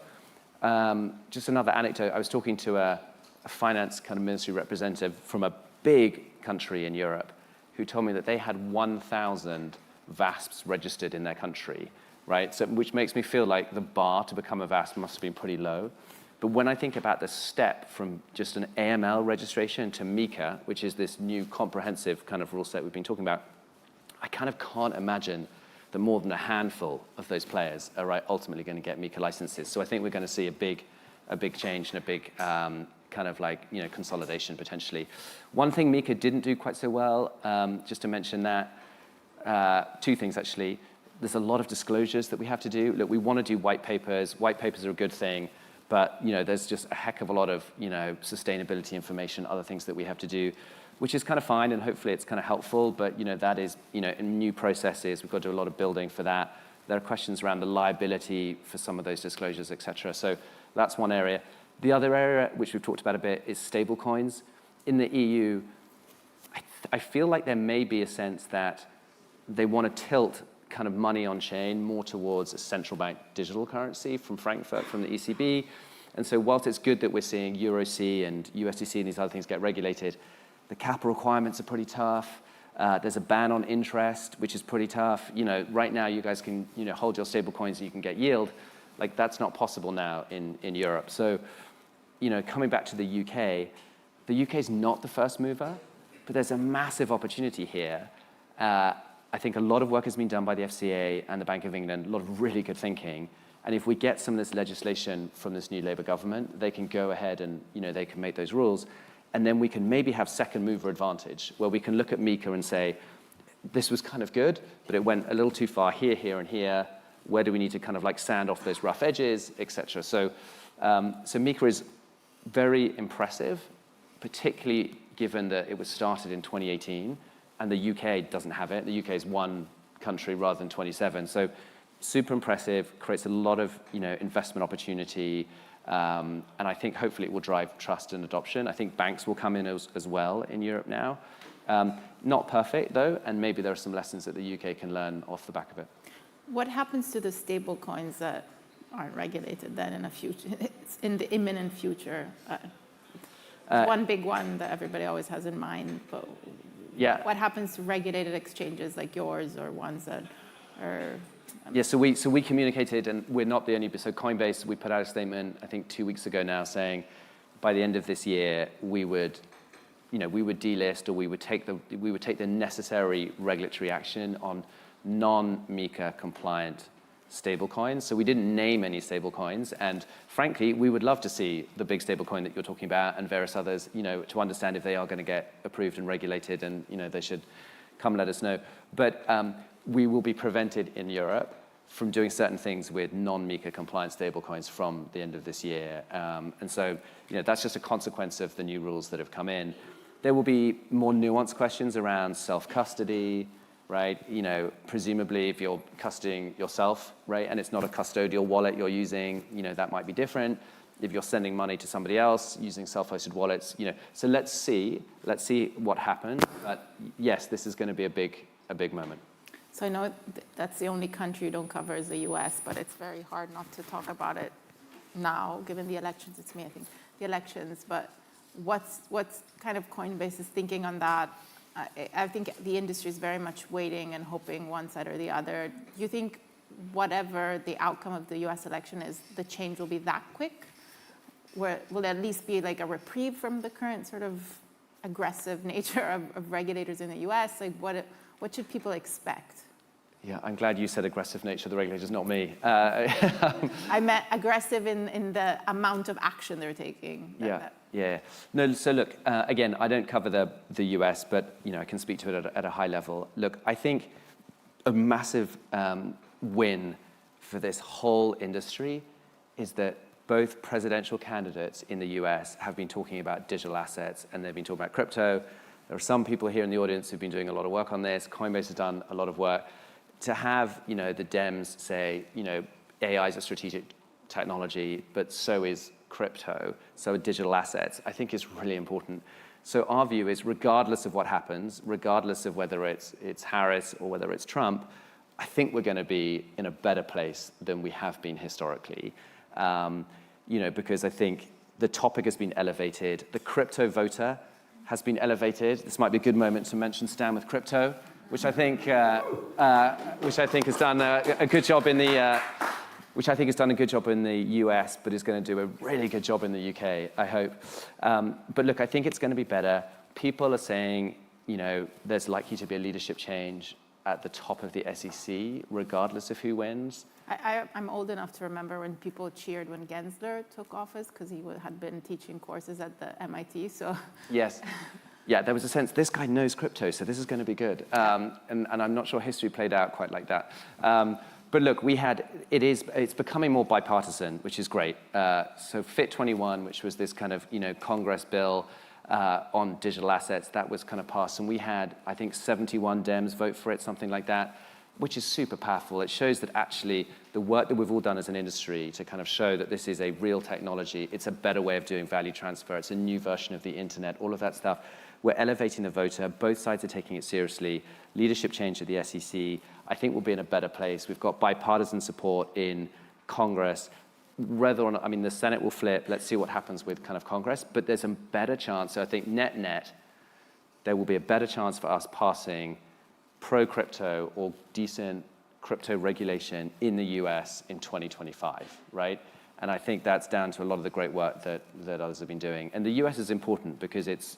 Just another anecdote. I was talking to a finance kind of ministry representative from a big country in Europe who told me that they had 1,000 VASPs registered in their country, right? So, which makes me feel like the bar to become a VASP must have been pretty low. But when I think about the step from just an AML registration to MiCA, which is this new comprehensive kind of rule set we've been talking about, I kind of can't imagine that more than a handful of those players are ultimately going to get MiCA licenses. So I think we're going to see a big change and a big kind of like, you know, consolidation potentially. One thing MiCA didn't do quite so well, just to mention that, 2 things actually. There's a lot of disclosures that we have to do. Look, we want to do white papers. White papers are a good thing, but, you know, there's just a heck of a lot of, you know, sustainability information, other things that we have to do, which is kind of fine, and hopefully it's kind of helpful, but, you know, that is, you know, in new processes, we've got to do a lot of building for that. There are questions around the liability for some of those disclosures, et cetera. So that's one area. The other area, which we've talked about a bit, is stablecoins. In the EU, I feel like there may be a sense that they want to tilt kind of money on chain more towards a central bank digital currency from Frankfurt, from the ECB. And so whilst it's good that we're seeing EuroC and USDC and these other things get regulated, the capital requirements are pretty tough. There's a ban on interest, which is pretty tough. You know, right now you guys can, you know, hold your stable coins and you can get yield. Like, that's not possible now in Europe. So, you know, coming back to the UK is not the first mover, but there's a massive opportunity here. I think a lot of work has been done by the FCA and the Bank of England, a lot of really good thinking. And if we get some of this legislation from this new Labour government, they can go ahead and, you know, they can make those rules. And then we can maybe have second mover advantage, where we can look at MiCA and say, this was kind of good, but it went a little too far here, here, and here. Where do we need to kind of like sand off those rough edges, et cetera? So MiCA is very impressive, particularly given that it was started in 2018 and the UK doesn't have it. The UK is one country rather than 27. So super impressive, creates a lot of investment opportunity, and I think hopefully it will drive trust and adoption. I think banks will come in as well in Europe now. Not perfect though, and maybe there are some lessons that the UK can learn off the back of it. What happens to the stable coins that aren't regulated then in the imminent future? One big one that everybody always has in mind, but what happens to regulated exchanges like yours or ones that are... Yeah, so we communicated, and we're not the only, so Coinbase, we put out a statement, I think 2 weeks ago now, saying by the end of this year, we would delist, or we would take the necessary regulatory action on non-MiCA compliant stablecoins. So we didn't name any stablecoins, and frankly, we would love to see the big stablecoin that you're talking about and various others, to understand if they are going to get approved and regulated, and they should come let us know. But we will be prevented in Europe from doing certain things with non-MiCA compliant stablecoins from the end of this year, and so that's just a consequence of the new rules that have come in. There will be more nuanced questions around self-custody, right? Presumably if you're custodying yourself, right, and it's not a custodial wallet you're using, that might be different. If you're sending money to somebody else using self-hosted wallets, so let's see what happens. But yes, this is going to be a big moment. So I know that's the only country you don't cover is the US, but it's very hard not to talk about it now, given the elections. It's me, I think, the elections. But what's kind of Coinbase's thinking on that? I think the industry is very much waiting and hoping one side or the other. Do you think whatever the outcome of the US election is, the change will be that quick? Will there at least be like a reprieve from the current sort of aggressive nature of regulators in the US? Like what should people expect? Yeah, I'm glad you said aggressive nature of the regulators, not me. I meant aggressive in the amount of action they're taking. Yeah. No, so look, again, I don't cover the US, but I can speak to it at a high level. Look, I think a massive win for this whole industry is that both presidential candidates in the US have been talking about digital assets, and they've been talking about crypto. There are some people here in the audience who've been doing a lot of work on this. Coinbase has done a lot of work. To have, the Dems say, AI is a strategic technology, but so is crypto, so digital assets, I think is really important. So our view is, regardless of what happens, regardless of whether it's Harris or whether it's Trump, I think we're going to be in a better place than we have been historically, because I think the topic has been elevated. The crypto voter has been elevated. This might be a good moment to mention Stand With Crypto, which I think has done a good job in the US, but is going to do a really good job in the UK, I hope. But look, I think it's going to be better. People are saying, there's likely to be a leadership change at the top of the SEC, regardless of who wins. I'm old enough to remember when people cheered when Gensler took office because he had been teaching courses at the MIT. So yes. Yeah, there was a sense, this guy knows crypto, so this is going to be good. And I'm not sure history played out quite like that. But look, it's becoming more bipartisan, which is great. So Fit 21, which was this kind of, Congress bill on digital assets, that was kind of passed. And we had, I think, 71 Dems vote for it, something like that, which is super powerful. It shows that actually the work that we've all done as an industry to kind of show that this is a real technology, it's a better way of doing value transfer, it's a new version of the internet, all of that stuff. We're elevating the voter. Both sides are taking it seriously. Leadership change at the SEC, I think we'll be in a better place. We've got bipartisan support in Congress. Whether or not, the Senate will flip. Let's see what happens with kind of Congress. But there's a better chance. So I think net, there will be a better chance for us passing pro-crypto or decent crypto regulation in the US in 2025, right? And I think that's down to a lot of the great work that others have been doing. And the US is important because it's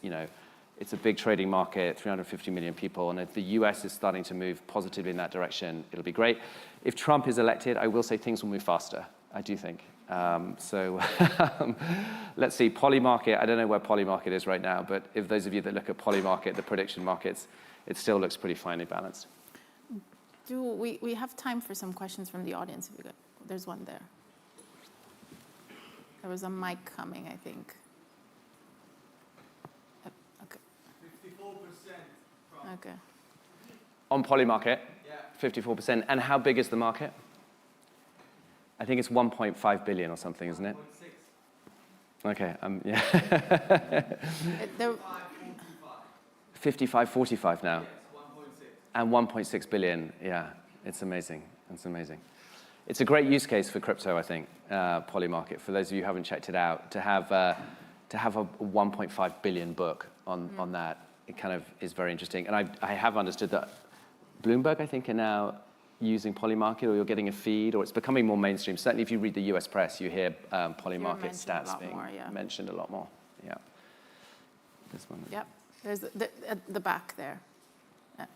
a big trading market, 350 million people, and if the US is starting to move positively in that direction, it'll be great. If Trump is elected, I will say things will move faster, I do think. So let's see, Polymarket, I don't know where Polymarket is right now, but if those of you that look at Polymarket, the prediction markets, it still looks pretty finely balanced. Do we have time for some questions from the audience? If you could. There's one there. There was a mic coming, I think. Okay. On Polymarket? Yeah. 54%. And how big is the market? I think it's 1.5 billion or something, isn't it? 1.6. Okay, yeah. 55-45 now. Yes, 1.6. And 1.6 billion, yeah. It's amazing. It's amazing. It's a great use case for crypto, I think, Polymarket. For those of you who haven't checked it out, to have a 1.5 billion book on that, it kind of is very interesting. And I have understood that Bloomberg, I think, are now using Polymarket, or you're getting a feed, or it's becoming more mainstream. Certainly, if you read the US press, you hear Polymarket stats being mentioned a lot more. Yeah. This one. Yep. There's at the back there. Yeah.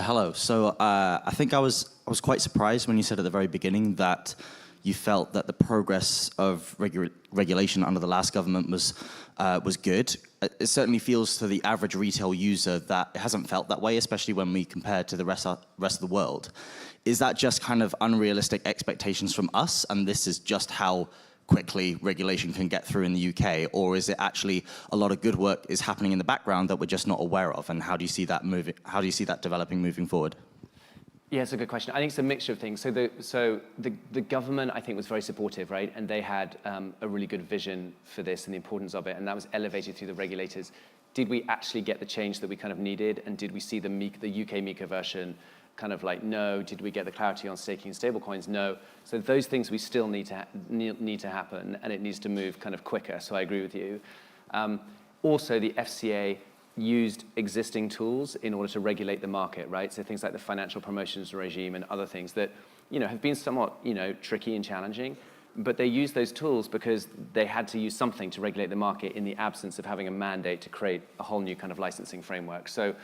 Hello. So I think I was quite surprised when you said at the very beginning that you felt that the progress of regulation under the last government was good. It certainly feels to the average retail user that it hasn't felt that way, especially when we compare to the rest of the world. Is that just kind of unrealistic expectations from us, and this is just how quickly regulation can get through in the UK, or is it actually a lot of good work is happening in the background that we're just not aware of? And how do you see that moving? How do you see that developing moving forward? Yeah, it's a good question. I think it's a mixture of things. So the government, I think, was very supportive, right? And they had a really good vision for this and the importance of it, and that was elevated through the regulators. Did we actually get the change that we kind of needed? And did we see the UK MiCA version kind of like, no? Did we get the clarity on staking and stablecoins? No. So those things we still need to happen, and it needs to move kind of quicker. So I agree with you. Also, the FCA used existing tools in order to regulate the market, right? So things like the financial promotions regime and other things that, have been somewhat, tricky and challenging, but they used those tools because they had to use something to regulate the market in the absence of having a mandate to create a whole new kind of licensing framework. So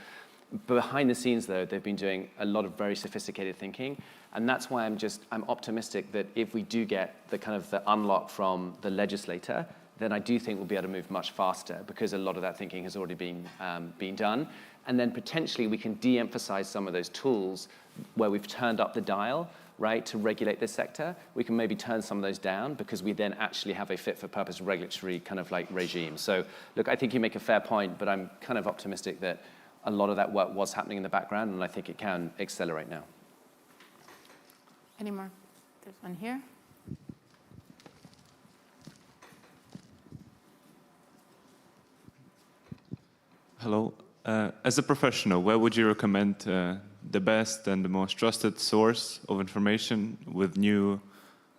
behind the scenes, though, they've been doing a lot of very sophisticated thinking, and that's why I'm optimistic that if we do get the unlock from the legislator, then I do think we'll be able to move much faster because a lot of that thinking has already been done. And then potentially we can de-emphasize some of those tools where we've turned up the dial, right, to regulate this sector. We can maybe turn some of those down because we then actually have a fit-for-purpose regulatory kind of like regime. So look, I think you make a fair point, but I'm kind of optimistic that a lot of that work was happening in the background, and I think it can accelerate now. Any more? There's one here. Hello. As a professional, where would you recommend the best and the most trusted source of information with new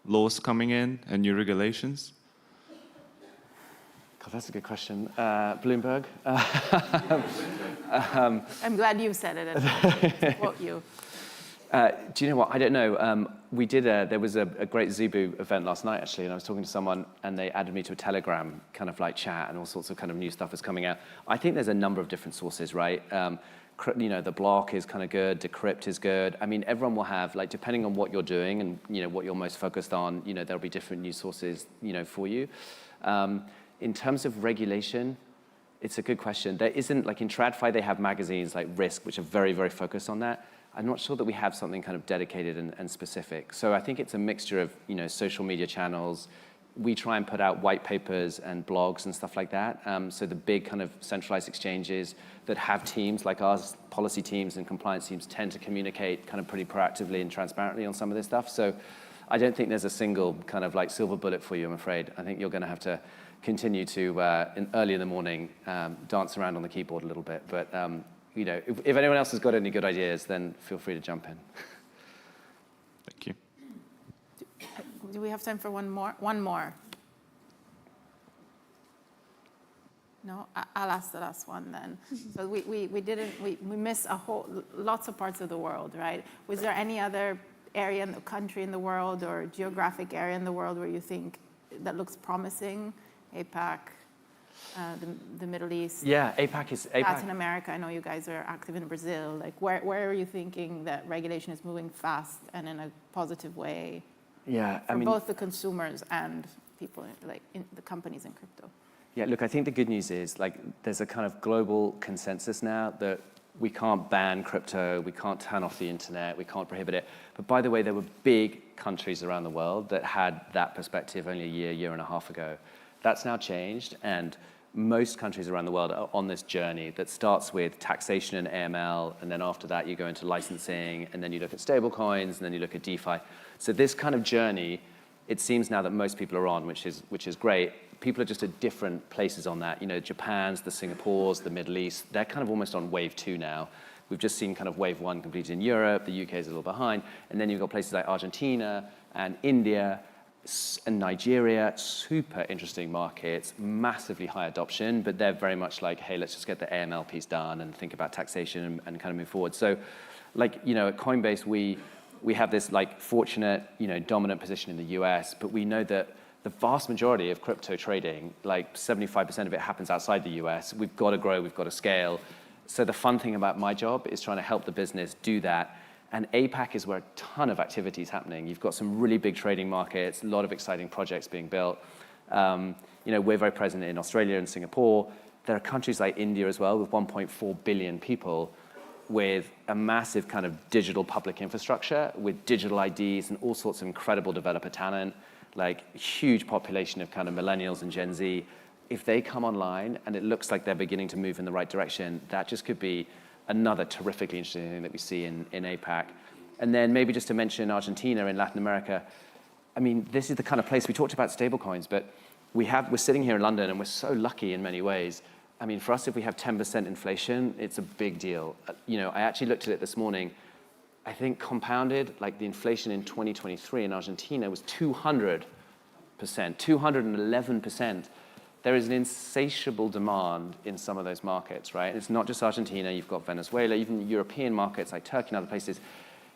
laws coming in and new regulations? God, that's a good question. Bloomberg. I'm glad you said it. And quote you. Do you know what? I don't know. There was a great Zebu event last night, actually, and I was talking to someone, and they added me to a Telegram kind of like chat, and all sorts of kind of new stuff is coming out. I think there's a number of different sources, right? The block is kind of good, Decrypt is good. I mean, everyone will have, like, depending on what you're doing and, what you're most focused on, there'll be different news sources, for you. In terms of regulation, it's a good question. There isn't, like in TradFi, they have magazines like Risk, which are very, very focused on that. I'm not sure that we have something kind of dedicated and specific. So I think it's a mixture of, social media channels. We try and put out white papers and blogs and stuff like that. So the big kind of centralized exchanges that have teams like ours, policy teams and compliance teams, tend to communicate kind of pretty proactively and transparently on some of this stuff. So I don't think there's a single kind of like silver bullet for you, I'm afraid. I think you're going to have to continue to, early in the morning, dance around on the keyboard a little bit. But if anyone else has got any good ideas, then feel free to jump in. Thank you. Do we have time for one more? One more. No, I'll ask the last one then. So we miss lots of parts of the world, right? Was there any other area in the country in the world or geographic area in the world where you think that looks promising? APAC, the Middle East. Yeah, APAC. Latin America. I know you guys are active in Brazil. Like, where are you thinking that regulation is moving fast and in a positive way? Yeah, for both the consumers and people, like in the companies in crypto. Yeah, look, I think the good news is, like, there's a kind of global consensus now that we can't ban crypto, we can't turn off the internet, we can't prohibit it. But by the way, there were big countries around the world that had that perspective only a year and a half ago. That's now changed, and most countries around the world are on this journey that starts with taxation and AML, and then after that you go into licensing, and then you look at stablecoins, and then you look at DeFi. So this kind of journey, it seems now that most people are on, which is great. People are just at different places on that. You know, Japan's, the Singapores, the Middle East, they're kind of almost on wave 2 now. We've just seen kind of wave 1 completed in Europe, the UK is a little behind, and then you've got places like Argentina and India and Nigeria, super interesting markets, massively high adoption, but they're very much like, hey, let's just get the AML piece done and think about taxation and kind of move forward. So, like, you know, at Coinbase, we have this like fortunate, you know, dominant position in the US, but we know that the vast majority of crypto trading, like 75% of it happens outside the US. We've got to grow, we've got to scale. So the fun thing about my job is trying to help the business do that. And APAC is where a ton of activity is happening. You've got some really big trading markets, a lot of exciting projects being built. You know, we're very present in Australia and Singapore. There are countries like India as well, with 1.4 billion people, with a massive kind of digital public infrastructure, with digital IDs and all sorts of incredible developer talent, like huge population of kind of millennials and Gen Z. If they come online and it looks like they're beginning to move in the right direction, that just could be another terrifically interesting thing that we see in APAC. And then maybe just to mention Argentina in Latin America, I mean, this is the kind of place, we talked about stablecoins, but we're sitting here in London and we're so lucky in many ways. I mean, for us, if we have 10% inflation, it's a big deal. You know, I actually looked at it this morning. I think compounded, like the inflation in 2023 in Argentina was 200%, 211%. There is an insatiable demand in some of those markets, right? And it's not just Argentina, you've got Venezuela, even European markets like Turkey and other places,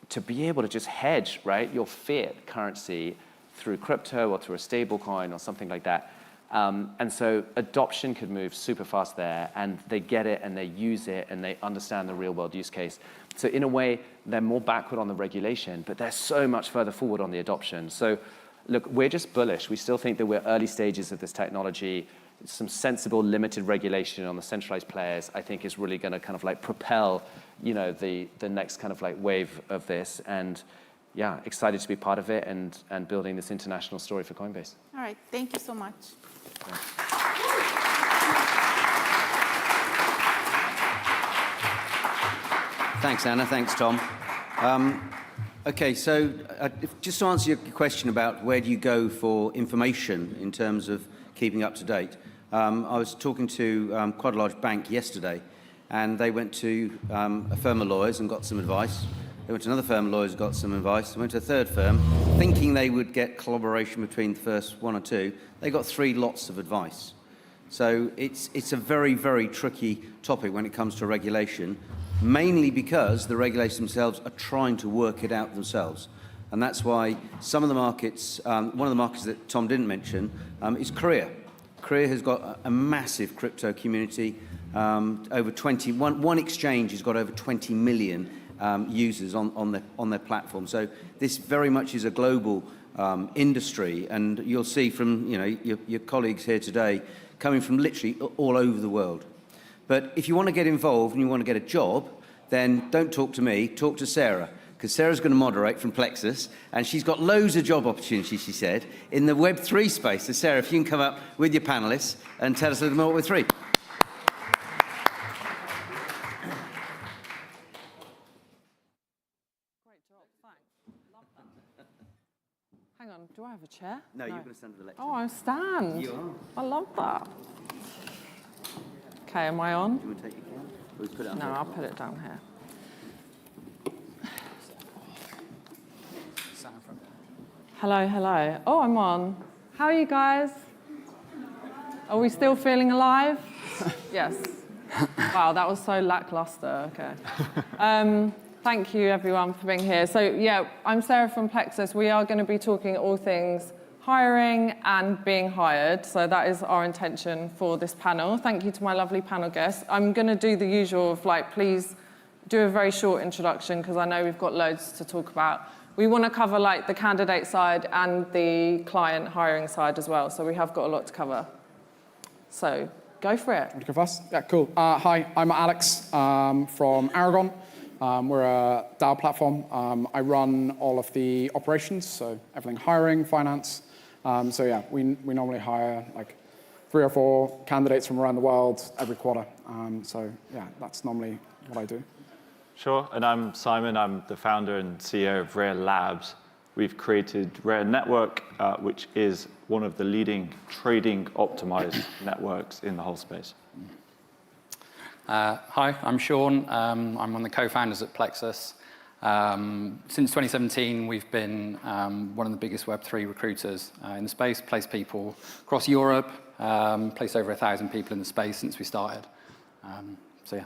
to be able to just hedge, right, your fiat currency through crypto or through a stable coin or something like that. And so adoption could move super fast there, and they get it and they use it and they understand the real world use case. So in a way, they're more backward on the regulation, but they're so much further forward on the adoption. So look, we're just bullish. We still think that we're early stages of this technology. Some sensible, limited regulation on the centralized players, I think, is really going to kind of like propel, you know, the next kind of like wave of this. And yeah, excited to be part of it and building this international story for Coinbase. All right, thank you so much. Thanks, Anna. Thanks, Tom. Okay, so just to answer your question about where do you go for information in terms of keeping up to date, I was talking to quite a large bank yesterday, and they went to a firm of lawyers and got some advice. They went to another firm of lawyers and got some advice. They went to a third firm, thinking they would get collaboration between the first one or two. They got 3 lots of advice. So it's a very, very tricky topic when it comes to regulation, mainly because the regulators themselves are trying to work it out themselves. And that's why some of the markets, one of the markets that Tom didn't mention, is Korea. Korea has got a massive crypto community. Over 21, one exchange has got over 20 million users on their platform. So this very much is a global industry, and you'll see from your colleagues here today coming from literally all over the world. But if you want to get involved and you want to get a job, then don't talk to me, talk to Sarah, because Sarah's going to moderate from Plexus, and she's got loads of job opportunities, she said, in the Web3 space. So Sarah, if you can come up with your panelists and tell us a little more about Web3. Hang on, do I have a chair? No, you're going to stand at the lectern. Oh, I stand. You are. I love that. Okay, am I on? Do you want to take your camera? Or put it on No, here? I'll put it down here. Hello, hello. Oh, I'm on. How are you guys? Are we still feeling alive? Yes. Wow, that was so lackluster. Okay. Thank you, everyone, for being here. So, yeah, I'm Sarah from Plexus. We are going to be talking all things hiring and being hired. So that is our intention for this panel. Thank you to my lovely panel guests. I'm going to do the usual of, please do a very short introduction, because I know we've got loads to talk about. We want to cover, the candidate side and the client hiring side as well. So we have got a lot to cover. So Go for it. Go fast? Yeah, cool. Hi, I'm Alex from Aragon. We're a DAO platform. I run all of the operations, so everything hiring, finance. So yeah, we normally hire like 3 or 4 candidates from around the world every quarter. So yeah, that's normally what I do. Sure, and I'm Simon. I'm the founder and CEO of Rare Labs. We've created Rare Network, which is one of the leading trading optimized networks in the whole space. Hi, I'm Sean. I'm one of the co-founders at Plexus. Since 2017, we've been one of the biggest Web3 recruiters in the space, placed people across Europe, placed over 1,000 people in the space since we started. So yeah.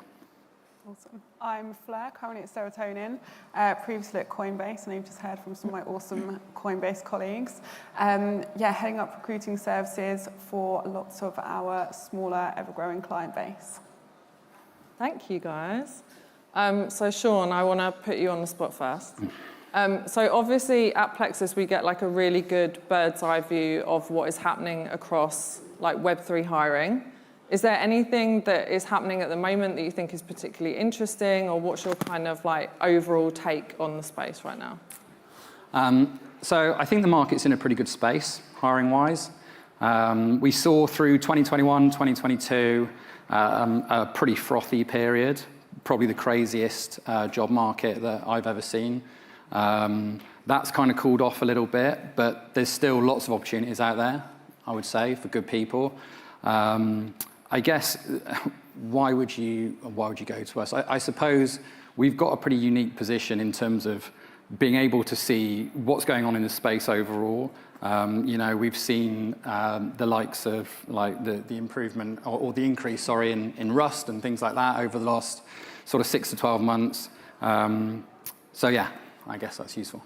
Awesome. I'm Fleur, currently at Serotonin, previously at Coinbase, and you've just heard from some of my awesome Coinbase colleagues. Yeah, heading up recruiting services for lots of our smaller, ever-growing client base. Thank you, guys. So Sean, I want to put you on the spot first. So obviously at Plexus, we get like a really good bird's eye view of what is happening across like Web3 hiring. Is there anything that is happening at the moment that you think is particularly interesting, or what's your kind of like overall take on the space right now? So I think the market's in a pretty good space, hiring-wise. We saw through 2021, 2022, a pretty frothy period, probably the craziest job market that I've ever seen. That's kind of cooled off a little bit, but there's still lots of opportunities out there, I would say, for good people. I guess, why would you go to us? I suppose we've got a pretty unique position in terms of being able to see what's going on in the space overall. You know, we've seen the likes of like the improvement or the increase, sorry, in Rust and things like that over the last sort of 6 to 12 months. So yeah, I guess that's useful.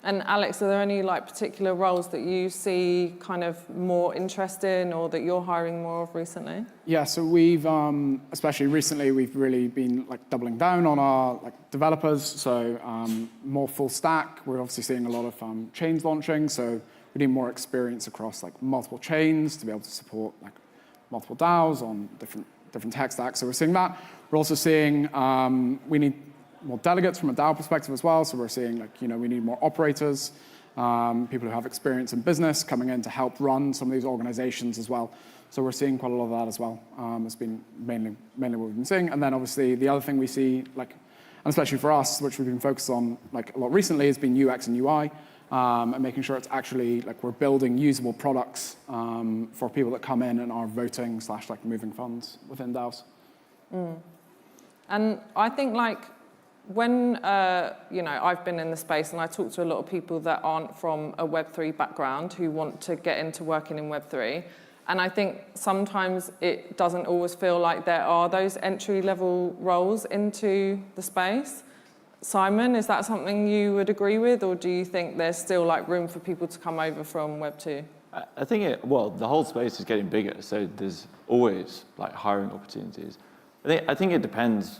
And Alex, are there any like particular roles that you see kind of more interest in, or that you're hiring more of recently? Yeah, so we've, especially recently, we've really been like doubling down on our like developers. So more full stack. We're obviously seeing a lot of chains launching. So we need more experience across like multiple chains to be able to support like multiple DAOs on different tech stacks. So we're seeing that. We're also seeing we need more delegates from a DAO perspective as well. So we're seeing like, you know, we need more operators, people who have experience in business coming in to help run some of these organizations as well. So we're seeing quite a lot of that as well. It's been mainly what we've been seeing. And then obviously the other thing we see, like, and especially for us, which we've been focused on like a lot recently, has been UX and UI, and making sure it's actually like we're building usable products for people that come in and are voting / like moving funds within DAOs. And I think like, when, you know, I've been in the space and I talk to a lot of people that aren't from a Web3 background who want to get into working in Web3. And I think sometimes it doesn't always feel like there are those entry-level roles into the space. Simon, is that something you would agree with, or do you think there's still like room for people to come over from Web2? I think the whole space is getting bigger, so there's always like hiring opportunities. I think it depends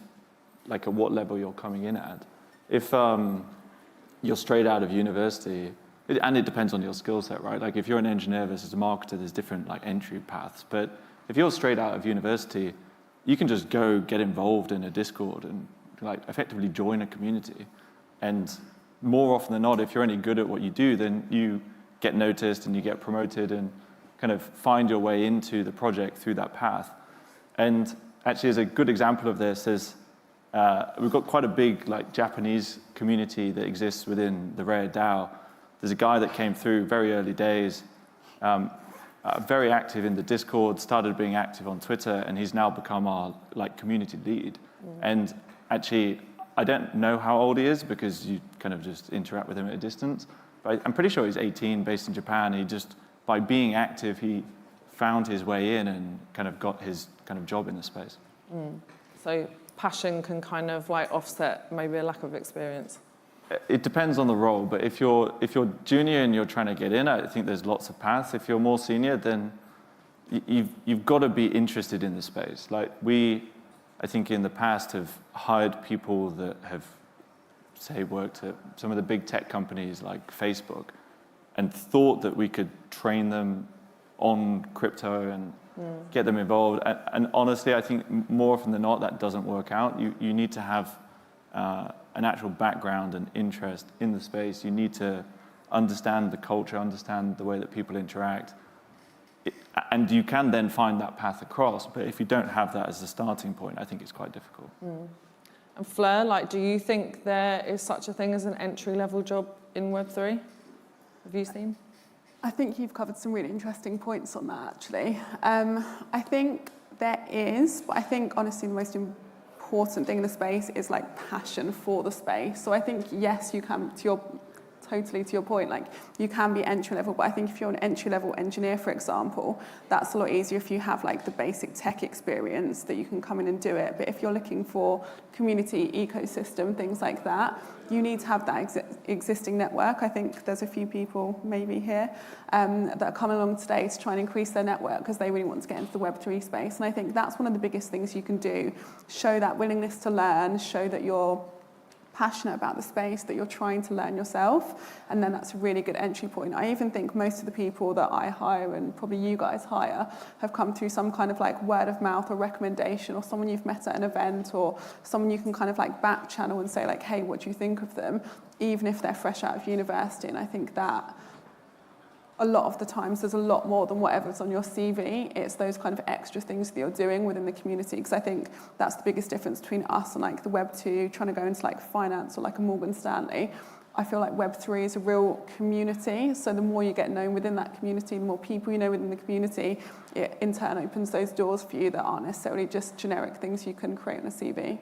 like at what level you're coming in at. If you're straight out of university, and it depends on your skill set, right? Like if you're an engineer versus a marketer, there's different like entry paths. But if you're straight out of university, you can just go get involved in a Discord and like effectively join a community. And more often than not, if you're any good at what you do, then you get noticed and you get promoted and kind of find your way into the project through that path. And actually, as a good example of this, we've got quite a big like Japanese community that exists within the Rare DAO. There's a guy that came through very early days, very active in the Discord, started being active on Twitter, and he's now become our like community lead. And actually, I don't know how old he is because you kind of just interact with him at a distance. But I'm pretty sure he's 18, based in Japan. He just, by being active, he found his way in and kind of got his kind of job in the space. So passion can kind of like offset maybe a lack of experience? It depends on the role, but if you're junior and you're trying to get in, I think there's lots of paths. If you're more senior, then you've got to be interested in the space. Like we, I think in the past have hired people that have, say, worked at some of the big tech companies like Facebook and thought that we could train them on crypto and get them involved. And honestly, I think more often than not, that doesn't work out. You need to have an actual background and interest in the space. You need to understand the culture, understand the way that people interact. And you can then find that path across, but if you don't have that as a starting point, I think it's quite difficult. And Fleur, like, do you think there is such a thing as an entry-level job in Web3? Have you seen? I think you've covered some really interesting points on that, actually. I think there is, but I think, honestly, the most important thing in the space is, like, passion for the space. So I think, yes, you can, totally to your point, like, you can be entry level, but I think if you're an entry level engineer, for example, that's a lot easier if you have like the basic tech experience that you can come in and do it. But if you're looking for community, ecosystem, things like that, you need to have that existing network. I think there's a few people maybe here that are coming along today to try and increase their network because they really want to get into the Web3 space. And I think that's one of the biggest things you can do. Show that willingness to learn, show that you're passionate about the space, that you're trying to learn yourself, and then that's a really good entry point. I even think most of the people that I hire, and probably you guys hire, have come through some kind of like word of mouth or recommendation, or someone you've met at an event, or someone you can kind of like back channel and say like, hey, what do you think of them, even if they're fresh out of university. And I think that a lot of the times there's a lot more than whatever's on your CV. It's those kind of extra things that you're doing within the community, because I think that's the biggest difference between us and like the Web2 trying to go into like finance or like a Morgan Stanley. I feel like Web3 is a real community, so the more you get known within that community, the more people you know within the community, it in turn opens those doors for you that aren't necessarily just generic things you can create on a CV.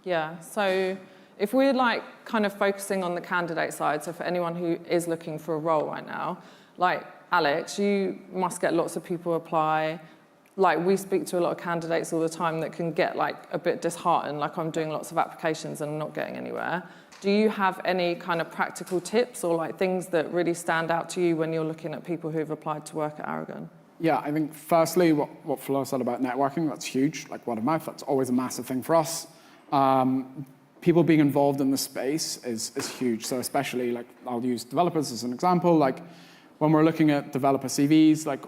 Yeah, so if we're like kind of focusing on the candidate side, so for anyone who is looking for a role right now, like Alex, you must get lots of people apply. Like we speak to a lot of candidates all the time that can get like a bit disheartened, like I'm doing lots of applications and I'm not getting anywhere. Do you have any kind of practical tips or like things that really stand out to you when you're looking at people who've applied to work at Aragon? Yeah, I think firstly, what Fleur said about networking, that's huge, like word of mouth, that's always a massive thing for us. People being involved in the space is huge. So especially, like, I'll use developers as an example. Like, when we're looking at developer CVs, like,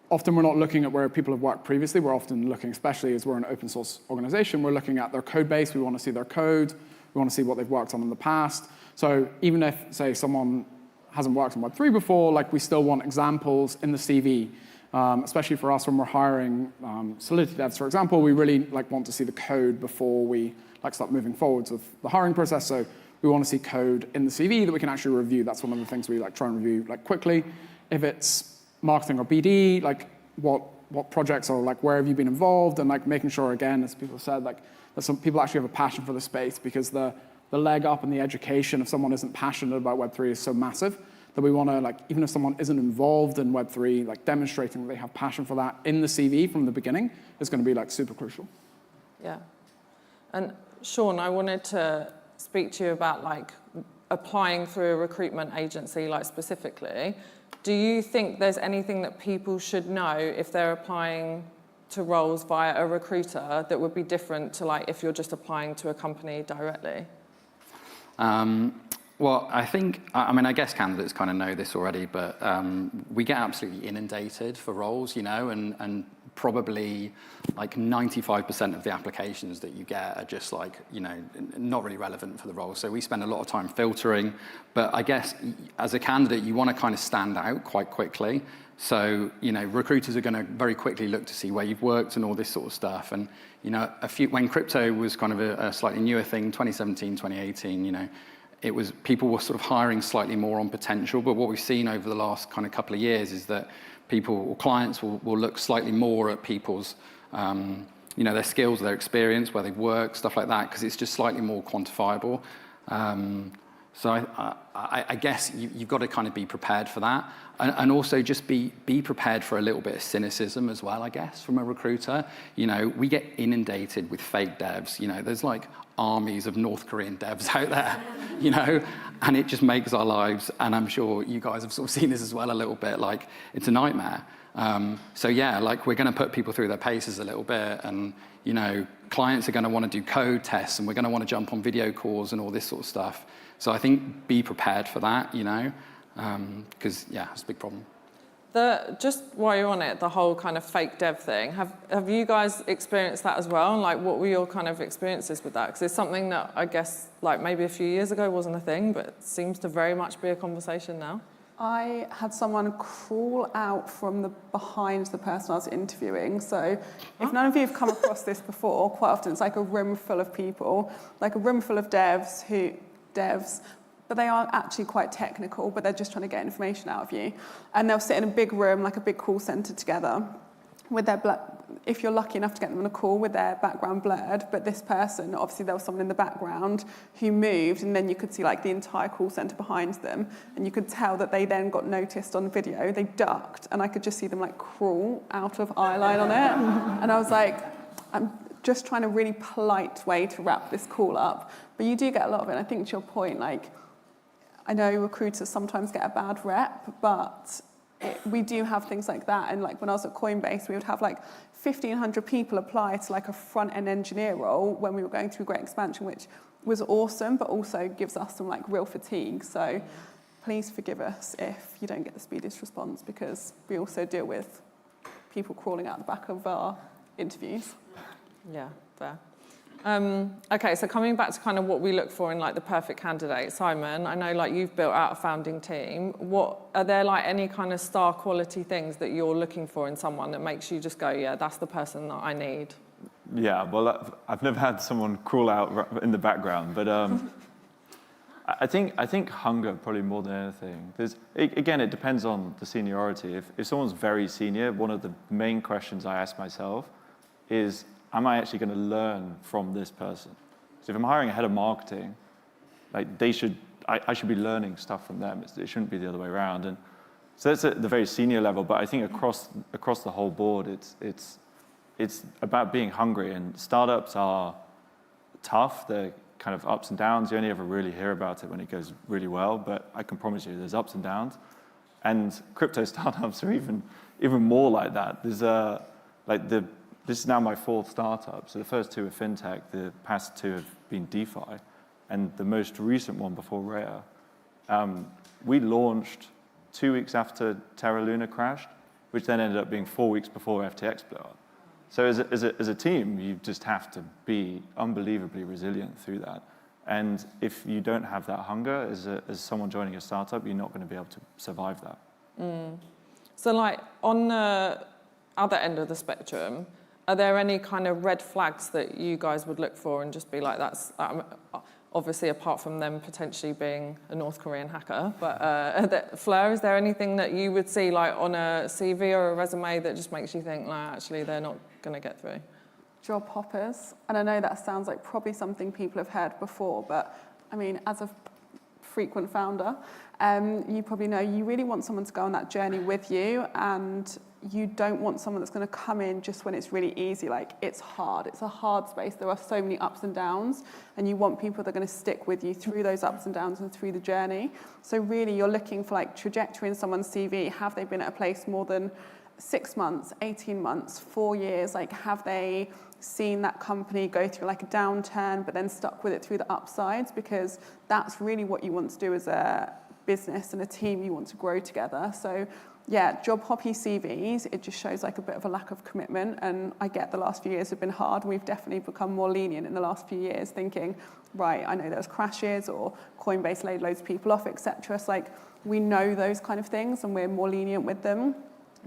often we're not looking at where people have worked previously. We're often looking, especially as we're an open source organization, we're looking at their code base. We want to see their code. We want to see what they've worked on in the past. So even if, say, someone hasn't worked on Web3 before, like, we still want examples in the CV. Especially for us when we're hiring Solidity devs, for example, we really like want to see the code before we like start moving forwards with the hiring process. So we want to see code in the CV that we can actually review. That's one of the things we like try and review like quickly. If it's marketing or BD, like what projects or like where have you been involved, and like making sure, again, as people said, like that some people actually have a passion for the space, because the leg up and the education if someone isn't passionate about Web3 is so massive that we want to, like, even if someone isn't involved in Web3, like demonstrating that they have passion for that in the CV from the beginning is going to be like super crucial. Yeah. And Sean, I wanted to speak to you about like applying through a recruitment agency, like specifically. Do you think there's anything that people should know if they're applying to roles via a recruiter that would be different to like if you're just applying to a company directly? Well, I think, I mean, I guess candidates kind of know this already, but we get absolutely inundated for roles, you know, and probably like 95% of the applications that you get are just like, you know, not really relevant for the role. So we spend a lot of time filtering, but I guess as a candidate, you want to kind of stand out quite quickly. So, you know, recruiters are going to very quickly look to see where you've worked and all this sort of stuff. And, you know, when crypto was kind of a slightly newer thing, 2017, 2018, you know, it was, people were sort of hiring slightly more on potential, but what we've seen over the last kind of couple of years is that people or clients will look slightly more at people's, you know, their skills, their experience, where they've worked, stuff like that, because it's just slightly more quantifiable. So I guess you've got to kind of be prepared for that, and also just be prepared for a little bit of cynicism as well, I guess, from a recruiter. You know, we get inundated with fake devs. You know, there's like armies of North Korean devs out there, you know, and it just makes our lives, and I'm sure you guys have sort of seen this as well a little bit, like it's a nightmare. So yeah, like we're going to put people through their paces a little bit, and you know, clients are going to want to do code tests, and we're going to want to jump on video calls and all this sort of stuff. So I think be prepared for that, you know, because yeah, it's a big problem. Just while you're on it, the whole kind of fake dev thing, have you guys experienced that as well? And like, what were your kind of experiences with that? Because it's something that I guess like maybe a few years ago wasn't a thing, but it seems to very much be a conversation now. I had someone crawl out from behind the person I was interviewing. So if none of you have come across this before, quite often it's like a room full of people, like a room full of devs, but they are actually quite technical, but they're just trying to get information out of you. And they'll sit in a big room, like a big call center together, with their if you're lucky enough to get them on a call with their background blurred, but this person, obviously there was someone in the background who moved, and then you could see like the entire call center behind them, and you could tell that they then got noticed on video. They ducked, and I could just see them like crawl out of eye line on it. And I was like, I'm just trying a really polite way to wrap this call up. But you do get a lot of it, and I think to your point, like, I know recruiters sometimes get a bad rep, but we do have things like that. And like when I was at Coinbase, we would have like 1,500 people apply to like a front-end engineer role when we were going through great expansion, which was awesome, but also gives us some like real fatigue. So please forgive us if you don't get the speediest response, because we also deal with people crawling out the back of our interviews. Yeah, fair. Okay, so coming back to kind of what we look for in like the perfect candidate, Simon, I know like you've built out a founding team. What are there like any kind of star quality things that you're looking for in someone that makes you just go, yeah, that's the person that I need? Yeah, well, I've never had someone crawl out in the background, but I think hunger probably more than anything. Again, it depends on the seniority. If someone's very senior, one of the main questions I ask myself is, am I actually going to learn from this person? So if I'm hiring a head of marketing, like I should be learning stuff from them. It shouldn't be the other way around. And so that's at the very senior level. But I think across the whole board, it's about being hungry. And startups are tough. They're kind of ups and downs. You only ever really hear about it when it goes really well. But I can promise you, there's ups and downs. And crypto startups are even more like that. There's This is now my fourth startup. So the first two are fintech, the past two have been DeFi, and the most recent one before Rhea. We launched 2 weeks after Terra Luna crashed, which then ended up being 4 weeks before FTX blew up. So as a team, you just have to be unbelievably resilient through that. And if you don't have that hunger as someone joining a startup, you're not going to be able to survive that. So like on the other end of the spectrum, are there any kind of red flags that you guys would look for and just be like, that's obviously apart from them potentially being a North Korean hacker, but Fleur, is there anything that you would see like on a CV or a resume that just makes you think, like, actually they're not going to get through? Job hoppers. And I know that sounds like probably something people have heard before, but I mean, as a frequent founder, you probably know you really want someone to go on that journey with you, and you don't want someone that's going to come in just when it's really easy. Like, it's hard. It's a hard space. There are so many ups and downs, and you want people that are going to stick with you through those ups and downs and through the journey. So really, you're looking for like trajectory in someone's CV. Have they been at a place more than 6 months, 18 months, 4 years? Like, have they seen that company go through like a downturn, but then stuck with it through the upsides? Because that's really what you want to do as a business and a team. You want to grow together. So yeah, job hoppy CVs, it just shows like a bit of a lack of commitment. And I get the last few years have been hard. We've definitely become more lenient in the last few years, thinking, right, I know there's crashes or Coinbase laid loads of people off, etc. So like, we know those kind of things and we're more lenient with them.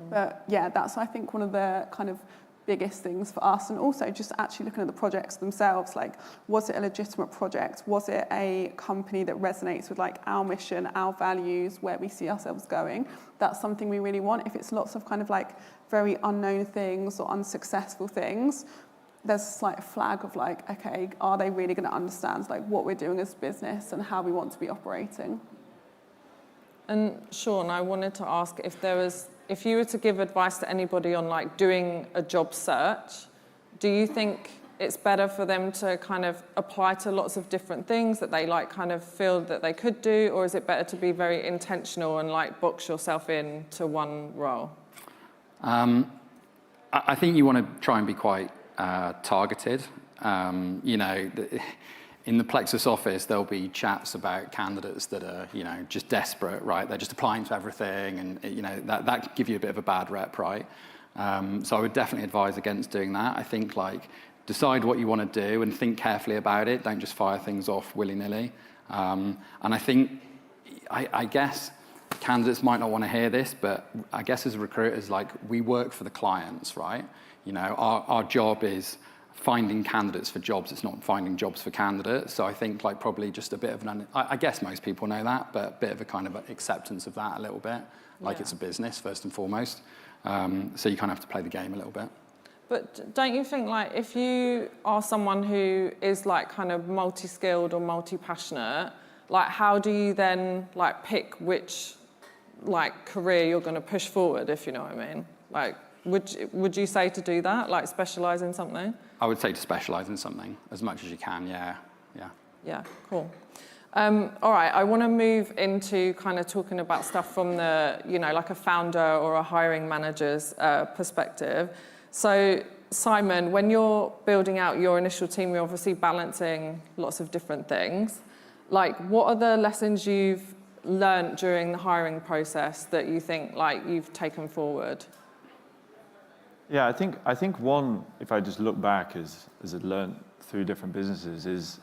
But yeah, that's, I think, one of the kind of biggest things for us. And also just actually looking at the projects themselves, like, was it a legitimate project? Was it a company that resonates with like our mission, our values, where we see ourselves going? That's something we really want. If it's lots of kind of like very unknown things or unsuccessful things, there's a slight flag of like, okay, are they really going to understand like what we're doing as a business and how we want to be operating? And Sean, I wanted to ask if you were to give advice to anybody on like doing a job search, do you think it's better for them to kind of apply to lots of different things that they like kind of feel that they could do, or is it better to be very intentional and like box yourself in to one role? I think you want to try and be quite targeted. You know, in the Plexus office, there'll be chats about candidates that are, just desperate, right? They're just applying to everything, and that can give you a bit of a bad rep, right? So I would definitely advise against doing that. I think decide what you want to do and think carefully about it. Don't just fire things off willy-nilly. And I think, I guess candidates might not want to hear this, but I guess as recruiters, we work for the clients, right? Our job is finding candidates for jobs. It's not finding jobs for candidates. So I think probably just a bit of I guess most people know that, but a bit of a kind of acceptance of that a little bit. It's a business first and foremost. So you kind of have to play the game a little bit. But don't you think if you are someone who is kind of multi-skilled or multi-passionate, how do you then pick which career you're going to push forward, if you know what I mean? Would you say to do that, specialize in something? I would say to specialize in something as much as you can, yeah. Yeah, cool. All right, I want to move into kind of talking about stuff from the, a founder or a hiring manager's perspective. So, Simon, when you're building out your initial team, you're obviously balancing lots of different things. What are the lessons you've learned during the hiring process that you think you've taken forward? Yeah, I think one, if I just look back as I've learned through different businesses, is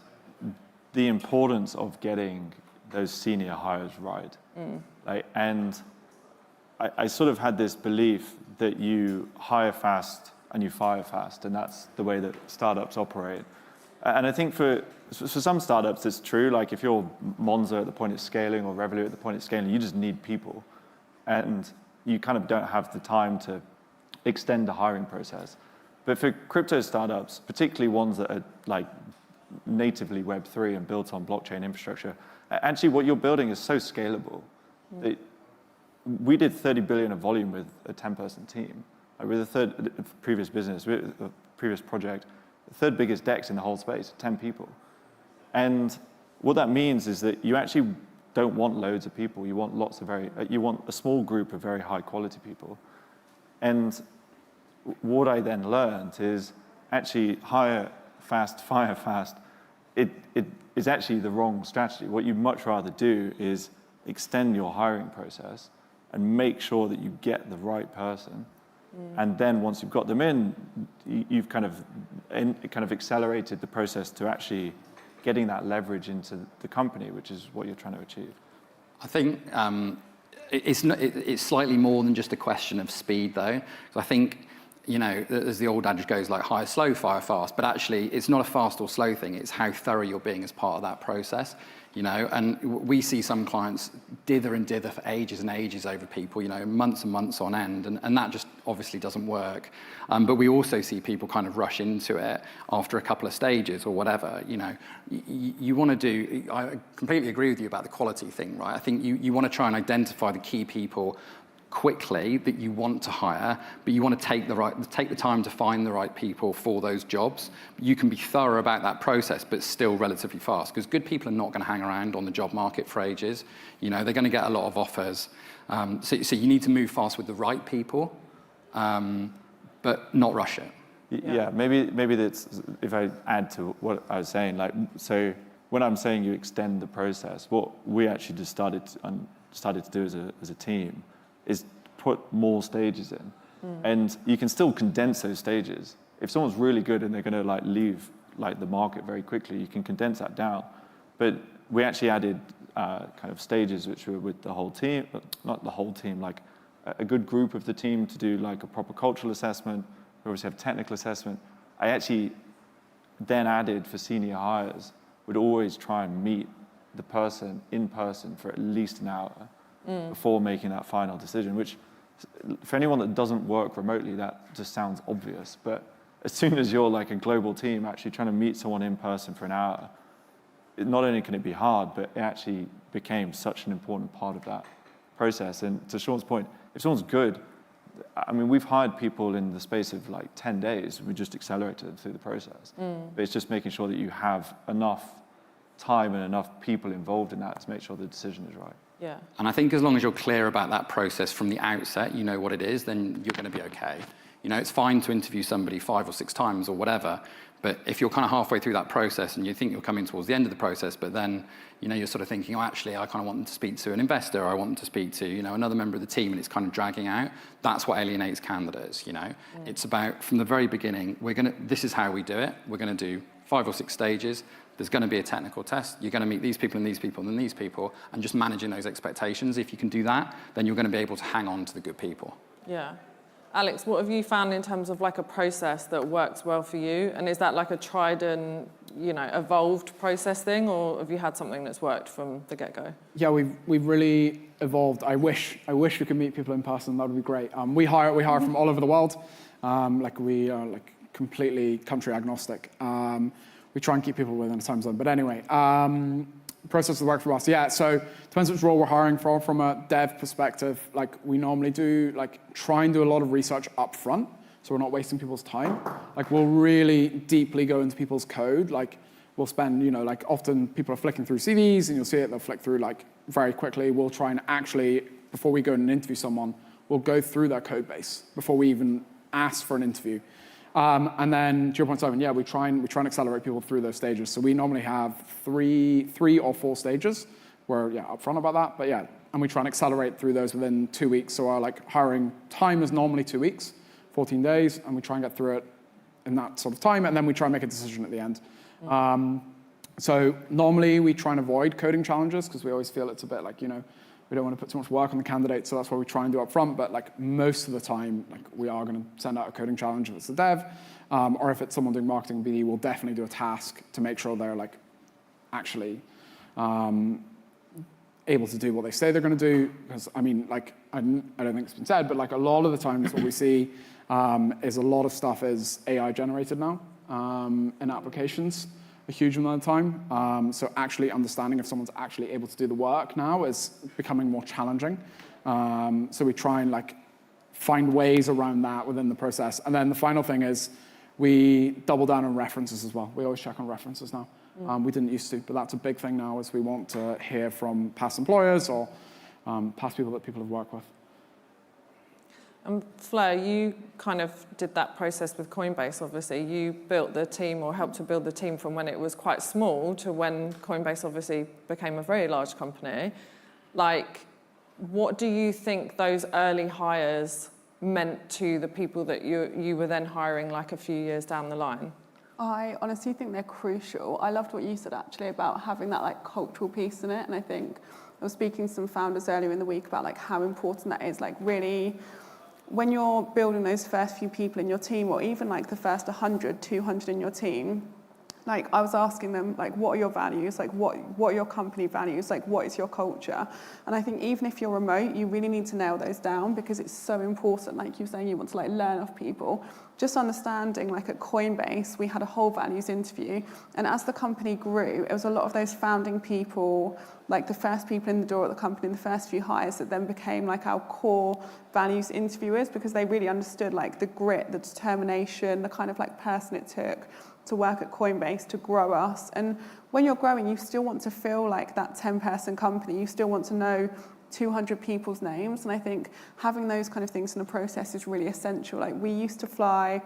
the importance of getting those senior hires right. And I sort of had this belief that you hire fast and you fire fast, and that's the way that startups operate. And I think for some startups, it's true. If you're Monzo at the point it's scaling or Revolut at the point it's scaling, you just need people. And you kind of don't have the time to extend the hiring process. But for crypto startups, particularly ones that are natively Web3 and built on blockchain infrastructure, actually what you're building is so scalable. We did 30 billion of volume with a 10-person team. With a third previous business, with a previous project, the third biggest DEX in the whole space, 10 people. And what that means is that you actually don't want loads of people. You want you want a small group of very high quality people. And what I then learned is actually hire fast, fire fast. It is actually the wrong strategy. What you'd much rather do is extend your hiring process and make sure that you get the right person. And then once you've got them in, you've kind of accelerated the process to actually getting that leverage into the company, which is what you're trying to achieve. I think it's slightly more than just a question of speed, though. I think, as the old adage goes, hire slow, fire fast. But actually, it's not a fast or slow thing. It's how thorough you're being as part of that process. And we see some clients dither and dither for ages and ages over people, months and months on end, and that just obviously doesn't work. But we also see people kind of rush into it after a couple of stages or whatever. You want to do, I completely agree with you about the quality thing, right? I think you want to try and identify the key people quickly that you want to hire, but you want to take the time to find the right people for those jobs. You can be thorough about that process, but still relatively fast, because good people are not going to hang around on the job market for ages. They're going to get a lot of offers. So you need to move fast with the right people, but not rush it. Yeah, maybe that's, if I add to what I was saying, so when I'm saying you extend the process, what we actually just started to do as a team is put more stages in. And you can still condense those stages. If someone's really good and they're going to leave the market very quickly, you can condense that down. But we actually added kind of stages which were with the whole team, but not the whole team, a good group of the team to do a proper cultural assessment. We obviously have technical assessment. I actually then added for senior hires, would always try and meet the person in person for at least an hour before making that final decision, which for anyone that doesn't work remotely, that just sounds obvious. But as soon as you're a global team, actually trying to meet someone in person for an hour, not only can it be hard, but it actually became such an important part of that process. And to Sean's point, if someone's good, I mean, we've hired people in the space of 10 days. We just accelerated through the process. But it's just making sure that you have enough time and enough people involved in that to make sure the decision is right. Yeah. And I think as long as you're clear about that process from the outset, you know what it is, then you're going to be okay. It's fine to interview somebody 5 or 6 times or whatever, but if you're kind of halfway through that process and you think you're coming towards the end of the process, but then, you're sort of thinking, oh, actually, I kind of want them to speak to an investor, or I want them to speak to, another member of the team, and it's kind of dragging out, that's what alienates candidates, It's about, from the very beginning, this is how we do it. We're going to do 5 or 6 stages. There's going to be a technical test. You're going to meet these people and these people and these people, and just managing those expectations. If you can do that, then you're going to be able to hang on to the good people. Yeah. Alex, what have you found in terms of like a process that works well for you? And is that like a tried and, evolved process thing, or have you had something that's worked from the get-go? Yeah, we've really evolved. I wish we could meet people in person. That would be great. We hire from all over the world. We are completely country agnostic. We try and keep people within a time zone. But anyway, process of work for us. Yeah, so depends which role we're hiring for. From a dev perspective, we normally do try and do a lot of research up front, so we're not wasting people's time. We'll really deeply go into people's code. We'll spend, often people are flicking through CVs, and you'll see it. They'll flick through very quickly. We'll try and actually, before we go and interview someone, we'll go through their code base before we even ask for an interview. And then, to your point, Simon, yeah, we try and accelerate people through those stages. So we normally have three or 4 stages. We're upfront about that, but and we try and accelerate through those within 2 weeks. So our hiring time is normally 2 weeks, 14 days, and we try and get through it in that sort of time, and then we try and make a decision at the end. So normally we try and avoid coding challenges because we always feel it's a bit we don't want to put too much work on the candidate, so that's what we try and do up front. But most of the time, we are going to send out a coding challenge if it's a dev, or if it's someone doing marketing BD, we'll definitely do a task to make sure they're actually able to do what they say they're going to do. Because I don't think it's been said, but a lot of the times what we see is a lot of stuff is AI generated now in applications. A huge amount of time. So actually understanding if someone's actually able to do the work now is becoming more challenging. So we try and find ways around that within the process. And then the final thing is we double down on references as well. We always check on references now. We didn't used to, but that's a big thing now, is we want to hear from past employers or past people that people have worked with. And Fleur, you kind of did that process with Coinbase, obviously. You built the team, or helped to build the team, from when it was quite small to when Coinbase obviously became a very large company. What do you think those early hires meant to the people that you were then hiring a few years down the line? I honestly think they're crucial. I loved what you said, actually, about having that cultural piece in it. And I think I was speaking to some founders earlier in the week about how important that is, really... When you're building those first few people in your team, or even the first 100, 200 in your team, I was asking them, what are your values? What are your company values? What is your culture? And I think even if you're remote, you really need to nail those down, because it's so important. Like you were saying, you want to learn off people. Just understanding, at Coinbase, we had a whole values interview. And as the company grew, it was a lot of those founding people, the first people in the door at the company, the first few hires, that then became our core values interviewers, because they really understood the grit, the determination, the kind of person it took to work at Coinbase to grow us. And when you're growing, you still want to feel like that 10-person company. You still want to know 200 people's names. And I think having those kind of things in the process is really essential. We used to fly,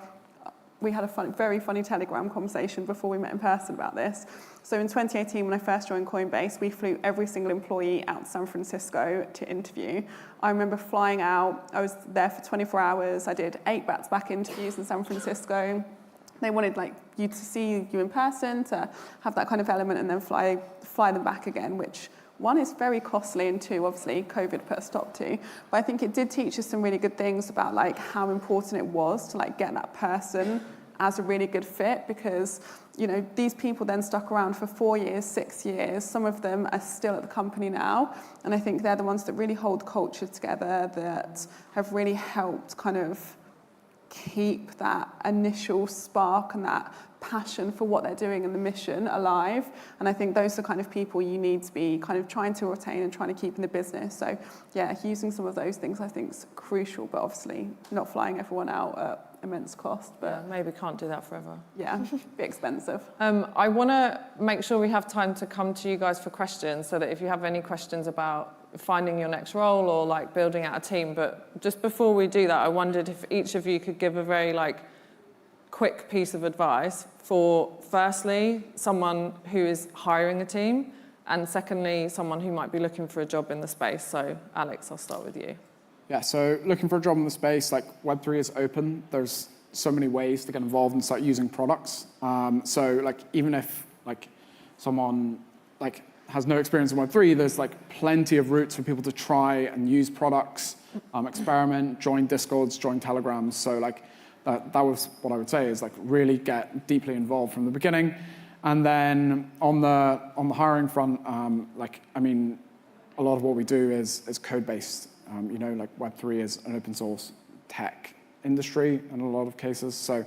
we had a very funny Telegram conversation before we met in person about this. So in 2018, when I first joined Coinbase, we flew every single employee out to San Francisco to interview. I remember flying out, I was there for 24 hours. I did 8 back-to-back interviews in San Francisco. They wanted you to see you in person, to have that kind of element, and then fly them back again, which 1 is very costly, and 2, obviously, COVID put a stop to. But I think it did teach us some really good things about how important it was to get that person as a really good fit, because these people then stuck around for 4 years, 6 years. Some of them are still at the company now, and I think they're the ones that really hold culture together, that have really helped kind of keep that initial spark and that passion for what they're doing and the mission alive. And I think those are the kind of people you need to be kind of trying to retain and trying to keep in the business. So yeah, using some of those things I think is crucial, but obviously not flying everyone out at immense cost. But yeah, maybe can't do that forever. Yeah, be expensive. I want to make sure we have time to come to you guys for questions, so that if you have any questions about finding your next role or like building out a team. But just before we do that, I wondered if each of you could give a very like quick piece of advice for, firstly, someone who is hiring a team, and secondly, someone who might be looking for a job in the space. So Alex, I'll start with you. Yeah, so looking for a job in the space, like Web3 is open. There's so many ways to get involved and start using products. So like even if like someone like has no experience in Web3, there's like plenty of routes for people to try and use products, experiment, join Discords, join Telegrams. So like that was what I would say is like really get deeply involved from the beginning. And then on the hiring front, like I mean, a lot of what we do is code-based. You know, like Web3 is an open source tech industry in a lot of cases. So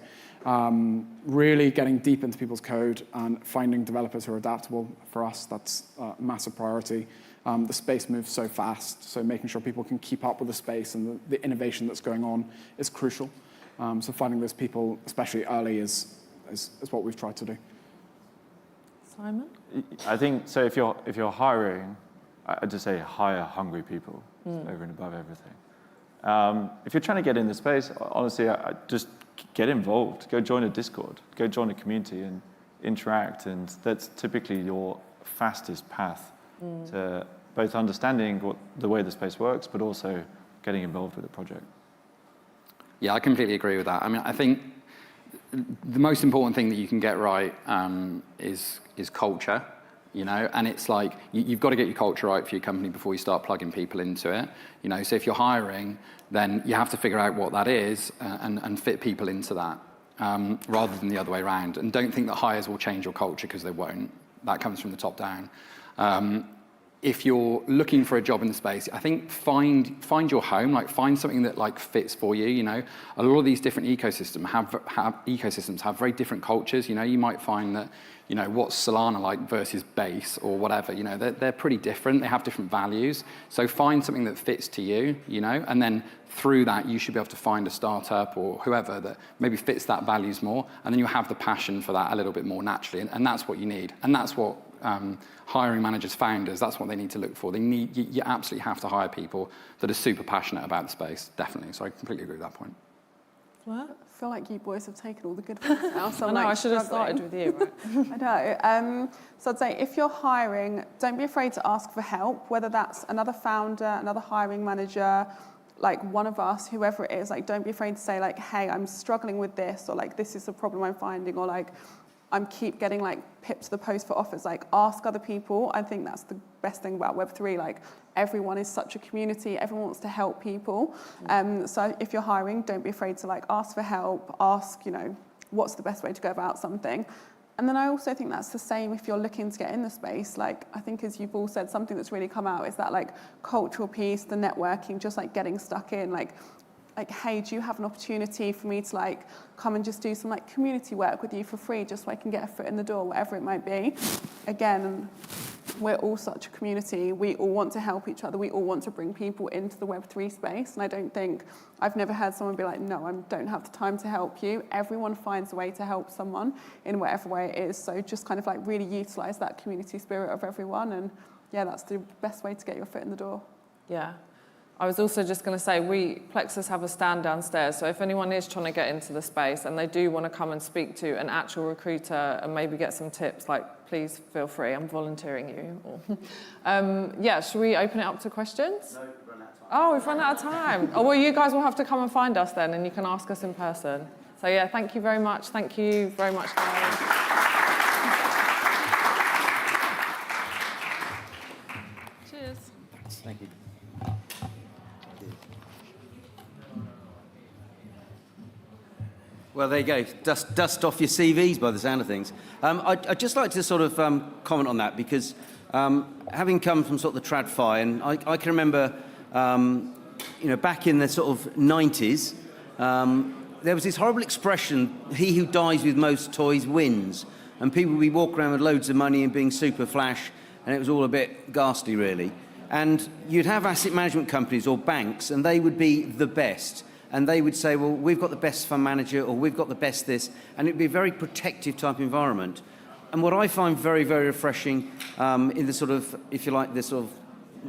really getting deep into people's code and finding developers who are adaptable for us, that's a massive priority. The space moves so fast, so making sure people can keep up with the space and the innovation that's going on is crucial. So finding those people, especially early, is what we've tried to do. Simon? I think, so if you're hiring, I'd just say hire hungry people over and above everything. If you're trying to get in the space, honestly, I just get involved. Go join a Discord. Go join a community and interact. And that's typically your fastest path to both understanding the way the space works, but also getting involved with the project. Yeah, I completely agree with that. I mean, I think the most important thing that you can get right is culture. You know, and it's like you've got to get your culture right for your company before you start plugging people into it. You know, so if you're hiring, then you have to figure out what that is and fit people into that rather than the other way around. And don't think that hires will change your culture, because they won't. That comes from the top down. If you're looking for a job in the space, I think find your home, like find something that like fits for you. You know, a lot of these different ecosystems have very different cultures. You know, you might find that, you know, what's Solana like versus Base or whatever, you know, they're pretty different. They have different values. So find something that fits to you, you know, and then through that, you should be able to find a startup or whoever that maybe fits that values more. And then you have the passion for that a little bit more naturally. And that's what you need. And that's what hiring managers, founders, that's what they need to look for. You absolutely have to hire people that are super passionate about the space, definitely. So I completely agree with that point. What? I feel like you boys have taken all the good ones now. So I know, I should have started with you, right? I know. So I'd say if you're hiring, don't be afraid to ask for help, whether that's another founder, another hiring manager, like one of us, whoever it is. Like, don't be afraid to say like, hey, I'm struggling with this, or like, this is a problem I'm finding, or like, I'm keep getting like pipped to the post for offers. Like, ask other people. I think that's the best thing about Web3. Like, everyone is such a community. Everyone wants to help people. So if you're hiring, don't be afraid to like ask for help. Ask, you know, what's the best way to go about something. And then I also think that's the same if you're looking to get in the space. Like, I think as you've all said, something that's really come out is that like cultural piece, the networking, just like getting stuck in. Like, hey, do you have an opportunity for me to like come and just do some like community work with you for free, just so I can get a foot in the door, whatever it might be. Again, we're all such a community. We all want to help each other. We all want to bring people into the Web3 space. And I've never heard someone be like, no, I don't have the time to help you. Everyone finds a way to help someone in whatever way it is. So just kind of like really utilize that community spirit of everyone. And yeah, that's the best way to get your foot in the door. Yeah. I was also just going to say, Plexus have a stand downstairs, so if anyone is trying to get into the space and they do want to come and speak to an actual recruiter and maybe get some tips, like, please feel free, I'm volunteering you. Yeah, should we open it up to questions? No, we've run out of time. Oh, we've run out of time. Oh, well, you guys will have to come and find us then, and you can ask us in person. So yeah, thank you very much. Thank you very much, guys. Cheers. Thank you. Well, there you go. Dust off your CVs by the sound of things. I'd just like to sort of comment on that, because having come from sort of the TradFi, and I can remember, you know, back in the sort of 90s, there was this horrible expression, he who dies with most toys wins. And people would be walking around with loads of money and being super flash, and it was all a bit ghastly, really. And you'd have asset management companies or banks, and they would be the best. and they would say, well, we've got the best fund manager, or we've got the best this, and it'd be a very protective type environment. And what I find very, very refreshing in the sort of, if you like, this sort of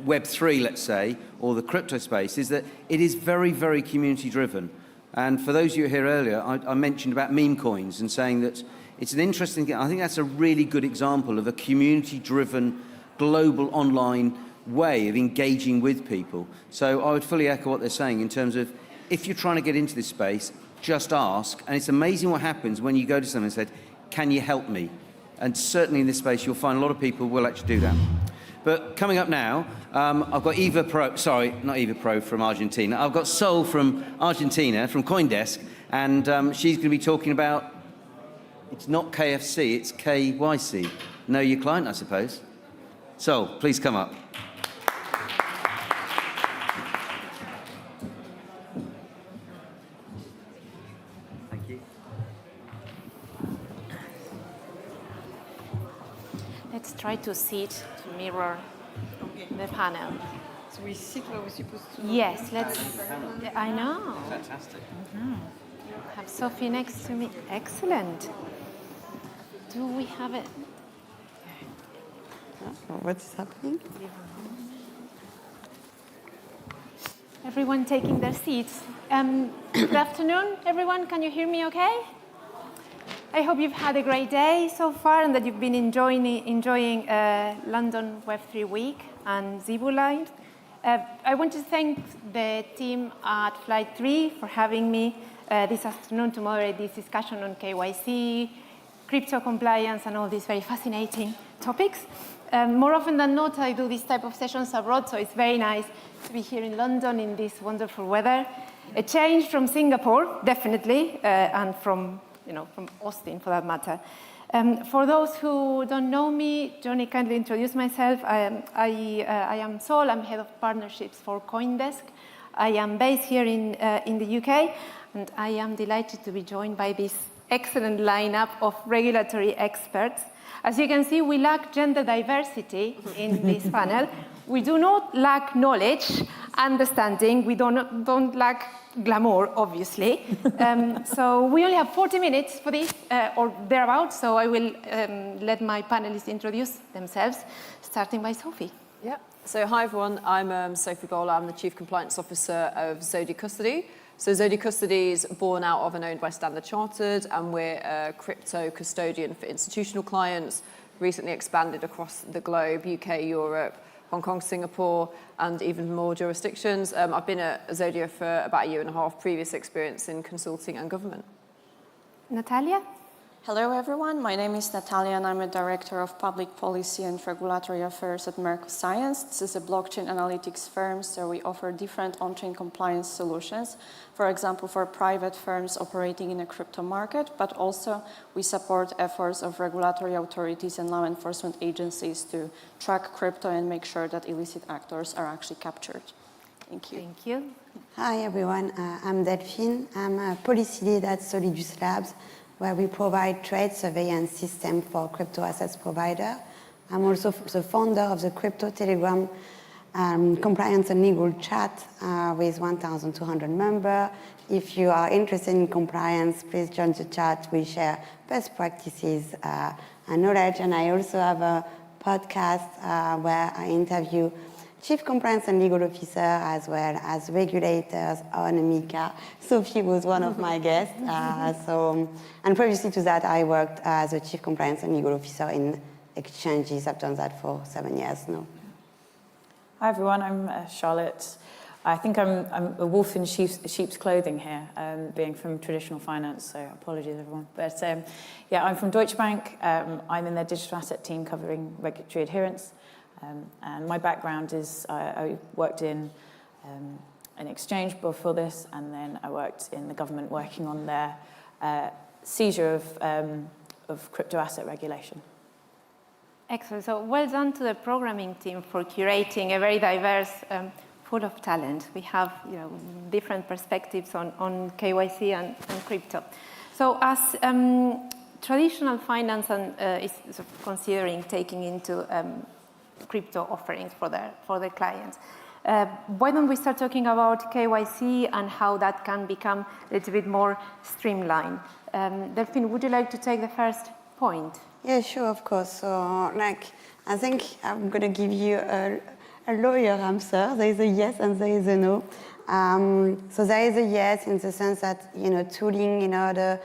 Web3, let's say, or the crypto space, is that it is very, very community driven. And for those of you who were here earlier, I mentioned about Memecoins and saying that it's an interesting thing. I think that's a really good example of a community driven global online way of engaging with people. So I would fully echo what they're saying in terms of, if you're trying to get into this space, just ask. And it's amazing what happens when you go to someone and say, can you help me? And certainly in this space, you'll find a lot of people will actually do that. But coming up now, I've got Eva Pro, sorry, not Eva Pro from Argentina. I've got Sol from Argentina, from CoinDesk, and she's going to be talking about, it's not KFC, it's KYC. Know your client, I suppose. Sol, please come up. Thank you. Let's try to sit to mirror the panel. So we sit where we're supposed to. Yes, let's. I know. Fantastic. Have Sophie next to me. Excellent. Do we have it? What is happening? Everyone taking their seats. Good afternoon, everyone. Can you hear me okay? I hope you've had a great day so far and that you've been enjoying London Web3 Week and Zebu Live. I want to thank the team at Flight3 for having me this afternoon to moderate this discussion on KYC, crypto compliance, and all these very fascinating topics. More often than not, I do this type of sessions abroad, so it's very nice to be here in London in this wonderful weather. A change from Singapore, definitely, and from Austin, for that matter. For those who don't know me, Johnny kindly introduced myself. I am Sol. I'm head of partnerships for CoinDesk. I am based here in the UK, and I am delighted to be joined by this excellent lineup of regulatory experts. As you can see, we lack gender diversity in this panel. We do not lack knowledge, understanding. We don't lack glamour, obviously. So we only have 40 minutes for this, or thereabouts, so I will let my panelists introduce themselves, starting by Sophie. Yeah. So hi, everyone. I'm Sophie Bowler. I'm the Chief Compliance Officer of Zodi Custody. So Zodi Custody is born out of and owned by Standard Chartered, and we're a crypto custodian for institutional clients, recently expanded across the globe, UK, Europe, Hong Kong, Singapore, and even more jurisdictions. I've been at Zodia for about a year and a half, previous experience in consulting and government. Natalia? Hello, everyone. My name is Natalia, and I'm a Director of Public Policy and Regulatory Affairs at Merco Science. This is a blockchain analytics firm, so we offer different on-chain compliance solutions, for example, for private firms operating in a crypto market, but also we support efforts of regulatory authorities and law enforcement agencies to track crypto and make sure that illicit actors are actually captured. Thank you. Thank you. Hi, everyone. I'm Delphine. I'm a policy lead at Solidus Labs, where we provide trade surveillance system for crypto assets provider. I'm also the founder of the Crypto Telegram compliance and legal chat with 1,200 members. If you are interested in compliance, please join the chat. We share best practices and knowledge. And I also have a podcast where I interview Chief Compliance and Legal Officer, as well as regulators on MiCA. Sophie was one of my guests. And previously to that, I worked as a Chief Compliance and Legal Officer in exchanges. I've done that for 7 years now. Hi, everyone. I'm Charlotte. I think I'm a wolf in sheep's clothing here, being from traditional finance, so apologies, everyone. But yeah, I'm from Deutsche Bank. I'm in their digital asset team covering regulatory adherence. And my background is I worked in an exchange before this, and then I worked in the government working on their seizure of crypto asset regulation. Excellent. So well done to the programming team for curating a very diverse pool of talent. We have different perspectives on KYC and crypto. So as traditional finance is considering taking into crypto offerings for their clients. Why don't we start talking about KYC and how that can become a little bit more streamlined? Delphine, would you like to take the first point? Yeah, sure, of course. So, I think I'm going to give you a lawyer answer. There is a yes and there is a no. So there is a yes in the sense that, tooling in order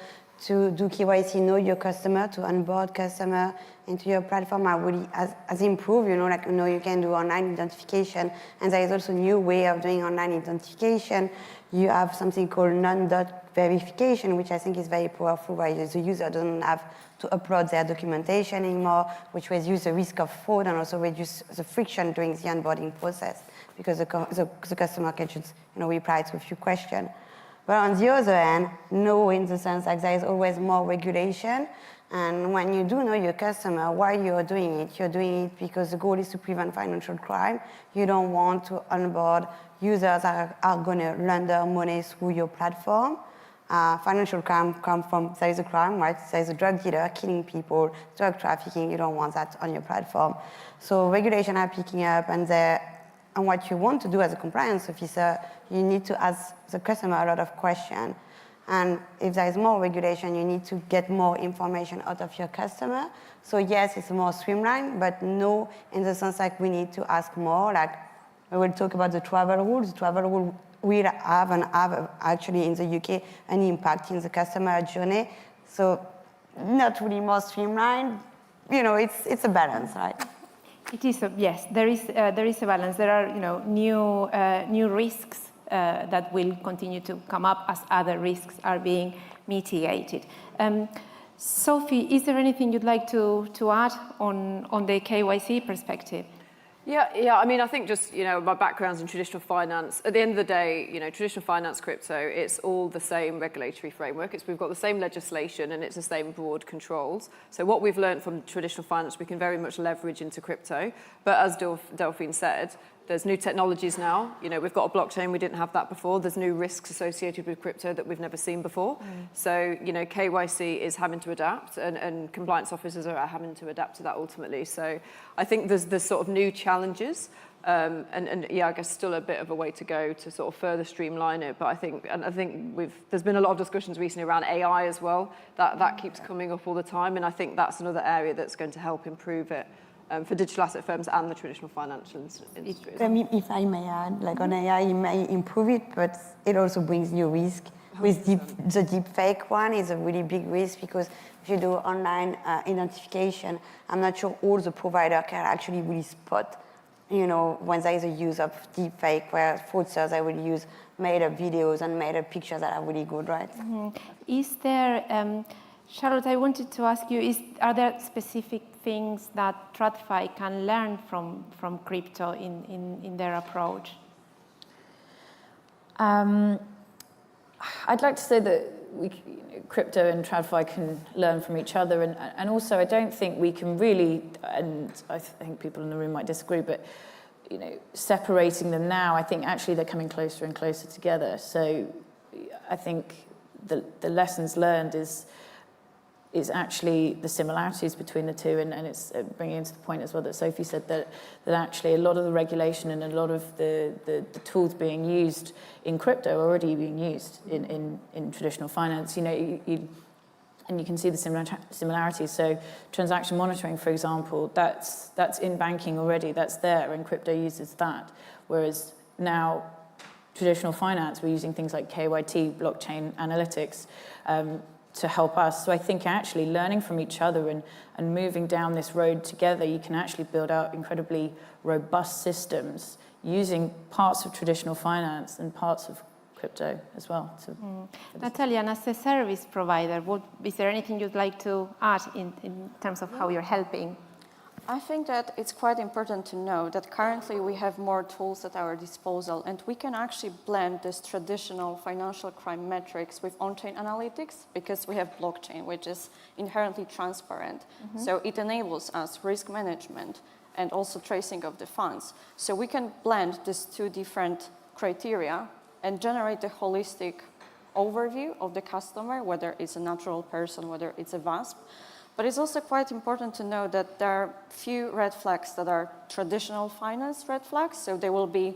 to do KYC, know your customer, to onboard customer into your platform has improved. You can do online identification, and there is also a new way of doing online identification. You have something called non-dot verification, which I think is very powerful, where the user doesn't have to upload their documentation anymore, which reduces the risk of fraud and also reduce the friction during the onboarding process, because the customer can just reply to a few questions. But on the other hand, no, in the sense that there is always more regulation. And when you do know your customer, why you're doing it? You're doing it because the goal is to prevent financial crime. You don't want to onboard users that are going to launder money through your platform. Financial crime comes from, there is a crime, right? There is a drug dealer killing people, drug trafficking. You don't want that on your platform. So regulation are picking up, and what you want to do as a compliance officer, you need to ask the customer a lot of questions. And if there is more regulation, you need to get more information out of your customer. So yes, it's more streamlined, but no, in the sense we need to ask more. We will talk about the travel rules. The travel rule will have and have actually in the UK an impact in the customer journey. So not really more streamlined. It's a balance, right? It is, yes, there is a balance. There are, new risks that will continue to come up as other risks are being mitigated. Sophie, is there anything you'd like to add on the KYC perspective? Yeah. I mean, I think just, my background's in traditional finance. At the end of the day, traditional finance, crypto, it's all the same regulatory framework. We've got the same legislation and it's the same broad controls. So what we've learned from traditional finance, we can very much leverage into crypto. But as Delphine said, there's new technologies now. We've got a blockchain, we didn't have that before. There's new risks associated with crypto that we've never seen before. So, KYC is having to adapt and compliance officers are having to adapt to that ultimately. So I think there's sort of new challenges and I guess still a bit of a way to go to sort of further streamline it. But I think there's been a lot of discussions recently around AI as well. That keeps coming up all the time. And I think that's another area that's going to help improve it. For digital asset firms and the traditional financial industry. If I may add, on AI, it may improve it, but it also brings new risk. With the deep fake one is a really big risk, because if you do online identification, I'm not sure all the provider can actually really spot, when there is a use of deep fake, where fraudsters will use made-up videos and made-up pictures that are really good, right? Mm-hmm. Is there, Charlotte, I wanted to ask you, are there specific things that TradFi can learn from crypto in their approach? I'd like to say that crypto and TradFi can learn from each other, and also I don't think we can really, and I think people in the room might disagree, but separating them now, I think actually they're coming closer and closer together. So I think the lessons learned is actually the similarities between the two, and it's bringing into the point as well that Sophie said that actually a lot of the regulation and a lot of the tools being used in crypto are already being used in traditional finance. And you can see the similarities. So transaction monitoring, for example, that's in banking already, that's there, and crypto uses that. Whereas now, traditional finance, we're using things like KYT, blockchain analytics, to help us. So I think actually learning from each other and moving down this road together, you can actually build out incredibly robust systems using parts of traditional finance and parts of crypto as well. Natalia, and as a service provider, is there anything you'd like to add in terms of how you're helping? I think that it's quite important to know that currently we have more tools at our disposal, and we can actually blend this traditional financial crime metrics with on-chain analytics, because we have blockchain, which is inherently transparent. So it enables us risk management and also tracing of the funds. So we can blend these two different criteria and generate a holistic overview of the customer, whether it's a natural person, whether it's a VASP. But it's also quite important to know that there are few red flags that are traditional finance red flags. So there will be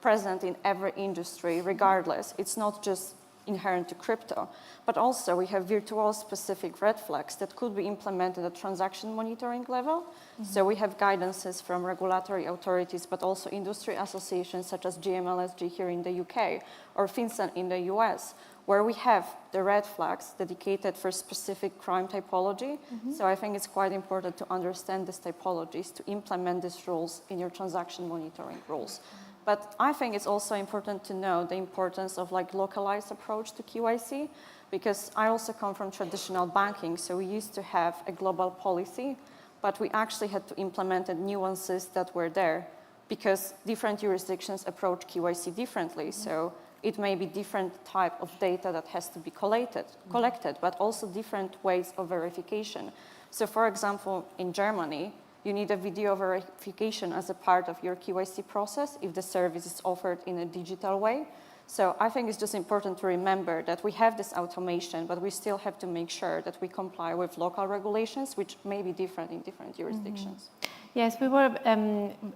present in every industry regardless. It's not just inherent to crypto, but also we have virtual specific red flags that could be implemented at transaction monitoring level. So we have guidances from regulatory authorities, but also industry associations such as GMLSG here in the UK or FinCEN in the US, where we have the red flags dedicated for specific crime typology. So I think it's quite important to understand these typologies to implement these rules in your transaction monitoring rules. But I think it's also important to know the importance of like localized approach to KYC, because I also come from traditional banking, so we used to have a global policy, but we actually had to implement the nuances that were there because different jurisdictions approach KYC differently. So it may be different type of data that has to be collected, but also different ways of verification. So for example, in Germany, you need a video verification as a part of your KYC process if the service is offered in a digital way. So I think it's just important to remember that we have this automation, but we still have to make sure that we comply with local regulations, which may be different in different jurisdictions. Yes, we were,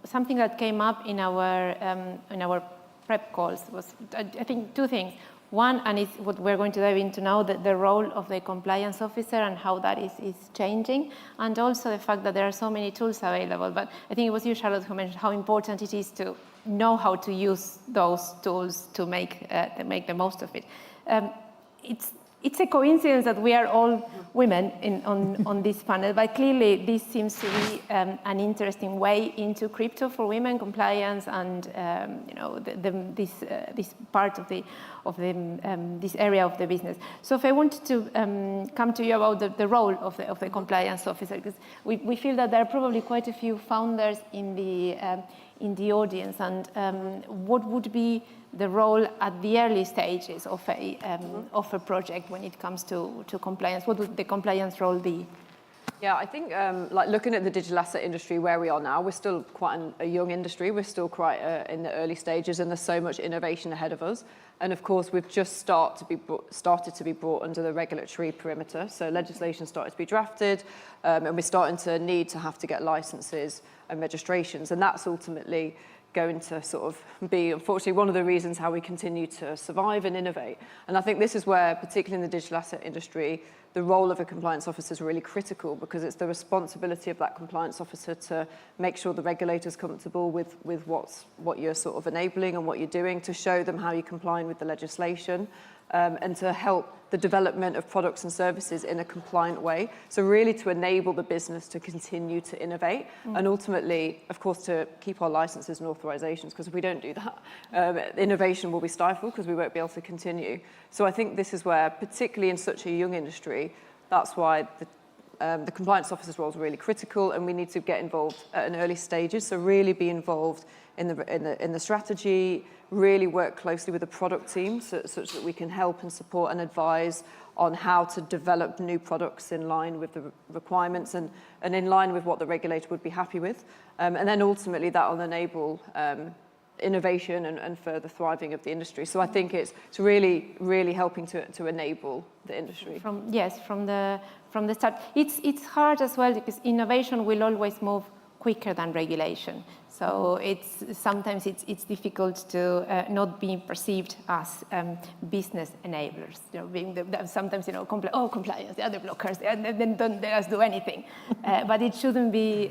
something that came up in our prep calls was, I think, two things. One, and it's what we're going to dive into now, the role of the compliance officer and how that is changing, and also the fact that there are so many tools available. But I think it was you, Charlotte, who mentioned how important it is to know how to use those tools to make the most of it. It's a coincidence that we are all women on this panel, but clearly this seems to be an interesting way into crypto for women, compliance, and this part of this area of the business. So if I wanted to come to you about the role of the compliance officer, because we feel that there are probably quite a few founders in the audience, and what would be the role at the early stages of a project when it comes to compliance? What would the compliance role be? Yeah, I think like looking at the digital asset industry where we are now, we're still quite a young industry. We're still quite in the early stages, and there's so much innovation ahead of us. And of course, we've just started to be brought under the regulatory perimeter. So legislation started to be drafted, and we're starting to need to have to get licenses and registrations, and that's ultimately going to sort of be, unfortunately, one of the reasons how we continue to survive and innovate. And I think this is where, particularly in the digital asset industry, the role of a compliance officer is really critical, because it's the responsibility of that compliance officer to make sure the regulator's comfortable with what you're sort of enabling and what you're doing, to show them how you're complying with the legislation, and to help the development of products and services in a compliant way. So really to enable the business to continue to innovate, and ultimately, of course, to keep our licenses and authorizations, because if we don't do that, innovation will be stifled because we won't be able to continue. So I think this is where, particularly in such a young industry, that's why the compliance officer's role is really critical, and we need to get involved at an early stages. So really be involved in the strategy, really work closely with the product team such that we can help and support and advise on how to develop new products in line with the requirements and in line with what the regulator would be happy with. And then ultimately that will enable innovation and further thriving of the industry. So I think it's really, really helping to enable the industry. From the start. It's hard as well, because innovation will always move quicker than regulation. So sometimes it's difficult to not be perceived as business enablers. Sometimes compliance, the other blockers, and then don't let us do anything. But it shouldn't be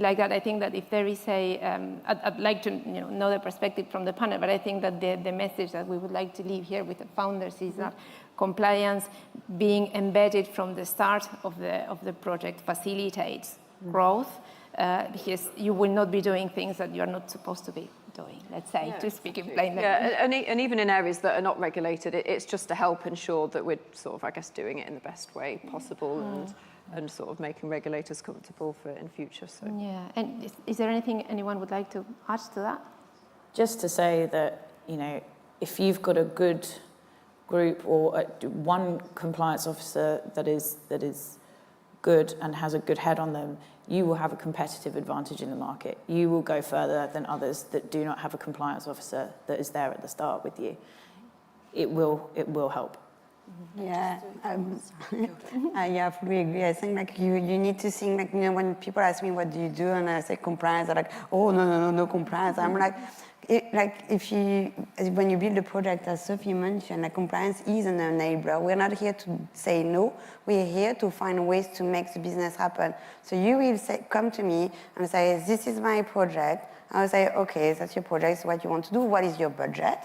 like that. I think that if there is I'd like to know the perspective from the panel, but I think that the message that we would like to leave here with the founders is that compliance being embedded from the start of the project facilitates growth. Because you will not be doing things that you're not supposed to be doing, let's say, to speak in plain language. Yeah, and even in areas that are not regulated, it's just to help ensure that we're sort of, I guess, doing it in the best way possible and sort of making regulators comfortable for in future. So. Yeah, and is there anything anyone would like to add to that? Just to say that, if you've got a good group or one compliance officer that is good and has a good head on them, you will have a competitive advantage in the market. You will go further than others that do not have a compliance officer that is there at the start with you. It will help. Yeah, I fully agree. I think like you need to think like, you know, when people ask me what do you do and I say compliance, they're like, oh no compliance. I'm like, when you build a project, as Sophie mentioned, like compliance is an enabler. We're not here to say no. We're here to find ways to make the business happen. So you will come to me and say, this is my project. I will say, okay, that's your project. So what you want to do? What is your budget?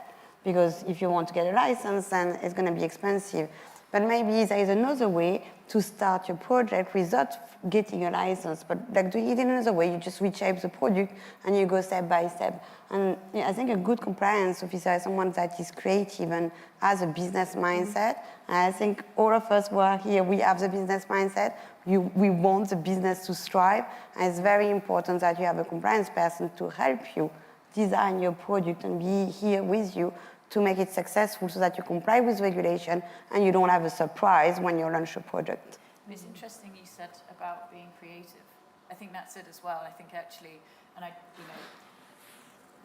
Because if you want to get a license, then it's going to be expensive. But maybe there is another way to start your project without getting a license. But like doing it in another way, you just reshape the product and you go step by step. And yeah, I think a good compliance officer is someone that is creative and has a business mindset. And I think all of us who are here, we have the business mindset. We want the business to strive. And it's very important that you have a compliance person to help you design your product and be here with you to make it successful so that you comply with regulation and you don't have a surprise when you launch a project. It's interesting you said about being creative. I think that's it as well. I think actually, and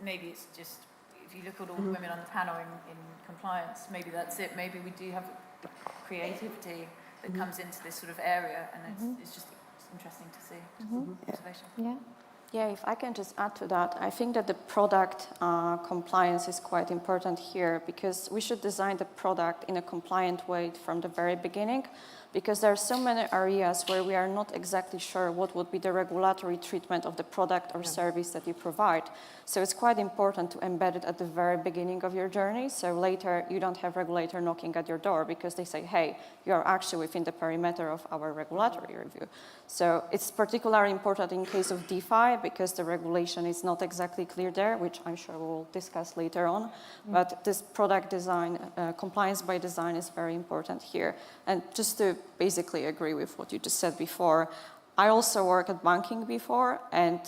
maybe it's just, if you look at all the women on the panel in compliance, maybe that's it. Maybe we do have creativity that comes into this sort of area, and it's just interesting to see. Observation. Yeah. Yeah, if I can just add to that, I think that the product compliance is quite important here because we should design the product in a compliant way from the very beginning because there are so many areas where we are not exactly sure what would be the regulatory treatment of the product or service that you provide. So it's quite important to embed it at the very beginning of your journey. So later you don't have regulator knocking at your door because they say, hey, you are actually within the perimeter of our regulatory review. So it's particularly important in case of DeFi because the regulation is not exactly clear there, which I'm sure we'll discuss later on. But this product design, compliance by design is very important here. And just to basically agree with what you just said before, I also worked at banking before, and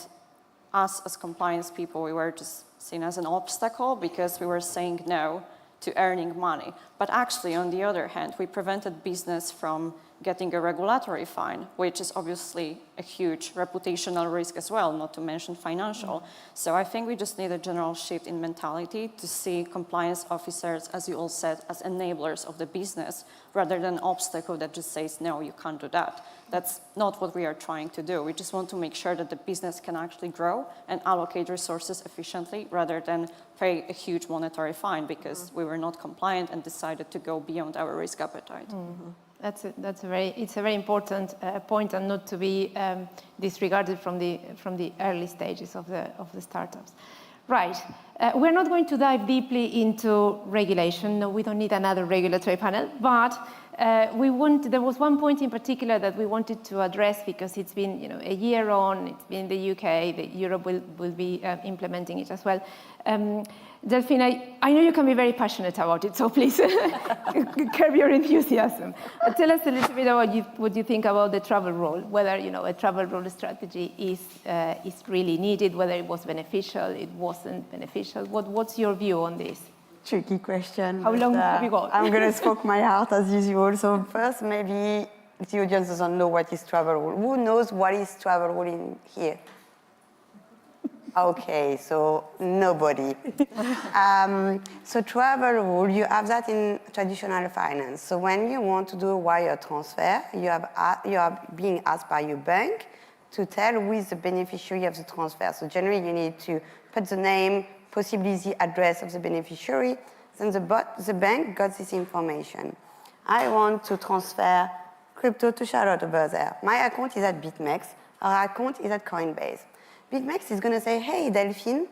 us as compliance people, we were just seen as an obstacle because we were saying no to earning money. But actually, on the other hand, we prevented business from getting a regulatory fine, which is obviously a huge reputational risk as well, not to mention financial. So I think we just need a general shift in mentality to see compliance officers, as you all said, as enablers of the business, rather than an obstacle that just says, no, you can't do that. That's not what we are trying to do. We just want to make sure that the business can actually grow and allocate resources efficiently, rather than pay a huge monetary fine because we were not compliant and decided to go beyond our risk appetite. It's a very important point, and not to be disregarded from the early stages of the startups. Right. We're not going to dive deeply into regulation. No, we don't need another regulatory panel. But there was one point in particular that we wanted to address because it's been a year on. It's been the UK. Europe will be implementing it as well. Delphine, I know you can be very passionate about it, so please curb your enthusiasm. Tell us a little bit about what you think about the travel rule, whether a travel rule strategy is really needed, whether it was beneficial, it wasn't beneficial. What's your view on this? Tricky question. How long have you got? I'm going to spoke my heart as usual. So first, maybe the audience doesn't know what is travel rule. Who knows what is travel rule in here? Okay, so nobody. So travel rule, you have that in traditional finance. So when you want to do a wire transfer, you are being asked by your bank to tell who is the beneficiary of the transfer. So generally, you need to put the name, possibly the address of the beneficiary. Then the bank got this information. I want to transfer crypto to Charlotte over there. My account is at BitMEX. Our account is at Coinbase. BitMEX is going to say, hey, Delphine,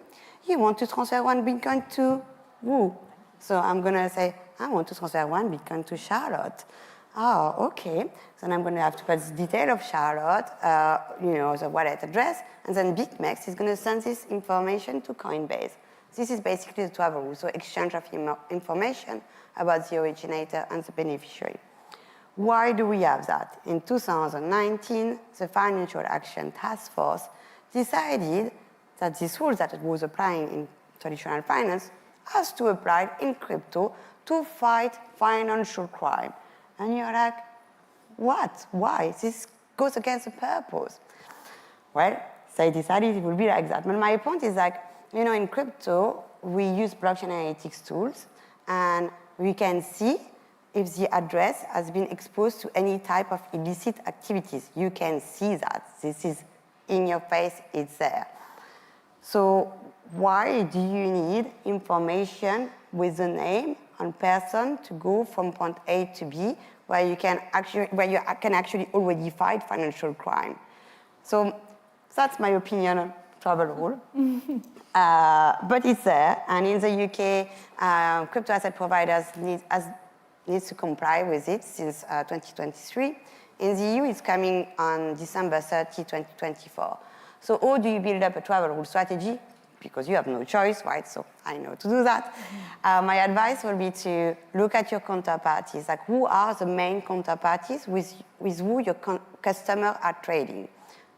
you want to transfer 1 Bitcoin to who? So I'm going to say, I want to transfer 1 Bitcoin to Charlotte. Oh, okay. Then I'm going to have to put the detail of Charlotte, the wallet address, and then BitMEX is going to send this information to Coinbase. This is basically the travel rule, so exchange of information about the originator and the beneficiary. Why do we have that? In 2019, the Financial Action Task Force decided that this rule that it was applying in traditional finance has to apply in crypto to fight financial crime. And you're like, what? Why? This goes against the purpose. Well, they decided it would be like that. But my point is like, in crypto, we use blockchain analytics tools, and we can see if the address has been exposed to any type of illicit activities. You can see that. This is in your face, it's there. So why do you need information with the name and person to go from point A to B, where you can actually already fight financial crime? So that's my opinion on travel rule. But it's there, and in the UK, crypto asset providers needs to comply with it since 2023. In the EU, it's coming on December 30, 2024. So how do you build up a travel rule strategy? Because you have no choice, right? So I know to do that. My advice will be to look at your counterparties, like who are the main counterparties with who your customers are trading.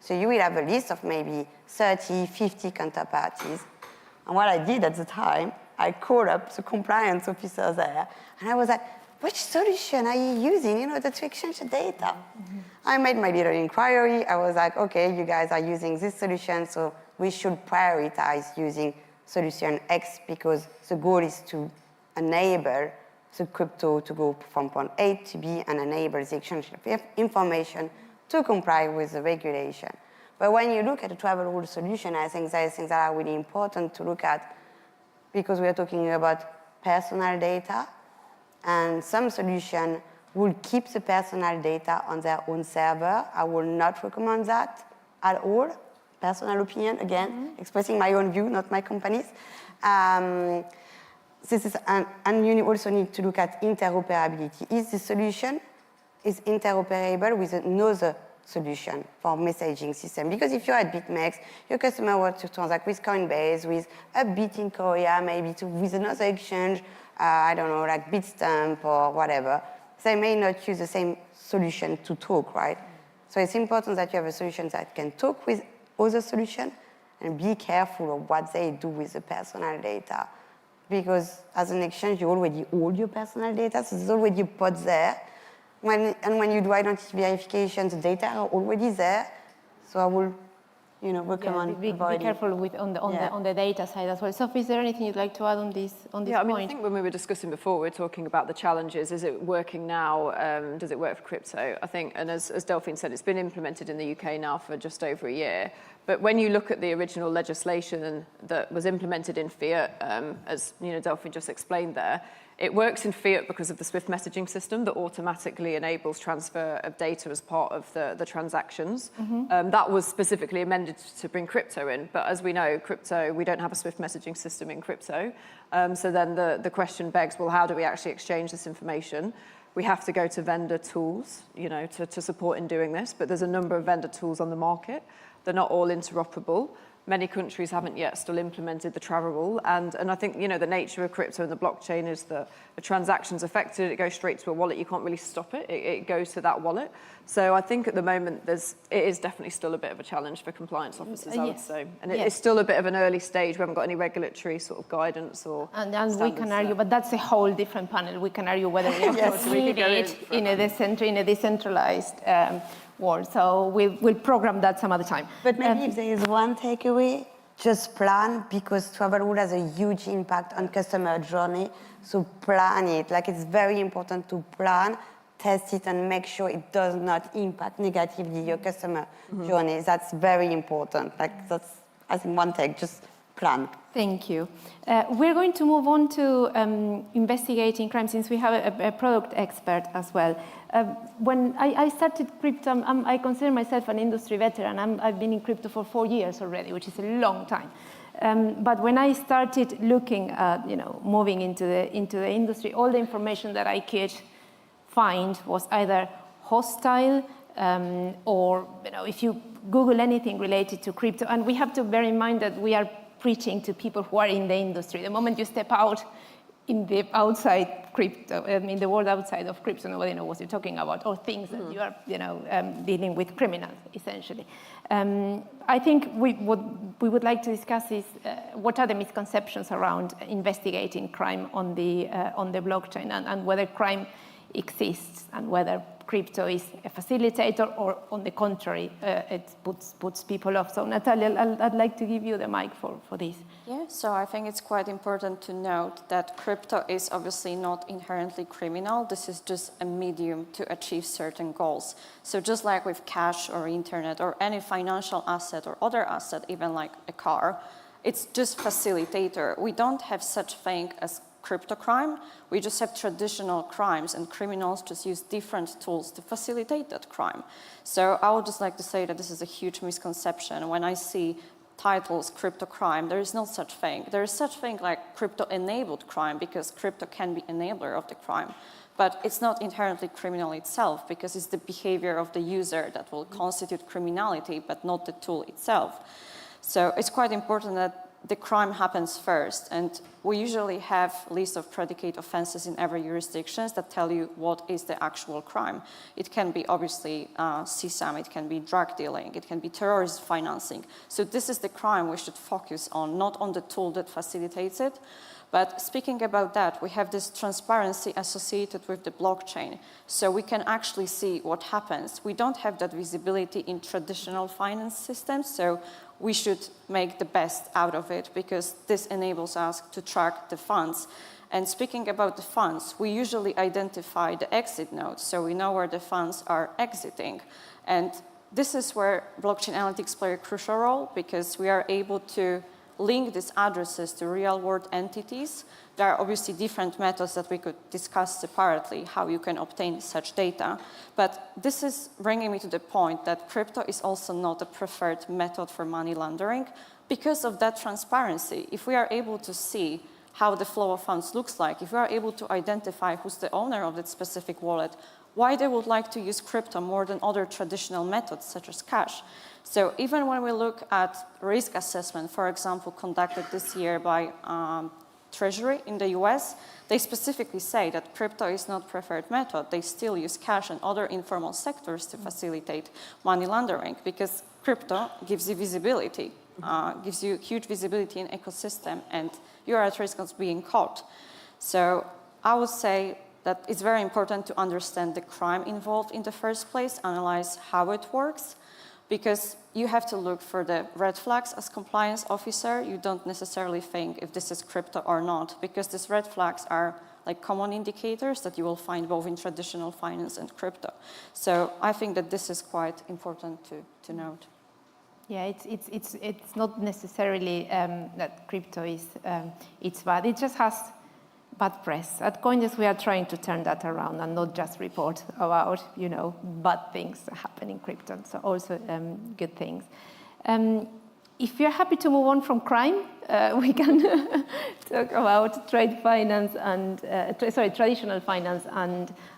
So you will have a list of maybe 30, 50 counterparties. And what I did at the time, I called up the compliance officer there, and I was like, which solution are you using in order to exchange the data? I made my little inquiry. I was like, okay, you guys are using this solution, so we should prioritize using solution X because the goal is to enable the crypto to go from point A to B and enable the exchange of information to comply with the regulation. But when you look at a travel rule solution, I think there are things that are really important to look at because we are talking about personal data, and some solution will keep the personal data on their own server. I will not recommend that at all. Personal opinion, again, expressing my own view, not my company's. This is, and you also need to look at interoperability. Is the solution interoperable with another solution for messaging system? Because if you're at BitMEX, your customer wants to transact with Coinbase, with a Bit in Korea, maybe with another exchange, I don't know, like Bitstamp or whatever. They may not use the same solution to talk, right? So it's important that you have a solution that can talk with other solutions and be careful of what they do with the personal data. Because as an exchange, you already hold your personal data, so there's already a pod there. When you do identity verification, the data are already there. So I will, recommend be careful with on the data side as well. Sophie, is there anything you'd like to add on this point? I mean, I think when we were discussing before, we were talking about the challenges. Is it working now? Does it work for crypto? I think, and as Delphine said, it's been implemented in the UK now for just over a year. But when you look at the original legislation that was implemented in fiat, as Delphine just explained there, it works in fiat because of the Swift messaging system that automatically enables transfer of data as part of the transactions. That was specifically amended to bring crypto in. But as we know, crypto, we don't have a Swift messaging system in crypto. So then the question begs, well, how do we actually exchange this information? We have to go to vendor tools, to support in doing this. But there's a number of vendor tools on the market. They're not all interoperable. Many countries haven't yet still implemented the travel rule. And I think, the nature of crypto and the blockchain is that the transaction's affected, it goes straight to a wallet. You can't really stop it. It goes to that wallet. So I think at the moment, it is definitely still a bit of a challenge for compliance officers, I would say. And it's still a bit of an early stage. We haven't got any regulatory sort of guidance or And we can argue, but that's a whole different panel. We can argue whether we need it in a decentralized world. So we'll program that some other time. But maybe if there is one takeaway, just plan, because travel rule has a huge impact on customer journey. So plan it. Like, it's very important to plan, test it, and make sure it does not impact negatively your customer journey. That's very important. Like, that's, I think, one take, just plan. Thank you. We're going to move on to investigating crime, since we have a product expert as well. When I started crypto, I consider myself an industry veteran. I've been in crypto for 4 years already, which is a long time. But when I started looking at, moving into the industry, all the information that I could find was either hostile or, if you Google anything related to crypto, and we have to bear in mind that we are preaching to people who are in the industry. The moment you step out in the outside crypto, in the world outside of crypto, nobody knows what you're talking about, or things that you are, dealing with criminals, essentially. I think what we would like to discuss is what are the misconceptions around investigating crime on the blockchain, and whether crime exists and whether crypto is a facilitator or, on the contrary, it puts people off. So Natalia, I'd like to give you the mic for this. Yeah, so I think it's quite important to note that crypto is obviously not inherently criminal. This is just a medium to achieve certain goals. So just like with cash or internet or any financial asset or other asset, even like a car, it's just facilitator. We don't have such thing as crypto crime. We just have traditional crimes, and criminals just use different tools to facilitate that crime. So I would just like to say that this is a huge misconception. When I see titles crypto crime, there is no such thing. There is such thing like crypto enabled crime, because crypto can be enabler of the crime. But it's not inherently criminal itself, because it's the behavior of the user that will constitute criminality, but not the tool itself. So it's quite important that the crime happens first, and we usually have a list of predicate offenses in every jurisdiction that tell you what is the actual crime. It can be obviously CSAM, it can be drug dealing, it can be terrorist financing. So this is the crime we should focus on, not on the tool that facilitates it. But speaking about that, we have this transparency associated with the blockchain. So we can actually see what happens. We don't have that visibility in traditional finance systems, so we should make the best out of it, because this enables us to track the funds. And speaking about the funds, we usually identify the exit nodes, so we know where the funds are exiting. And this is where blockchain analytics play a crucial role, because we are able to link these addresses to real-world entities. There are obviously different methods that we could discuss separately, how you can obtain such data. But this is bringing me to the point that crypto is also not a preferred method for money laundering because of that transparency. If we are able to see how the flow of funds looks like, if we are able to identify who's the owner of that specific wallet, why they would like to use crypto more than other traditional methods such as cash. So even when we look at risk assessment, for example, conducted this year by Treasury in the US, they specifically say that crypto is not preferred method. They still use cash and other informal sectors to facilitate money laundering, because crypto gives you visibility, gives you huge visibility in ecosystem, and you're at risk of being caught. So I would say that it's very important to understand the crime involved in the first place, analyze how it works, because you have to look for the red flags as compliance officer. You don't necessarily think if this is crypto or not, because these red flags are like common indicators that you will find both in traditional finance and crypto. So I think that this is quite important to note. Yeah, it's not necessarily that crypto is it's bad. It just has bad press. At Coindesk, we are trying to turn that around and not just report about, bad things that happen in crypto. So also good things. If you're happy to move on from crime, we can talk about trade finance and traditional finance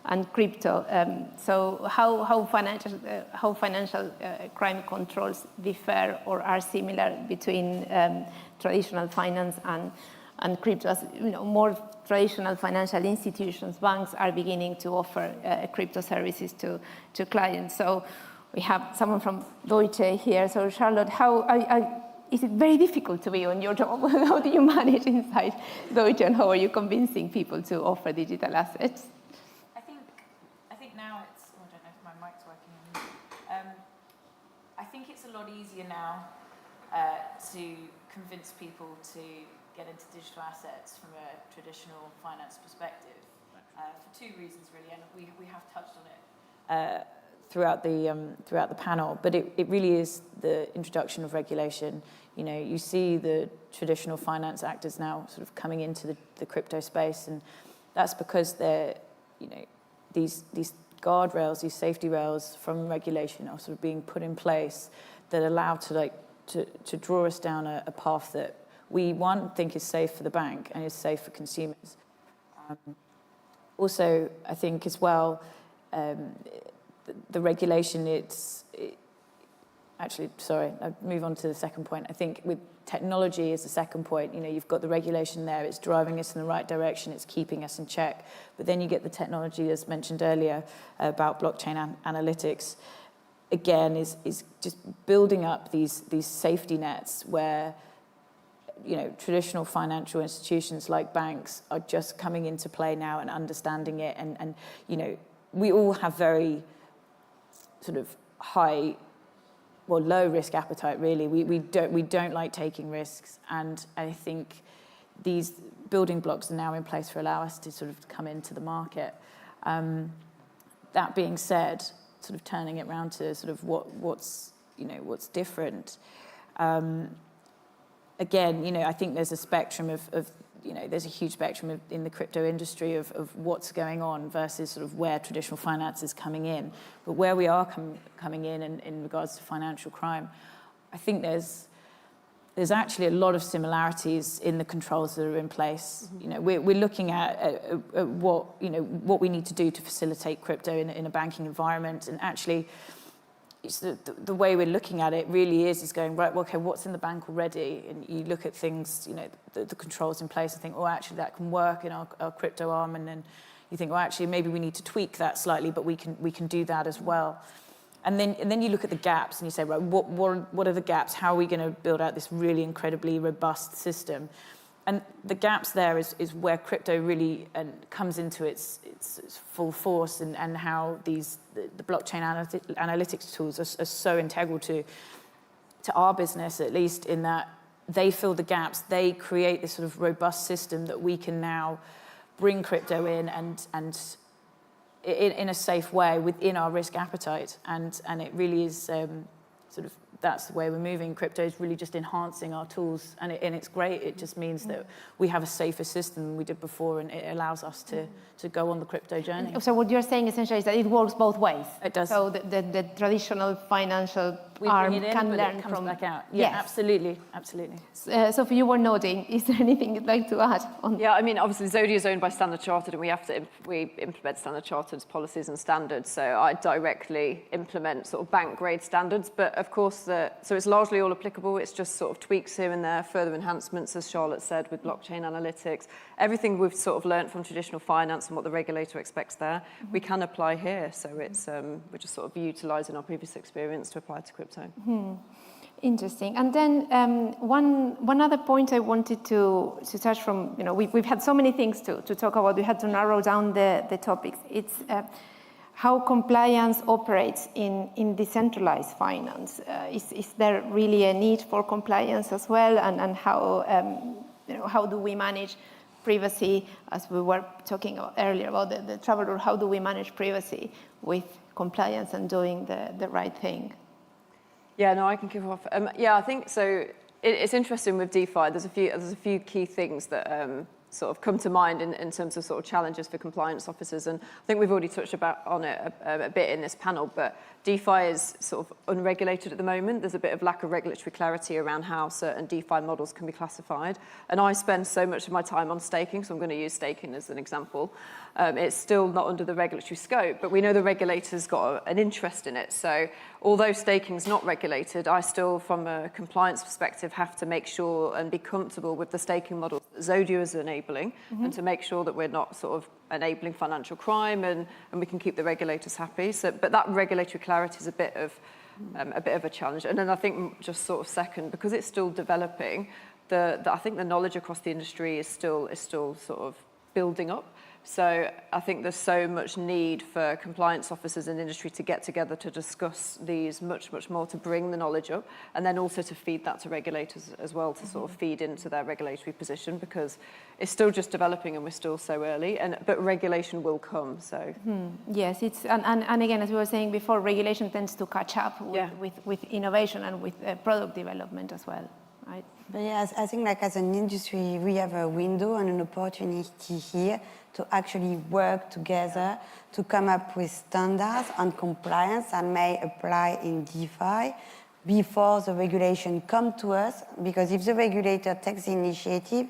and crypto. So how financial crime controls differ or are similar between traditional finance and crypto. As more traditional financial institutions, banks are beginning to offer crypto services to clients. So we have someone from Deutsche here. So Charlotte, is it very difficult to be on your job? How do you manage inside Deutsche, and how are you convincing people to offer digital assets? I think now it's, I don't know if my mic's working. I think it's a lot easier now to convince people to get into digital assets from a traditional finance perspective, for two reasons really, and we have touched on it throughout the panel. But it really is the introduction of regulation. You see the traditional finance actors now sort of coming into the crypto space, and that's because they're these guardrails, these safety rails from regulation are sort of being put in place that allow to draw us down a path that we, think is safe for the bank and is safe for consumers. Also, I think as well, the regulation, actually, sorry, I'll move on to the second point. I think with technology is the second point. You've got the regulation there, it's driving us in the right direction, it's keeping us in check. But then you get the technology, as mentioned earlier, about blockchain analytics. Again, is just building up these safety nets where traditional financial institutions like banks are just coming into play now and understanding it. And we all have very sort of high, well, low risk appetite, really. We don't like taking risks. And I think these building blocks are now in place to allow us to sort of come into the market. That being said, sort of turning it around to sort of what's different. Again, I think there's a spectrum of there's a huge spectrum in the crypto industry of what's going on versus sort of where traditional finance is coming in. But where we are coming in regards to financial crime, I think there's actually a lot of similarities in the controls that are in place. We're looking at what we need to do to facilitate crypto in a banking environment, and actually, it's the way we're looking at it really is going, right, well, okay, what's in the bank already? And you look at things, the controls in place and think, oh, actually, that can work in our crypto arm. And then you think, well, actually, maybe we need to tweak that slightly, but we can do that as well. And then you look at the gaps and you say, right, what are the gaps? How are we going to build out this really incredibly robust system? And the gaps there is where crypto really comes into its full force, and how the blockchain analytics tools are so integral to our business, at least in that they fill the gaps. They create this sort of robust system that we can now bring crypto in and in a safe way within our risk appetite. And it really is sort of, that's the way we're moving. Crypto is really just enhancing our tools, and it's great. It just means that we have a safer system than we did before, and it allows us to go on the crypto journey. So what you're saying essentially is that it works both ways. It does. So the traditional financial arm can learn it comes from back out. Yeah, yes. Absolutely. Sophie, you were nodding. Is there anything you'd like to add on? Yeah, I mean, obviously Zodi is owned by Standard Chartered, and we implement Standard Chartered's policies and standards. So I directly implement sort of bank grade standards, but of course, so it's largely all applicable. It's just sort of tweaks here and there, further enhancements, as Charlotte said, with blockchain analytics. Everything we've sort of learned from traditional finance and what the regulator expects there, we can apply here. So it's we're just sort of utilising our previous experience to apply to crypto. Interesting. And then one other point I wanted to touch from, we've had so many things to talk about. We had to narrow down the topics. It's how compliance operates in decentralized finance. Is there really a need for compliance as well? And how do we manage privacy, as we were talking about earlier about the travel rule? How do we manage privacy with compliance and doing the right thing? Yeah, no, I can kick off. Yeah, I think so. It's interesting with DeFi. There's a few key things that sort of come to mind in terms of sort of challenges for compliance officers, and I think we've already touched on it a bit in this panel. But DeFi is sort of unregulated at the moment. There's a bit of lack of regulatory clarity around how certain DeFi models can be classified. And I spend so much of my time on staking, so I'm going to use staking as an example. It's still not under the regulatory scope, but we know the regulator's got an interest in it. So although staking's not regulated, I still, from a compliance perspective, have to make sure and be comfortable with the staking models that Zodia is enabling, and to make sure that we're not sort of enabling financial crime, and we can keep the regulators happy. So, but that regulatory clarity is a bit of a challenge. And then I think just sort of second, because it's still developing, I think the knowledge across the industry is still sort of building up. So I think there's so much need for compliance officers in the industry to get together to discuss these much more, to bring the knowledge up, and then also to feed that to regulators as well, to sort of feed into their regulatory position, because it's still just developing and we're still so early, but regulation will come. So yes, it's and again, as we were saying before, regulation tends to catch up with innovation and with product development as well. Right? But yes, I think as an industry, we have a window and an opportunity here to actually work together to come up with standards and compliance that may apply in DeFi before the regulation come to us. Because if the regulator takes the initiative,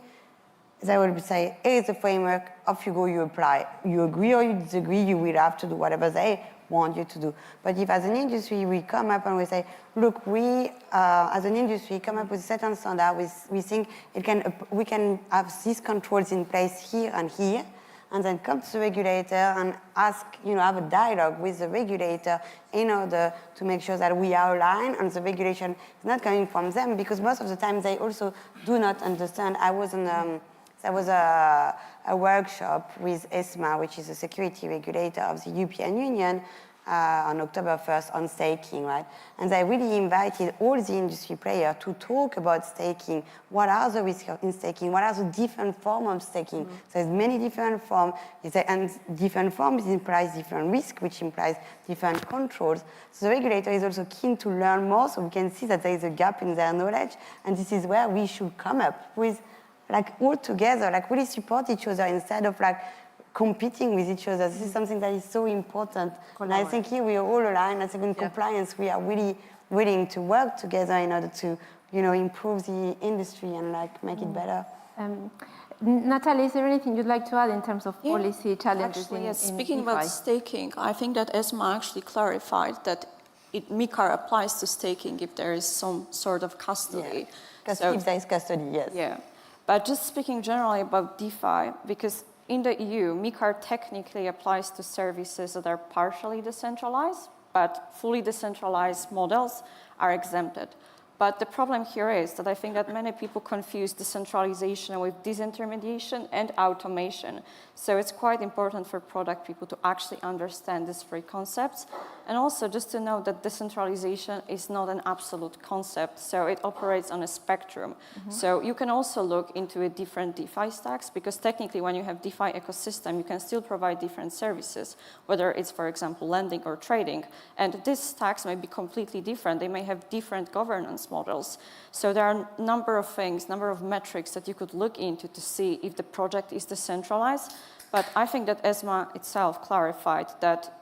they will say, here's the framework, off you go, you apply. You agree or you disagree, you will have to do whatever they want you to do. But if as an industry we come up and we say, look, we as an industry come up with a certain standard, we think we can have these controls in place here, and then come to the regulator and ask, have a dialogue with the regulator in order to make sure that we are aligned and the regulation is not coming from them, because most of the time they also do not understand. There was a workshop with ESMA, which is a security regulator of the European Union, on October 1st on staking, right? And they really invited all the industry players to talk about staking. What are the risks in staking? What are the different forms of staking? So there's many different forms, and different forms implies different risk, which implies different controls. So the regulator is also keen to learn more, so we can see that there is a gap in their knowledge, and this is where we should come up with, all together, really support each other instead of competing with each other. This is something that is so important. And I think here we are all aligned. I think in compliance we are really willing to work together in order to, improve the industry and make it better. Natalie, is there anything you'd like to add in terms of policy challenges? Actually, yes. Speaking about staking, I think that ESMA actually clarified that MiCAR applies to staking if there is some sort of custody. If there is custody, yes. Yeah. But just speaking generally about DeFi, because in the EU, MiCAR technically applies to services that are partially decentralized, but fully decentralized models are exempted. But the problem here is that I think that many people confuse decentralization with disintermediation and automation. So it's quite important for product people to actually understand these three concepts. And also just to know that decentralization is not an absolute concept. So it operates on a spectrum. So you can also look into a different DeFi stacks, because technically when you have DeFi ecosystem, you can still provide different services, whether it's, for example, lending or trading. And these stacks may be completely different. They may have different governance models. So there are a number of things, number of metrics that you could look into to see if the project is decentralized. But I think that ESMA itself clarified that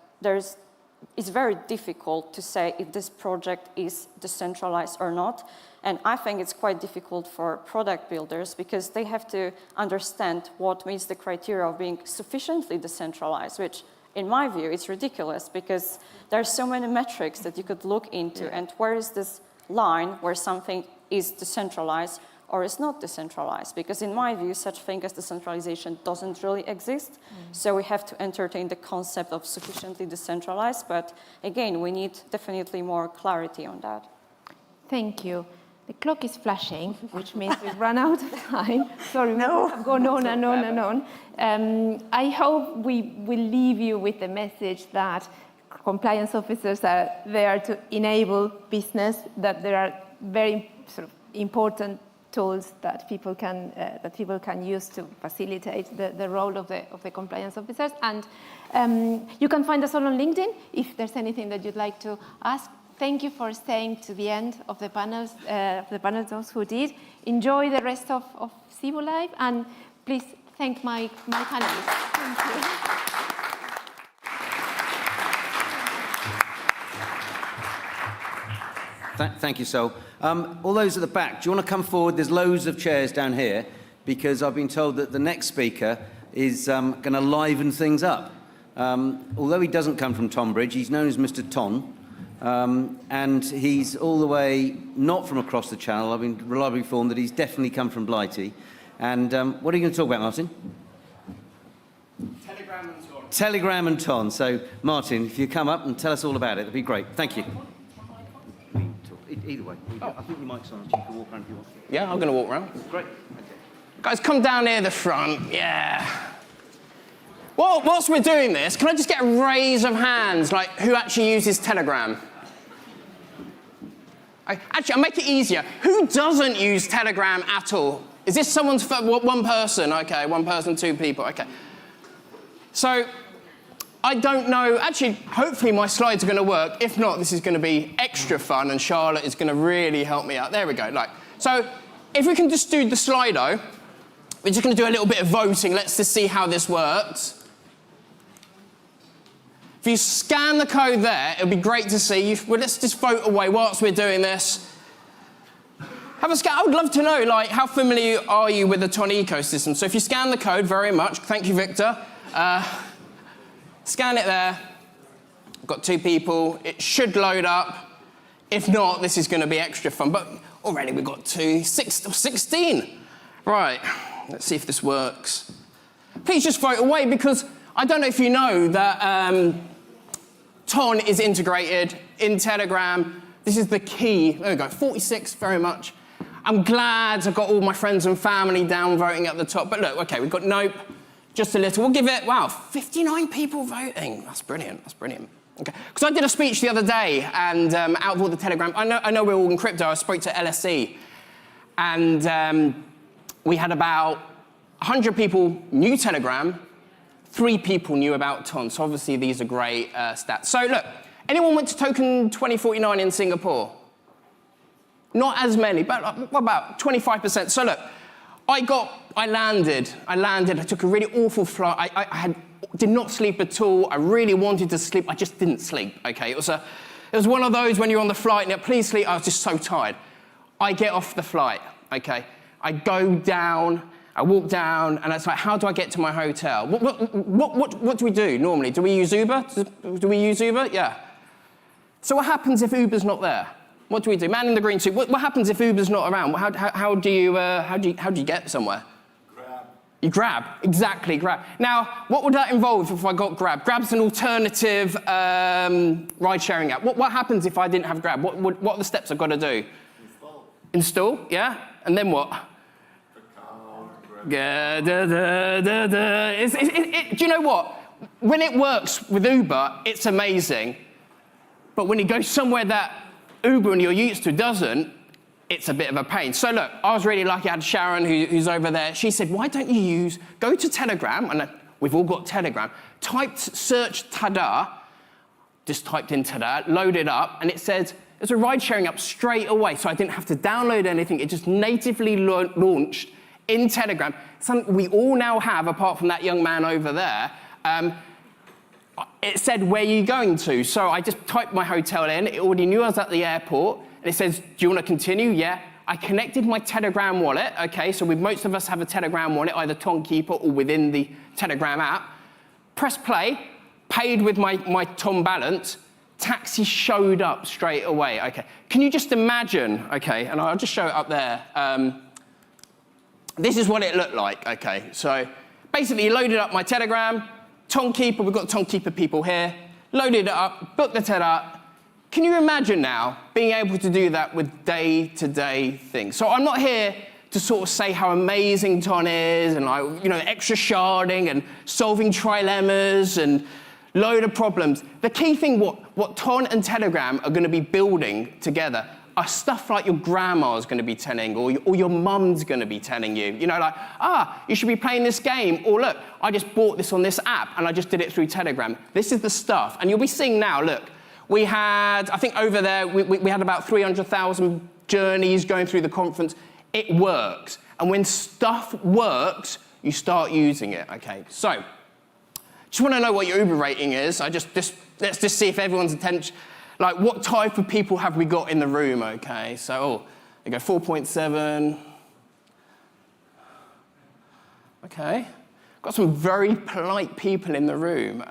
it's very difficult to say if this project is decentralized or not. And I think it's quite difficult for product builders, because they have to understand what meets the criteria of being sufficiently decentralized, which in my view, it's ridiculous, because there are so many metrics that you could look into, and where is this line where something is decentralized or is not decentralized? Because in my view, such thing as decentralization doesn't really exist. So we have to entertain the concept of sufficiently decentralized. But again, we need definitely more clarity on that. Thank you. The clock is flashing, which means we've run out of time. Sorry, I've gone on and on and on. I hope we will leave you with the message that compliance officers are there to enable business, that there are very important tools that people can use to facilitate the role of the compliance officers. And you can find us all on LinkedIn if there's anything that you'd like to ask. Thank you for staying to the end of the panels, those who did. Enjoy the rest of Zebu Live, and please thank my panelists. Thank you. Thank you, Sol. All those at the back, do you want to come forward? There's loads of chairs down here, because I've been told that the next speaker is going to liven things up. Although he doesn't come from Tonbridge, he's known as Mr. Ton, and he's all the way not from across the channel. I've been reliably informed that he's definitely come from Blighty. And what are you going to talk about, Martin? Telegram and Ton. Telegram and Ton. So, Martin, if you come up and tell us all about it, that'd be great. Thank you. Either way. I think the mic's on, so you can walk around if you want. Yeah, I'm going to walk around. Great. Guys, come down near the front. Yeah. Well, whilst we're doing this, can I just get a raise of hands, who actually uses Telegram? Actually, I'll make it easier. Who doesn't use Telegram at all? Is this someone's one person? Okay, one person, two people. Okay. So, I don't know. Actually, hopefully my slides are going to work. If not, this is going to be extra fun, and Charlotte is going to really help me out. There we go. So, if we can just do the Slido, we're just going to do a little bit of voting. Let's just see how this works. If you scan the code there, it'll be great to see. Let's just vote away whilst we're doing this. Have a scan. I would love to know, how familiar are you with the Ton ecosystem? So if you scan the code, very much. Thank you, Victor. Scan it there. Got 2 people. It should load up. If not, this is going to be extra fun. But already we've got 16. Right. Let's see if this works. Please just vote away, because I don't know if you know that Ton is integrated in Telegram. This is the key. There we go, 46 very much. I'm glad I've got all my friends and family down voting at the top. But look, okay, we've got Nope, just a little. We'll give it, wow, 59 people voting. That's brilliant, that's brilliant. Okay, because I did a speech the other day, and out of all the Telegram, I know we're all in crypto. I spoke to LSE, and we had about 100 people knew Telegram, 3 people knew about Ton. So obviously these are great stats. So look, anyone went to token 2049 in Singapore? Not as many, but about 25%. So look, I landed, I took a really awful flight. I did not sleep at all. I really wanted to sleep. I just didn't sleep, okay? It was one of those when you're on the flight and you're, please sleep. I was just so tired. I get off the flight, okay? I go down, I walk down, and it's like, how do I get to my hotel? What do we do normally? Do we use Uber? Do we use Uber? Yeah. So what happens if Uber's not there? What do we do? Man in the green suit. What happens if Uber's not around? How do you get somewhere? Grab. You grab, exactly, grab. Now, what would that involve if I got Grab? Grab's an alternative ride-sharing app. What happens if I didn't have Grab? What are the steps I've got to do? Install, yeah? And then what? Do you know what? When it works with Uber, it's amazing. But when you go somewhere that Uber and you're used to doesn't, it's a bit of a pain. So look, I was really lucky. I had Sharon, who's over there. She said, why don't you go to Telegram, and we've all got Telegram, search Tada, just typed in Tada, load it up, and it says, there's a ride-sharing app straight away, so I didn't have to download anything. It just natively launched in Telegram. Something we all now have, apart from that young man over there. It said, where are you going to? So I just typed my hotel in. It already knew I was at the airport. And it says, do you want to continue? Yeah. I connected my Telegram wallet. Okay, so most of us have a Telegram wallet, either Tonkeeper or within the Telegram app. Press play, paid with my Tom balance. Taxi showed up straight away. Okay, can you just imagine? Okay, and I'll just show it up there. This is what it looked like. Okay, so basically loaded up my Telegram. Tonkeeper, we've got Tonkeeper people here, loaded it up, booked the TED. Can you imagine now being able to do that with day-to-day things? So I'm not here to sort of say how amazing Ton is and extra sharding and solving trilemmas and load of problems. The key thing, what Ton and Telegram are going to be building together are stuff like your grandma's going to be telling, or your mum's going to be telling you. You know, like, you should be playing this game, or look, I just bought this on this app and I just did it through Telegram. This is the stuff. And you'll be seeing now, look, we had, I think over there, we had about 300,000 journeys going through the conference. It works. And when stuff works, you start using it, okay? So, just want to know what your Uber rating is. Let's just see if everyone's attention. Like, what type of people have we got in the room, okay? So, they go 4.7. Okay. Got some very polite people in the room.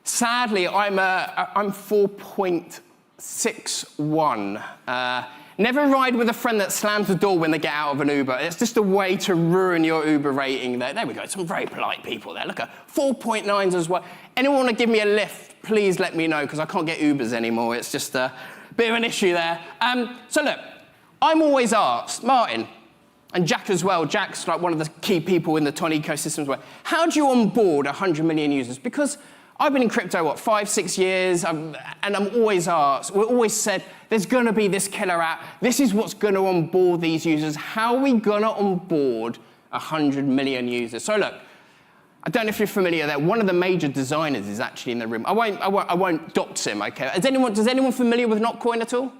Sadly, I'm 4.61. Never ride with a friend that slams the door when they get out of an Uber. It's just a way to ruin your Uber rating there. There we go, some very polite people there. Look at 4.9s as well. Anyone want to give me a lift? Please let me know, because I can't get Ubers anymore. It's just a bit of an issue there. So look, I'm always asked, Martin, and Jack as well, Jack's like one of the key people in the Ton ecosystem as well, how do you onboard 100 million users? Because I've been in crypto, 5, 6 years, and I'm always asked, we're always said, there's going to be this killer app. This is what's going to onboard these users. How are we going to onboard 100 million users? So look, I don't know if you're familiar there. One of the major designers is actually in the room. I won't dox him, okay? Does anyone familiar with Notcoin at all?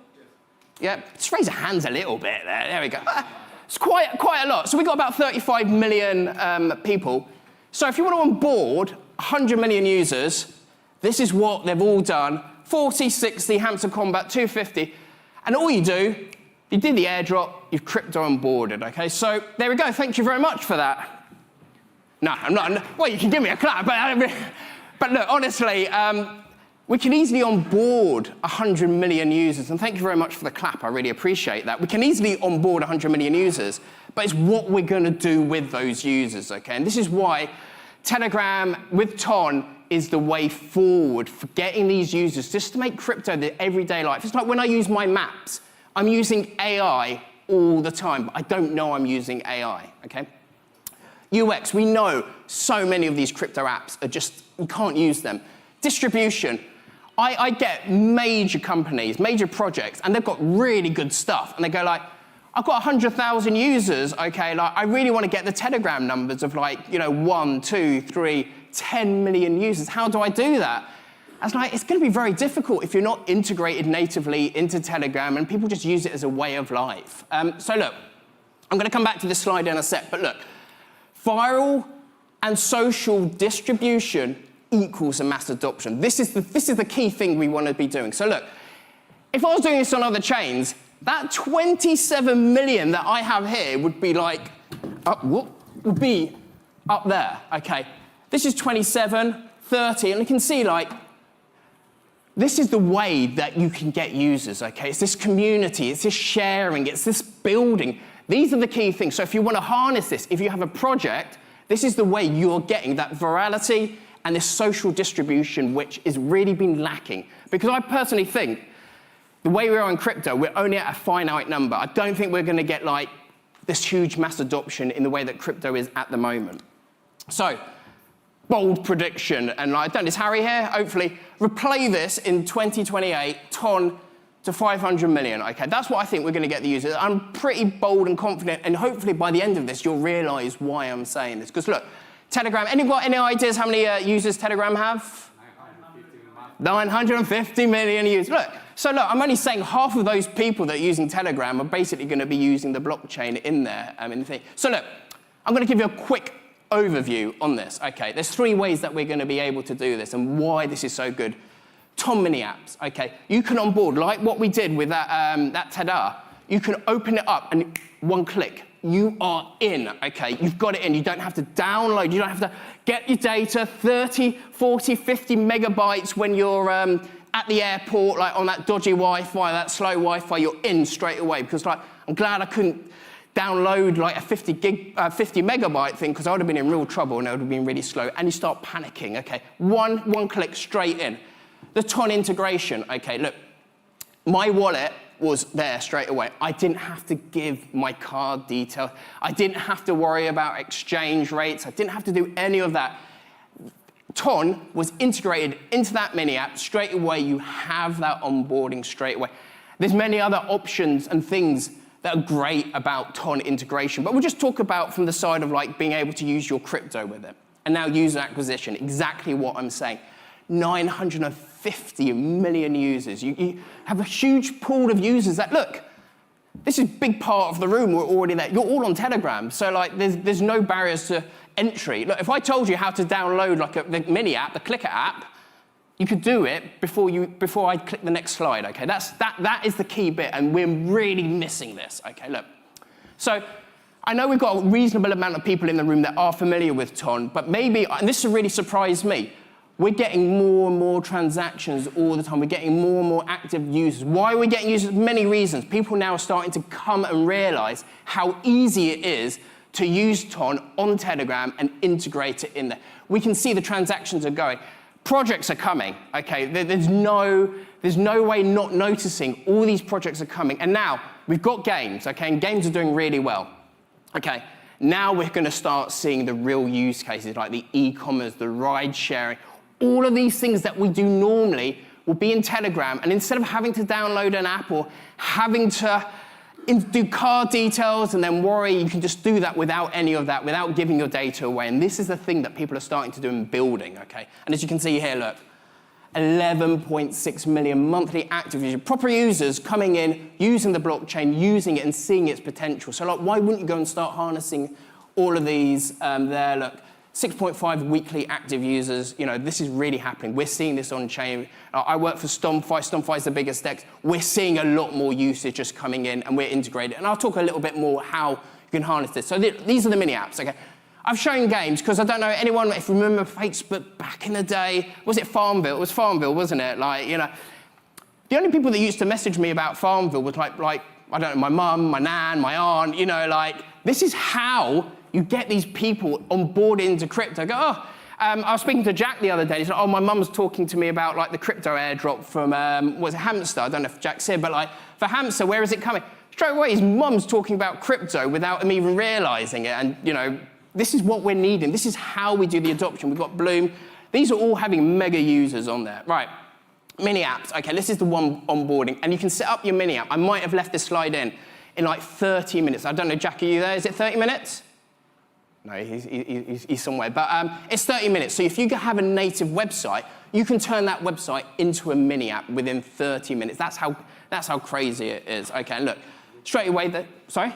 Yeah, just raise your hands a little bit there. There we go. It's quite a lot. So we've got about 35 million people. So if you want to onboard 100 million users, this is what they've all done. 40, 60, Hampton Combat, 250. And all you do, you did the airdrop, you've crypto onboarded, okay? So there we go. Thank you very much for that. No, I'm not. Well, you can give me a clap, but look, honestly, we can easily onboard 100 million users, and thank you very much for the clap. I really appreciate that. We can easily onboard 100 million users, but it's what we're going to do with those users, okay? And this is why Telegram with Ton is the way forward for getting these users just to make crypto their everyday life. It's like when I use my maps, I'm using AI all the time, but I don't know I'm using AI, okay? UX, we know so many of these crypto apps are just, you can't use them. Distribution, I get major companies, major projects, and they've got really good stuff, and they go like, I've got 100,000 users, okay, like I really want to get the Telegram numbers of like, 1, 2, 3, 10 million users. How do I do that? I was like, it's going to be very difficult if you're not integrated natively into Telegram and people just use it as a way of life. So look, I'm going to come back to this slide in a sec, but look, viral and social distribution equals a mass adoption. This is the key thing we want to be doing. So look, if I was doing this on other chains, that 27 million that I have here would be like, would be up there, okay? This is 27, 30, and you can see like, this is the way that you can get users, okay? It's this community, it's this sharing, it's this building. These are the key things. So if you want to harness this, if you have a project, this is the way you're getting that virality and this social distribution, which has really been lacking. Because I personally think the way we are in crypto, we're only at a finite number. I don't think we're going to get like this huge mass adoption in the way that crypto is at the moment. So, bold prediction, and I don't know, is Harry here? Hopefully, replay this in 2028, Ton to 500 million. Okay, that's what I think we're going to get the users. I'm pretty bold and confident, and hopefully by the end of this, you'll realize why I'm saying this. Because look, Telegram, anyone got any ideas how many users Telegram have? 950 million users. Look, I'm only saying half of those people that are using Telegram are basically going to be using the blockchain in there. In the thing. So look, I'm going to give you a quick overview on this. Okay, there's 3 ways that we're going to be able to do this and why this is so good. Ton mini apps. Okay, you can onboard like what we did with that Tada. You can open it up and 1 click. You are in, okay? You've got it in. You don't have to download. You don't have to get your data, 30, 40, 50 megabytes when you're at the airport, like on that dodgy Wi-Fi, that slow Wi-Fi, you're in straight away. Because like, I'm glad I couldn't download like a 50 megabyte thing because I would have been in real trouble and it would have been really slow. And you start panicking, okay? One click straight in. The Ton integration, okay, look, my wallet was there straight away. I didn't have to give my card details. I didn't have to worry about exchange rates. I didn't have to do any of that. Ton was integrated into that mini app straight away. You have that onboarding straight away. There's many other options and things that are great about Ton integration, but we'll just talk about from the side of like being able to use your crypto with it. And now user acquisition, exactly what I'm saying. 950 million users. You have a huge pool of users that, look, this is a big part of the room, we're already there. You're all on Telegram, so like there's no barriers to entry. Look, if I told you how to download like the mini app, the Clicker app, you could do it before I click the next slide, okay? That is the key bit, and we're really missing this, okay? Look, so I know we've got a reasonable amount of people in the room that are familiar with Ton, but maybe, and this has really surprised me, we're getting more and more transactions all the time. We're getting more and more active users. Why are we getting users? Many reasons. People now are starting to come and realize how easy it is to use Ton on Telegram and integrate it in there. We can see the transactions are going. Projects are coming, okay? There's no way not noticing all these projects are coming. And now we've got games, okay? And games are doing really well, okay? Now we're going to start seeing the real use cases like the e-commerce, the ride sharing. All of these things that we do normally will be in Telegram. And instead of having to download an app or having to do card details and then worry, you can just do that without any of that, without giving your data away. And this is the thing that people are starting to do in building, okay? And as you can see here, look, 11.6 million monthly active users, proper users coming in, using the blockchain, using it and seeing its potential. So like, why wouldn't you go and start harnessing all of these there? Look, 6.5 weekly active users. You know, this is really happening. We're seeing this on chain. I work for StomFi. StomFi is the biggest DEX. We're seeing a lot more usage just coming in, and we're integrated. And I'll talk a little bit more how you can harness this. So these are the mini apps, okay? I've shown games because I don't know anyone, if you remember Facebook back in the day, was it Farmville? It was Farmville, wasn't it? Like, you know, the only people that used to message me about Farmville was like I don't know, my mum, my nan, my aunt, you know, like, this is how you get these people on board into crypto. Go, oh, I was speaking to Jack the other day. He said, oh, my mum's talking to me about like the crypto airdrop from, was it Hamster? I don't know if Jack's here, but like for Hamster, where is it coming? Straight away, his mum's talking about crypto without him even realizing it. And you know, this is what we're needing. This is how we do the adoption. We've got Bloom. These are all having mega users on there. Right, mini apps. Okay, this is the one onboarding. And you can set up your mini app. I might have left this slide in like 30 minutes. I don't know, Jack, are you there? Is it 30 minutes? No, he's somewhere. But it's 30 minutes. So if you have a native website, you can turn that website into a mini app within 30 minutes. That's how crazy it is. Okay, look, straight away, sorry?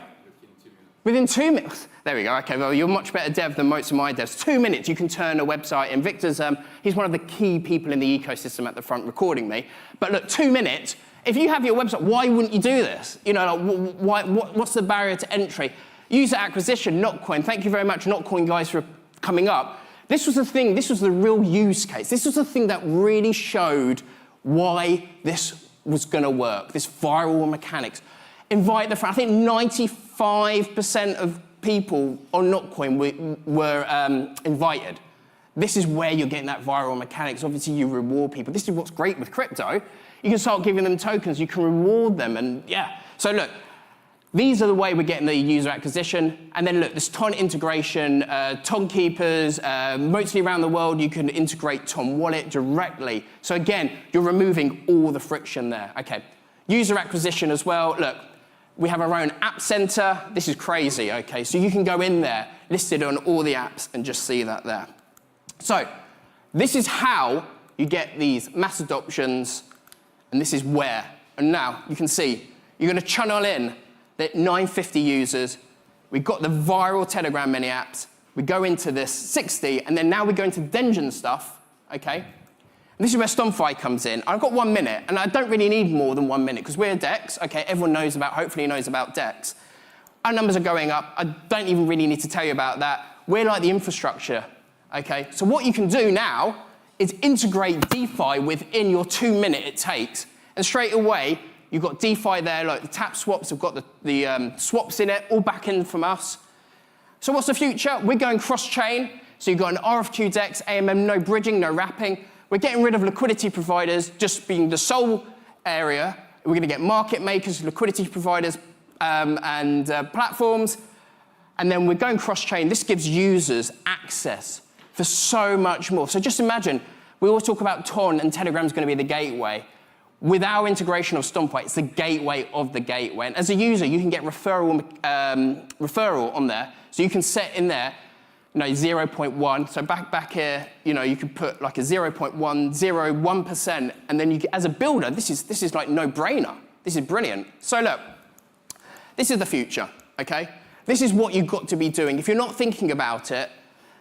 Within 2 minutes. There we go. Okay, well, you're much better dev than most of my devs. 2 minutes, you can turn a website in. Victor's, he's one of the key people in the ecosystem at the front recording me. But look, 2 minutes, if you have your website, why wouldn't you do this? You know, like, what's the barrier to entry? User acquisition, Notcoin. Thank you very much, Notcoin guys, for coming up. This was the thing, this was the real use case. This was the thing that really showed why this was gonna work, this viral mechanics. Invite the friend. I think 95% of people on Notcoin were invited. This is where you're getting that viral mechanics. Obviously, you reward people. This is what's great with crypto. You can start giving them tokens. You can reward them, and yeah. So look, these are the way we're getting the user acquisition. And then look, there's ton integration, Ton keepers, mostly around the world, you can integrate Ton Wallet directly. So again, you're removing all the friction there. Okay, user acquisition as well. Look, we have our own app center. This is crazy, okay? So you can go in there, listed on all the apps, and just see that there. So this is how you get these mass adoptions, and this is where. And now you can see, you're gonna channel in the 950 users. We've got the viral Telegram mini apps. We go into this 60, and then now we go into Dengen stuff, okay? And this is where StomFi comes in. I've got 1 minute, and I don't really need more than 1 minute, because we're DEX, okay? Everyone knows about, hopefully knows about DEX. Our numbers are going up. I don't even really need to tell you about that. We're like the infrastructure, okay? So what you can do now is integrate DeFi within your 2 minute it takes, and straight away, you've got DeFi there, like the tap swaps have got the swaps in it, all back in from us. So what's the future? We're going cross-chain. So you've got an RFQ DEX, AMM, no bridging, no wrapping. We're getting rid of liquidity providers just being the sole area. We're going to get market makers, liquidity providers, and platforms. And then we're going cross-chain. This gives users access for so much more. So just imagine, we always talk about Ton and Telegram's going to be the gateway. With our integration of StomFi, it's the gateway of the gateway. And as a user, you can get referral on there. So you can set in there, you know, 0.1. So back here, you know, you could put like a 0.101%, and then you get, as a builder, this is like no-brainer. This is brilliant. So look, this is the future, okay? This is what you've got to be doing. If you're not thinking about it,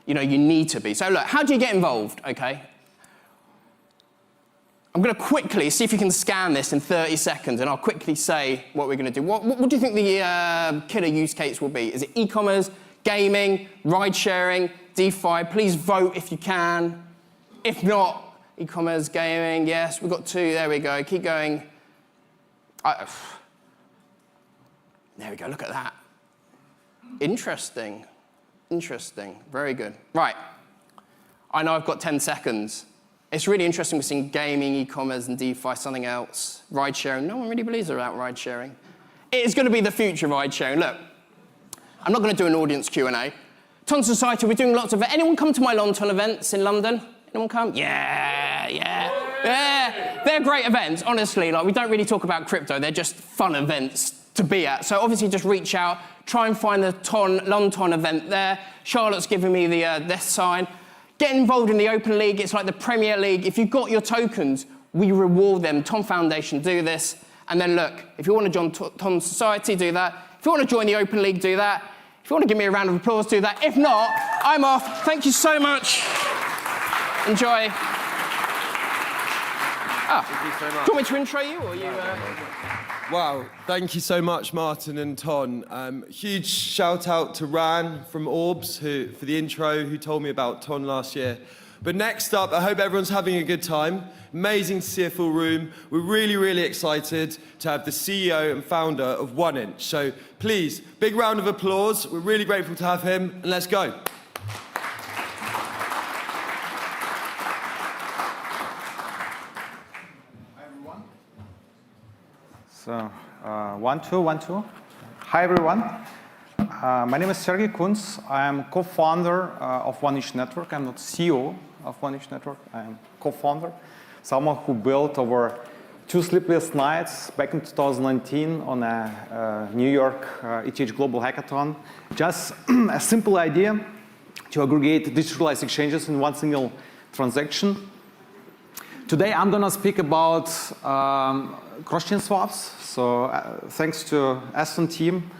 you know, you need to be. So look, how do you get involved, okay? I'm going to quickly see if you can scan this in 30 seconds, and I'll quickly say what we're going to do. What do you think the killer use case will be? Is it e-commerce, gaming, ride-sharing, DeFi? Please vote if you can. If not, e-commerce, gaming, yes, we've got 2. There we go. Keep going. There we go. Look at that. Interesting. Interesting. Very good. Right. I know I've got 10 seconds. It's really interesting we're seeing gaming, e-commerce, and DeFi, something else. Ride-sharing. No one really believes about ride-sharing. It is going to be the future of ride-sharing. Look, I'm not going to do an audience Q&A. Ton Society, we're doing lots of it. Anyone come to my Ton events in London? Anyone come? Yeah. They're great events, honestly. Like, we don't really talk about crypto. They're just fun events to be at. So obviously just reach out, try and find the London event there. Charlotte's giving me this sign. Get involved in the Open League. It's like the Premier League. If you've got your tokens, we reward them. Ton Foundation do this. And then look, if you want to join Ton Society, do that. If you want to join the Open League, do that. If you want to give me a round of applause, do that. If not, I'm off. Thank you so much. Enjoy. Thank you so much. Do you want me to intro you, or you? Wow, thank you so much, Martin and Ton. Huge shout out to Ran from Orbs for the intro, who told me about Ton last year. But next up, I hope everyone's having a good time. Amazing to see a full room. We're really, really excited to have the CEO and founder of 1inch. So please, big round of applause. We're really grateful to have him, and let's go. So, 1, 2, 1, 2. Hi, everyone. My name is Sergey Kunz. I am co-founder of 1inch Network. I'm not CEO of 1inch Network. I am co-founder, someone who built over 2 sleepless nights back in 2019 on a New York ETH Global Hackathon. Just a simple idea to aggregate decentralized exchanges in one single transaction. Today, I'm going to speak about cross-chain swaps. So thanks to Aston team.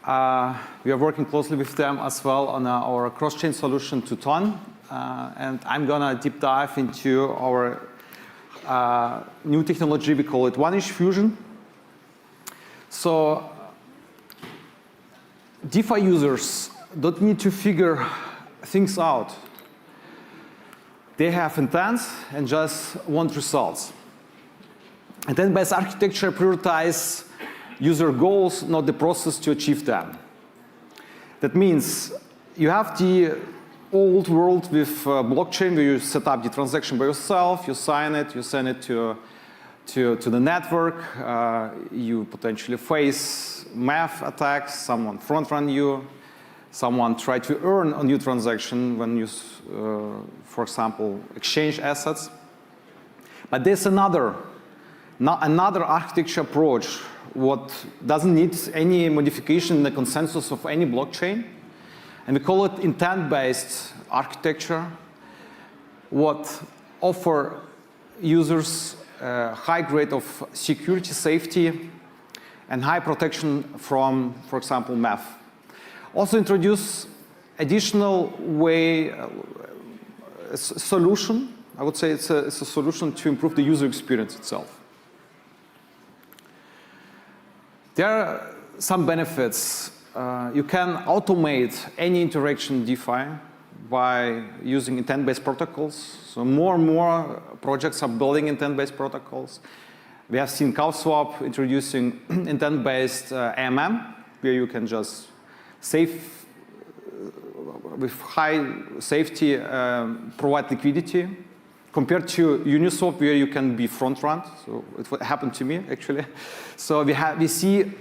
We are working closely with them as well on our cross-chain solution to Ton. And I'm going to deep dive into our new technology. We call it 1inch Fusion. So DeFi users don't need to figure things out. They have intents and just want results. Intent-based architecture prioritizes user goals, not the process to achieve them. That means you have the old world with blockchain where you set up the transaction by yourself, you sign it, you send it to the network, you potentially face math attacks, someone front-run you, someone try to earn a new transaction when you, for example, exchange assets. But there's another architecture approach what doesn't need any modification in the consensus of any blockchain. And we call it intent-based architecture, what offer users a high grade of security, safety, and high protection from, for example, math. Also introduce additional way, solution. I would say it's a solution to improve the user experience itself. There are some benefits. You can automate any interaction in DeFi by using intent-based protocols. So more and more projects are building intent-based protocols. We have seen CowSwap introducing intent-based AMM, where you can just save with high safety, provide liquidity, compared to Uniswap, where you can be front-run. So it happened to me, actually. So we see,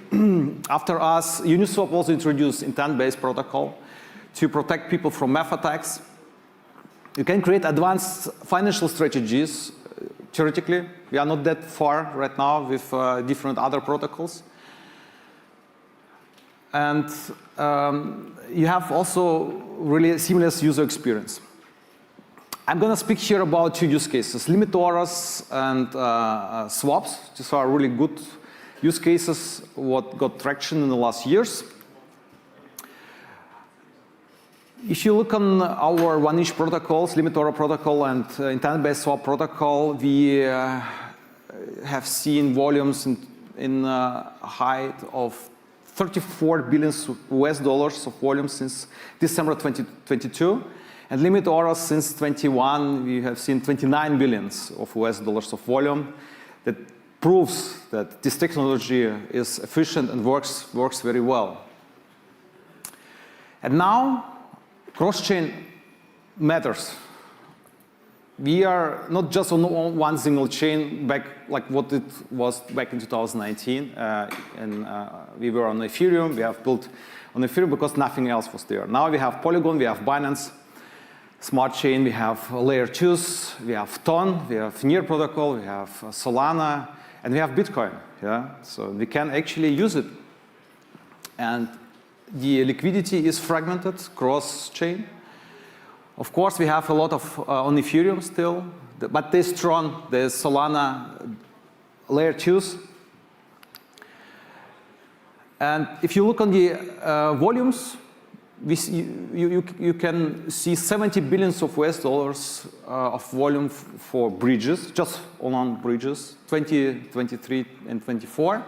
after us, Uniswap also introduced intent-based protocol to protect people from math attacks. You can create advanced financial strategies. Theoretically, we are not that far right now with different other protocols. And you have also really seamless user experience. I'm going to speak here about 2 use cases, limit orders and swaps. These are really good use cases what got traction in the last years. If you look on our 1inch protocols, limit order protocol and intent-based swap protocol, we have seen volumes in height of $34 billion of volume since December 2022. And limit orders since 21, we have seen $29 billion of US of volume. That proves that this technology is efficient and works very well. And now, cross-chain matters. We are not just on one single chain back like what it was back in 2019. And we were on Ethereum. We have built on Ethereum because nothing else was there. Now we have Polygon, we have Binance, Smart Chain, we have Layer 2s, we have Ton, we have Near Protocol, we have Solana, and we have Bitcoin. Yeah? So we can actually use it. And the liquidity is fragmented cross-chain. Of course, we have a lot of on Ethereum still, but there's Tron, there's Solana, Layer 2s. And if you look on the volumes, you can see $70 billion of US of volume for bridges, just on bridges, 2023 and 24.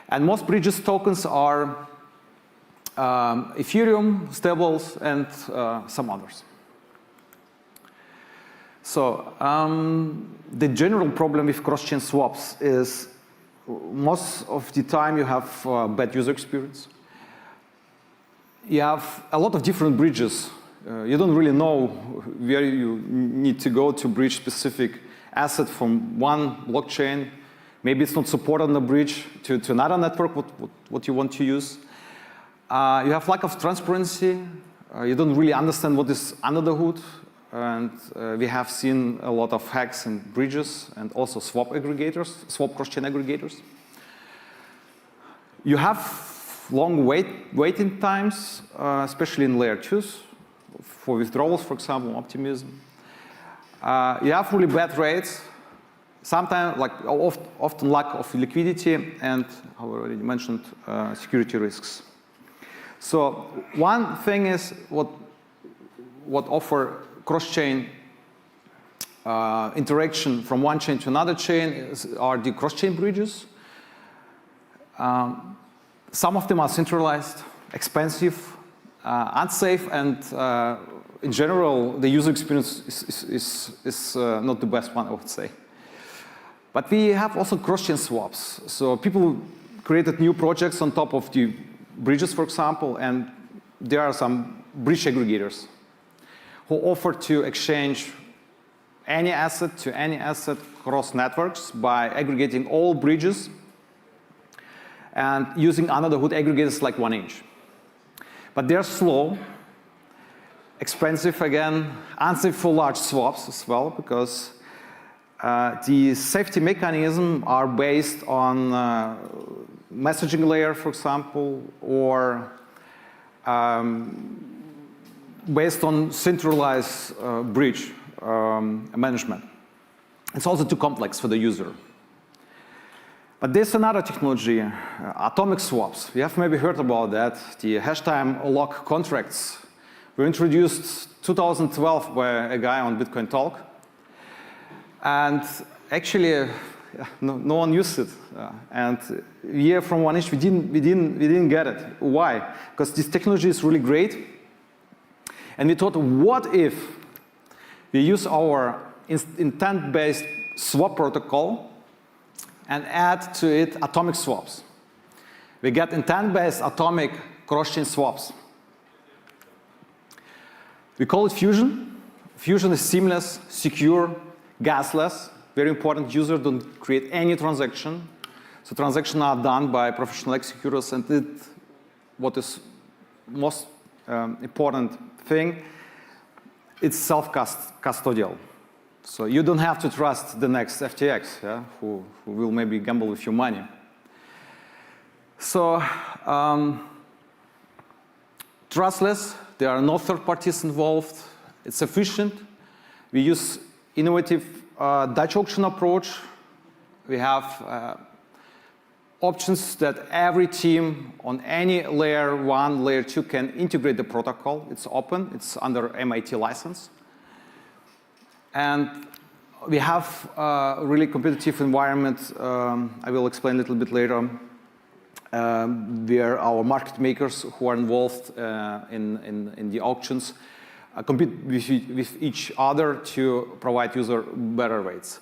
And most bridges tokens are Ethereum, stables, and some others. So the general problem with cross-chain swaps is most of the time you have bad user experience. You have a lot of different bridges. You don't really know where you need to go to bridge specific asset from one blockchain. Maybe it's not supported on the bridge to another network, what you want to use. You have lack of transparency. You don't really understand what is under the hood. And we have seen a lot of hacks in bridges and also swap aggregators, swap cross-chain aggregators. You have long waiting times, especially in layer 2s, for withdrawals, for example, optimism. You have really bad rates, sometimes, often lack of liquidity, and I already mentioned security risks. So one thing is what offer cross-chain interaction from one chain to another chain are the cross-chain bridges. Some of them are centralized, expensive, unsafe, and in general, the user experience is not the best one, I would say. But we have also cross-chain swaps. So people created new projects on top of the bridges, for example, and there are some bridge aggregators who offer to exchange any asset to any asset across networks by aggregating all bridges and using under the hood aggregators like 1inch. But they're slow, expensive again, unsafe for large swaps as well, because the safety mechanisms are based on messaging layer, for example, or based on centralized bridge management. It's also too complex for the user. But there's another technology, atomic swaps. You have maybe heard about that, the hash time lock contracts were introduced 2012 by a guy on Bitcoin Talk. And actually, no one used it. And here from 1inch, we didn't get it. Why? Because this technology is really great. And we thought, what if we use our intent-based swap protocol and add to it atomic swaps? We get intent-based atomic cross-chain swaps. We call it fusion. Fusion is seamless, secure, gasless. Very important, users don't create any transaction. So transactions are done by professional executors, and what is most important thing, it's self-custodial. So you don't have to trust the next FTX, yeah, who will maybe gamble with your money. So trustless, there are no third parties involved. It's efficient. We use innovative Dutch auction approach. We have options that every team on any layer 1, layer 2 can integrate the protocol. It's open. It's under MIT license. And we have a really competitive environment. I will explain a little bit later. Where our market makers who are involved in the auctions compete with each other to provide user better rates.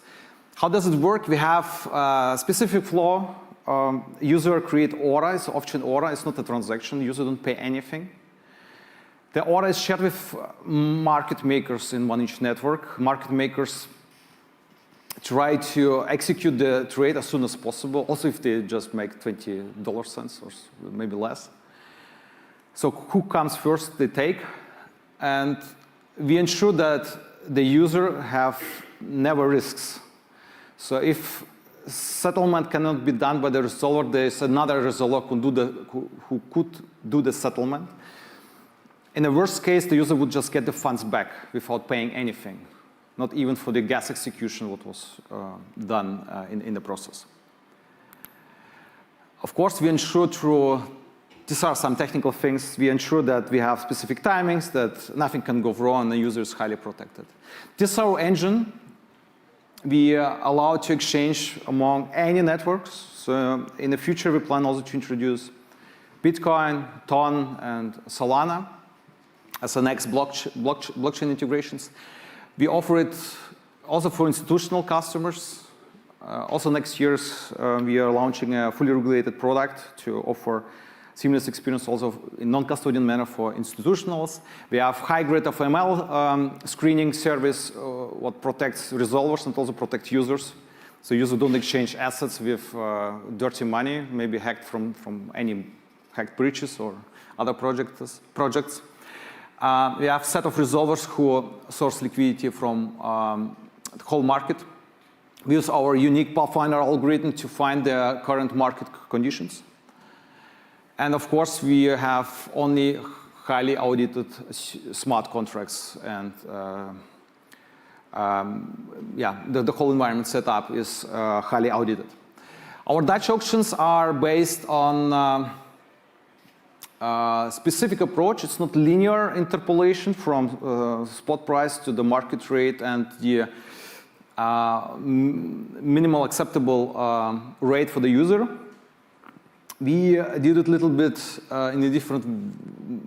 How does it work? We have a specific flow. User create order, it's off-chain order, it's not a transaction, user don't pay anything. The order is shared with market makers in 1inch network. Market makers try to execute the trade as soon as possible, also if they just make 20 dollar cents or maybe less. So who comes first, they take. And we ensure that the user have never risks. So if settlement cannot be done by the resolver, there is another resolver who could do the settlement. In the worst case, the user would just get the funds back without paying anything, not even for the gas execution what was done in the process. Of course, we ensure through, these are some technical things, we ensure that we have specific timings, that nothing can go wrong, and the user is highly protected. This is our engine. We allow to exchange among any networks. So in the future, we plan also to introduce Bitcoin, Ton, and Solana as the next blockchain integrations. We offer it also for institutional customers. Also next year, we are launching a fully regulated product to offer seamless experience also in non-custodian manner for institutionals. We have high grade of ML screening service, what protects resolvers and also protects users. So users don't exchange assets with dirty money, maybe hacked from any hacked breaches or other projects. We have a set of resolvers who source liquidity from the whole market. We use our unique Pathfinder algorithm to find the current market conditions. And of course, we have only highly audited smart contracts. And the whole environment setup is highly audited. Our Dutch auctions are based on specific approach. It's not linear interpolation from spot price to the market rate and the minimal acceptable rate for the user. We did it a little bit in a different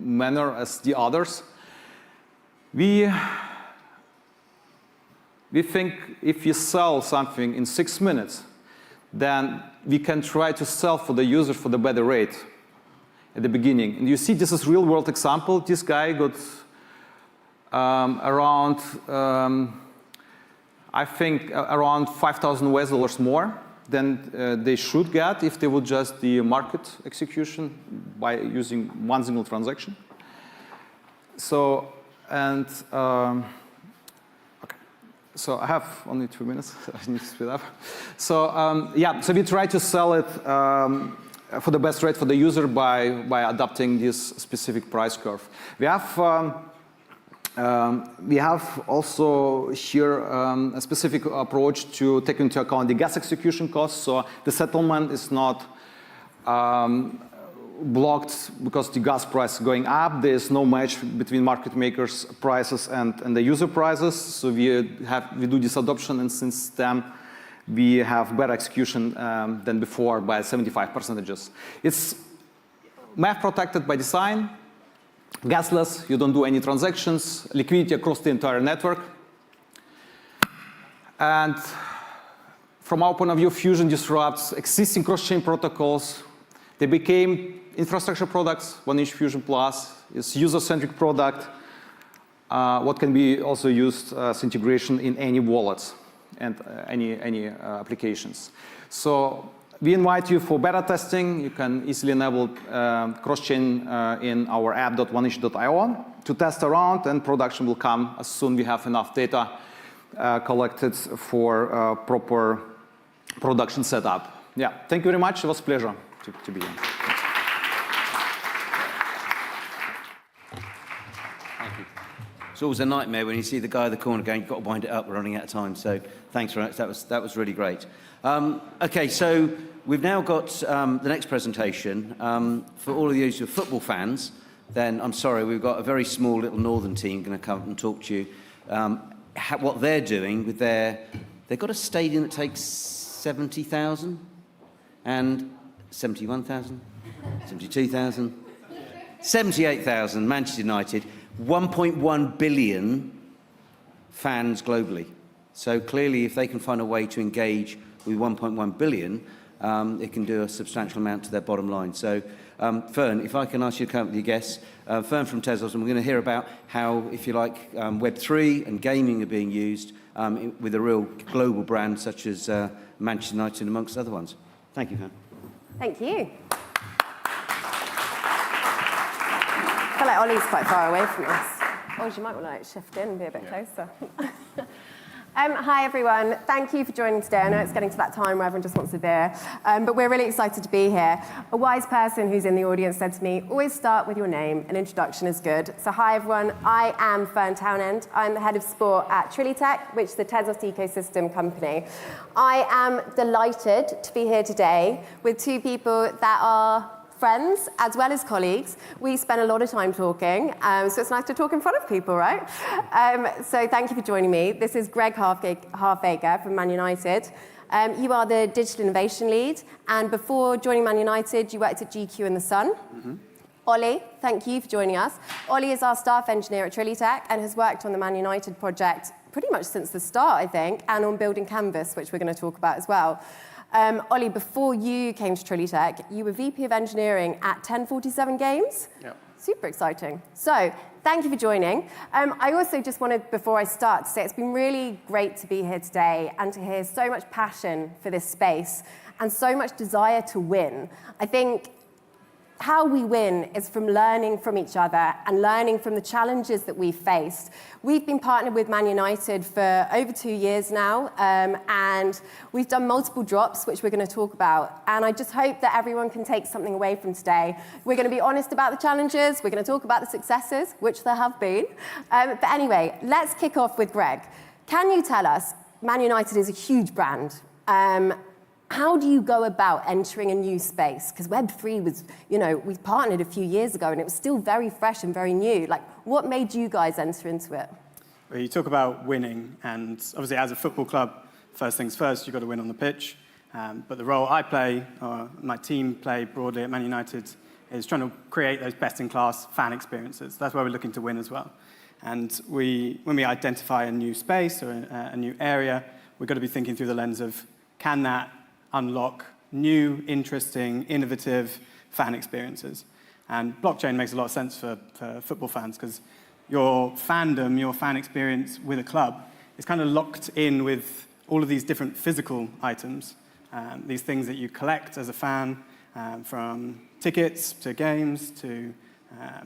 manner as the others. We think if you sell something in 6 minutes, then we can try to sell for the user for the better rate at the beginning. And you see, this is real world example. This guy got around, I think, around $5,000 more than they should get if they would just the market execution by using one single transaction. So, and, okay. So I have only 2 minutes. I need to speed up. So so we try to sell it for the best rate for the user by adapting this specific price curve. We have also here a specific approach to take into account the gas execution costs. So the settlement is not blocked because the gas price is going up. There is no match between market makers' prices and the user prices. So we do this adoption, and since then we have better execution than before by 75%. It's math protected by design. Gasless, you don't do any transactions, liquidity across the entire network. And from our point of view, Fusion disrupts existing cross-chain protocols. They became infrastructure products. 1inch Fusion Plus is user-centric product, what can be also used as integration in any wallets and any applications. So we invite you for beta testing. You can easily enable cross-chain in our app.1inch.io to test around, and production will come as soon as we have enough data collected for proper production setup. Yeah, thank you very much. It was a pleasure to be here. Thank you. It's always a nightmare when you see the guy in the corner going, you've got to wind it up, we're running out of time. So thanks very much. That was really great. Okay, so we've now got the next presentation. For all of you who are football fans, then I'm sorry, we've got a very small little northern team going to come and talk to you. What they're doing with they've got a stadium that takes 70,000 and 71,000, 72,000, 78,000, Manchester United, 1.1 billion fans globally. So clearly, if they can find a way to engage with 1.1 billion, it can do a substantial amount to their bottom line. So, Fern, if I can ask you to come up with your guests. Fern from Tezos, and we're going to hear about how, if you like, Web3 and gaming are being used with a real global brand such as Manchester United, amongst other ones. Thank you, Fern. Thank you. I feel like Ollie's quite far away from us. Or you might want to like shift in and be a bit closer. Hi, everyone. Thank you for joining today. I know it's getting to that time where everyone just wants a beer, but we're really excited to be here. A wise person who's in the audience said to me, always start with your name. An introduction is good. So hi, everyone. I am Fern Townend. I'm the head of sport at Trilitech, which is the Tezos ecosystem company. I am delighted to be here today with two people that are friends as well as colleagues. We spend a lot of time talking, so it's nice to talk in front of people, right? So thank you for joining me. This is Greg Halfaker from Man United. You are the digital innovation lead, and before joining Man United, you worked at GQ and The Sun. Mm-hmm. Ollie, thank you for joining us. Ollie is our staff engineer at Trilitech and has worked on the Man United project pretty much since the start, I think, and on building Canvas, which we're going to talk about as well. Ollie, before you came to Trilitech, you were VP of Engineering at 1047 Games. Yeah. Super exciting. So, thank you for joining. I also just wanted, before I start, to say it's been really great to be here today and to hear so much passion for this space and so much desire to win. I think how we win is from learning from each other and learning from the challenges that we've faced. We've been partnered with Man United for over 2 years now, and we've done multiple drops, which we're going to talk about. And I just hope that everyone can take something away from today. We're going to be honest about the challenges. We're going to talk about the successes, which there have been. But anyway, let's kick off with Greg. Can you tell us, Man United is a huge brand. How do you go about entering a new space? Because Web3 was, we partnered a few years ago and it was still very fresh and very new. Like, what made you guys enter into it? Well, you talk about winning, and obviously as a football club, first things first, you've got to win on the pitch. But the role I play, or my team play broadly at Man United, is trying to create those best-in-class fan experiences. That's why we're looking to win as well. And when we identify a new space or a new area, we've got to be thinking through the lens of, can that unlock new, interesting, innovative fan experiences? And blockchain makes a lot of sense for football fans, because your fandom, your fan experience with a club is kind of locked in with all of these different physical items, these things that you collect as a fan, from tickets to games to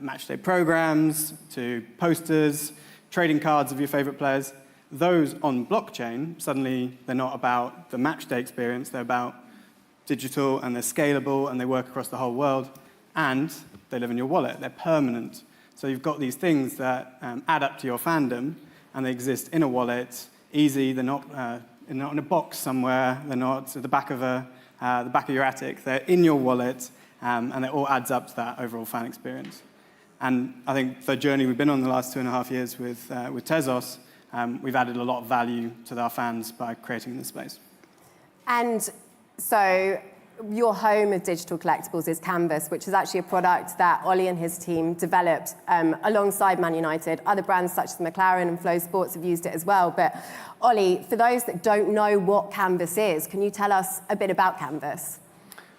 matchday programs to posters, trading cards of your favorite players. Those on blockchain, suddenly they're not about the matchday experience, they're about digital, and they're scalable, and they work across the whole world, and they live in your wallet, they're permanent. So you've got these things that add up to your fandom, and they exist in a wallet, easy, they're not in a box somewhere, they're not at the back of your attic, they're in your wallet, and it all adds up to that overall fan experience. And I think the journey we've been on the last 2.5 years with Tezos, we've added a lot of value to our fans by creating this space. And so your home of digital collectibles is Canvas, which is actually a product that Ollie and his team developed alongside Man United. Other brands such as McLaren and Flow Sports have used it as well. But Ollie, for those that don't know what Canvas is, can you tell us a bit about Canvas?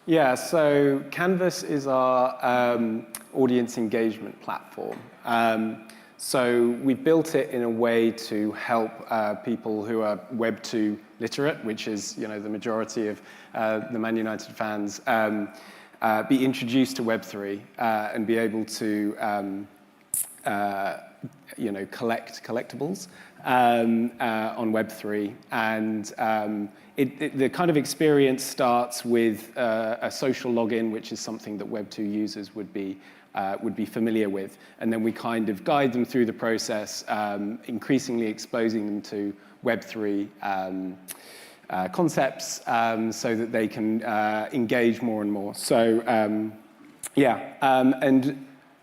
Yeah, so Canvas is our audience engagement platform. So we built it in a way to help people who are Web2 literate, which is the majority of the Man United fans, be introduced to Web3 and be able to collect collectibles on Web3. And the kind of experience starts with a social login, which is something that Web2 users would be familiar with. And then we kind of guide them through the process, increasingly exposing them to Web3 concepts so that they can engage more and more. So,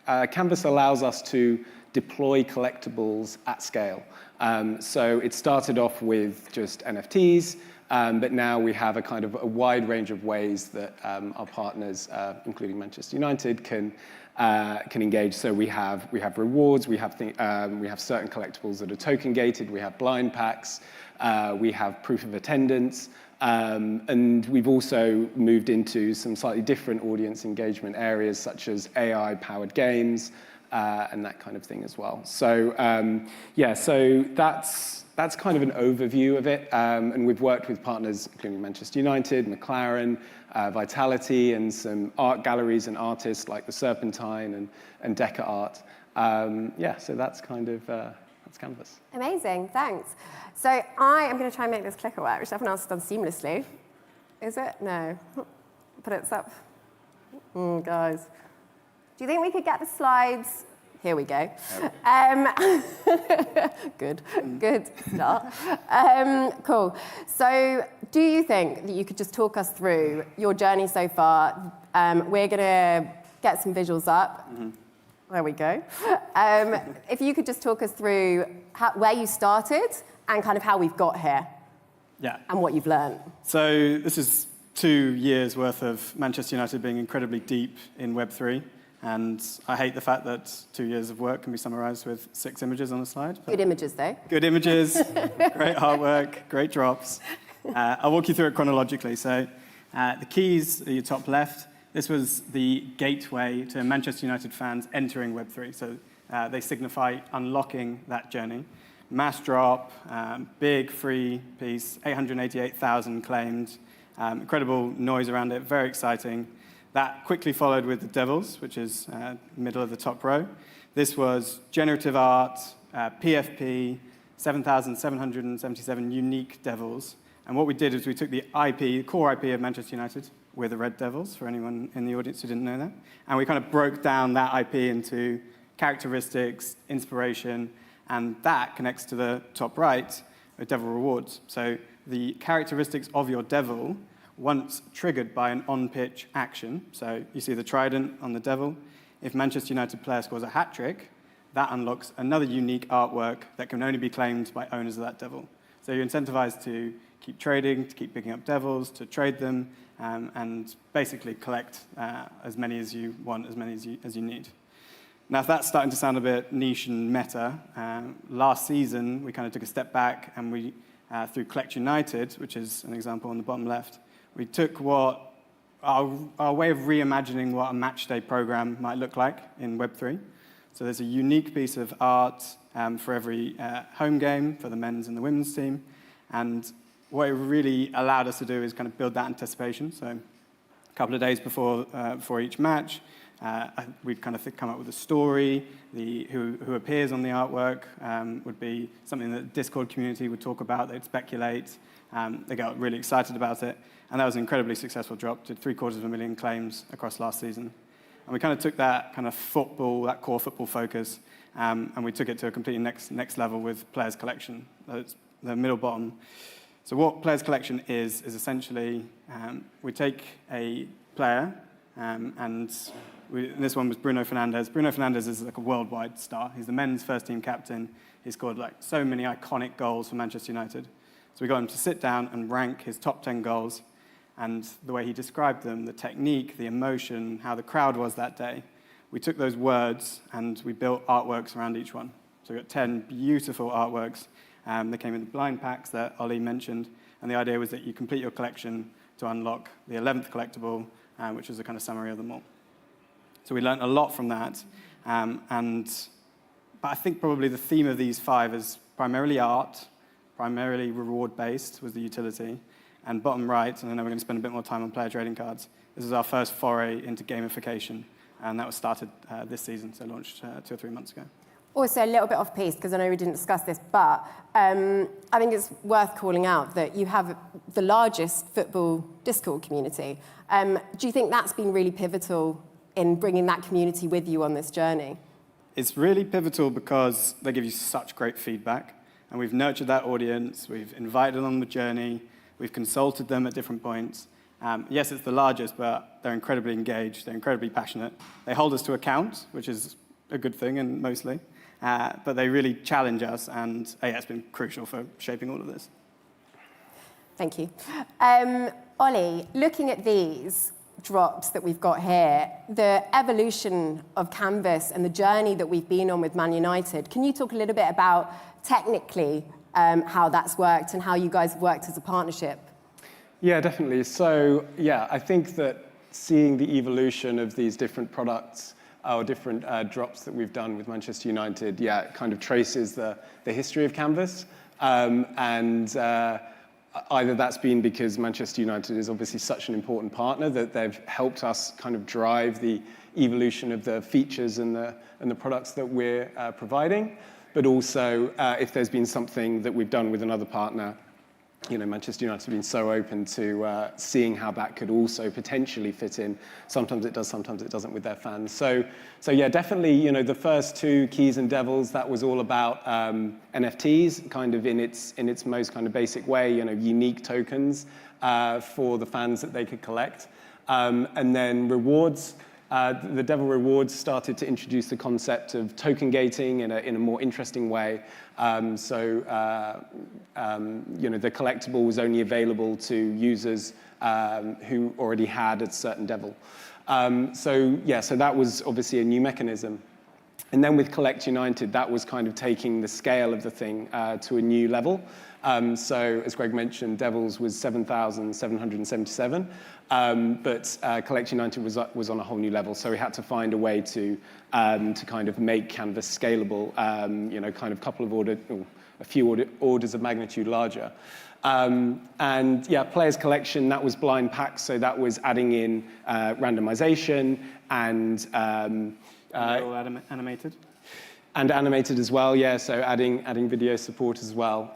Canvas allows us to deploy collectibles at scale. So it started off with just NFTs, but now we have a wide range of ways that our partners, including Manchester United, can engage. So we have rewards, we have certain collectibles that are token gated, we have blind packs, we have proof of attendance, and we've also moved into some slightly different audience engagement areas, such as AI-powered games and that kind of thing as well. So so that's kind of an overview of it, and we've worked with partners including Manchester United, McLaren, Vitality, and some art galleries and artists like the Serpentine and Deca Art. So that's kind of that's Canvas. Amazing, thanks. So I am going to try and make this clicker work, which everyone else has done seamlessly. Is it? No. But it's up. Guys. Do you think we could get the slides? Here we go. Good start. Cool. So do you think that you could just talk us through your journey so far? We're going to get some visuals up. Mm-hmm. There we go. If you could just talk us through where you started and kind of how we've got here. Yeah. And what you've learned. So this is 2 years worth of Manchester United being incredibly deep in Web3. And I hate the fact that 2 years of work can be summarized with 6 images on a slide. Good images, though. Good images, great artwork, great drops. I'll walk you through it chronologically. So the keys at your top left, this was the gateway to Manchester United fans entering Web3. So they signify unlocking that journey. Mass drop, big free piece, 888,000 claimed, incredible noise around it, very exciting. That quickly followed with the Devils, which is middle of the top row. This was generative art, PFP, 7,777 unique Devils. And what we did is we took the IP, core IP of Manchester United, we're the Red Devils, for anyone in the audience who didn't know that. And we kind of broke down that IP into characteristics, inspiration, and that connects to the top right with Devil rewards. So the characteristics of your Devil, once triggered by an on-pitch action, so you see the trident on the Devil, if Manchester United player scores a hat-trick, that unlocks another unique artwork that can only be claimed by owners of that Devil. So you're incentivized to keep trading, to keep picking up Devils, to trade them, and basically collect as many as you want, as many as you need. Now, if that's starting to sound a bit niche and meta, last season we kind of took a step back and we, through Collect United, which is an example on the bottom left, we took what our way of reimagining what a match day program might look like in Web3. So there's a unique piece of art for every home game for the men's and the women's team. And what it really allowed us to do is kind of build that anticipation. So a couple of days before each match, we'd kind of come up with a story. Who appears on the artwork would be something that the Discord community would talk about. They'd speculate. They got really excited about it. And that was an incredibly successful drop. Did 750,000 claims across last season. And we kind of took that kind of football, that core football focus, and we took it to a completely next level with Players Collection. That's the middle bottom. So what Players Collection is essentially we take a player, and this one was Bruno Fernandes. Bruno Fernandes is like a worldwide star. He's the men's first team captain. He scored like so many iconic goals for Manchester United. So we got him to sit down and rank his top 10 goals, and the way he described them, the technique, the emotion, how the crowd was that day. We took those words and we built artworks around each one. So we got 10 beautiful artworks. They came in the blind packs that Ollie mentioned, and the idea was that you complete your collection to unlock the 11th collectible, which is a kind of summary of them all. So we learned a lot from that, but I think probably the theme of these 5 is primarily art, primarily reward-based was the utility, and bottom right, and I know we're going to spend a bit more time on player trading cards, this is our first foray into gamification, and that was started this season, so launched 2 or 3 months ago. Also, a little bit off piece, because I know we didn't discuss this, but I think it's worth calling out that you have the largest football Discord community. Do you think that's been really pivotal in bringing that community with you on this journey? It's really pivotal because they give you such great feedback, and we've nurtured that audience, we've invited them on the journey, we've consulted them at different points. Yes, it's the largest, but they're incredibly engaged, they're incredibly passionate. They hold us to account, which is a good thing, and mostly. But they really challenge us, and it's been crucial for shaping all of this. Thank you. Ollie, looking at these drops that we've got here, the evolution of Canvas and the journey that we've been on with Man United, can you talk a little bit about technically how that's worked and how you guys have worked as a partnership? Yeah, definitely. So, yeah, I think that seeing the evolution of these different products or different drops that we've done with Manchester United, it kind of traces the history of Canvas. Either that's been because Manchester United is obviously such an important partner that they've helped us kind of drive the evolution of the features and the products that we're providing. But also, if there's been something that we've done with another partner, Manchester United have been so open to seeing how that could also potentially fit in. Sometimes it does, sometimes it doesn't with their fans. So yeah, definitely, the first 2, Keys and Devils, that was all about NFTs, kind of in its most kind of basic way, unique tokens for the fans that they could collect. And then rewards. The Devil Rewards started to introduce the concept of token gating in a more interesting way. The collectible was only available to users who already had a certain Devil. So that was obviously a new mechanism. And then with Collect United, that was kind of taking the scale of the thing to a new level. So as Greg mentioned, Devils was 7,777, but Collect United was on a whole new level. So we had to find a way to kind of make Canvas scalable, kind of a few orders of magnitude larger. And yeah, Players Collection, that was blind packs, so that was adding in randomization and animated. And animated as well, yeah. So adding video support as well.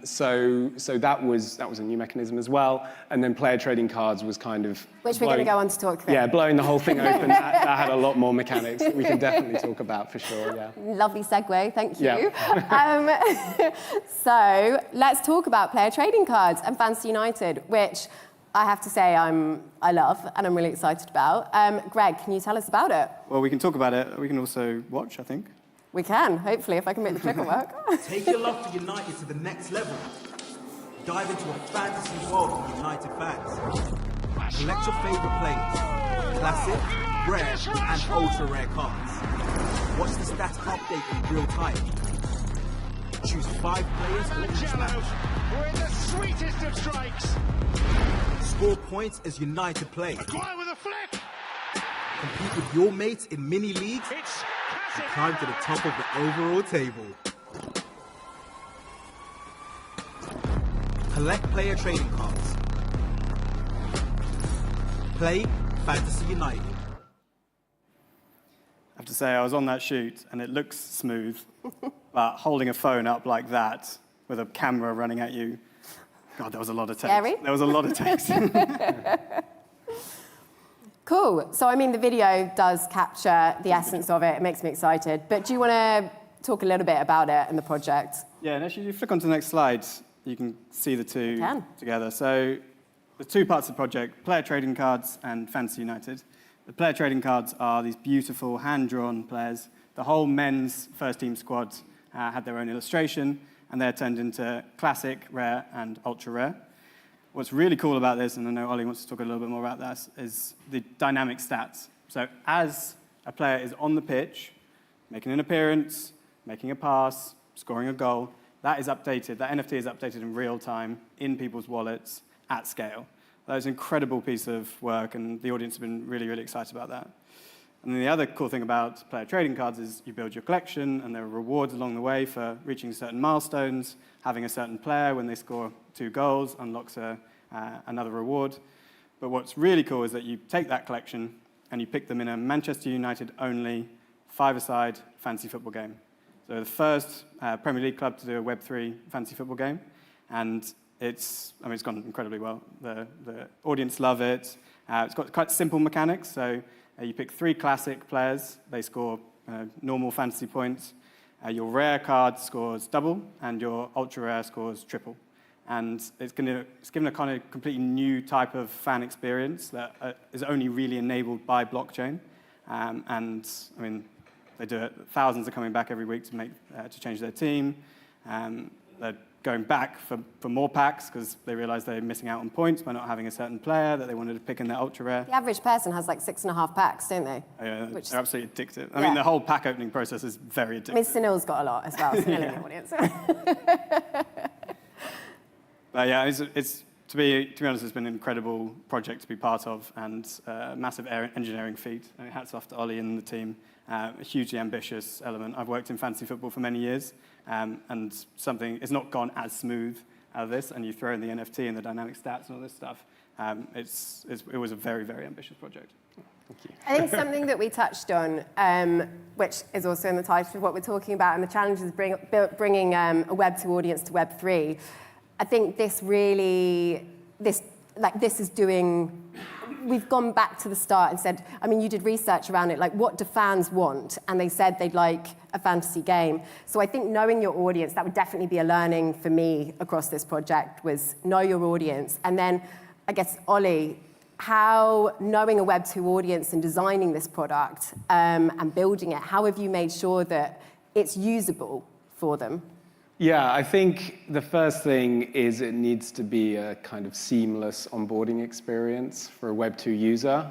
So that was a new mechanism as well. And then player trading cards was kind of which we're going to go on to talk about. Yeah, blowing the whole thing open. that had a lot more mechanics that we can definitely talk about for sure. Yeah. Lovely segue, thank you. Yeah. So let's talk about player trading cards and Fantasy United, which I have to say I love and I'm really excited about. Greg, can you tell us about it? Well, we can talk about it. We can also watch, I think. We can, hopefully, if I can make the clicker work. Take your love for United to the next level. Dive into a fantasy world of United fans. Collect your favourite players. Classic, rare, and ultra-rare cards. Watch the stats update in real time. Choose 5 players for each match. We're in the sweetest of strikes. Score points as United play. Acquire with a flick. Compete with your mates in mini leagues. And climb to the top of the overall table. Collect player trading cards. Play Fantasy United. I have to say, I was on that shoot, and it looks smooth, but holding a phone up like that with a camera running at you, God, there was a lot of text. Scary? There was a lot of text. Cool. So, I mean, the video does capture the essence of it. It makes me excited. But do you want to talk a little bit about it and the project? Yeah, and actually, if you flick onto the next slide, you can see the two together. So, the 2 parts of the project, player trading cards and Fantasy United. The player trading cards are these beautiful hand-drawn players. The whole men's first team squad had their own illustration, and they're turned into classic, rare, and ultra-rare. What's really cool about this, and I know Ollie wants to talk a little bit more about this, is the dynamic stats. So as a player is on the pitch, making an appearance, making a pass, scoring a goal, that is updated. That NFT is updated in real time in people's wallets at scale. That was an incredible piece of work, and the audience have been really, really excited about that. And then the other cool thing about player trading cards is you build your collection, and there are rewards along the way for reaching certain milestones. Having a certain player, when they score 2 goals, unlocks another reward. But what's really cool is that you take that collection and you pick them in a Manchester United-only 5-a-side fantasy football game. So the first Premier League club to do a Web3 fantasy football game, and it's gone incredibly well. The audience love it. It's got quite simple mechanics. So you pick 3 classic players. They score normal fantasy points. Your rare card scores double, and your ultra-rare scores triple. And it's given a kind of completely new type of fan experience that is only really enabled by blockchain. And I mean, they do it. Thousands are coming back every week to change their team. They're going back for more packs because they realize they're missing out on points by not having a certain player that they wanted to pick in their ultra-rare. The average person has like 6.5 packs, don't they? Yeah, they're absolutely addicted. I mean, the whole pack opening process is very addictive. I mean, Sunil's got a lot as well, Sunil in the audience. But yeah, to be honest, it's been an incredible project to be part of, and a massive engineering feat. I mean, hats off to Ollie and the team. A hugely ambitious element. I've worked in fantasy football for many years, and it's not gone as smooth as this, and you throw in the NFT and the dynamic stats and all this stuff. It was a very, very ambitious project. Thank you. I think something that we touched on, which is also in the title of what we're talking about, and the challenge is bringing a Web2 audience to Web3. I think this is doing. We've gone back to the start and said, I mean, you did research around it, like what do fans want? And they said they'd like a fantasy game. So I think knowing your audience, that would definitely be a learning for me across this project, was know your audience. And then, I guess, Ollie, how knowing a Web2 audience and designing this product and building it, how have you made sure that it's usable for them? Yeah, I think the first thing is it needs to be a kind of seamless onboarding experience for a Web2 user.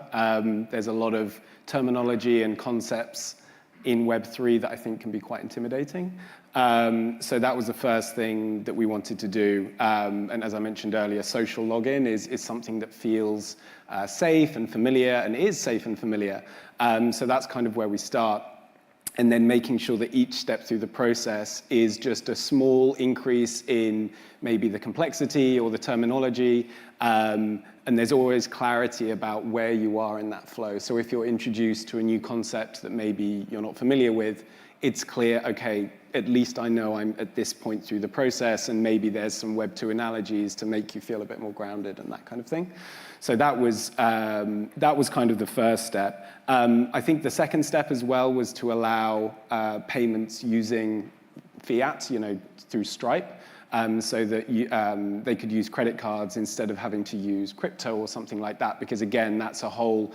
There's a lot of terminology and concepts in Web3 that I think can be quite intimidating. So that was the first thing that we wanted to do. And as I mentioned earlier, social login is something that feels safe and familiar and is safe and familiar. So that's kind of where we start. And then making sure that each step through the process is just a small increase in maybe the complexity or the terminology. And there's always clarity about where you are in that flow. So if you're introduced to a new concept that maybe you're not familiar with, it's clear, okay, at least I know I'm at this point through the process, and maybe there's some Web2 analogies to make you feel a bit more grounded and that kind of thing. So that was kind of the first step. I think the second step as well was to allow payments using fiat, through Stripe, so that they could use credit cards instead of having to use crypto or something like that. Because again, that's a whole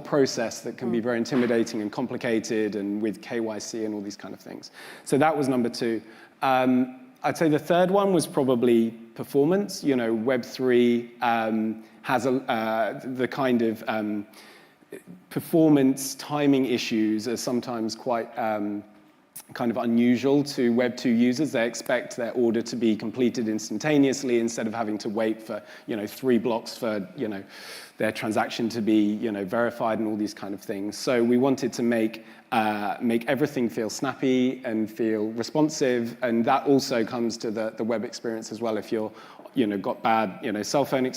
process that can be very intimidating and complicated, and with KYC and all these kind of things. So that was number two. I'd say the third one was probably performance. Web3 has the kind of performance timing issues are sometimes quite kind of unusual to Web2 users. They expect their order to be completed instantaneously instead of having to wait for 3 blocks for their transaction to be verified and all these kind of things. So we wanted to make everything feel snappy and feel responsive, and that also comes to the web experience as well. If you're got bad cell phone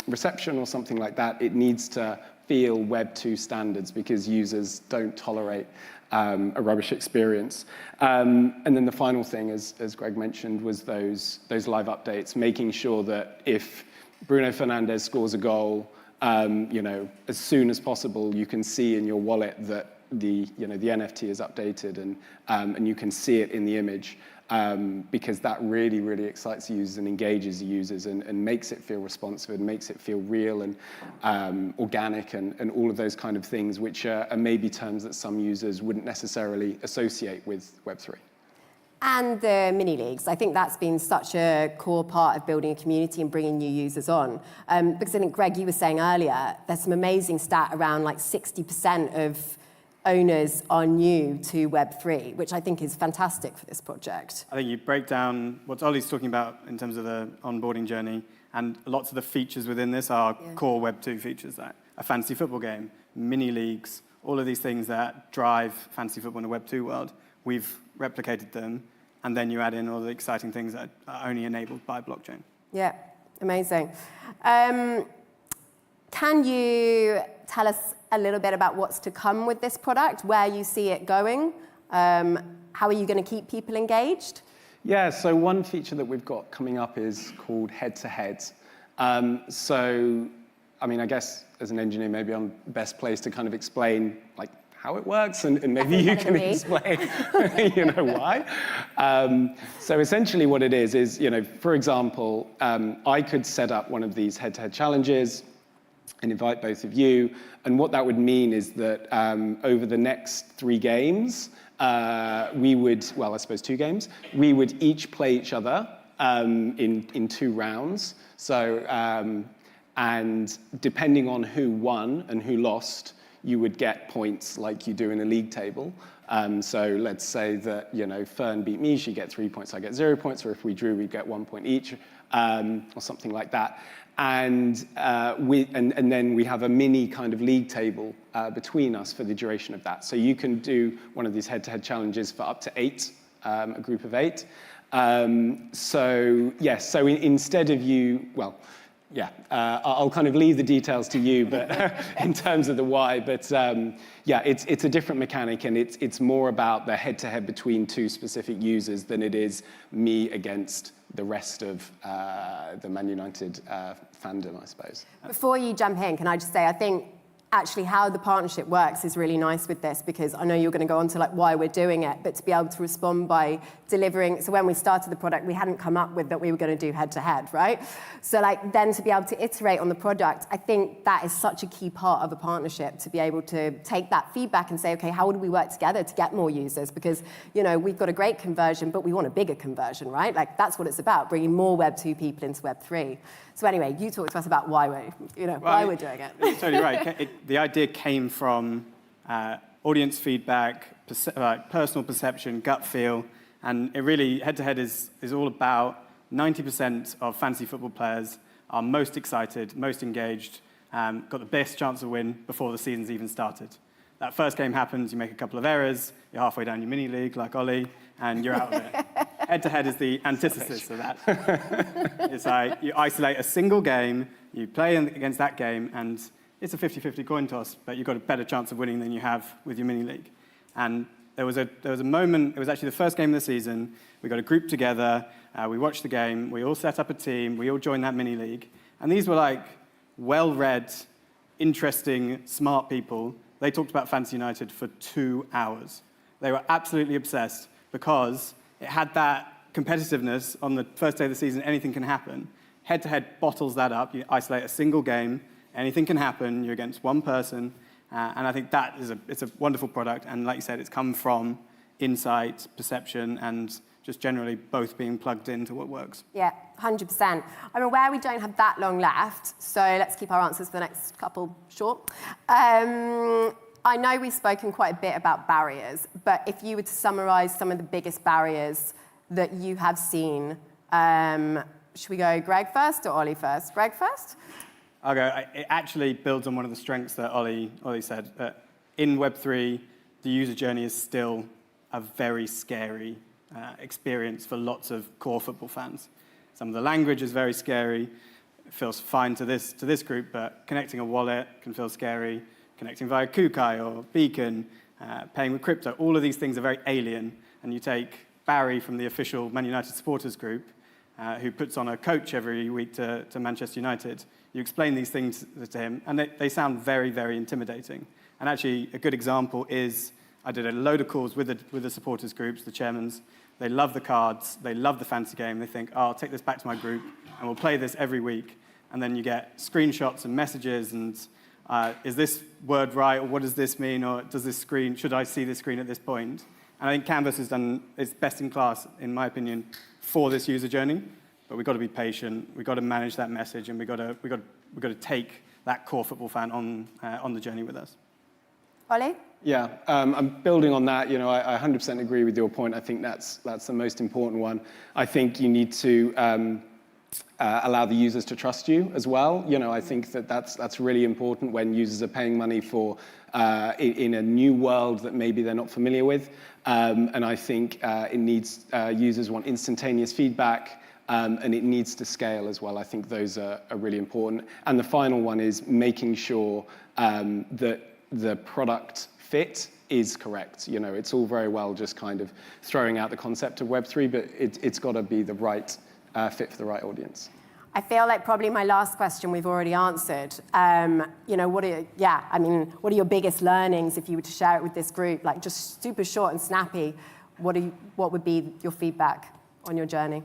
reception or something like that, it needs to feel Web2 standards, because users don't tolerate a rubbish experience. And then the final thing, as Greg mentioned, was those live updates, making sure that if Bruno Fernandes scores a goal, as soon as possible, you can see in your wallet that the NFT is updated, and you can see it in the image, because that really, really excites users and engages users and makes it feel responsive and makes it feel real and organic and all of those kind of things, which are maybe terms that some users wouldn't necessarily associate with Web3. And the mini leagues, I think that's been such a core part of building a community and bringing new users on. Because I think, Greg, you were saying earlier, there's some amazing stat around like 60% of owners are new to Web3, which I think is fantastic for this project. I think you break down what Ollie's talking about in terms of the onboarding journey, and lots of the features within this are core Web2 features, like a fantasy football game, mini leagues, all of these things that drive fantasy football in the Web2 world. We've replicated them, and then you add in all the exciting things that are only enabled by blockchain. Yeah, amazing. Can you tell us a little bit about what's to come with this product, where you see it going? How are you going to keep people engaged? Yeah, so one feature that we've got coming up is called head-to-head. So, I mean, I guess as an engineer, maybe I'm best placed to kind of explain like how it works, and maybe you can explain, why. So essentially what it is, for example, I could set up one of these head-to-head challenges and invite both of you. And what that would mean is that over the next 3 games, we would, well, I suppose 2 games, we would each play each other in 2 rounds. So, and depending on who won and who lost, you would get points like you do in a league table. So let's say that, Fern beat me, she gets 3 points, I get 0 points, or if we drew, we'd get 1 point each, or something like that. And then we have a mini kind of league table between us for the duration of that. So you can do one of these head-to-head challenges for up to 8, a group of 8. So yes, so instead of you, well, yeah, I'll kind of leave the details to you, but in terms of the why. But yeah, it's a different mechanic, and it's more about the head-to-head between 2 specific users than it is me against the rest of the Man United fandom, I suppose. Before you jump in, can I just say, I think actually how the partnership works is really nice with this, because I know you're going to go on to like why we're doing it, but to be able to respond by delivering. So when we started the product, we hadn't come up with that we were going to do head-to-head, right? So like then to be able to iterate on the product, I think that is such a key part of a partnership, to be able to take that feedback and say, okay, how do we work together to get more users? Because, you know, we've got a great conversion, but we want a bigger conversion, right? Like that's what it's about, bringing more Web 2 people into Web 3. So anyway, you talk to us about why we're doing it. You're totally right. The idea came from audience feedback, personal perception, gut feel, and it really, head-to-head is all about 90% of fantasy football players are most excited, most engaged, got the best chance of win before the season's even started. That first game happens, you make a couple of errors, you're halfway down your mini league like Ollie, and you're out of it. Head-to-head is the antithesis of that. It's like you isolate a single game, you play against that game, and it's a 50-50 coin toss, but you've got a better chance of winning than you have with your mini league. And there was a moment, it was actually the first game of the season, we got a group together, we watched the game, we all set up a team, we all joined that mini league, and these were like well-read, interesting, smart people. They talked about Fantasy United for 2 hours. They were absolutely obsessed because it had that competitiveness on the first day of the season, anything can happen. Head-to-head bottles that up, you isolate a single game, anything can happen, you're against one person, and I think that is it's a wonderful product, and like you said, it's come from insight, perception, and just generally both being plugged into what works. Yeah, 100%. I'm aware we don't have that long left, so let's keep our answers for the next couple short. I know we've spoken quite a bit about barriers, but if you were to summarize some of the biggest barriers that you have seen, should we go Greg first or Ollie first? Greg first? I'll go. It actually builds on one of the strengths that Ollie said, that in Web3, the user journey is still a very scary experience for lots of core football fans. Some of the language is very scary. It feels fine to this group, but connecting a wallet can feel scary. Connecting via Kukai or Beacon, paying with crypto, all of these things are very alien. And you take Barry from the official Man United supporters group, who puts on a coach every week to Manchester United. You explain these things to him, and they sound very, very intimidating. And actually, a good example is, I did a load of calls with the supporters groups, the chairmans. They love the cards, they love the fantasy game. They think, oh, I'll take this back to my group, and we'll play this every week. And then you get screenshots and messages, and is this word right, or what does this mean, or does this screen, should I see this screen at this point? And I think Canvas has done its best in class, in my opinion, for this user journey. But we've got to be patient, we've got to manage that message, and we've got to take that core football fan on the journey with us. Ollie? Yeah, I'm building on that. You know, I 100% agree with your point. I think that's the most important one. I think you need to allow the users to trust you as well. You know, I think that's really important when users are paying money for in a new world that maybe they're not familiar with. And I think it needs users want instantaneous feedback. And it needs to scale as well. I think those are really important. And the final one is making sure that the product fit is correct. You know, it's all very well just kind of throwing out the concept of Web3, but it's got to be the right fit for the right audience. I feel like probably my last question we've already answered. You know, what are your biggest learnings if you were to share it with this group? Like just super short and snappy. What would be your feedback on your journey?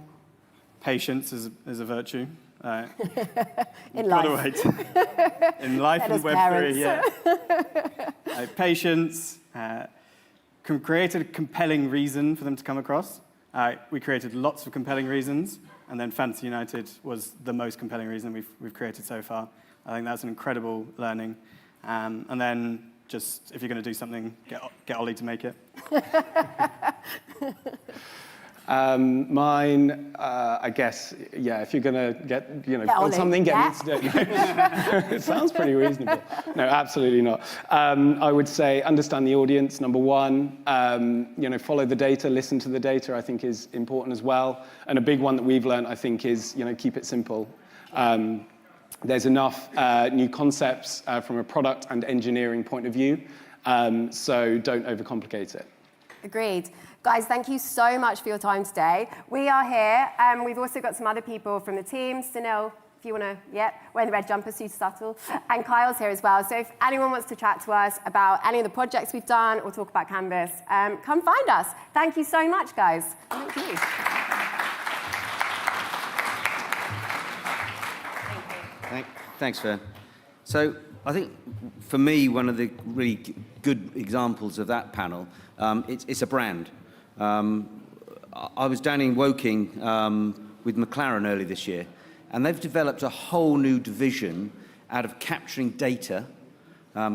Patience is a virtue. In life. In life and Web3, yeah. Patience. Created a compelling reason for them to come across. We created lots of compelling reasons, and then Fantasy United was the most compelling reason we've created so far. I think that's an incredible learning. And then just, if you're going to do something, get Ollie to make it. Mine, I guess, yeah, if you're going to build something, get me to do it. It sounds pretty reasonable. No, absolutely not. I would say understand the audience, number one. Follow the data, listen to the data, I think is important as well. And a big one that we've learned, I think, is, keep it simple. There's enough new concepts from a product and engineering point of view, so don't overcomplicate it. Agreed. Guys, thank you so much for your time today. We are here. We've also got some other people from the team. Sunil, if you want to, wearing the red jumper, super subtle. And Kyle's here as well. So if anyone wants to chat to us about any of the projects we've done or talk about Canvas, come find us. Thank you so much, guys. Thank you. Thanks, Fern. So I think for me, one of the really good examples of that panel, it's a brand. I was down in Woking with McLaren early this year, and they've developed a whole new division out of capturing data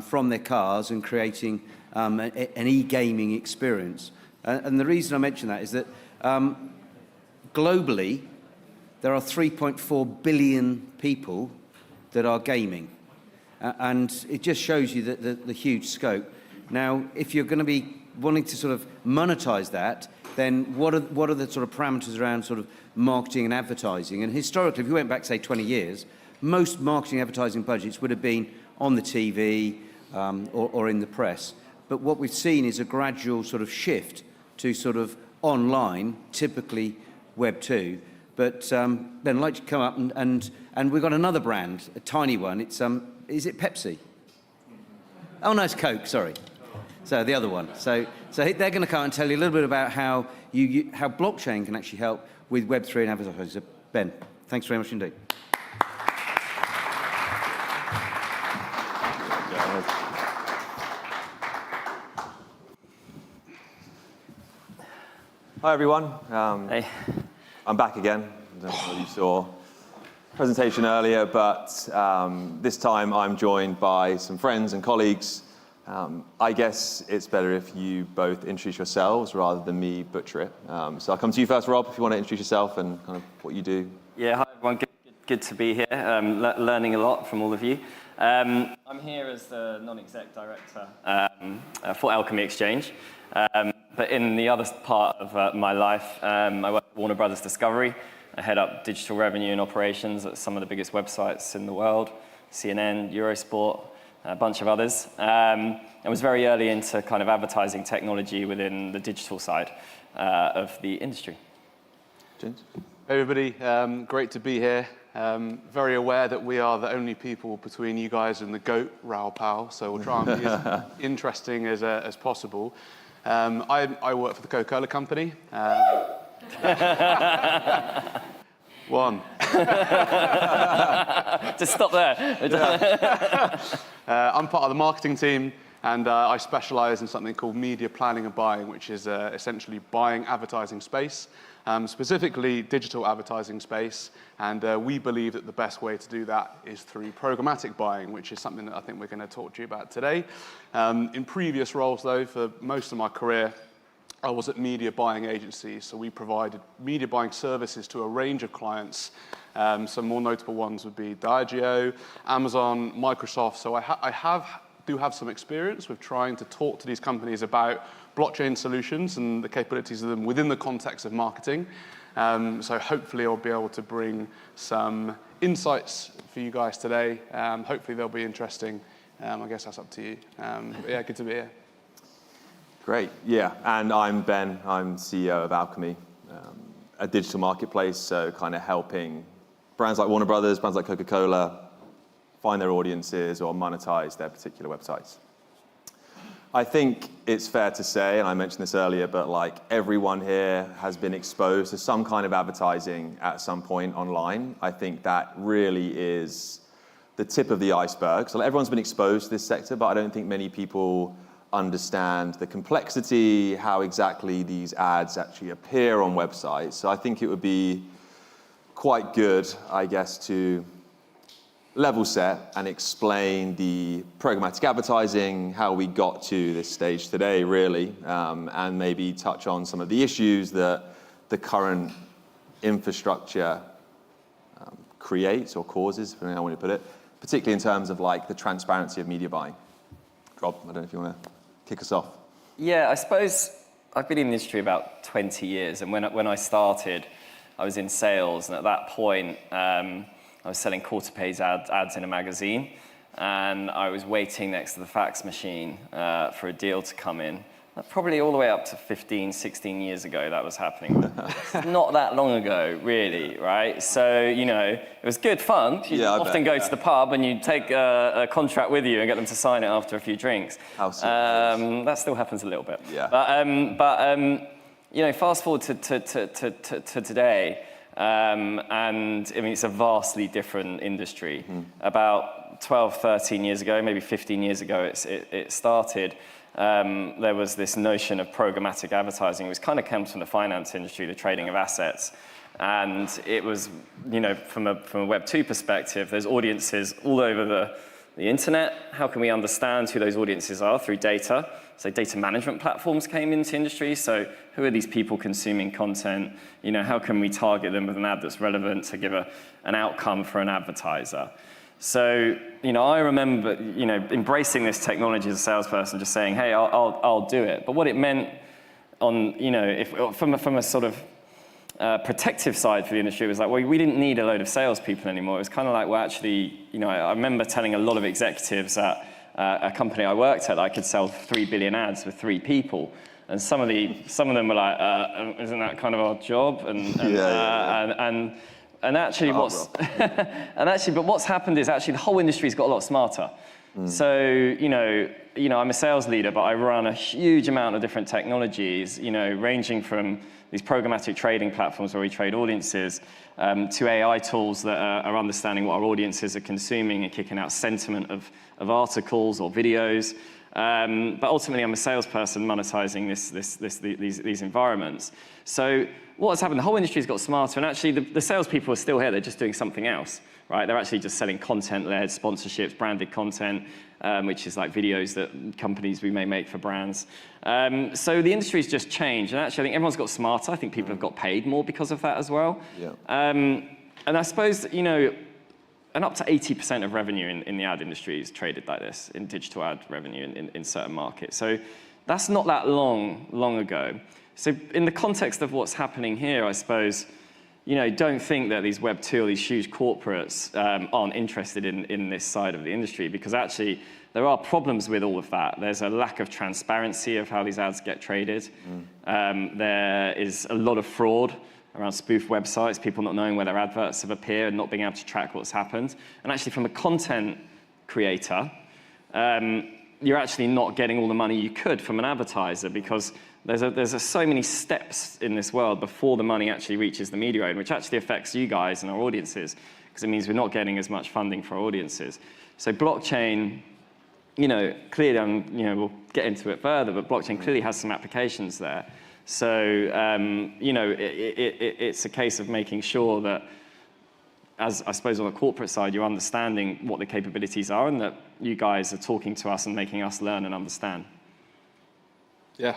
from their cars and creating an e-gaming experience. And the reason I mention that is that globally, there are 3.4 billion people that are gaming. And it just shows you the huge scope. Now, if you're going to be wanting to sort of monetize that, then what are the sort of parameters around sort of marketing and advertising? And historically, if you went back, say, 20 years, most marketing and advertising budgets would have been on the TV or in the press. But what we've seen is a gradual sort of shift to sort of online, typically Web 2. But Ben, I'd like to come up and we've got another brand, a tiny one. It's is it Pepsi? Oh no, it's Coke. Sorry. So the other one. So they're going to come and tell you a little bit about how how blockchain can actually help with Web3 and advertising. So Ben, thanks very much indeed. Hi everyone. Hey. I'm back again. I don't know whether you saw the presentation earlier, but this time I'm joined by some friends and colleagues. I guess it's better if you both introduce yourselves rather than me butcher it. So I'll come to you first, Rob, if you want to introduce yourself and kind of what you do. Yeah, hi everyone. Good to be here. Learning a lot from all of you. I'm here as the non-exec director for Alchemy Exchange. But in the other part of my life, I work at Warner Brothers Discovery. I head up digital revenue and operations at some of the biggest websites in the world, CNN, Eurosport, a bunch of others. I was very early into kind of advertising technology within the digital side of the industry. James? Hey everybody, great to be here. Very aware that we are the only people between you guys and the GOAT, Raoul Paul, so we'll try and be as interesting as possible. I work for the Coca-Cola company. One. Just stop there. I'm part of the marketing team, and I specialize in something called media planning and buying, which is essentially buying advertising space, specifically digital advertising space. And we believe that the best way to do that is through programmatic buying, which is something that I think we're going to talk to you about today. In previous roles, though, for most of my career, I was at media buying agencies, so we provided media buying services to a range of clients. Some more notable ones would be Diageo, Amazon, Microsoft. So I do have some experience with trying to talk to these companies about blockchain solutions and the capabilities of them within the context of marketing. So hopefully I'll be able to bring some insights for you guys today. Hopefully they'll be interesting. I guess that's up to you. But yeah, good to be here. Great, yeah, and I'm Ben, I'm CEO of Alchemy, a digital marketplace, so kind of helping brands like Warner Brothers, brands like Coca-Cola, find their audiences or monetize their particular websites. I think it's fair to say, and I mentioned this earlier, but like everyone here has been exposed to some kind of advertising at some point online. I think that really is the tip of the iceberg. So everyone's been exposed to this sector, but I don't think many people understand the complexity, how exactly these ads actually appear on websites. So I think it would be quite good, I guess, to level set and explain the programmatic advertising, how we got to this stage today, really, and maybe touch on some of the issues that the current infrastructure creates or causes, depending on how you want to put it, particularly in terms of like the transparency of media buying. Rob, I don't know if you want to kick us off. Yeah, I suppose I've been in the industry about 20 years, and when I started, I was in sales, and at that point, I was selling quarter-page ads in a magazine, and I was waiting next to the fax machine for a deal to come in, Probably all the way up to 15, 16 years ago that was happening. It's not that long ago, really, right? So, you know, it was good fun. You often go to the pub and you take a contract with you and get them to sign it after a few drinks. That still happens a little bit. Yeah. But you know, fast forward to today, and I mean, it's a vastly different industry. About 12, 13 years ago, maybe 15 years ago, it started. There was this notion of programmatic advertising, which kind of comes from the finance industry, the trading of assets. And it was, you know, from a Web2 perspective, there's audiences all over the internet. How can we understand who those audiences are through data? So data management platforms came into industry. So who are these people consuming content? You know, how can we target them with an ad that's relevant to give an outcome for an advertiser? So, you know, I remember, you know, embracing this technology as a salesperson, just saying, hey, I'll do it. But what it meant on, you know, if from a sort of protective side for the industry, it was like, well, we didn't need a load of salespeople anymore. It was kind of like, well, actually, you know, I remember telling a lot of executives at a company I worked at that I could sell 3 billion ads with 3 people. And some of them were like, isn't that kind of our job? And actually, but what's happened is actually the whole industry's got a lot smarter. So, you know, I'm a sales leader, but I run a huge amount of different technologies, you know, ranging from these programmatic trading platforms where we trade audiences to AI tools that are understanding what our audiences are consuming and kicking out sentiment of articles or videos. But ultimately, I'm a salesperson monetizing these environments. So what's happened, the whole industry's got smarter, and actually the salespeople are still here, they're just doing something else, right? They're actually just selling content-led sponsorships, branded content, which is like videos that companies we may make for brands. So the industry's just changed, and actually I think everyone's got smarter. I think people have got paid more because of that as well. Yeah. And I suppose, you know, and up to 80% of revenue in the ad industry is traded like this, in digital ad revenue in certain markets. So that's not that long ago. So in the context of what's happening here, I suppose, you know, don't think that these Web2 or these huge corporates aren't interested in this side of the industry, because actually there are problems with all of that. There's a lack of transparency of how these ads get traded. There is a lot of fraud around spoof websites, people not knowing where their adverts have appeared and not being able to track what's happened. And actually from a content creator, you're actually not getting all the money you could from an advertiser, because there's so many steps in this world before the money actually reaches the media owner, which actually affects you guys and our audiences, because it means we're not getting as much funding for our audiences. So blockchain, you know, clearly, you know, we'll get into it further, but blockchain clearly has some applications there. So, you know, it's a case of making sure that, as I suppose on the corporate side, you're understanding what the capabilities are and that you guys are talking to us and making us learn and understand. Yeah.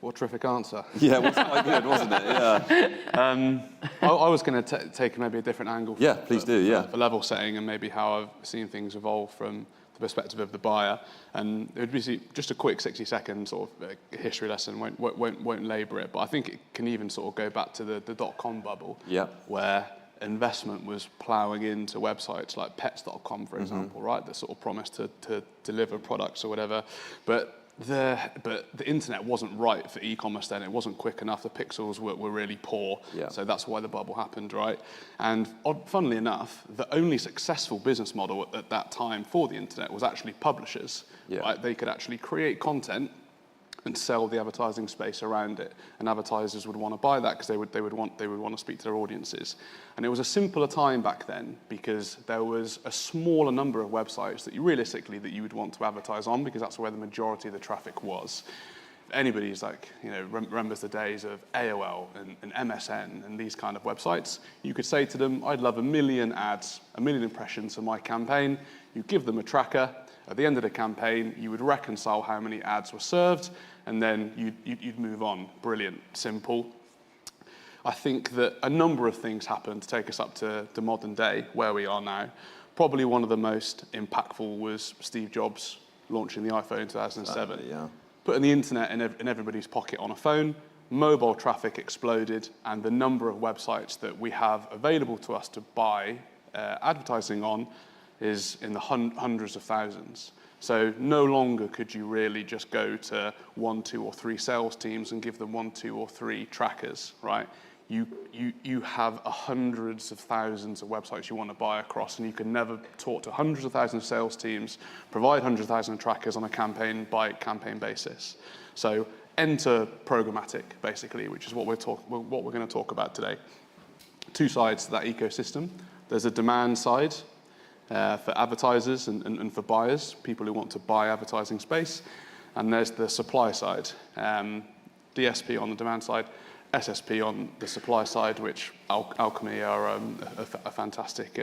What a terrific answer. Yeah, it was quite good, wasn't it? Yeah. I was going to take maybe a different angle. Yeah, please do, yeah. For level setting and maybe how I've seen things evolve from the perspective of the buyer. And it would be just a quick 60-second sort of history lesson, won't labour it, but I think it can even sort of go back to the dot-com bubble, where investment was ploughing into websites like pets.com, for example, right, that sort of promised to deliver products or whatever. But the internet wasn't right for e-commerce then. It wasn't quick enough. The pixels were really poor. Yeah. So that's why the bubble happened, right? And funnily enough, the only successful business model at that time for the internet was actually publishers. Yeah. Right? They could actually create content and sell the advertising space around it, and advertisers would want to buy that because they would want to speak to their audiences. And it was a simpler time back then because there was a smaller number of websites that you would want to advertise on, because that's where the majority of the traffic was. Anybody's like, you know, remembers the days of AOL and MSN and these kind of websites, you could say to them, I'd love 1 million ads, 1 million impressions for my campaign. You give them a tracker. At the end of the campaign, you would reconcile how many ads were served, and then you'd move on. Brilliant, simple. I think that a number of things happened to take us up to the modern day, where we are now. Probably one of the most impactful was Steve Jobs launching the iPhone in 2007. Yeah. Putting the internet in everybody's pocket on a phone, mobile traffic exploded, and the number of websites that we have available to us to buy advertising on is in the hundreds of thousands. So no longer could you really just go to 1, 2, or 3 sales teams and give them 1, 2, or 3 trackers, right? You have hundreds of thousands of websites you want to buy across, and you can never talk to hundreds of thousands of sales teams, provide hundreds of thousands of trackers on a campaign-by-campaign basis. So enter programmatic, basically, which is what we're going to talk about today. 2 sides to that ecosystem. There's a demand side for advertisers and for buyers, people who want to buy advertising space, and there's the supply side, DSP on the demand side, SSP on the supply side, which Alchemy are a fantastic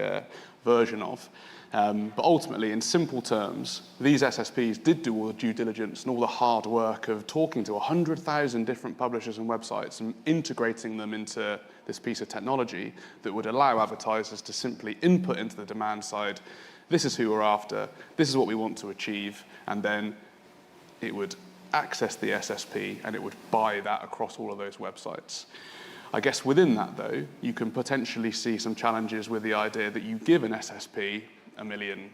version of. But ultimately, in simple terms, these SSPs did do all the due diligence and all the hard work of talking to 100,000 different publishers and websites and integrating them into this piece of technology that would allow advertisers to simply input into the demand side, this is who we're after, this is what we want to achieve, and then it would access the SSP and it would buy that across all of those websites. I guess within that, though, you can potentially see some challenges with the idea that you give an SSP £1 million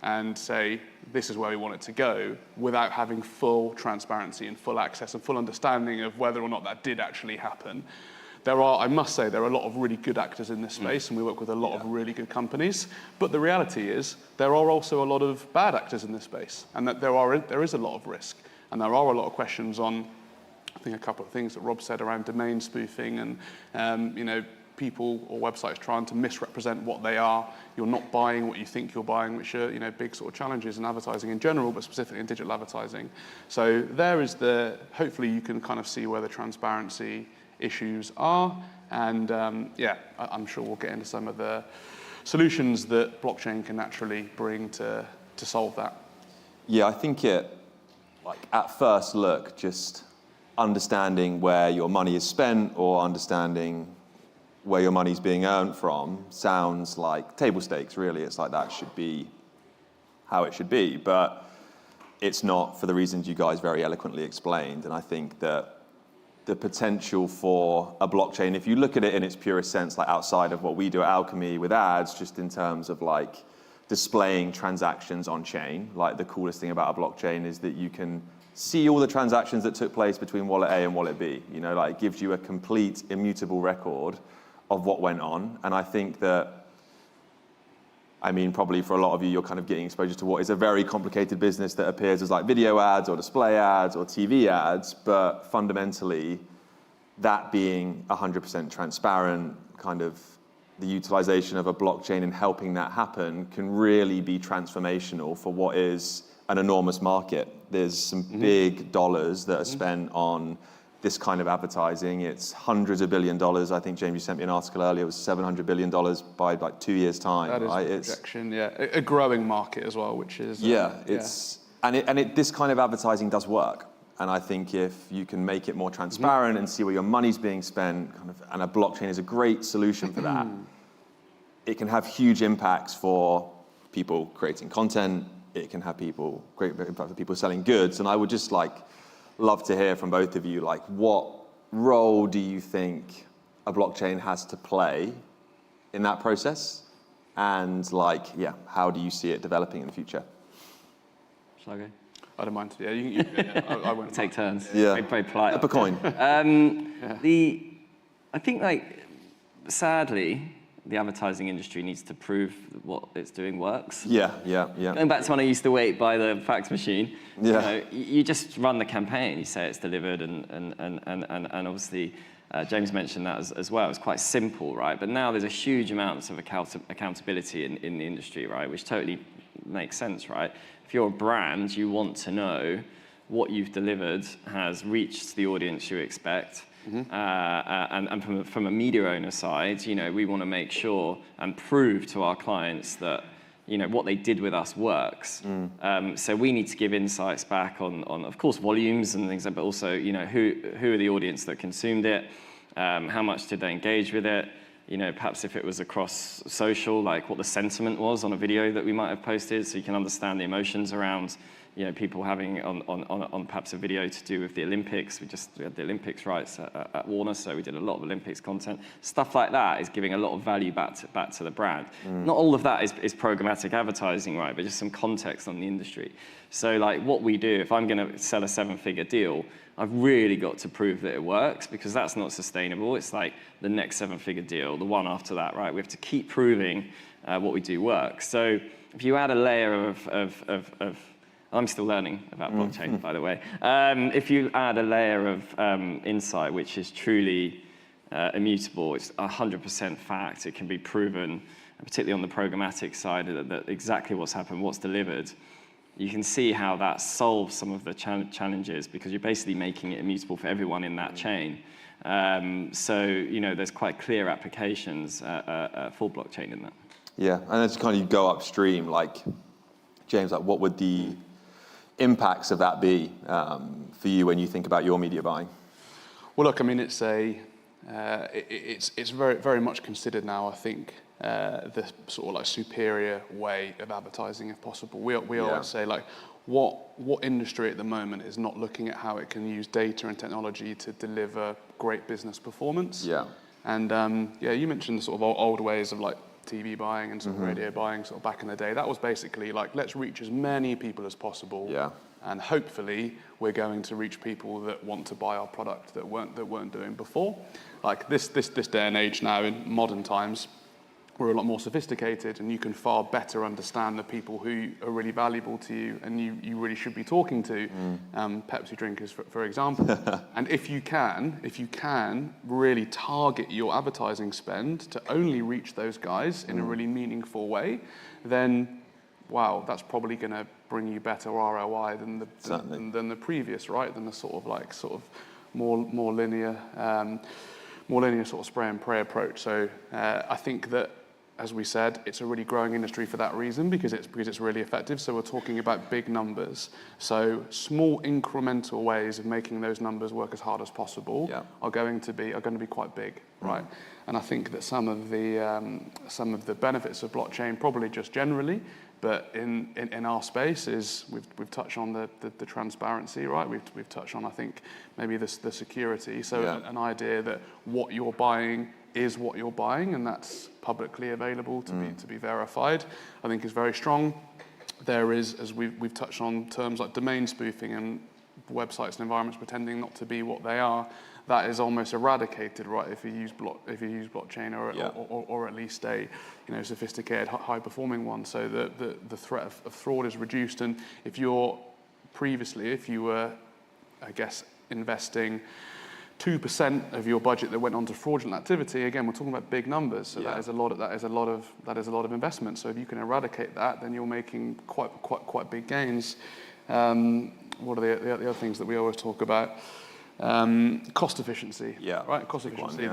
and say, this is where we want it to go, without having full transparency and full access and full understanding of whether or not that did actually happen. I must say, there are a lot of really good actors in this space, and we work with a lot of really good companies. But the reality is, there are also a lot of bad actors in this space, and that there is a lot of risk. And there are a lot of questions on, I think, a couple of things that Rob said around domain spoofing and people or websites trying to misrepresent what they are. You're not buying what you think you're buying, which are big sort of challenges in advertising in general, but specifically in digital advertising. So there is hopefully you can kind of see where the transparency issues are. And I'm sure we'll get into some of the solutions that blockchain can naturally bring to solve that. Yeah, I think at first look, just understanding where your money is spent or understanding where your money's being earned from sounds like table stakes, really. It's like that should be how it should be, but it's not, for the reasons you guys very eloquently explained. And I think that the potential for a blockchain, if you look at it in its purest sense, like outside of what we do at Alchemy with ads, just in terms of like displaying transactions on chain, like the coolest thing about a blockchain is that you can see all the transactions that took place between wallet A and wallet B. It gives you a complete immutable record of what went on. And I think that, probably for a lot of you, you're kind of getting exposure to what is a very complicated business that appears as like video ads or display ads or TV ads, but fundamentally that being 100% transparent, kind of the utilization of a blockchain and helping that happen can really be transformational for what is an enormous market. There's some big dollars that are spent on this kind of advertising. It's hundreds of $billions. I think, James, you sent me an article earlier. It was $700 billion by like 2 years' time. That is right? the projection, yeah. A growing market as well, which is... this kind of advertising does work. And I think if you can make it more transparent and see where your money's being spent, and a blockchain is a great solution for that, it can have huge impacts for people creating content. It can have great impact for people selling goods. And I would just love to hear from both of you, what role do you think a blockchain has to play in that process? And how do you see it developing in the future? Shall I go? I don't mind. Yeah, I won't take turns. Yeah. Very polite. Flip a coin. I think sadly, the advertising industry needs to prove that what it's doing works. Yeah. Going back to when I used to wait by the fax machine, you just run the campaign, you say it's delivered, and obviously James mentioned that as well. It's quite simple, right? But now there's a huge amount of accountability in the industry, right? Which totally makes sense, right? If you're a brand, you want to know what you've delivered has reached the audience you expect. And from a media owner side, we want to make sure and prove to our clients that what they did with us works. So we need to give insights back on of course volumes and things, but also who are the audience that consumed it, how much did they engage with it, perhaps if it was across social, what the sentiment was on a video that we might have posted, so you can understand the emotions around people having on perhaps a video to do with the Olympics. We had the Olympics rights at Warner, so we did a lot of Olympics content. Stuff like that is giving a lot of value back to the brand. Not all of that is programmatic advertising, right? But just some context on the industry. So like what we do, if I'm going to sell a 7-figure deal, I've really got to prove that it works, because that's not sustainable. It's like the next 7-figure deal, the one after that, right? We have to keep proving what we do works. So if you add a layer of I'm still learning about blockchain, by the way. If you add a layer of insight, which is truly immutable, it's 100% fact, it can be proven, particularly on the programmatic side, that exactly what's happened, what's delivered, you can see how that solves some of the challenges, because you're basically making it immutable for everyone in that chain. So, there's quite clear applications for blockchain in that. Yeah, and then to kind of go upstream, like, James, like what would the impacts of that be for you when you think about your media buying? Well, look, I mean, it's very, very much considered now, I think, the sort of like superior way of advertising, if possible. We always say, like, what industry at the moment is not looking at how it can use data and technology to deliver great business performance? Yeah. And you mentioned the sort of old ways of like TV buying and sort of radio buying sort of back in the day. That was basically like, let's reach as many people as possible. Yeah. And hopefully we're going to reach people that want to buy our product that weren't doing before. Like this day and age now, in modern times, we're a lot more sophisticated, and you can far better understand the people who are really valuable to you and you really should be talking to. Pepsi drinkers, for example. And if you can really target your advertising spend to only reach those guys in a really meaningful way, then wow, that's probably going to bring you better ROI than the previous, right? Than the sort of more linear sort of spray and pray approach. So I think that, as we said, it's a really growing industry for that reason, because it's really effective. So we're talking about big numbers. So small incremental ways of making those numbers work as hard as possible are going to be quite big, right? And I think that some of the benefits of blockchain, probably just generally, but in our space, is we've touched on the transparency, right? We've touched on, I think, maybe the security. So an idea that what you're buying is what you're buying, and that's publicly available to be verified, I think is very strong. There is, as we've touched on, terms like domain spoofing and websites and environments pretending not to be what they are. That is almost eradicated, right? If you use blockchain or at least a sophisticated, high-performing one, so the threat of fraud is reduced. And if you were, I guess, investing 2% of your budget that went on to fraudulent activity, again, we're talking about big numbers. So that is a lot of investment. So if you can eradicate that, then you're making quite big gains. What are the other things that we always talk about? Cost efficiency, right? Cost efficiency.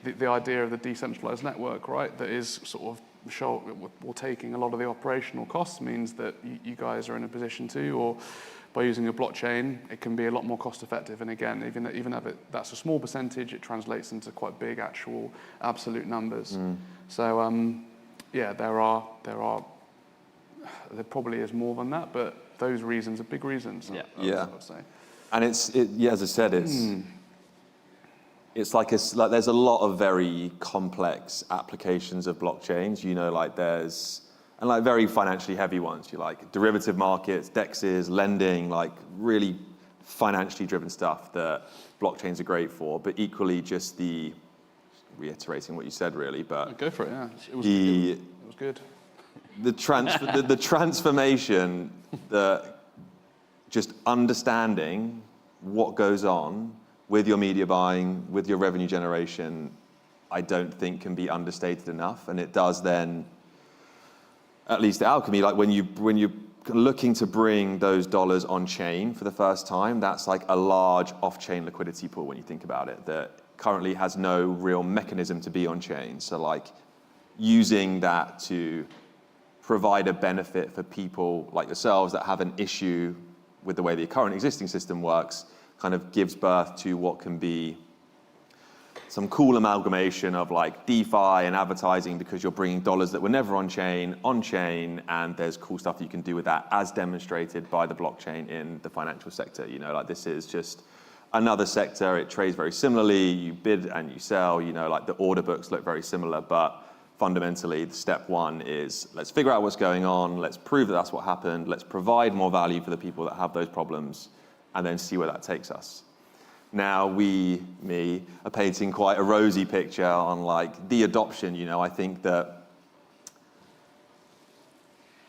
The idea of the decentralized network, right? That is sort of taking a lot of the operational costs, means that you guys are in a position to, or by using a blockchain, it can be a lot more cost effective. And again, even if that's a small percentage, it translates into quite big actual absolute numbers. So there probably is more than that, but those reasons are big reasons. I would say. And as I said, it's like there's a lot of very complex applications of blockchains. And like very financially heavy ones. You like derivative markets, DEXs, lending, like really financially driven stuff that blockchains are great for. But equally, just reiterating what you said, really. But go for it. Yeah, it was good. The transformation, just understanding what goes on with your media buying, with your revenue generation, I don't think can be understated enough. And it does then, at least at Alchemy, like when you're looking to bring those dollars on chain for the first time, that's like a large off-chain liquidity pool when you think about it, that currently has no real mechanism to be on chain. So like using that to provide a benefit for people like yourselves that have an issue with the way the current existing system works, kind of gives birth to what can be some cool amalgamation of like DeFi and advertising because you're bringing dollars that were never on chain, and there's cool stuff you can do with that as demonstrated by the blockchain in the financial sector. You know, like this is just another sector. It trades very similarly. You bid and you sell, you know, like the order books look very similar, but fundamentally, step one is let's figure out what's going on, let's prove that that's what happened, let's provide more value for the people that have those problems, and then see where that takes us. Now, me, are painting quite a rosy picture on like the adoption. You know, I think that,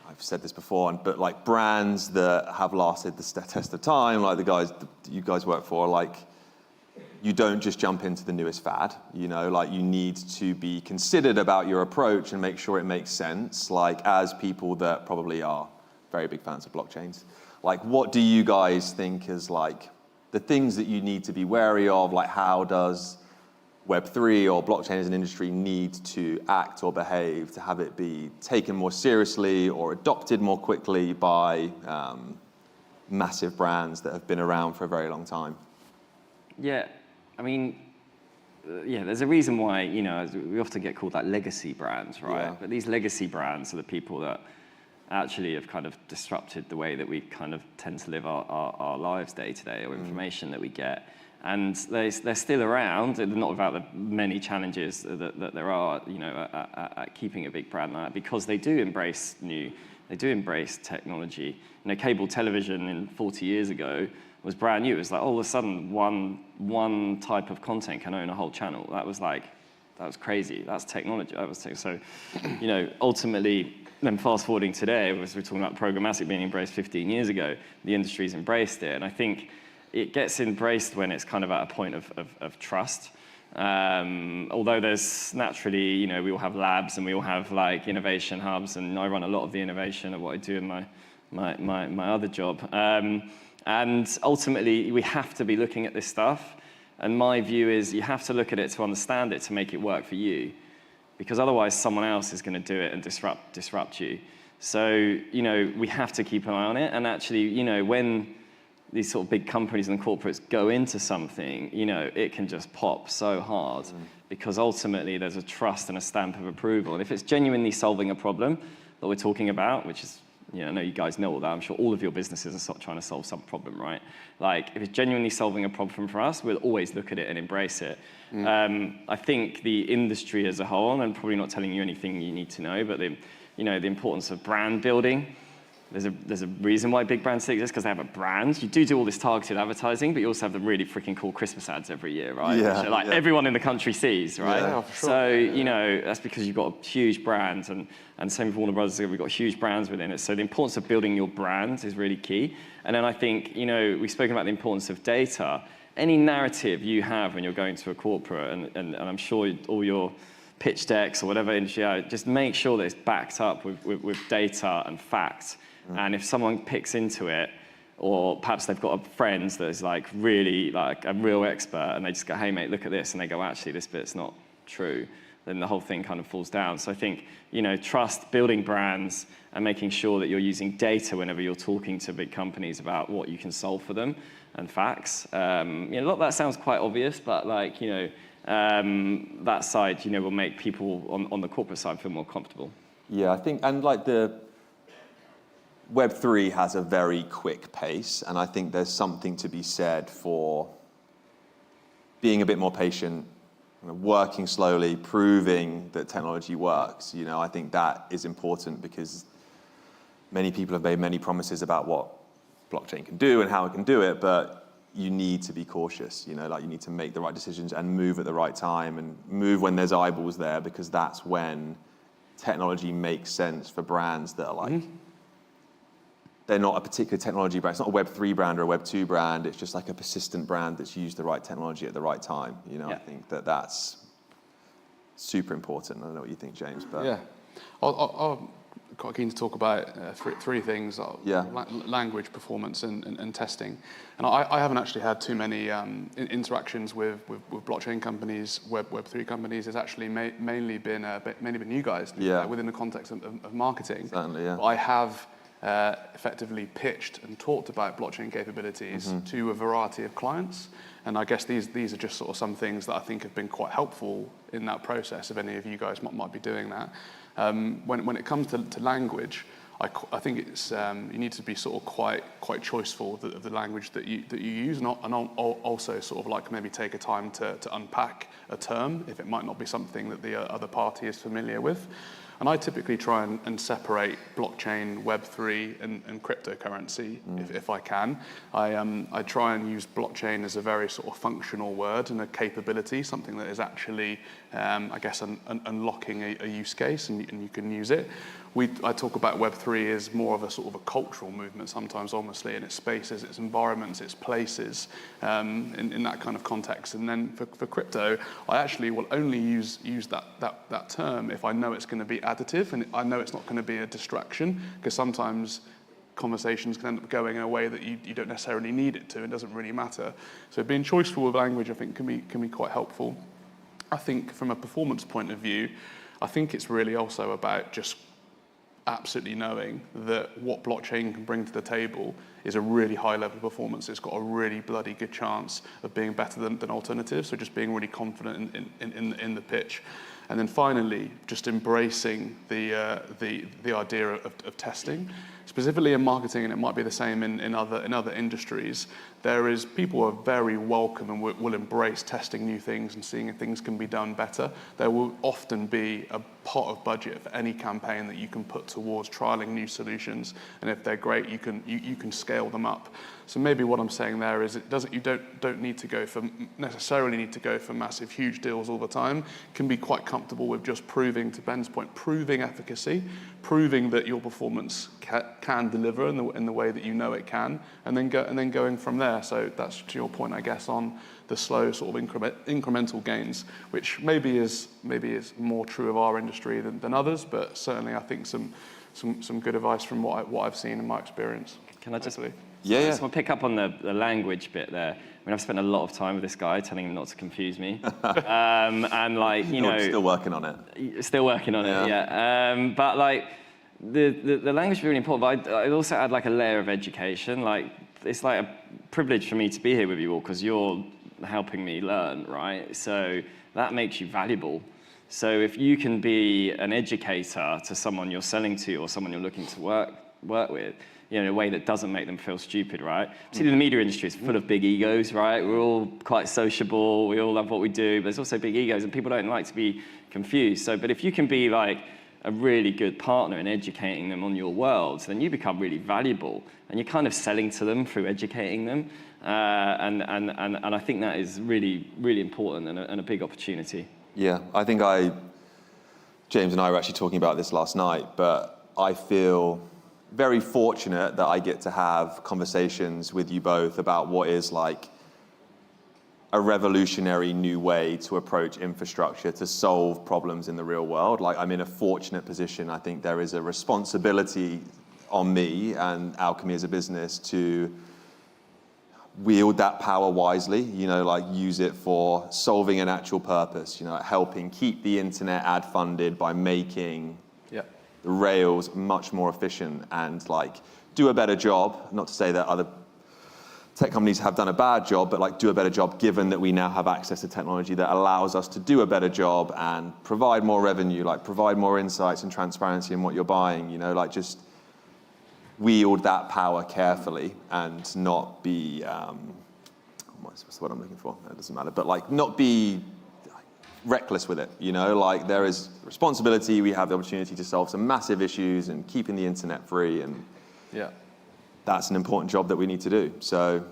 I've said this before, but like brands that have lasted the test of time, like the guys that you guys work for, like, you don't just jump into the newest fad, you know, like you need to be considered about your approach and make sure it makes sense, like as people that probably are very big fans of blockchains. Like, what do you guys think is like the things that you need to be wary of? Like, how does Web3 or blockchain as an industry need to act or behave to have it be taken more seriously or adopted more quickly by massive brands that have been around for a very long time? Yeah, I mean, yeah, there's a reason why, you know, we often get called like legacy brands, right? Yeah. But these legacy brands are the people that actually have kind of disrupted the way that we kind of tend to live our lives day to day, or information that we get. And they're still around, not without the many challenges that there are, you know, at keeping a big brand like that, because they do embrace technology. You know, cable television 40 years ago was brand new. It was like all of a sudden one type of content can own a whole channel. That was crazy. That's technology. So, you know, ultimately, then fast forwarding today, as we're talking about programmatic being embraced 15 years ago, the industry's embraced it. And I think it gets embraced when it's kind of at a point of trust. Although there's naturally, you know, we all have labs and we all have like innovation hubs, and I run a lot of the innovation of what I do in my other job. And ultimately, we have to be looking at this stuff. And my view is you have to look at it to understand it, to make it work for you. Because otherwise, someone else is going to do it and disrupt you. So, you know, we have to keep an eye on it. And actually, you know, when these sort of big companies and corporates go into something, you know, it can just pop so hard. Because ultimately, there's a trust and a stamp of approval. And if it's genuinely solving a problem that we're talking about, which is, you know, I know you guys know all that. I'm sure all of your businesses are trying to solve some problem, right? Like, if it's genuinely solving a problem for us, we'll always look at it and embrace it. I think the industry as a whole, and I'm probably not telling you anything you need to know, but the importance of brand building. There's a reason why big brands exist, because they have a brand. You do all this targeted advertising, but you also have the really freaking cool Christmas ads every year, right? Yeah, Which like everyone in the country sees, right? Yeah, for sure. So, you know, that's because you've got a huge brand, and same with Warner Brothers, we've got huge brands within it. So the importance of building your brand is really key. And then I think, you know, we've spoken about the importance of data. Any narrative you have when you're going to a corporate, and I'm sure all your pitch decks or whatever industry, just make sure that it's backed up with data and facts. And if someone picks into it, or perhaps they've got a friend that is like really like a real expert, and they just go, hey mate, look at this, and they go, actually this bit's not true, then the whole thing kind of falls down. So I think, you know, trust, building brands, and making sure that you're using data whenever you're talking to big companies about what you can solve for them, and facts. You know, a lot of that sounds quite obvious, but like, you know, that side, you know, will make people on the corporate side feel more comfortable. Yeah, I think, and like the Web3 has a very quick pace, and I think there's something to be said for being a bit more patient, working slowly, proving that technology works. You know, I think that is important because many people have made many promises about what blockchain can do and how it can do it, but you need to be cautious. You know, like you need to make the right decisions and move at the right time and move when there's eyeballs there, because that's when technology makes sense for brands that are like, they're not a particular technology brand. It's not a Web3 brand or a Web2 brand. It's just like a persistent brand that's used the right technology at the right time. You know, I think that's super important. I don't know what you think, James, but yeah, I'm quite keen to talk about three things: language, performance, and testing. And I haven't actually had too many interactions with blockchain companies, Web3 companies. It's actually mainly been you guys within the context of marketing. Certainly, yeah. I have effectively pitched and talked about blockchain capabilities to a variety of clients. And I guess these are just sort of some things that I think have been quite helpful in that process, if any of you guys might be doing that. When it comes to language, I think it's you need to be sort of quite choiceful of the language that you use, and also sort of like maybe take a time to unpack a term if it might not be something that the other party is familiar with. And I typically try and separate blockchain, Web3, and cryptocurrency if I can. I try and use blockchain as a very sort of functional word and a capability, something that is actually, I guess, unlocking a use case, and you can use it. I talk about Web3 as more of a sort of a cultural movement sometimes, honestly, in its spaces, its environments, its places, in that kind of context. And then for crypto, I actually will only use that term if I know it's going to be additive and I know it's not going to be a distraction, because sometimes conversations can end up going in a way that you don't necessarily need it to. It doesn't really matter. So being choiceful with language, I think, can be quite helpful. I think from a performance point of view, I think it's really also about just absolutely knowing that what blockchain can bring to the table is a really high level of performance. It's got a really bloody good chance of being better than alternatives. So just being really confident in the pitch. And then finally, just embracing the idea of testing. Specifically in marketing, and it might be the same in other industries, people are very welcome and will embrace testing new things and seeing if things can be done better. There will often be a pot of budget for any campaign that you can put towards trialing new solutions, and if they're great, you can scale them up. So maybe what I'm saying there is you don't need to necessarily need to go for massive, huge deals all the time. Can be quite comfortable with just proving, to Ben's point, proving efficacy, proving that your performance can deliver in the way that you know it can, and then going from there. So that's to your point, I guess, on the slow sort of incremental gains, which maybe is more true of our industry than others, but certainly I think some good advice from what I've seen in my experience. Can I just? Yeah. I just want to pick up on the language bit there. I mean, I've spent a lot of time with this guy, telling him not to confuse me. And like, you know, still working on it. Still working on it, yeah. But like, the language is really important. But I'd also add like a layer of education. Like, it's like a privilege for me to be here with you all because you're helping me learn, right? So that makes you valuable. So if you can be an educator to someone you're selling to or someone you're looking to work with, you know, in a way that doesn't make them feel stupid, right? Particularly the media industry is full of big egos, right? We're all quite sociable, we all love what we do, but there's also big egos and people don't like to be confused. So, but if you can be like a really good partner in educating them on your world, then you become really valuable and you're kind of selling to them through educating them. And I think that is really, really important and a big opportunity. Yeah, I think James and I were actually talking about this last night, but I feel very fortunate that I get to have conversations with you both about what is like a revolutionary new way to approach infrastructure to solve problems in the real world. Like, I'm in a fortunate position. I think there is a responsibility on me and Alchemy as a business to wield that power wisely, you know, like use it for solving an actual purpose, you know, helping keep the internet ad funded by making the rails much more efficient and like do a better job. Not to say that other tech companies have done a bad job, but like do a better job given that we now have access to technology that allows us to do a better job and provide more revenue, like provide more insights and transparency in what you're buying, you know, like just wield that power carefully and not be, what's the word I'm looking for? It doesn't matter, but like not be reckless with it, you know, like there is responsibility. We have the opportunity to solve some massive issues and keeping the internet free, and that's an important job that we need to do. So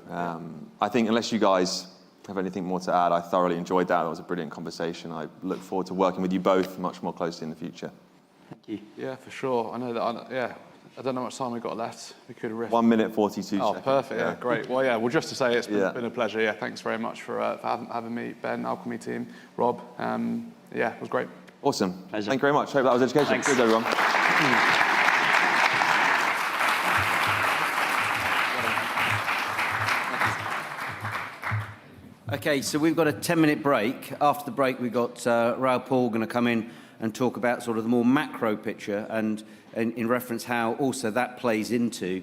I think unless you guys have anything more to add, I thoroughly enjoyed that. It was a brilliant conversation. I look forward to working with you both much more closely in the future. Thank you. Yeah, for sure. I know that, I don't know how much time we've got left. We could riff. 1 minute, 42 seconds. Oh, perfect. Yeah, great. Well, well, just to say it's been a pleasure. Yeah, thanks very much for having me, Ben, Alchemy team, Rob. It was great. Awesome. Pleasure. Thank you very much. Hope that was educational. Thanks. Cheers, everyone. Okay, so we've got a 10-minute break. After the break, we've got Raoul Paul going to come in and talk about sort of the more macro picture and in reference how also that plays into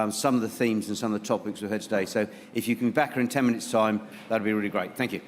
some of the themes and some of the topics we've heard today. So if you can be back here in 10 minutes' time, that'd be really great. Thank you.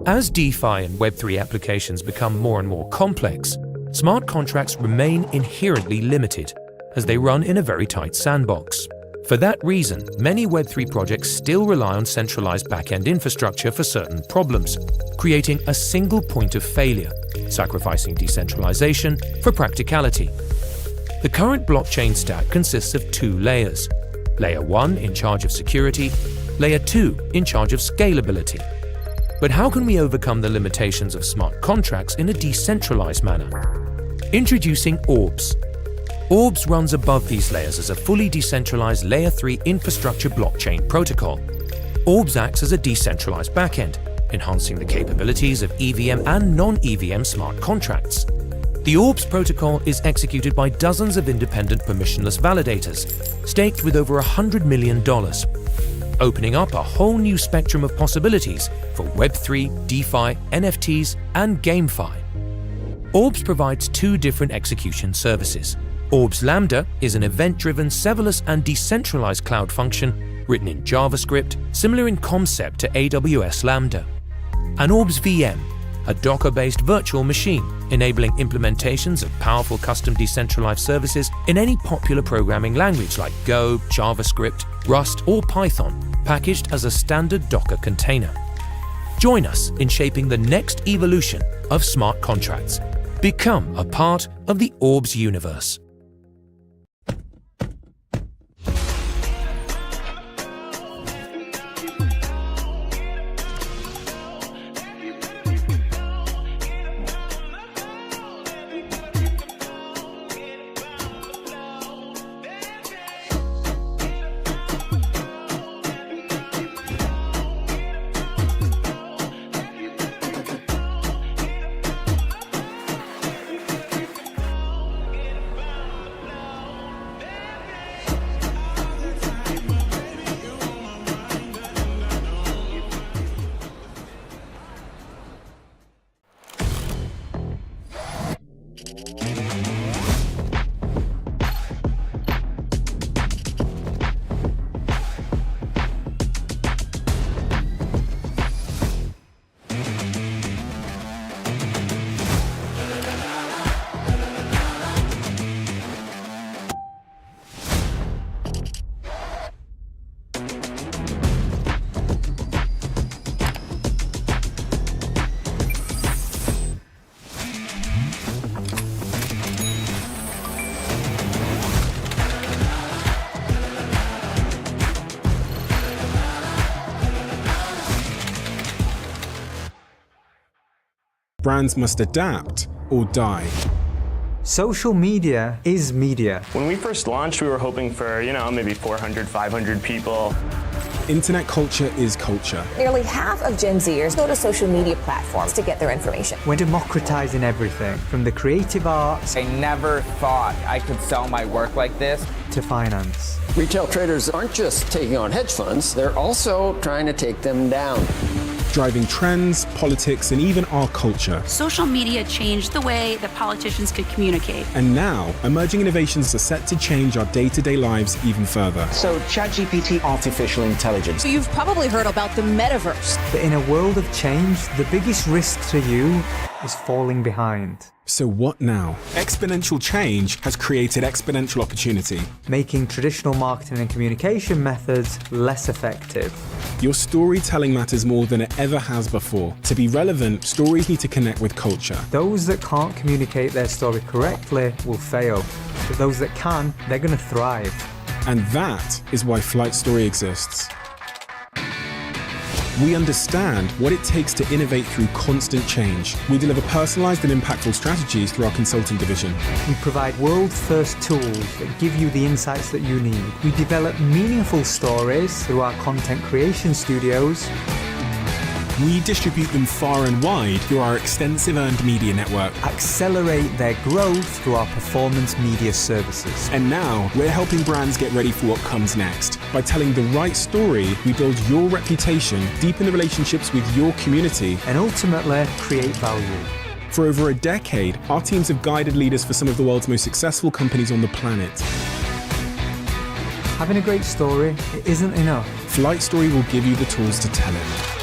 As DeFi and Web3 applications become more and more complex, smart contracts remain inherently limited, as they run in a very tight sandbox. For that reason, many Web3 projects still rely on centralized back-end infrastructure for certain problems, creating a single point of failure, sacrificing decentralization for practicality. The current blockchain stack consists of two layers. Layer 1 in charge of security, Layer 2 in charge of scalability. But how can we overcome the limitations of smart contracts in a decentralized manner? Introducing Orbs. Orbs runs above these layers as a fully decentralized Layer 3 infrastructure blockchain protocol. Orbs acts as a decentralized backend, enhancing the capabilities of EVM and non-EVM smart contracts. The Orbs protocol is executed by dozens of independent permissionless validators, staked with over $100 million, opening up a whole new spectrum of possibilities for Web3, DeFi, NFTs, and GameFi. Orbs provides two different execution services. Orbs Lambda is an event-driven, serverless, and decentralized cloud function written in JavaScript, similar in concept to AWS Lambda. And Orbs VM, a Docker-based virtual machine, enabling implementations of powerful custom decentralized services in any popular programming language like Go, JavaScript, Rust, or Python, packaged as a standard Docker container. Join us in shaping the next evolution of smart contracts. Become a part of the Orbs universe. Brands must adapt or die. Social media is media. When we first launched, we were hoping for, maybe 400, 500 people. Internet culture is culture. Nearly half of Gen Zers go to social media platforms to get their information. We're democratizing everything, from the creative arts. I never thought I could sell my work like this. To finance. Retail traders aren't just taking on hedge funds, they're also trying to take them down. Driving trends, politics, and even our culture. Social media changed the way that politicians could communicate. And now, emerging innovations are set to change our day-to-day lives even further. So, ChatGPT, artificial intelligence. So you've probably heard about the metaverse. But in a world of change, the biggest risk to you is falling behind. So what now? Exponential change has created exponential opportunity, making traditional marketing and communication methods less effective. Your storytelling matters more than it ever has before. To be relevant, stories need to connect with culture. Those that can't communicate their story correctly will fail, but those that can, they're going to thrive. And that is why Flight Story exists. We understand what it takes to innovate through constant change. We deliver personalized and impactful strategies through our consulting division. We provide world-first tools that give you the insights that you need. We develop meaningful stories through our content creation studios. We distribute them far and wide through our extensive earned media network. Accelerate their growth through our performance media services. And now, we're helping brands get ready for what comes next. By telling the right story, we build your reputation, deepen the relationships with your community, and ultimately create value. For over a decade, our teams have guided leaders for some of the world's most successful companies on the planet. Having a great story, it isn't enough. Flight Story will give you the tools to tell it.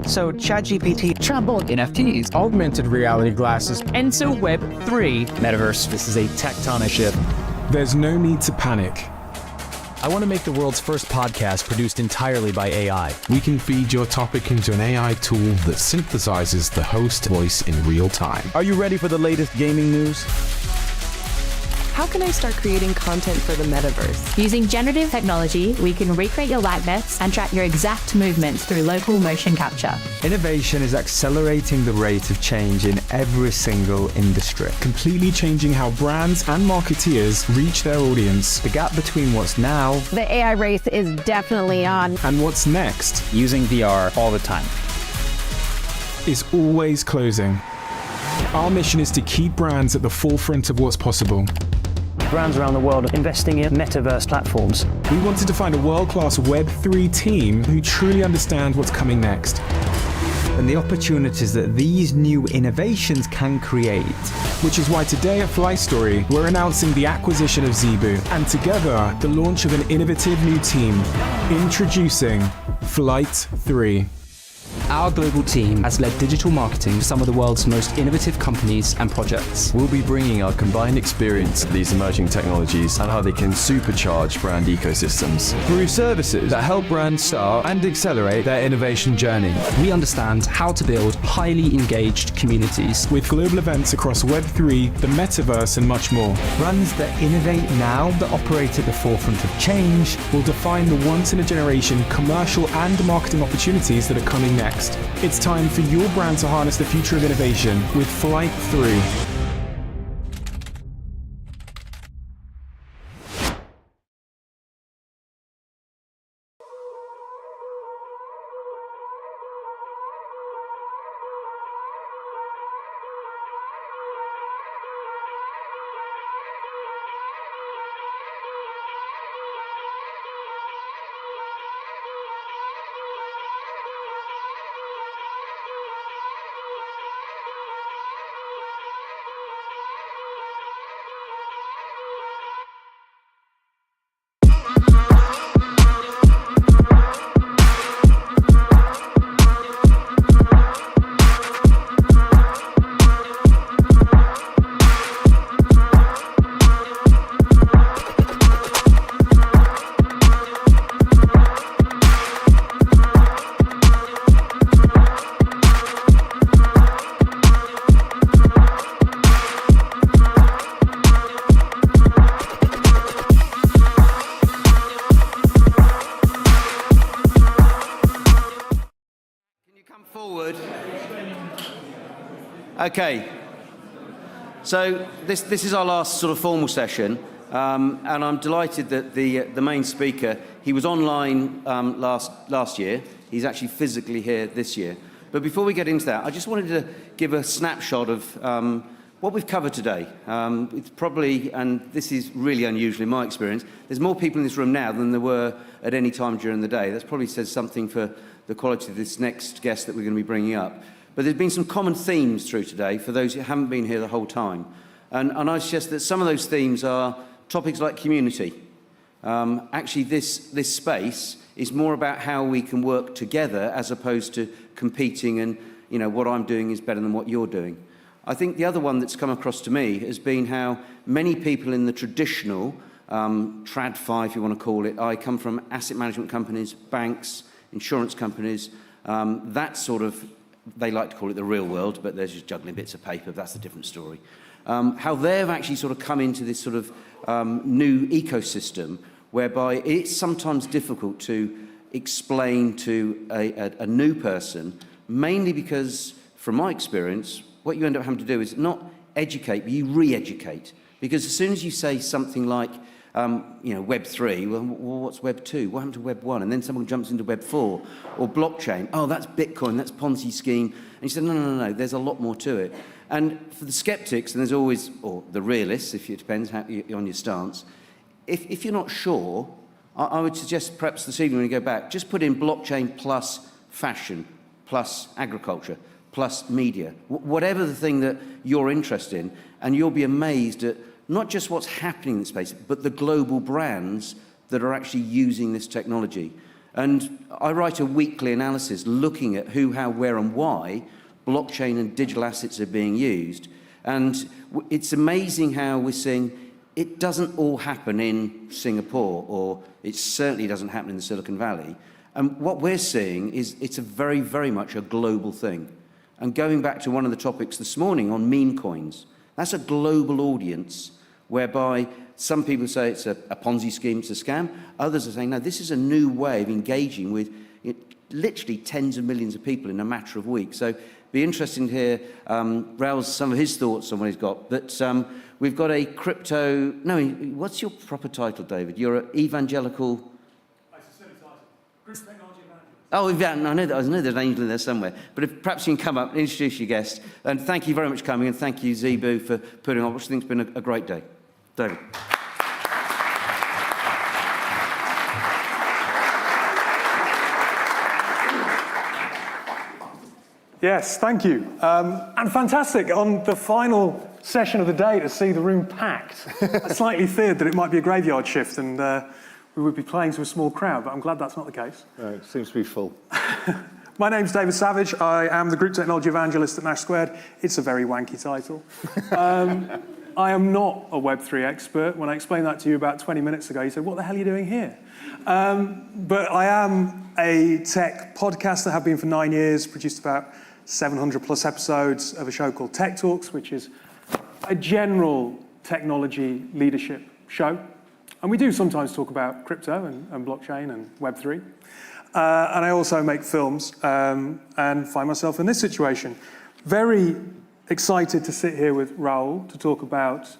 So ChatGPT, chatbot, NFTs, augmented reality glasses, and so Web3, metaverse. This is a tectonic shift. There's no need to panic. I want to make the world's first podcast produced entirely by AI. We can feed your topic into an AI tool that synthesizes the host voice in real time. Are you ready for the latest gaming news? How can I start creating content for the metaverse? Using generative technology, we can recreate your likeness and track your exact movements through local motion capture. Innovation is accelerating the rate of change in every single industry. Completely changing how brands and marketeers reach their audience. The gap between what's now, the AI race is definitely on, and what's next, using VR all the time, is always closing. Our mission is to keep brands at the forefront of what's possible. Brands around the world are investing in metaverse platforms. We wanted to find a world-class Web3 team who truly understand what's coming next. And the opportunities that these new innovations can create. Which is why today at Flight3, we're announcing the acquisition of Zebu, and together, the launch of an innovative new team. Introducing Flight3. Our global team has led digital marketing for some of the world's most innovative companies and projects. We'll be bringing our combined experience of these emerging technologies and how they can supercharge brand ecosystems through services that help brands start and accelerate their innovation journey. We understand how to build highly engaged communities with global events across Web3, the metaverse, and much more. Brands that innovate now, that operate at the forefront of change, will define the once-in-a-generation commercial and marketing opportunities that are coming next. It's time for your brand to harness the future of innovation with Flight3. Okay, so this is our last sort of formal session, and I'm delighted that the main speaker, he was online last year. He's actually physically here this year. But before we get into that, I just wanted to give a snapshot of what we've covered today. It's probably, and this is really unusual in my experience, there's more people in this room now than there were at any time during the day. That probably says something for the quality of this next guest that we're going to be bringing up. But there's been some common themes through today for those who haven't been here the whole time. And I suggest that some of those themes are topics like community. Actually, this space is more about how we can work together as opposed to competing and, you know, what I'm doing is better than what you're doing. I think the other one that's come across to me has been how many people in the traditional TradFi, if you want to call it, I come from asset management companies, banks, insurance companies, that sort of, they like to call it the real world, but they're just juggling bits of paper. That's a different story. How they've actually sort of come into this sort of new ecosystem whereby it's sometimes difficult to explain to a new person, mainly because, from my experience, what you end up having to do is not educate, but you re-educate. Because as soon as you say something like, you know, Web 3, well, what's Web 2? What happened to Web 1? And then someone jumps into Web 4 or blockchain. Oh, that's Bitcoin, that's Ponzi scheme. And you said, no, there's a lot more to it. And for the skeptics, and there's always, or the realists, if it depends how on your stance, if you're not sure, I would suggest perhaps this evening when you go back, just put in blockchain plus fashion, plus agriculture, plus media, whatever the thing that you're interested in, and you'll be amazed at not just what's happening in the space, but the global brands that are actually using this technology. And I write a weekly analysis looking at who, how, where, and why blockchain and digital assets are being used. And it's amazing how we're seeing it doesn't all happen in Singapore, or it certainly doesn't happen in the Silicon Valley. And what we're seeing is it's a very, very much a global thing. And going back to one of the topics this morning on meme coins, that's a global audience whereby some people say it's a Ponzi scheme, it's a scam. Others are saying, no, this is a new way of engaging with literally tens of millions of people in a matter of weeks. So be interesting to hear Raoul's some of his thoughts on what he's got. But we've got a crypto... No, what's your proper title, David? You're an evangelical... Oh, I know there's an angel in there somewhere. But if perhaps you can come up and introduce your guest. And thank you very much for coming, and thank you, Zebu, for putting on, which I think has been a great day. David. Yes, thank you. And fantastic on the final session of the day to see the room packed. I slightly feared that it might be a graveyard shift and we would be playing to a small crowd, but I'm glad that's not the case. It seems to be full. My name's David Savage. I am the Group Technology Evangelist at Nash Squared. It's a very wanky title. I am not a Web3 expert. When I explained that to you about 20 minutes ago, you said, what the hell are you doing here? But I am a tech podcaster, have been for 9 years, produced about 700 plus episodes of a show called Tech Talks, which is a general technology leadership show. And we do sometimes talk about crypto and blockchain and Web3. And I also make films and find myself in this situation. Very excited to sit here with Raoul to talk about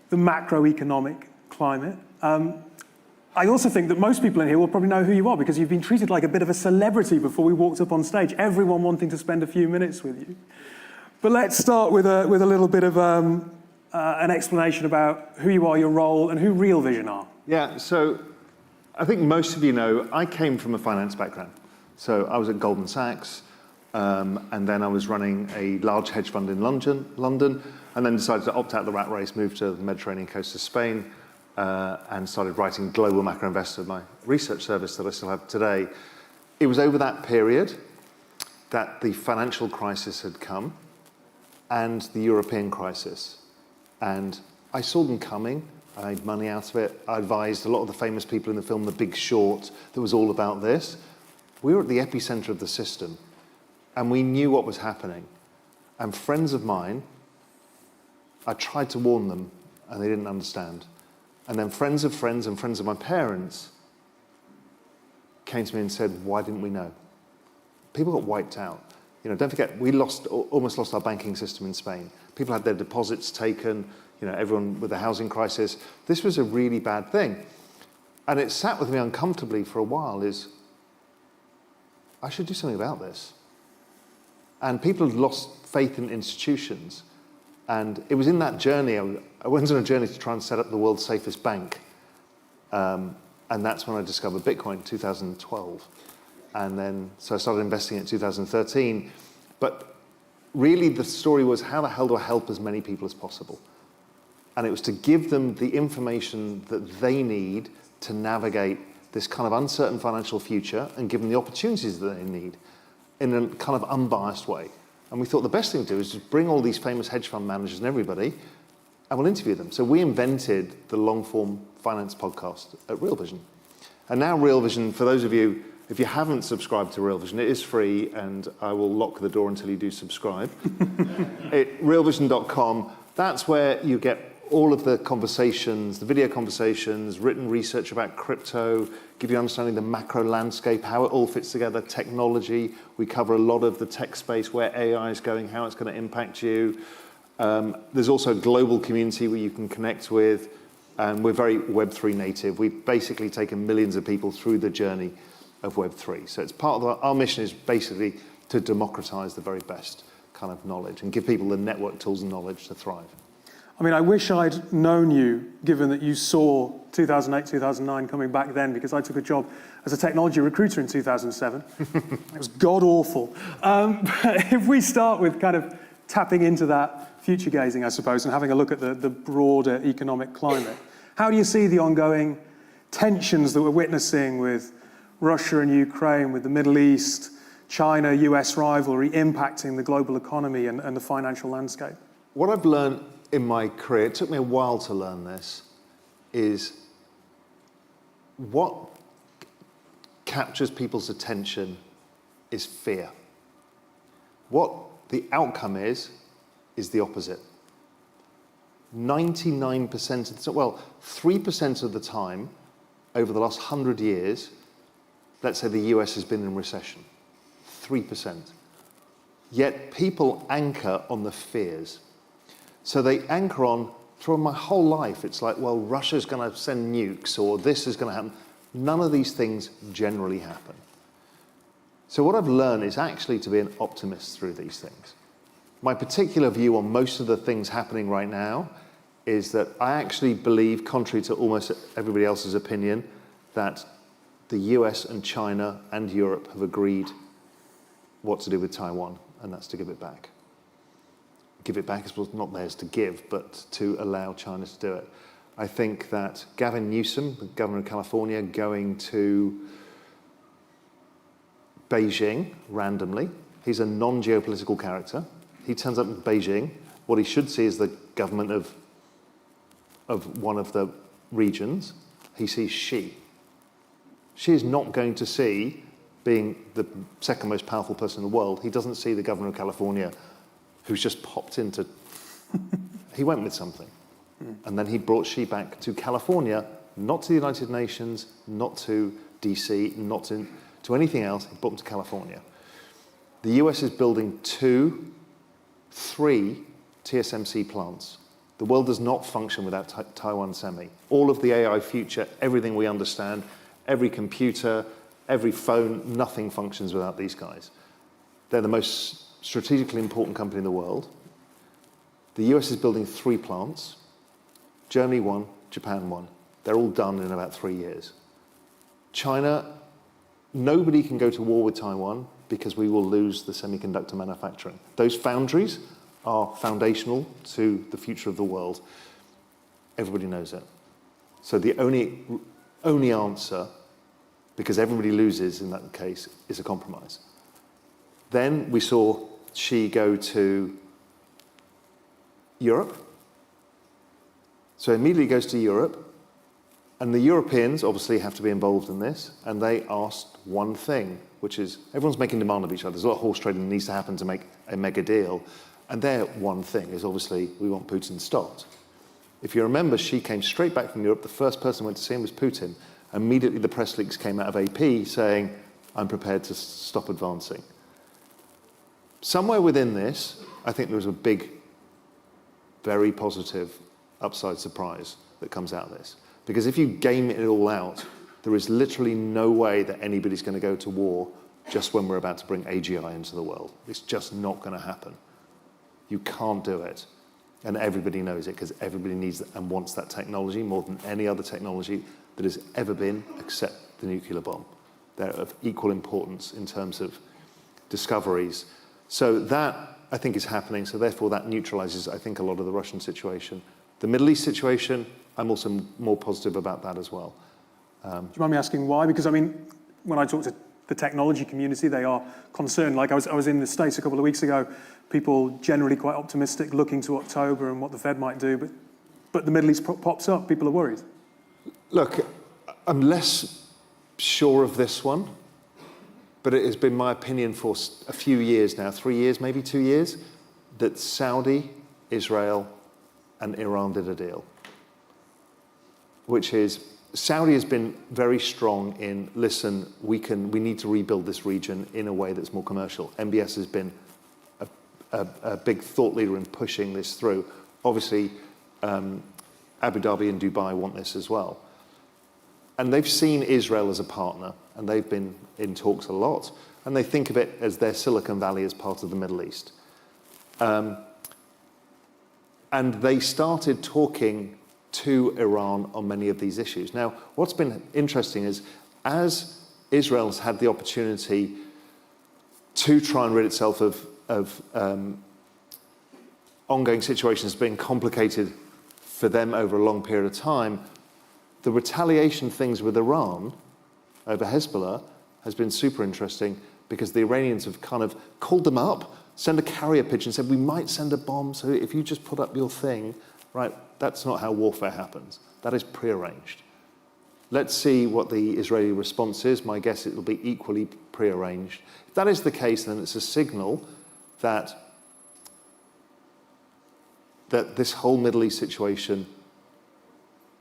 the macroeconomic climate. I also think that most people in here will probably know who you are because you've been treated like a bit of a celebrity before we walked up on stage, everyone wanting to spend a few minutes with you. But let's start with a little bit of an explanation about who you are, your role, and who Real Vision are. Yeah, so I think most of you know I came from a finance background. So I was at Goldman Sachs, and then I was running a large hedge fund in London, and then decided to opt out of the rat race, moved to the Mediterranean coast of Spain, and started writing Global Macro Investor, my research service that I still have today. It was over that period that the financial crisis had come and the European crisis. And I saw them coming. I made money out of it. I advised a lot of the famous people in the film The Big Short that was all about this. We were at the epicenter of the system, and we knew what was happening. And friends of mine, I tried to warn them, and they didn't understand. And then friends of friends and friends of my parents came to me and said, why didn't we know? People got wiped out. You know, don't forget, we almost lost our banking system in Spain. People had their deposits taken, you know, everyone with the housing crisis. This was a really bad thing. And it sat with me uncomfortably for a while is, I should do something about this. And people had lost faith in institutions. And it was in that journey, I went on a journey to try and set up the world's safest bank. And that's when I discovered Bitcoin in 2012. And then, so I started investing in 2013. But really the story was, how the hell do I help as many people as possible? And it was to give them the information that they need to navigate this kind of uncertain financial future and give them the opportunities that they need in a kind of unbiased way. And we thought the best thing to do is just bring all these famous hedge fund managers and everybody, and we'll interview them. So we invented the long-form finance podcast at Real Vision. And now Real Vision, for those of you, if you haven't subscribed to Real Vision, it is free, and I will lock the door until you do subscribe. At realvision.com, that's where you get all of the conversations, the video conversations, written research about crypto, give you understanding the macro landscape, how it all fits together, technology. We cover a lot of the tech space, where AI is going, how it's going to impact you. There's also a global community where you can connect with, and we're very Web3 native. We've basically taken millions of people through the journey of Web3. So it's part of our mission is basically to democratize the very best kind of knowledge and give people the network tools and knowledge to thrive. I mean, I wish I'd known you, given that you saw 2008, 2009 coming back then, because I took a job as a technology recruiter in 2007. It was god-awful. But if we start with kind of tapping into that future gazing, I suppose, and having a look at the broader economic climate, how do you see the ongoing tensions that we're witnessing with Russia and Ukraine, with the Middle East, China, US rivalry impacting the global economy and the financial landscape? What I've learned in my career, it took me a while to learn this, is what captures people's attention is fear. What the outcome is the opposite. 99% of the, well, 3% of the time over the last 100 years, let's say the US has been in recession. 3%. Yet people anchor on the fears. So they anchor on, through my whole life, it's like, well, Russia's going to send nukes, or this is going to happen. None of these things generally happen. So what I've learned is actually to be an optimist through these things. My particular view on most of the things happening right now is that I actually believe, contrary to almost everybody else's opinion, that the US and China and Europe have agreed what to do with Taiwan, and that's to give it back. Give it back is not theirs to give, but to allow China to do it. I think that Gavin Newsom, the governor of California, going to Beijing randomly, he's a non-geopolitical character. He turns up in Beijing. What he should see is the government of one of the regions. He sees Xi. Xi is not going to see, being the second most powerful person in the world, he doesn't see the governor of California who's just popped into... He went with something. And then he brought Xi back to California, not to the United Nations, not to DC, not to anything else. He brought him to California. The US is building 3 TSMC plants. The world does not function without Taiwan Semi. All of the AI future, everything we understand, every computer, every phone, nothing functions without these guys. They're the most strategically important company in the world. The US is building 3 plants. Germany 1, Japan 1. They're all done in about 3 years. China, nobody can go to war with Taiwan because we will lose the semiconductor manufacturing. Those foundries are foundational to the future of the world. Everybody knows it. So the only answer, because everybody loses in that case, is a compromise. Then we saw Xi go to Europe. So immediately goes to Europe, and the Europeans obviously have to be involved in this, and they asked one thing, which is everyone's making demand of each other. There's a lot of horse trading that needs to happen to make a mega deal, and their one thing is obviously we want Putin stopped. If you remember, Xi came straight back from Europe. The first person who went to see him was Putin. Immediately the press leaks came out of AP saying, I'm prepared to stop advancing. Somewhere within this, I think there was a big, very positive upside surprise that comes out of this. Because if you game it all out, there is literally no way that anybody's going to go to war just when we're about to bring AGI into the world. It's just not going to happen. You can't do it. And everybody knows it because everybody needs and wants that technology more than any other technology that has ever been except the nuclear bomb. They're of equal importance in terms of discoveries. So that, I think, is happening. So therefore, that neutralizes, I think, a lot of the Russian situation. The Middle East situation, I'm also more positive about that as well. Do you mind me asking why? Because, I mean, when I talk to the technology community, they are concerned. Like I was in the States a couple of weeks ago, people generally quite optimistic, looking to October and what the Fed might do, but the Middle East pops up, people are worried. Look, I'm less sure of this one, but it has been my opinion for a few years now, 3 years, maybe 2 years, that Saudi, Israel, and Iran did a deal, which is Saudi has been very strong in, listen, we need to rebuild this region in a way that's more commercial. MBS has been a big thought leader in pushing this through. Obviously, Abu Dhabi and Dubai want this as well. And they've seen Israel as a partner, and they've been in talks a lot, and they think of it as their Silicon Valley as part of the Middle East. And they started talking to Iran on many of these issues. Now, what's been interesting is, as Israel has had the opportunity to try and rid itself of ongoing situations being complicated for them over a long period of time, the retaliation things with Iran over Hezbollah has been super interesting because the Iranians have kind of called them up, sent a carrier pigeon, said, we might send a bomb, so if you just put up your thing, right, that's not how warfare happens. That is prearranged. Let's see what the Israeli response is. My guess it will be equally prearranged. If that is the case, then it's a signal that that this whole Middle East situation,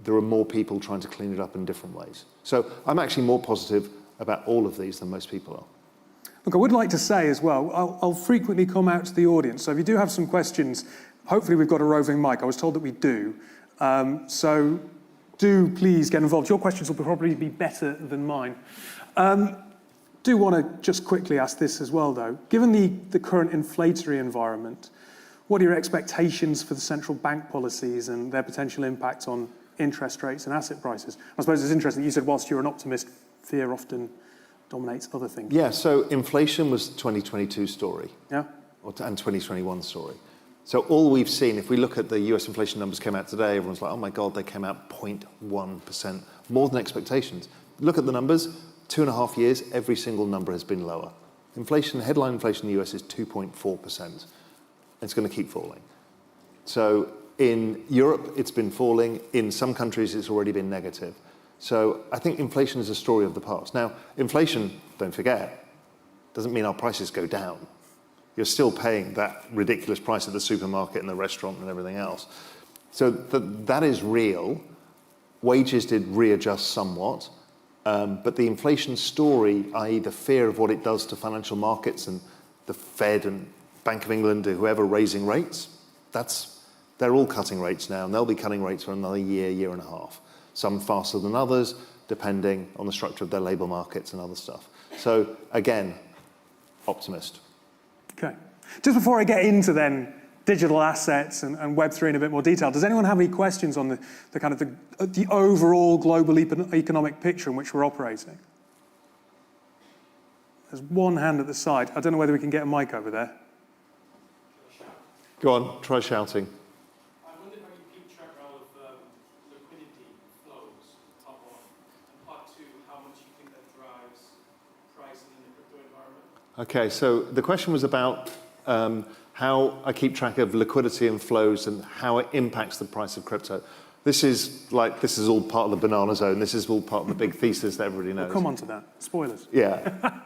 there are more people trying to clean it up in different ways. So I'm actually more positive about all of these than most people are. Look, I would like to say as well, I'll frequently come out to the audience. So if you do have some questions, hopefully we've got a roving mic. I was told that we do. So do please get involved. Your questions will probably be better than mine. Do want to just quickly ask this as well, though. Given the current inflationary environment, what are your expectations for the central bank policies and their potential impact on interest rates and asset prices? I suppose it's interesting that you said whilst you're an optimist, fear often dominates other things. Yeah, so inflation was 2022 story. Yeah. And 2021 story. So all we've seen, if we look at the US inflation numbers came out today, everyone's like, oh my God, they came out 0.1%, more than expectations. Look at the numbers, 2.5 years, every single number has been lower. Inflation, headline inflation in the US is 2.4%. It's going to keep falling. So in Europe, it's been falling. In some countries, it's already been negative. So I think inflation is a story of the past. Now, inflation, don't forget, doesn't mean our prices go down. You're still paying that ridiculous price at the supermarket and the restaurant and everything else. So that is real. Wages did readjust somewhat. But the inflation story, i.e. the fear of what it does to financial markets and the Fed and Bank of England or whoever raising rates, they're all cutting rates now, and they'll be cutting rates for another year, year and a half. Some faster than others, depending on the structure of their labour markets and other stuff. So again, optimist. Okay. Just before I get into then digital assets and Web3 in a bit more detail, does anyone have any questions on the kind of the overall global economic picture in which we're operating? There's one hand at the side. I don't know whether we can get a mic over there. Go on, try shouting. I wonder how you keep track of liquidity flows, part one, and part two, how much you think that drives pricing in the crypto environment? Okay, so the question was about how I keep track of liquidity and flows and how it impacts the price of crypto. This is all part of the banana zone. This is all part of the big thesis that everybody knows. We'll come on to that. Spoilers. Yeah.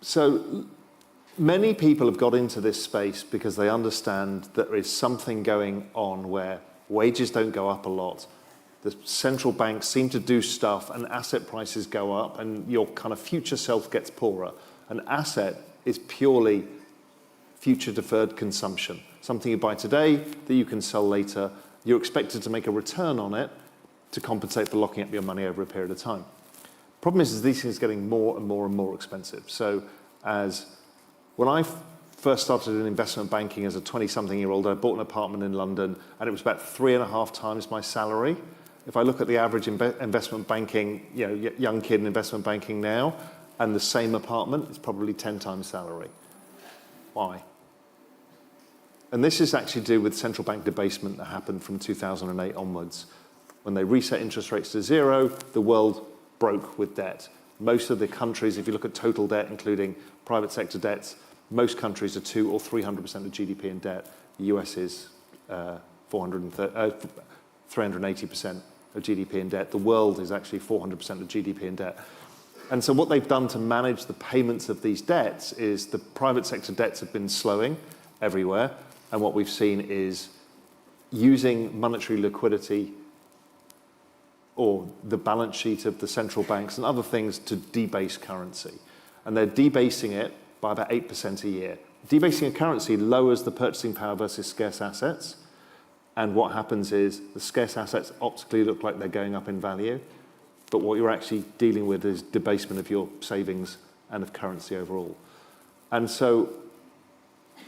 So many people have got into this space because they understand that there is something going on where wages don't go up a lot. The central banks seem to do stuff and asset prices go up and your kind of future self gets poorer. An asset is purely future deferred consumption. Something you buy today that you can sell later. You're expected to make a return on it to compensate for locking up your money over a period of time. Problem is these things are getting more and more and more expensive. So when I first started in investment banking as a 20-something-year-old, I bought an apartment in London, and it was about 3.5 times my salary. If I look at the average investment banking, young kid in investment banking now, and the same apartment, it's probably 10 times salary. Why? And this is actually to do with central bank debasement that happened from 2008 onwards. When they reset interest rates to zero, the world broke with debt. Most of the countries, if you look at total debt, including private sector debts, most countries are 200 or 300% of GDP in debt. The US is 380% of GDP in debt. The world is actually 400% of GDP in debt. And so what they've done to manage the payments of these debts is the private sector debts have been slowing everywhere. And what we've seen is using monetary liquidity or the balance sheet of the central banks and other things to debase currency. And they're debasing it by about 8% a year. Debasing a currency lowers the purchasing power versus scarce assets. And what happens is the scarce assets optically look like they're going up in value. But what you're actually dealing with is debasement of your savings and of currency overall. And so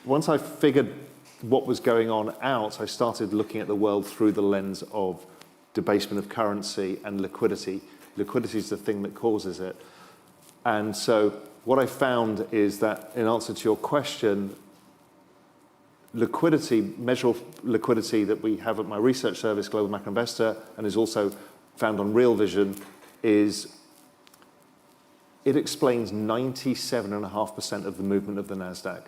once I figured what was going on out, I started looking at the world through the lens of debasement of currency and liquidity. Liquidity is the thing that causes it. And so what I found is that, in answer to your question, liquidity, measure of liquidity that we have at my research service, Global Macro Investor, and is also found on Real Vision, is it explains 97.5% of the movement of the NASDAQ,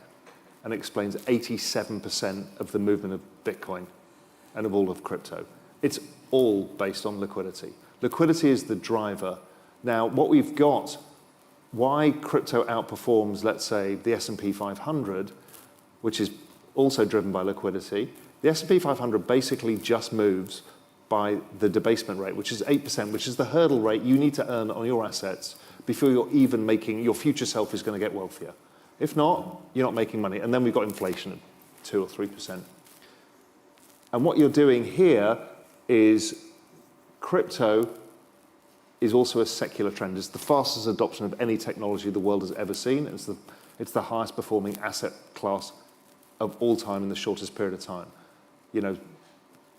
and explains 87% of the movement of Bitcoin and of all of crypto. It's all based on liquidity. Liquidity is the driver. Now, what we've got, why crypto outperforms, let's say, the S&P 500, which is also driven by liquidity. The S&P 500 basically just moves by the debasement rate, which is 8%, which is the hurdle rate you need to earn on your assets before you're even making, your future self is going to get wealthier. If not, you're not making money. And then we've got inflation at 2 or 3%. And what you're doing here is crypto is also a secular trend. It's the fastest adoption of any technology the world has ever seen. It's the highest performing asset class of all time in the shortest period of time. You know,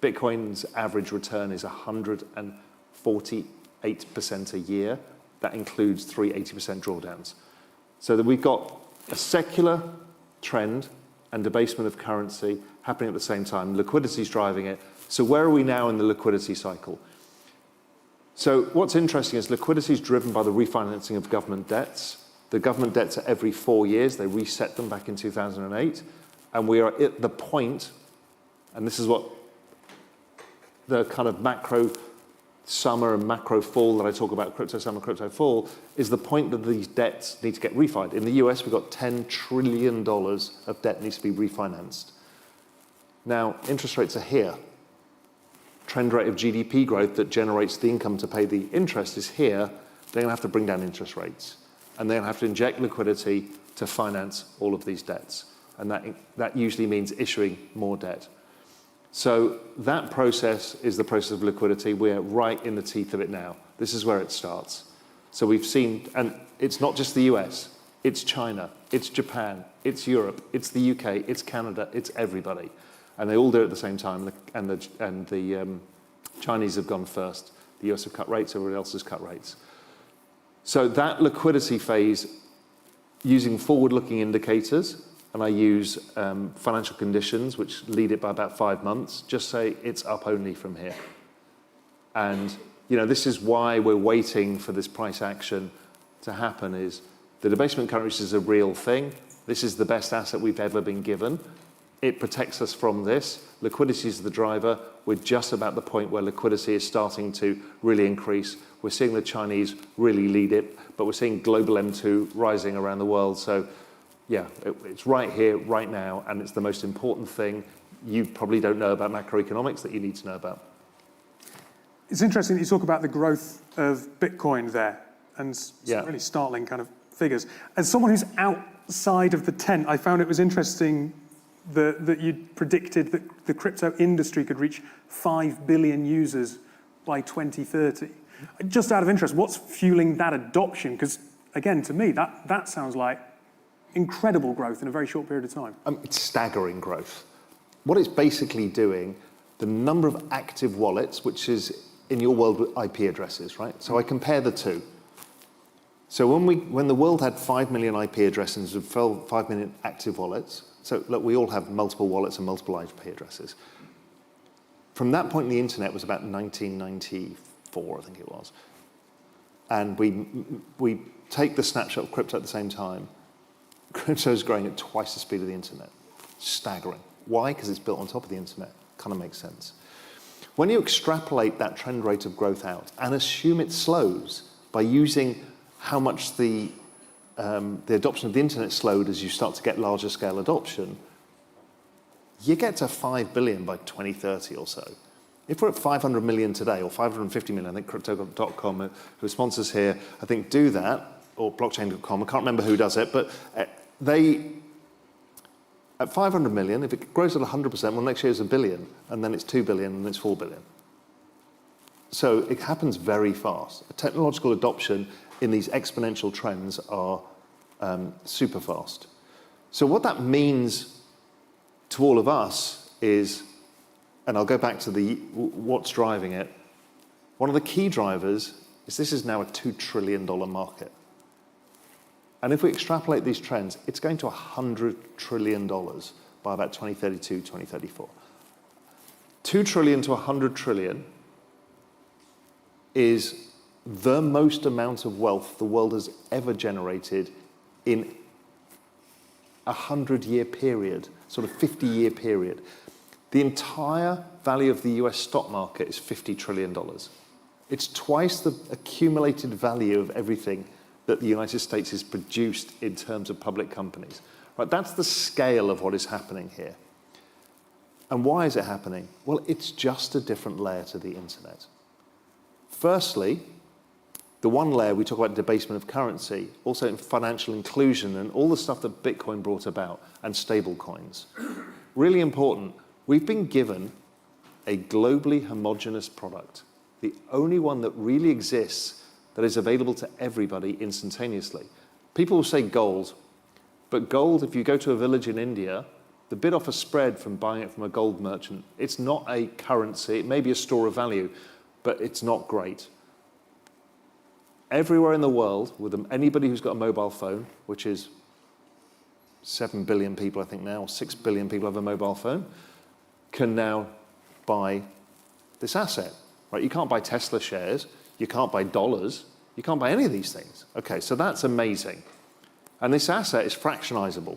Bitcoin's average return is 148% a year. That includes 3 80% drawdowns. So that we've got a secular trend and debasement of currency happening at the same time. Liquidity is driving it. So where are we now in the liquidity cycle? So what's interesting is liquidity is driven by the refinancing of government debts. The government debts are every 4 years. They reset them back in 2008. And we are at the point, and this is what the kind of macro summer and macro fall that I talk about, crypto summer, crypto fall, is the point that these debts need to get refinanced. In the US, we've got $10 trillion of debt needs to be refinanced. Now, interest rates are here. Trend rate of GDP growth that generates the income to pay the interest is here. They're going to have to bring down interest rates. And they're going to have to inject liquidity to finance all of these debts. And that usually means issuing more debt. So that process is the process of liquidity. We're right in the teeth of it now. This is where it starts. So we've seen, and it's not just the US, it's China, it's Japan, it's Europe, it's the UK, it's Canada, it's everybody. And they all do it at the same time, and the Chinese have gone first. The US have cut rates, everybody else has cut rates. So that liquidity phase, using forward-looking indicators, and I use financial conditions, which lead it by about 5 months, just say it's up only from here. And you know, this is why we're waiting for this price action to happen, is the debasement currency is a real thing. This is the best asset we've ever been given. It protects us from this. Liquidity is the driver. We're just about the point where liquidity is starting to really increase. We're seeing the Chinese really lead it, but we're seeing global M2 rising around the world. So yeah, it's right here, right now, and it's the most important thing you probably don't know about macroeconomics that you need to know about. It's interesting that you talk about the growth of Bitcoin there, and some really startling kind of figures. As someone who's outside of the tent, I found it was interesting that you predicted that the crypto industry could reach 5 billion users by 2030. Just out of interest, what's fueling that adoption? Because again, to me, that sounds like incredible growth in a very short period of time. It's staggering growth. What it's basically doing, the number of active wallets, which is in your world with IP addresses, right? So I compare the two. So when the world had 5 million IP addresses and 5 million active wallets, so look, we all have multiple wallets and multiple IP addresses. From that point, the internet was about 1994, I think it was. And we take the snapshot of crypto at the same time. Crypto is growing at twice the speed of the internet. Staggering. Why? Because it's built on top of the internet. Kind of makes sense. When you extrapolate that trend rate of growth out and assume it slows by using how much the adoption of the internet slowed as you start to get larger scale adoption, you get to 5 billion by 2030 or so. If we're at 500 million today, or 550 million, I think Crypto.com, who sponsors here, I think do that, or blockchain.com, I can't remember who does it, but they, at 500 million, if it grows at 100%, well, next year it's 1 billion, and then it's 2 billion, and it's 4 billion. So it happens very fast. Technological adoption in these exponential trends are super fast. So what that means to all of us is, and I'll go back to what's driving it. One of the key drivers is this is now a $2 trillion market. And if we extrapolate these trends, it's going to $100 trillion by about 2032, 2034. 2 trillion to 100 trillion is the most amount of wealth the world has ever generated in a 100-year period, sort of 50-year period. The entire value of the US stock market is $50 trillion. It's twice the accumulated value of everything that the United States has produced in terms of public companies. Right? That's the scale of what is happening here. And why is it happening? Well, it's just a different layer to the internet. Firstly, the one layer, we talk about debasement of currency, also in financial inclusion and all the stuff that Bitcoin brought about, and stable coins. Really important, we've been given a globally homogeneous product, the only one that really exists that is available to everybody instantaneously. People will say gold, but gold, if you go to a village in India, the bid-offer spread from buying it from a gold merchant, it's not a currency, it may be a store of value, but it's not great. Everywhere in the world, with anybody who's got a mobile phone, which is 7 billion people, I think now, 6 billion people have a mobile phone, can now buy this asset, right? You can't buy Tesla shares, you can't buy dollars, you can't buy any of these things. Okay, so that's amazing. And this asset is fractionizable.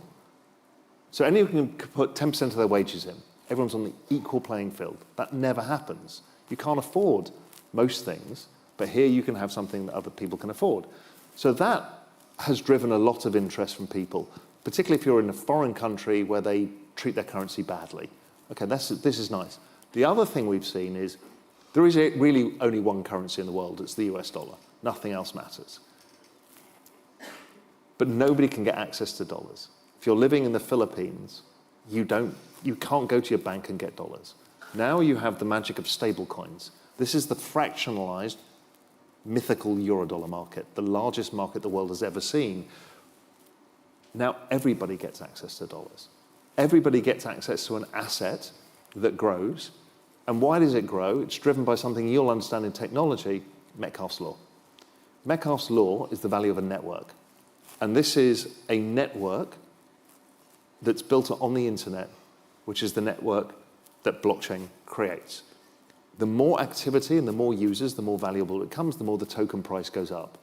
So anyone can put 10% of their wages in. Everyone's on the equal playing field. That never happens. You can't afford most things, but here you can have something that other people can afford. So that has driven a lot of interest from people, particularly if you're in a foreign country where they treat their currency badly. Okay, this is nice. The other thing we've seen is there is really only one currency in the world. It's the US dollar. Nothing else matters. But nobody can get access to dollars. If you're living in the Philippines, you can't go to your bank and get dollars. Now you have the magic of stable coins. This is the fractionalized, mythical Eurodollar market, the largest market the world has ever seen. Now everybody gets access to dollars. Everybody gets access to an asset that grows. And why does it grow? It's driven by something you'll understand in technology, Metcalfe's law. Metcalfe's law is the value of a network. And this is a network that's built on the internet, which is the network that blockchain creates. The more activity and the more users, the more valuable it becomes, the more the token price goes up.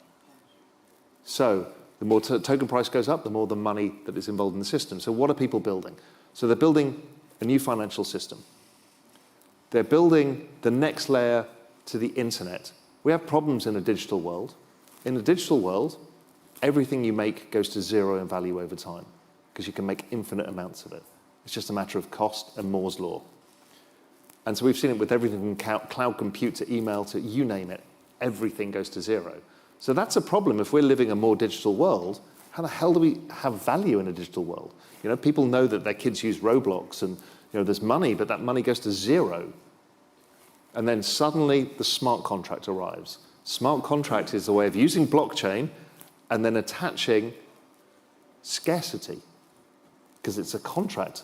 So the more token price goes up, the more the money that is involved in the system. So what are people building? So they're building a new financial system. They're building the next layer to the internet. We have problems in a digital world. In a digital world, everything you make goes to zero in value over time because you can make infinite amounts of it. It's just a matter of cost and Moore's law. And so we've seen it with everything from cloud compute to email to you name it. Everything goes to zero. So that's a problem. If we're living a more digital world, how the hell do we have value in a digital world? You know, people know that their kids use Roblox and there's money, but that money goes to zero. And then suddenly the smart contract arrives. Smart contract is a way of using blockchain and then attaching scarcity because it's a contract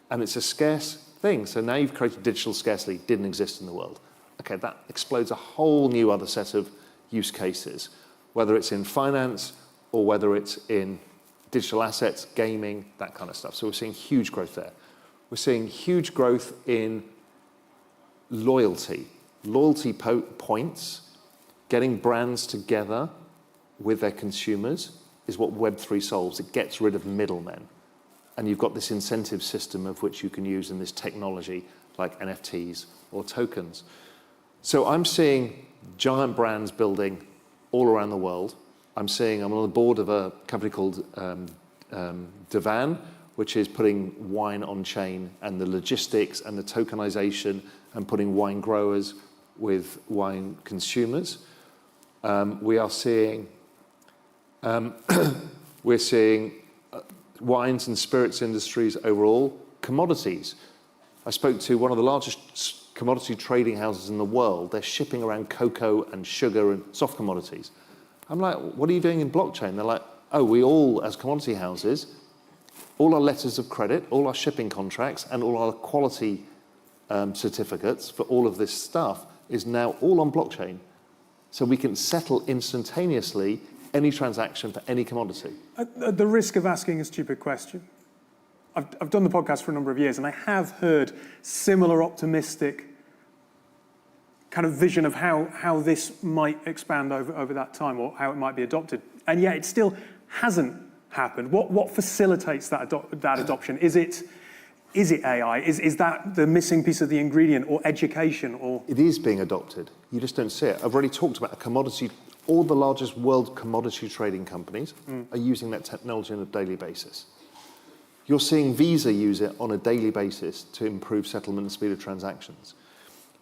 and it's a scarce thing. So now you've created digital scarcity, didn't exist in the world. Okay, that explodes a whole new other set of use cases, whether it's in finance or whether it's in digital assets, gaming, that kind of stuff. So we're seeing huge growth there. We're seeing huge growth in loyalty points, getting brands together with their consumers is what Web3 solves. It gets rid of middlemen. And you've got this incentive system of which you can use in this technology like NFTs or tokens. So I'm seeing giant brands building all around the world. I'm on the board of a company called Divan, which is putting wine on chain and the logistics and the tokenization and putting wine growers with wine consumers. We're seeing wines and spirits industries overall, commodities. I spoke to one of the largest commodity trading houses in the world. They're shipping around cocoa and sugar and soft commodities. I'm like, what are you doing in blockchain? They're like, oh, we all, as commodity houses, all our letters of credit, all our shipping contracts, and all our quality certificates for all of this stuff is now all on blockchain. So we can settle instantaneously any transaction for any commodity. At the risk of asking a stupid question, I've done the podcast for a number of years, and I have heard similar optimistic kind of vision of how this might expand over that time, or how it might be adopted. And yet it still hasn't happened. What facilitates that adoption? Is it AI? Is that the missing piece of the ingredient, or education? Or it is being adopted. You just don't see it. I've already talked about a commodity. All the largest world commodity trading companies are using that technology on a daily basis. You're seeing Visa use it on a daily basis to improve settlement and speed of transactions.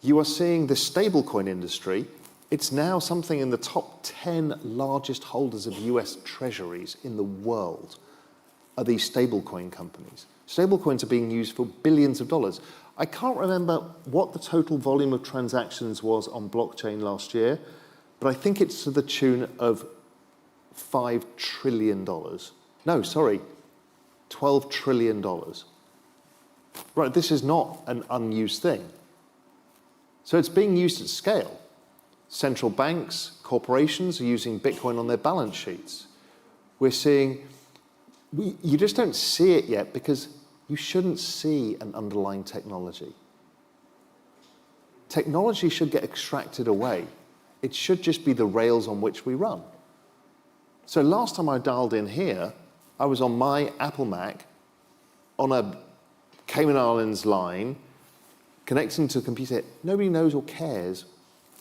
You are seeing the stablecoin industry. It's now something in the top 10 largest holders of US treasuries in the world are these stablecoin companies. Stablecoins are being used for billions of dollars. I can't remember what the total volume of transactions was on blockchain last year, but I think it's to the tune of $5 trillion. No, sorry, $12 trillion. Right, this is not an unused thing. So it's being used at scale. Central banks, corporations are using Bitcoin on their balance sheets. We're seeing, you just don't see it yet because you shouldn't see an underlying technology. Technology should get extracted away. It should just be the rails on which we run. So last time I dialed in here, I was on my Apple Mac on a Cayman Islands line, connecting to a computer. Nobody knows or cares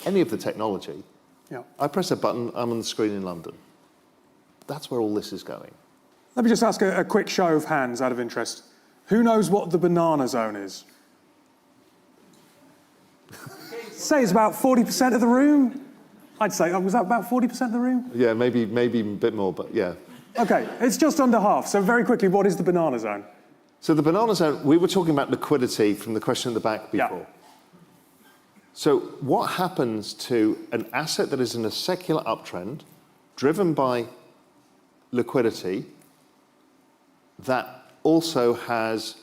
any of the technology. Yeah. I press a button, I'm on the screen in London. That's where all this is going. Let me just ask a quick show of hands out of interest. Who knows what the banana zone is? Say it's about 40% of the room. I'd say, was that about 40% of the room? Yeah, maybe a bit more, but yeah. Okay, it's just under half. So very quickly, what is the banana zone? So the banana zone, we were talking about liquidity from the question at the back before. Yeah. So what happens to an asset that is in a secular uptrend, driven by liquidity, that also has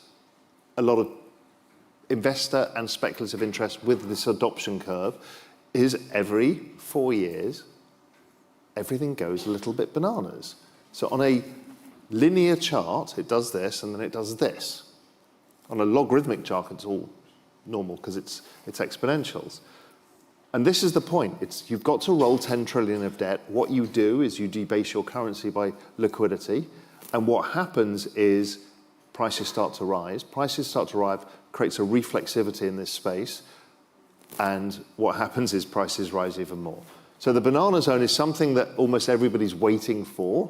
a lot of investor and speculative interest with this adoption curve, is every 4 years, everything goes a little bit bananas. So on a linear chart, it does this, and then it does this. On a logarithmic chart, it's all normal because it's exponentials. And this is the point. You've got to roll 10 trillion of debt. What you do is you debase your currency by liquidity. And what happens is prices start to rise. Prices start to rise, creates a reflexivity in this space. And what happens is prices rise even more. So the banana zone is something that almost everybody's waiting for.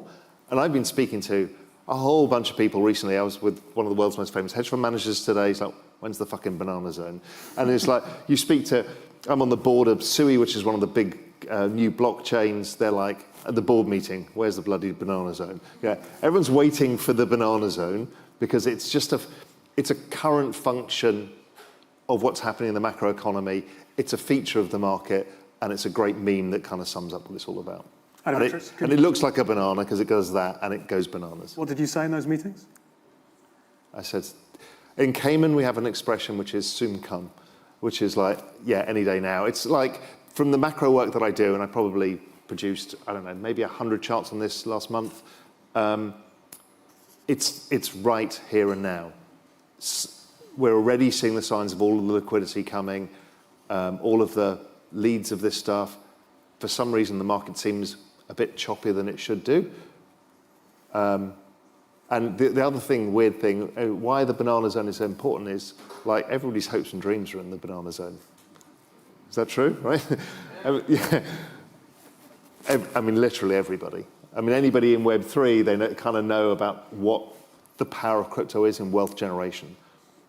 And I've been speaking to a whole bunch of people recently. I was with one of the world's most famous hedge fund managers today. He's like, when's the fucking banana zone? And it's like, you speak to, I'm on the board of Sui, which is one of the big new blockchains. They're like, at the board meeting, where's the bloody banana zone? Yeah, everyone's waiting for the banana zone because it's just it's a current function of what's happening in the macroeconomy. It's a feature of the market, and it's a great meme that kind of sums up what it's all about. And it looks like a banana because it does that, and it goes bananas. What did you say in those meetings? I said, in Cayman, we have an expression which is soon come, which is like, yeah, any day now. It's like, from the macro work that I do, and I probably produced, I don't know, maybe 100 charts on this last month, it's right here and now. We're already seeing the signs of all of the liquidity coming, all of the leads of this stuff. For some reason, the market seems a bit choppier than it should do. And the other thing, weird thing, why the banana zone is so important is, like, everybody's hopes and dreams are in the banana zone. Is that true, right? Yeah. I mean, literally everybody. I mean, anybody in Web3, they kind of know about what the power of crypto is in wealth generation.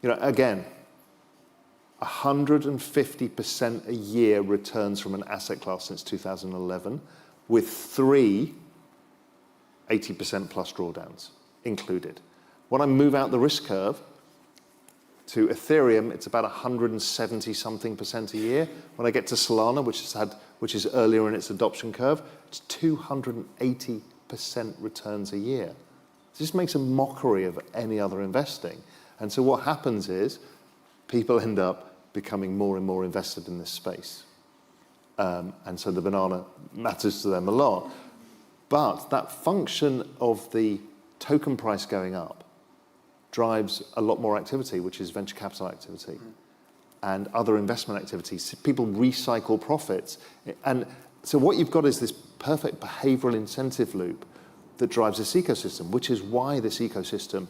You know, again, 150% a year returns from an asset class since 2011, with 3 80% plus drawdowns included. When I move out the risk curve to Ethereum, it's about 170-something% a year. When I get to Solana, which is earlier in its adoption curve, it's 280% returns a year. This makes a mockery of any other investing. And so what happens is people end up becoming more and more invested in this space. And so the banana matters to them a lot. But that function of the token price going up drives a lot more activity, which is venture capital activity and other investment activities. People recycle profits. And so what you've got is this perfect behavioral incentive loop that drives this ecosystem, which is why this ecosystem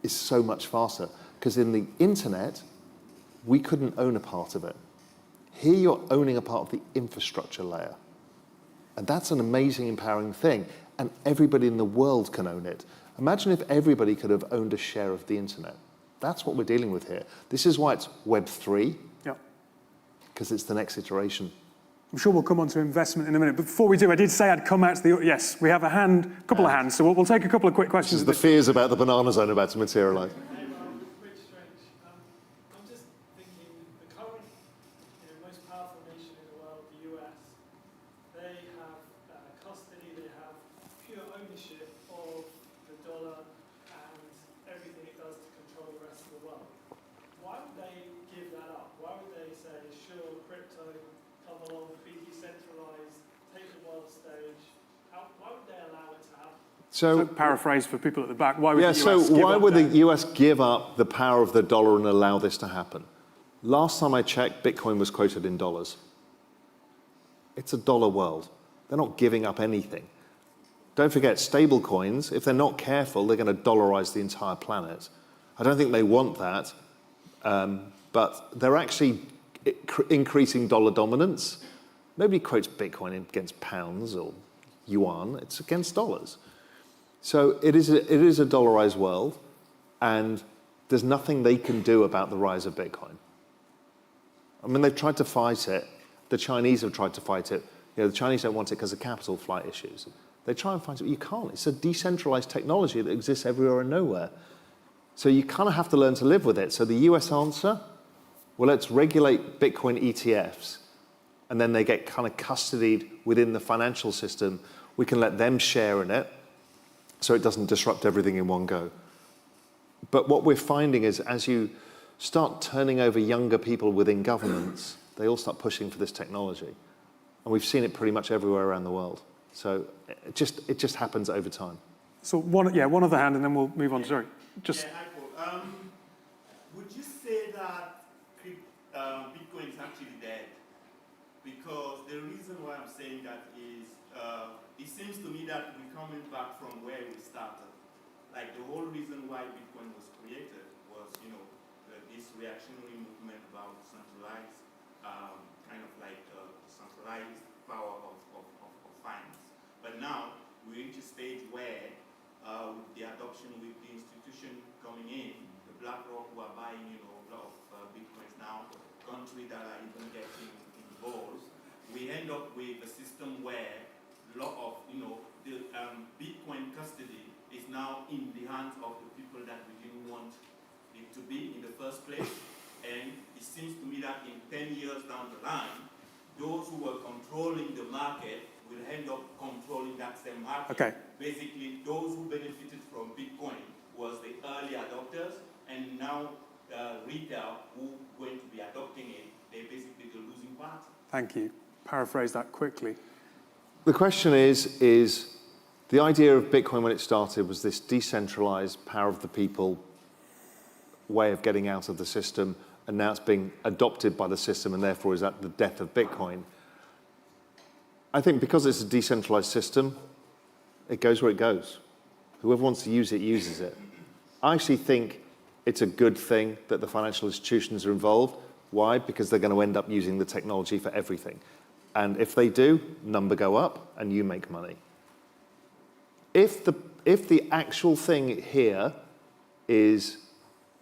is so much faster. Because in the internet, we couldn't own a part of it. Here you're owning a part of the infrastructure layer. And that's an amazing, empowering thing. And everybody in the world can own it. Imagine if everybody could have owned a share of the internet. That's what we're dealing with here. This is why it's Web3, because it's the next iteration. I'm sure we'll come on to investment in a minute. But before we do, I did say I'd come out to the... Yes, we have a couple of hands, so we'll take a couple of quick questions. This is the fears about the banana zone about to materialize. I'm just thinking, the current most powerful nation in the world, the US, they have custody, they have pure ownership of the dollar and everything it does to control the rest of the world. Why would they give that up? Why would they say, sure, crypto, come along, be decentralized, take the world stage? Why would they allow it to happen? So paraphrase for people at the back, why would the US why would the US give up the power of the dollar and allow this to happen? Last time I checked, Bitcoin was quoted in dollars. It's a dollar world. They're not giving up anything. Don't forget, stable coins, if they're not careful, they're going to dollarize the entire planet. I don't think they want that, but they're actually increasing dollar dominance. Nobody quotes Bitcoin against pounds or yuan. It's against dollars. So it is a dollarized world, and there's nothing they can do about the rise of Bitcoin. I mean, they've tried to fight it. The Chinese have tried to fight it. The Chinese don't want it because of capital flight issues. They try and fight it, but you can't. It's a decentralized technology that exists everywhere and nowhere. So you kind of have to learn to live with it. So the US answer, well, let's regulate Bitcoin ETFs, and then they get kind of custodied within the financial system. We can let them share in it, so it doesn't disrupt everything in one go. But what we're finding is as you start turning over younger people within governments, they all start pushing for this technology. And we've seen it pretty much everywhere around the world. So it just happens over time. So one other hand, and then we'll move on. Sorry. Hi, Paul. Would you say that Bitcoin is actually dead? Because the reason why I'm saying that is it seems to me that we're coming back from where we started. Like the whole reason why Bitcoin was created was, this reactionary movement about centralized, centralized power of finance. But now we reach a stage where, with the adoption, with the institution coming in, the BlackRock who are buying, a lot of Bitcoins now, countries that are even getting involved, we end up with a system where a lot of, the Bitcoin custody is now in the hands of the people that we didn't want it to be in the first place. And it seems to me that in 10 years down the line, those who were controlling the market will end up controlling that same market. Okay. Basically, those who benefited from Bitcoin was the early adopters, and now retail who are going to be adopting it, they're basically the losing party. Thank you. Paraphrase that quickly. The question is the idea of Bitcoin when it started was this decentralized power of the people way of getting out of the system, and now it's being adopted by the system and therefore is at the death of Bitcoin. I think because it's a decentralized system, it goes where it goes. Whoever wants to use it, uses it. I actually think it's a good thing that the financial institutions are involved. Why? Because they're going to end up using the technology for everything. And if they do, number go up and you make money. If the actual thing here is,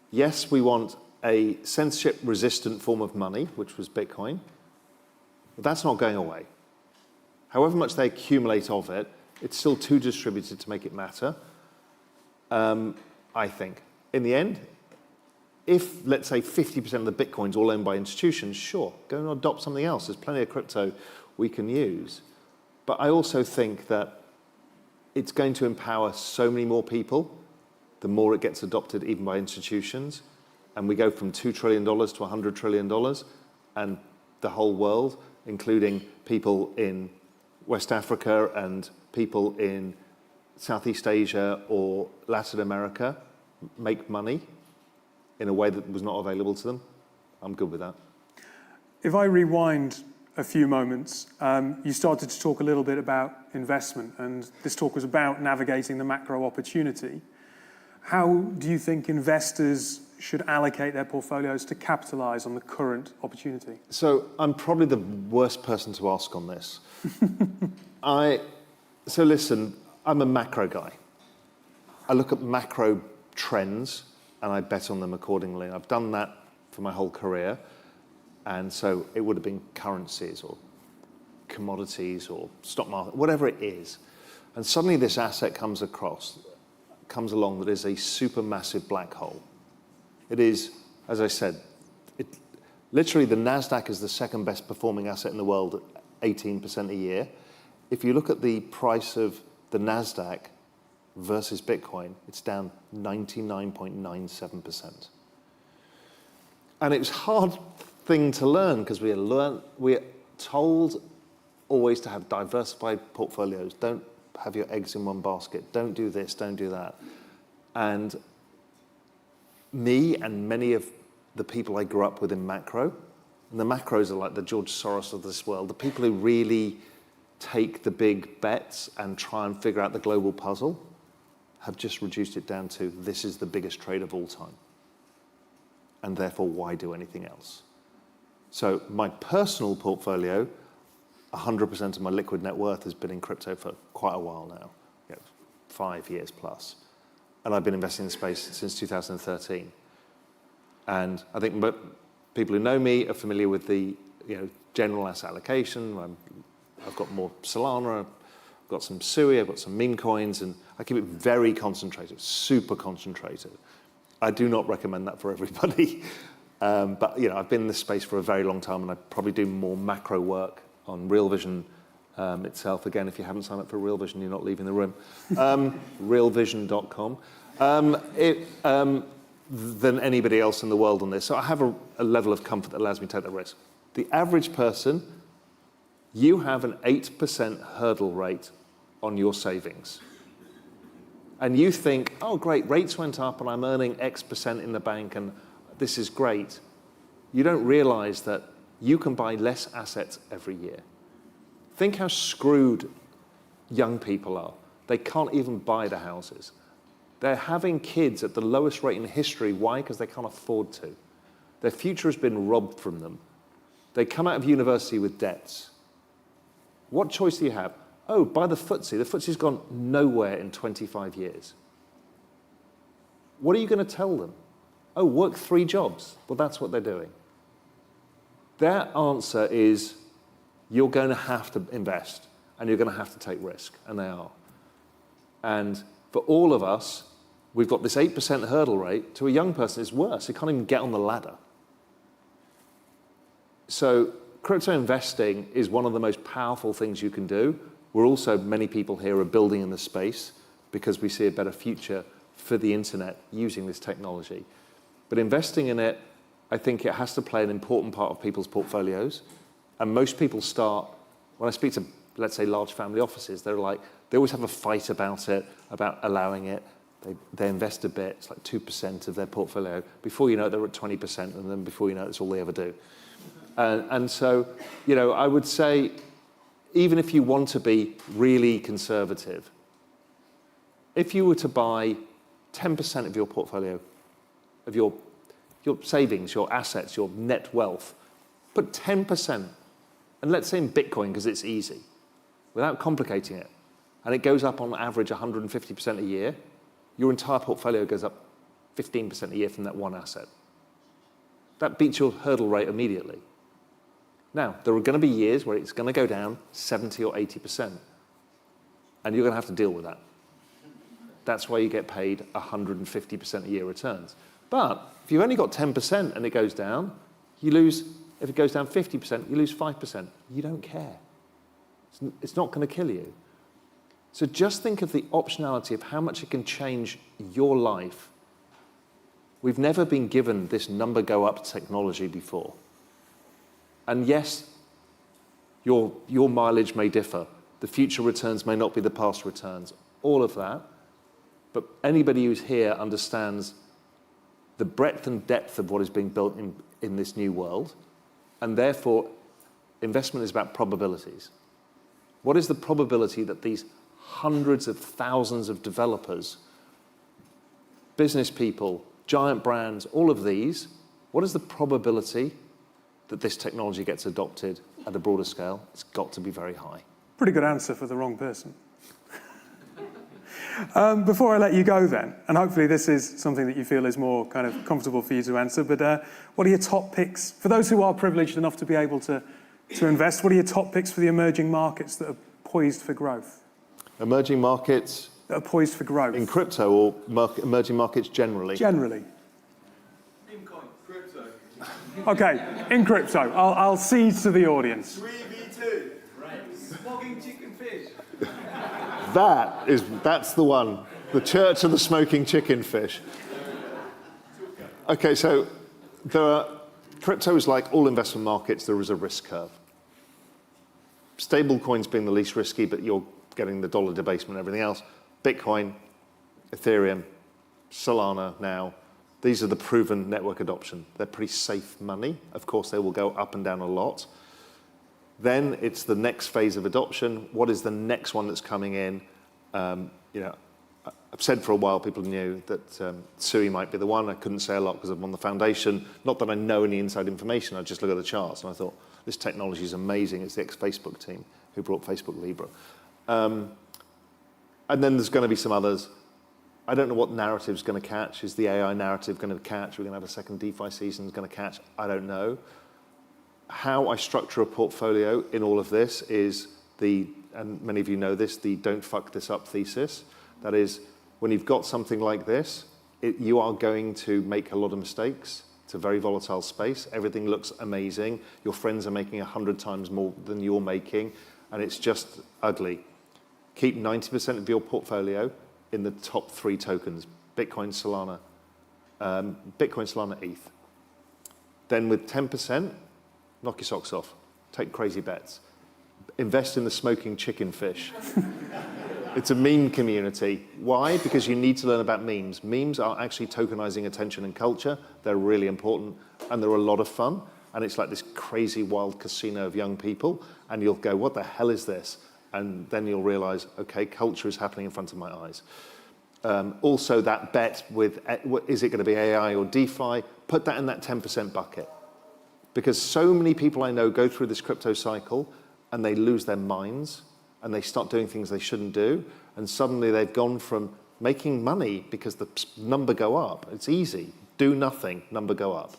yes, we want a censorship-resistant form of money, which was Bitcoin, but that's not going away. However much they accumulate of it, it's still too distributed to make it matter, I think. In the end, if, let's say, 50% of the Bitcoin's all owned by institutions, sure, go and adopt something else. There's plenty of crypto we can use. But I also think that it's going to empower so many more people, the more it gets adopted even by institutions. And we go from $2 trillion to $100 trillion, and the whole world, including people in West Africa and people in Southeast Asia or Latin America, make money in a way that was not available to them. I'm good with that. If I rewind a few moments, you started to talk a little bit about investment, and this talk was about navigating the macro opportunity. How do you think investors should allocate their portfolios to capitalize on the current opportunity? So I'm probably the worst person to ask on this. So listen, I'm a macro guy. I look at macro trends and I bet on them accordingly. I've done that for my whole career. And so it would have been currencies or commodities or stock market, whatever it is. And suddenly this asset comes along that is a supermassive black hole. It is, as I said, literally the NASDAQ is the second best performing asset in the world at 18% a year. If you look at the price of the NASDAQ versus Bitcoin, it's down 99.97%. And it's a hard thing to learn because we're told always to have diversified portfolios. Don't have your eggs in one basket. Don't do this, don't do that. And me and many of the people I grew up with in macro, and the macros are like the George Soros of this world, the people who really take the big bets and try and figure out the global puzzle, have just reduced it down to this is the biggest trade of all time. And therefore, why do anything else? So my personal portfolio, 100% of my liquid net worth has been in crypto for quite a while now, 5 years plus. And I've been investing in the space since 2013. And I think people who know me are familiar with the general asset allocation. I've got more Solana, I've got some Sui, I've got some meme coins, and I keep it very concentrated, super concentrated. I do not recommend that for everybody. But I've been in this space for a very long time, and I probably do more macro work on Real Vision itself. Again, if you haven't signed up for Real Vision, you're not leaving the room. Realvision.com. Than anybody else in the world on this. So I have a level of comfort that allows me to take that risk. The average person, you have an 8% hurdle rate on your savings. And you think, oh, great, rates went up and I'm earning X% in the bank and this is great. You don't realize that you can buy less assets every year. Think how screwed young people are. They can't even buy the houses. They're having kids at the lowest rate in history. Why? Because they can't afford to. Their future has been robbed from them. They come out of university with debts. What choice do you have? Oh, buy the FTSE. The FTSE's gone nowhere in 25 years. What are you going to tell them? Oh, work 3 jobs. Well, that's what they're doing. Their answer is, you're going to have to invest, and you're going to have to take risk, and they are. And for all of us, we've got this 8% hurdle rate. To a young person, it's worse. They can't even get on the ladder. So crypto investing is one of the most powerful things you can do. We're also, many people here are building in the space because we see a better future for the internet using this technology. But investing in it, I think it has to play an important part of people's portfolios. And most people start, when I speak to, let's say, large family offices, they always have a fight about it, about allowing it. They invest a bit, it's like 2% of their portfolio. Before you know it, they're at 20%, and then before you know it, that's all they ever do. And so, I would say, even if you want to be really conservative, if you were to buy 10% of your portfolio, of your savings, your assets, your net wealth, put 10%, and let's say in Bitcoin, because it's easy, without complicating it, and it goes up on average 150% a year, your entire portfolio goes up 15% a year from that one asset. That beats your hurdle rate immediately. Now, there are going to be years where it's going to go down 70 or 80%, and you're going to have to deal with that. That's why you get paid 150% a year returns. But if you've only got 10% and it goes down, you lose, if it goes down 50%, you lose 5%. You don't care. It's not going to kill you. So just think of the optionality of how much it can change your life. We've never been given this number go up technology before. And yes, your mileage may differ. The future returns may not be the past returns. All of that. But anybody who's here understands the breadth and depth of what is being built in this new world. And therefore, investment is about probabilities. What is the probability that these hundreds of thousands of developers, business people, giant brands, all of these, what is the probability that this technology gets adopted at a broader scale? It's got to be very high. Pretty good answer for the wrong person. Before I let you go then, and hopefully this is something that you feel is more kind of comfortable for you to answer, but what are your top picks, for those who are privileged enough to be able to invest, what are your top picks for the emerging markets that are poised for growth? Emerging markets? That are poised for growth. In crypto or emerging markets generally? Generally. Okay, in crypto. I'll cede to the audience. 3v2. Smoking chicken fish. That's the one. The Church of the Smoking Chicken Fish. Okay, so crypto is like all investment markets, there is a risk curve. Stable coins being the least risky, but you're getting the dollar debasement and everything else. Bitcoin, Ethereum, Solana now. These are the proven network adoption. They're pretty safe money. Of course, they will go up and down a lot. Then it's the next phase of adoption. What is the next one that's coming in? I've said for a while, people knew that Sui might be the one. I couldn't say a lot because I'm on the foundation. Not that I know any inside information. I just look at the charts and I thought, this technology is amazing. It's the ex-Facebook team who brought Facebook Libra. And then there's going to be some others. I don't know what narrative's going to catch. Is the AI narrative going to catch? We're going to have a second DeFi season going to catch? I don't know. How I structure a portfolio in all of this is and many of you know this, the don't fuck this up thesis. That is, when you've got something like this, you are going to make a lot of mistakes. It's a very volatile space. Everything looks amazing. Your friends are making 100 times more than you're making, and it's just ugly. Keep 90% of your portfolio in the top 3 tokens, Bitcoin, Solana, ETH. Then with 10%, knock your socks off. Take crazy bets. Invest in the smoking chicken fish. It's a meme community. Why? Because you need to learn about memes. Memes are actually tokenizing attention and culture. They're really important, and they're a lot of fun. And it's like this crazy wild casino of young people, and you'll go, what the hell is this? And then you'll realize, okay, culture is happening in front of my eyes. Also, that bet with, is it going to be AI or DeFi? Put that in that 10% bucket. Because so many people I know go through this crypto cycle and they lose their minds and they start doing things they shouldn't do. And suddenly they've gone from making money because the number go up. It's easy. Do nothing, number go up.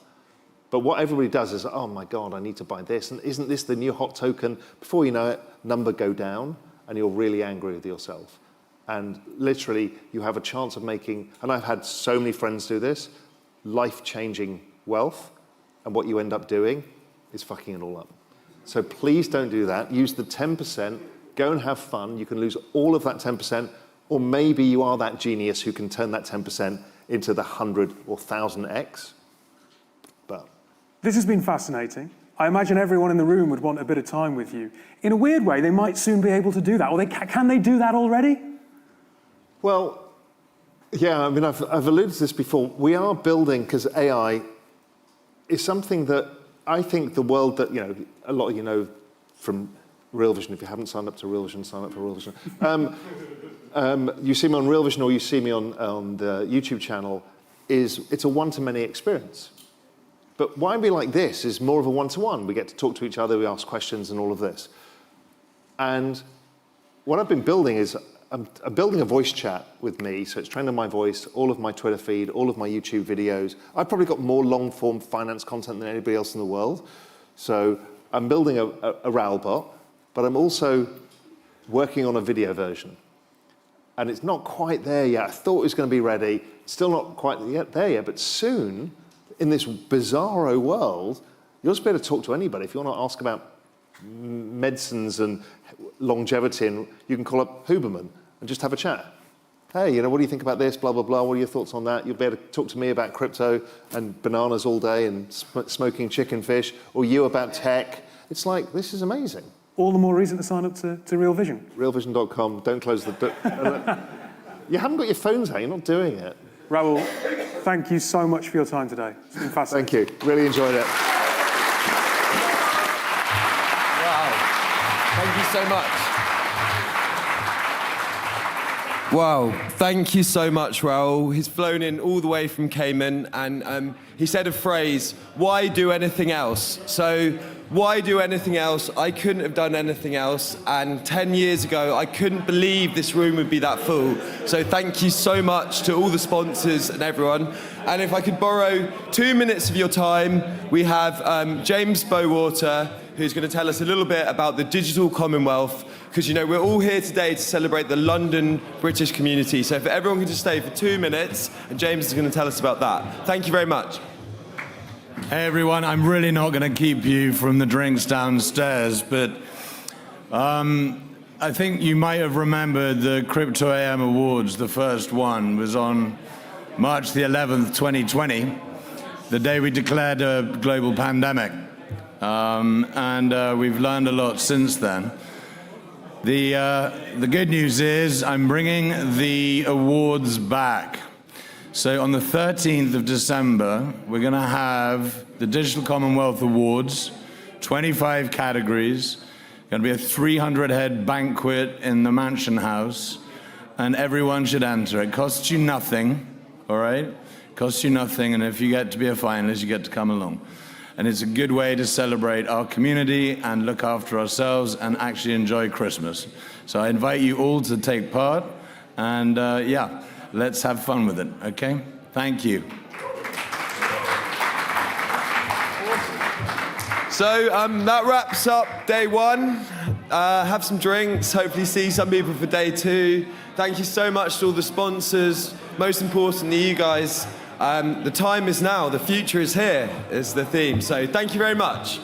But what everybody does is, oh my God, I need to buy this. And isn't this the new hot token? Before you know it, number go down and you're really angry with yourself. And literally you have a chance of making, and I've had so many friends do this, life-changing wealth. And what you end up doing is fucking it all up. So please don't do that. Use the 10%, go and have fun. You can lose all of that 10%, or maybe you are that genius who can turn that 10% into the 100 or 1000x. But this has been fascinating. I imagine everyone in the room would want a bit of time with you. In a weird way, they might soon be able to do that. Or can they do that already? Well, yeah, I mean, I've alluded to this before. We are building, because AI is something that I think the world that, a lot of you know from Real Vision. If you haven't signed up to Real Vision, sign up for Real Vision. You see me on Real Vision or you see me on the YouTube channel, it's a one-to-many experience. But why we like this is more of a one-to-one. We get to talk to each other, we ask questions and all of this. And what I've been building is, I'm building a voice chat with me, so it's trained on my voice, all of my Twitter feed, all of my YouTube videos. I've probably got more long-form finance content than anybody else in the world. So I'm building a Raoul bot, but I'm also working on a video version. And it's not quite there yet. I thought it was going to be ready. Still not quite there yet, but soon, in this bizarro world, you'll just be able to talk to anybody. If you want to ask about medicines and longevity, and you can call up Huberman and just have a chat. Hey, what do you think about this, blah, blah, blah, what are your thoughts on that? You'll be able to talk to me about crypto and bananas all day and smoking chicken fish, or you about tech. It's like, this is amazing. All the more reason to sign up to Real Vision. Realvision.com, don't close the door. You haven't got your phones out, you're not doing it. Raoul, thank you so much for your time today. It's been fascinating. Thank you, really enjoyed it. Wow, thank you so much. Wow, thank you so much, Raoul. He's flown in all the way from Cayman, and he said a phrase, why do anything else? So, why do anything else? I couldn't have done anything else, and 10 years ago, I couldn't believe this room would be that full. So thank you so much to all the sponsors and everyone. And if I could borrow 2 minutes of your time, we have James Bowater, who's going to tell us a little bit about the digital Commonwealth, because, you know, we're all here today to celebrate the London British community. So if everyone can just stay for 2 minutes, and James is going to tell us about that. Thank you very much. Hey, everyone. I'm really not going to keep you from the drinks downstairs, but I think you might have remembered the Crypto AM Awards. The first one was on March the 11th, 2020, the day we declared a global pandemic. And we've learned a lot since then. The good news is I'm bringing the awards back. So on the 13th of December, we're going to have the Digital Commonwealth Awards, 25 categories, going to be a 300-head banquet in the Mansion House, and everyone should enter. It costs you nothing, all right? It costs you nothing, and if you get to be a finalist, you get to come along. And it's a good way to celebrate our community and look after ourselves and actually enjoy Christmas. So I invite you all to take part, and yeah, let's have fun with it, okay? Thank you. So that wraps up day one. Have some drinks, hopefully see some people for day two. Thank you so much to all the sponsors. Most importantly, you guys. The time is now, the future is here, is the theme. So thank you very much.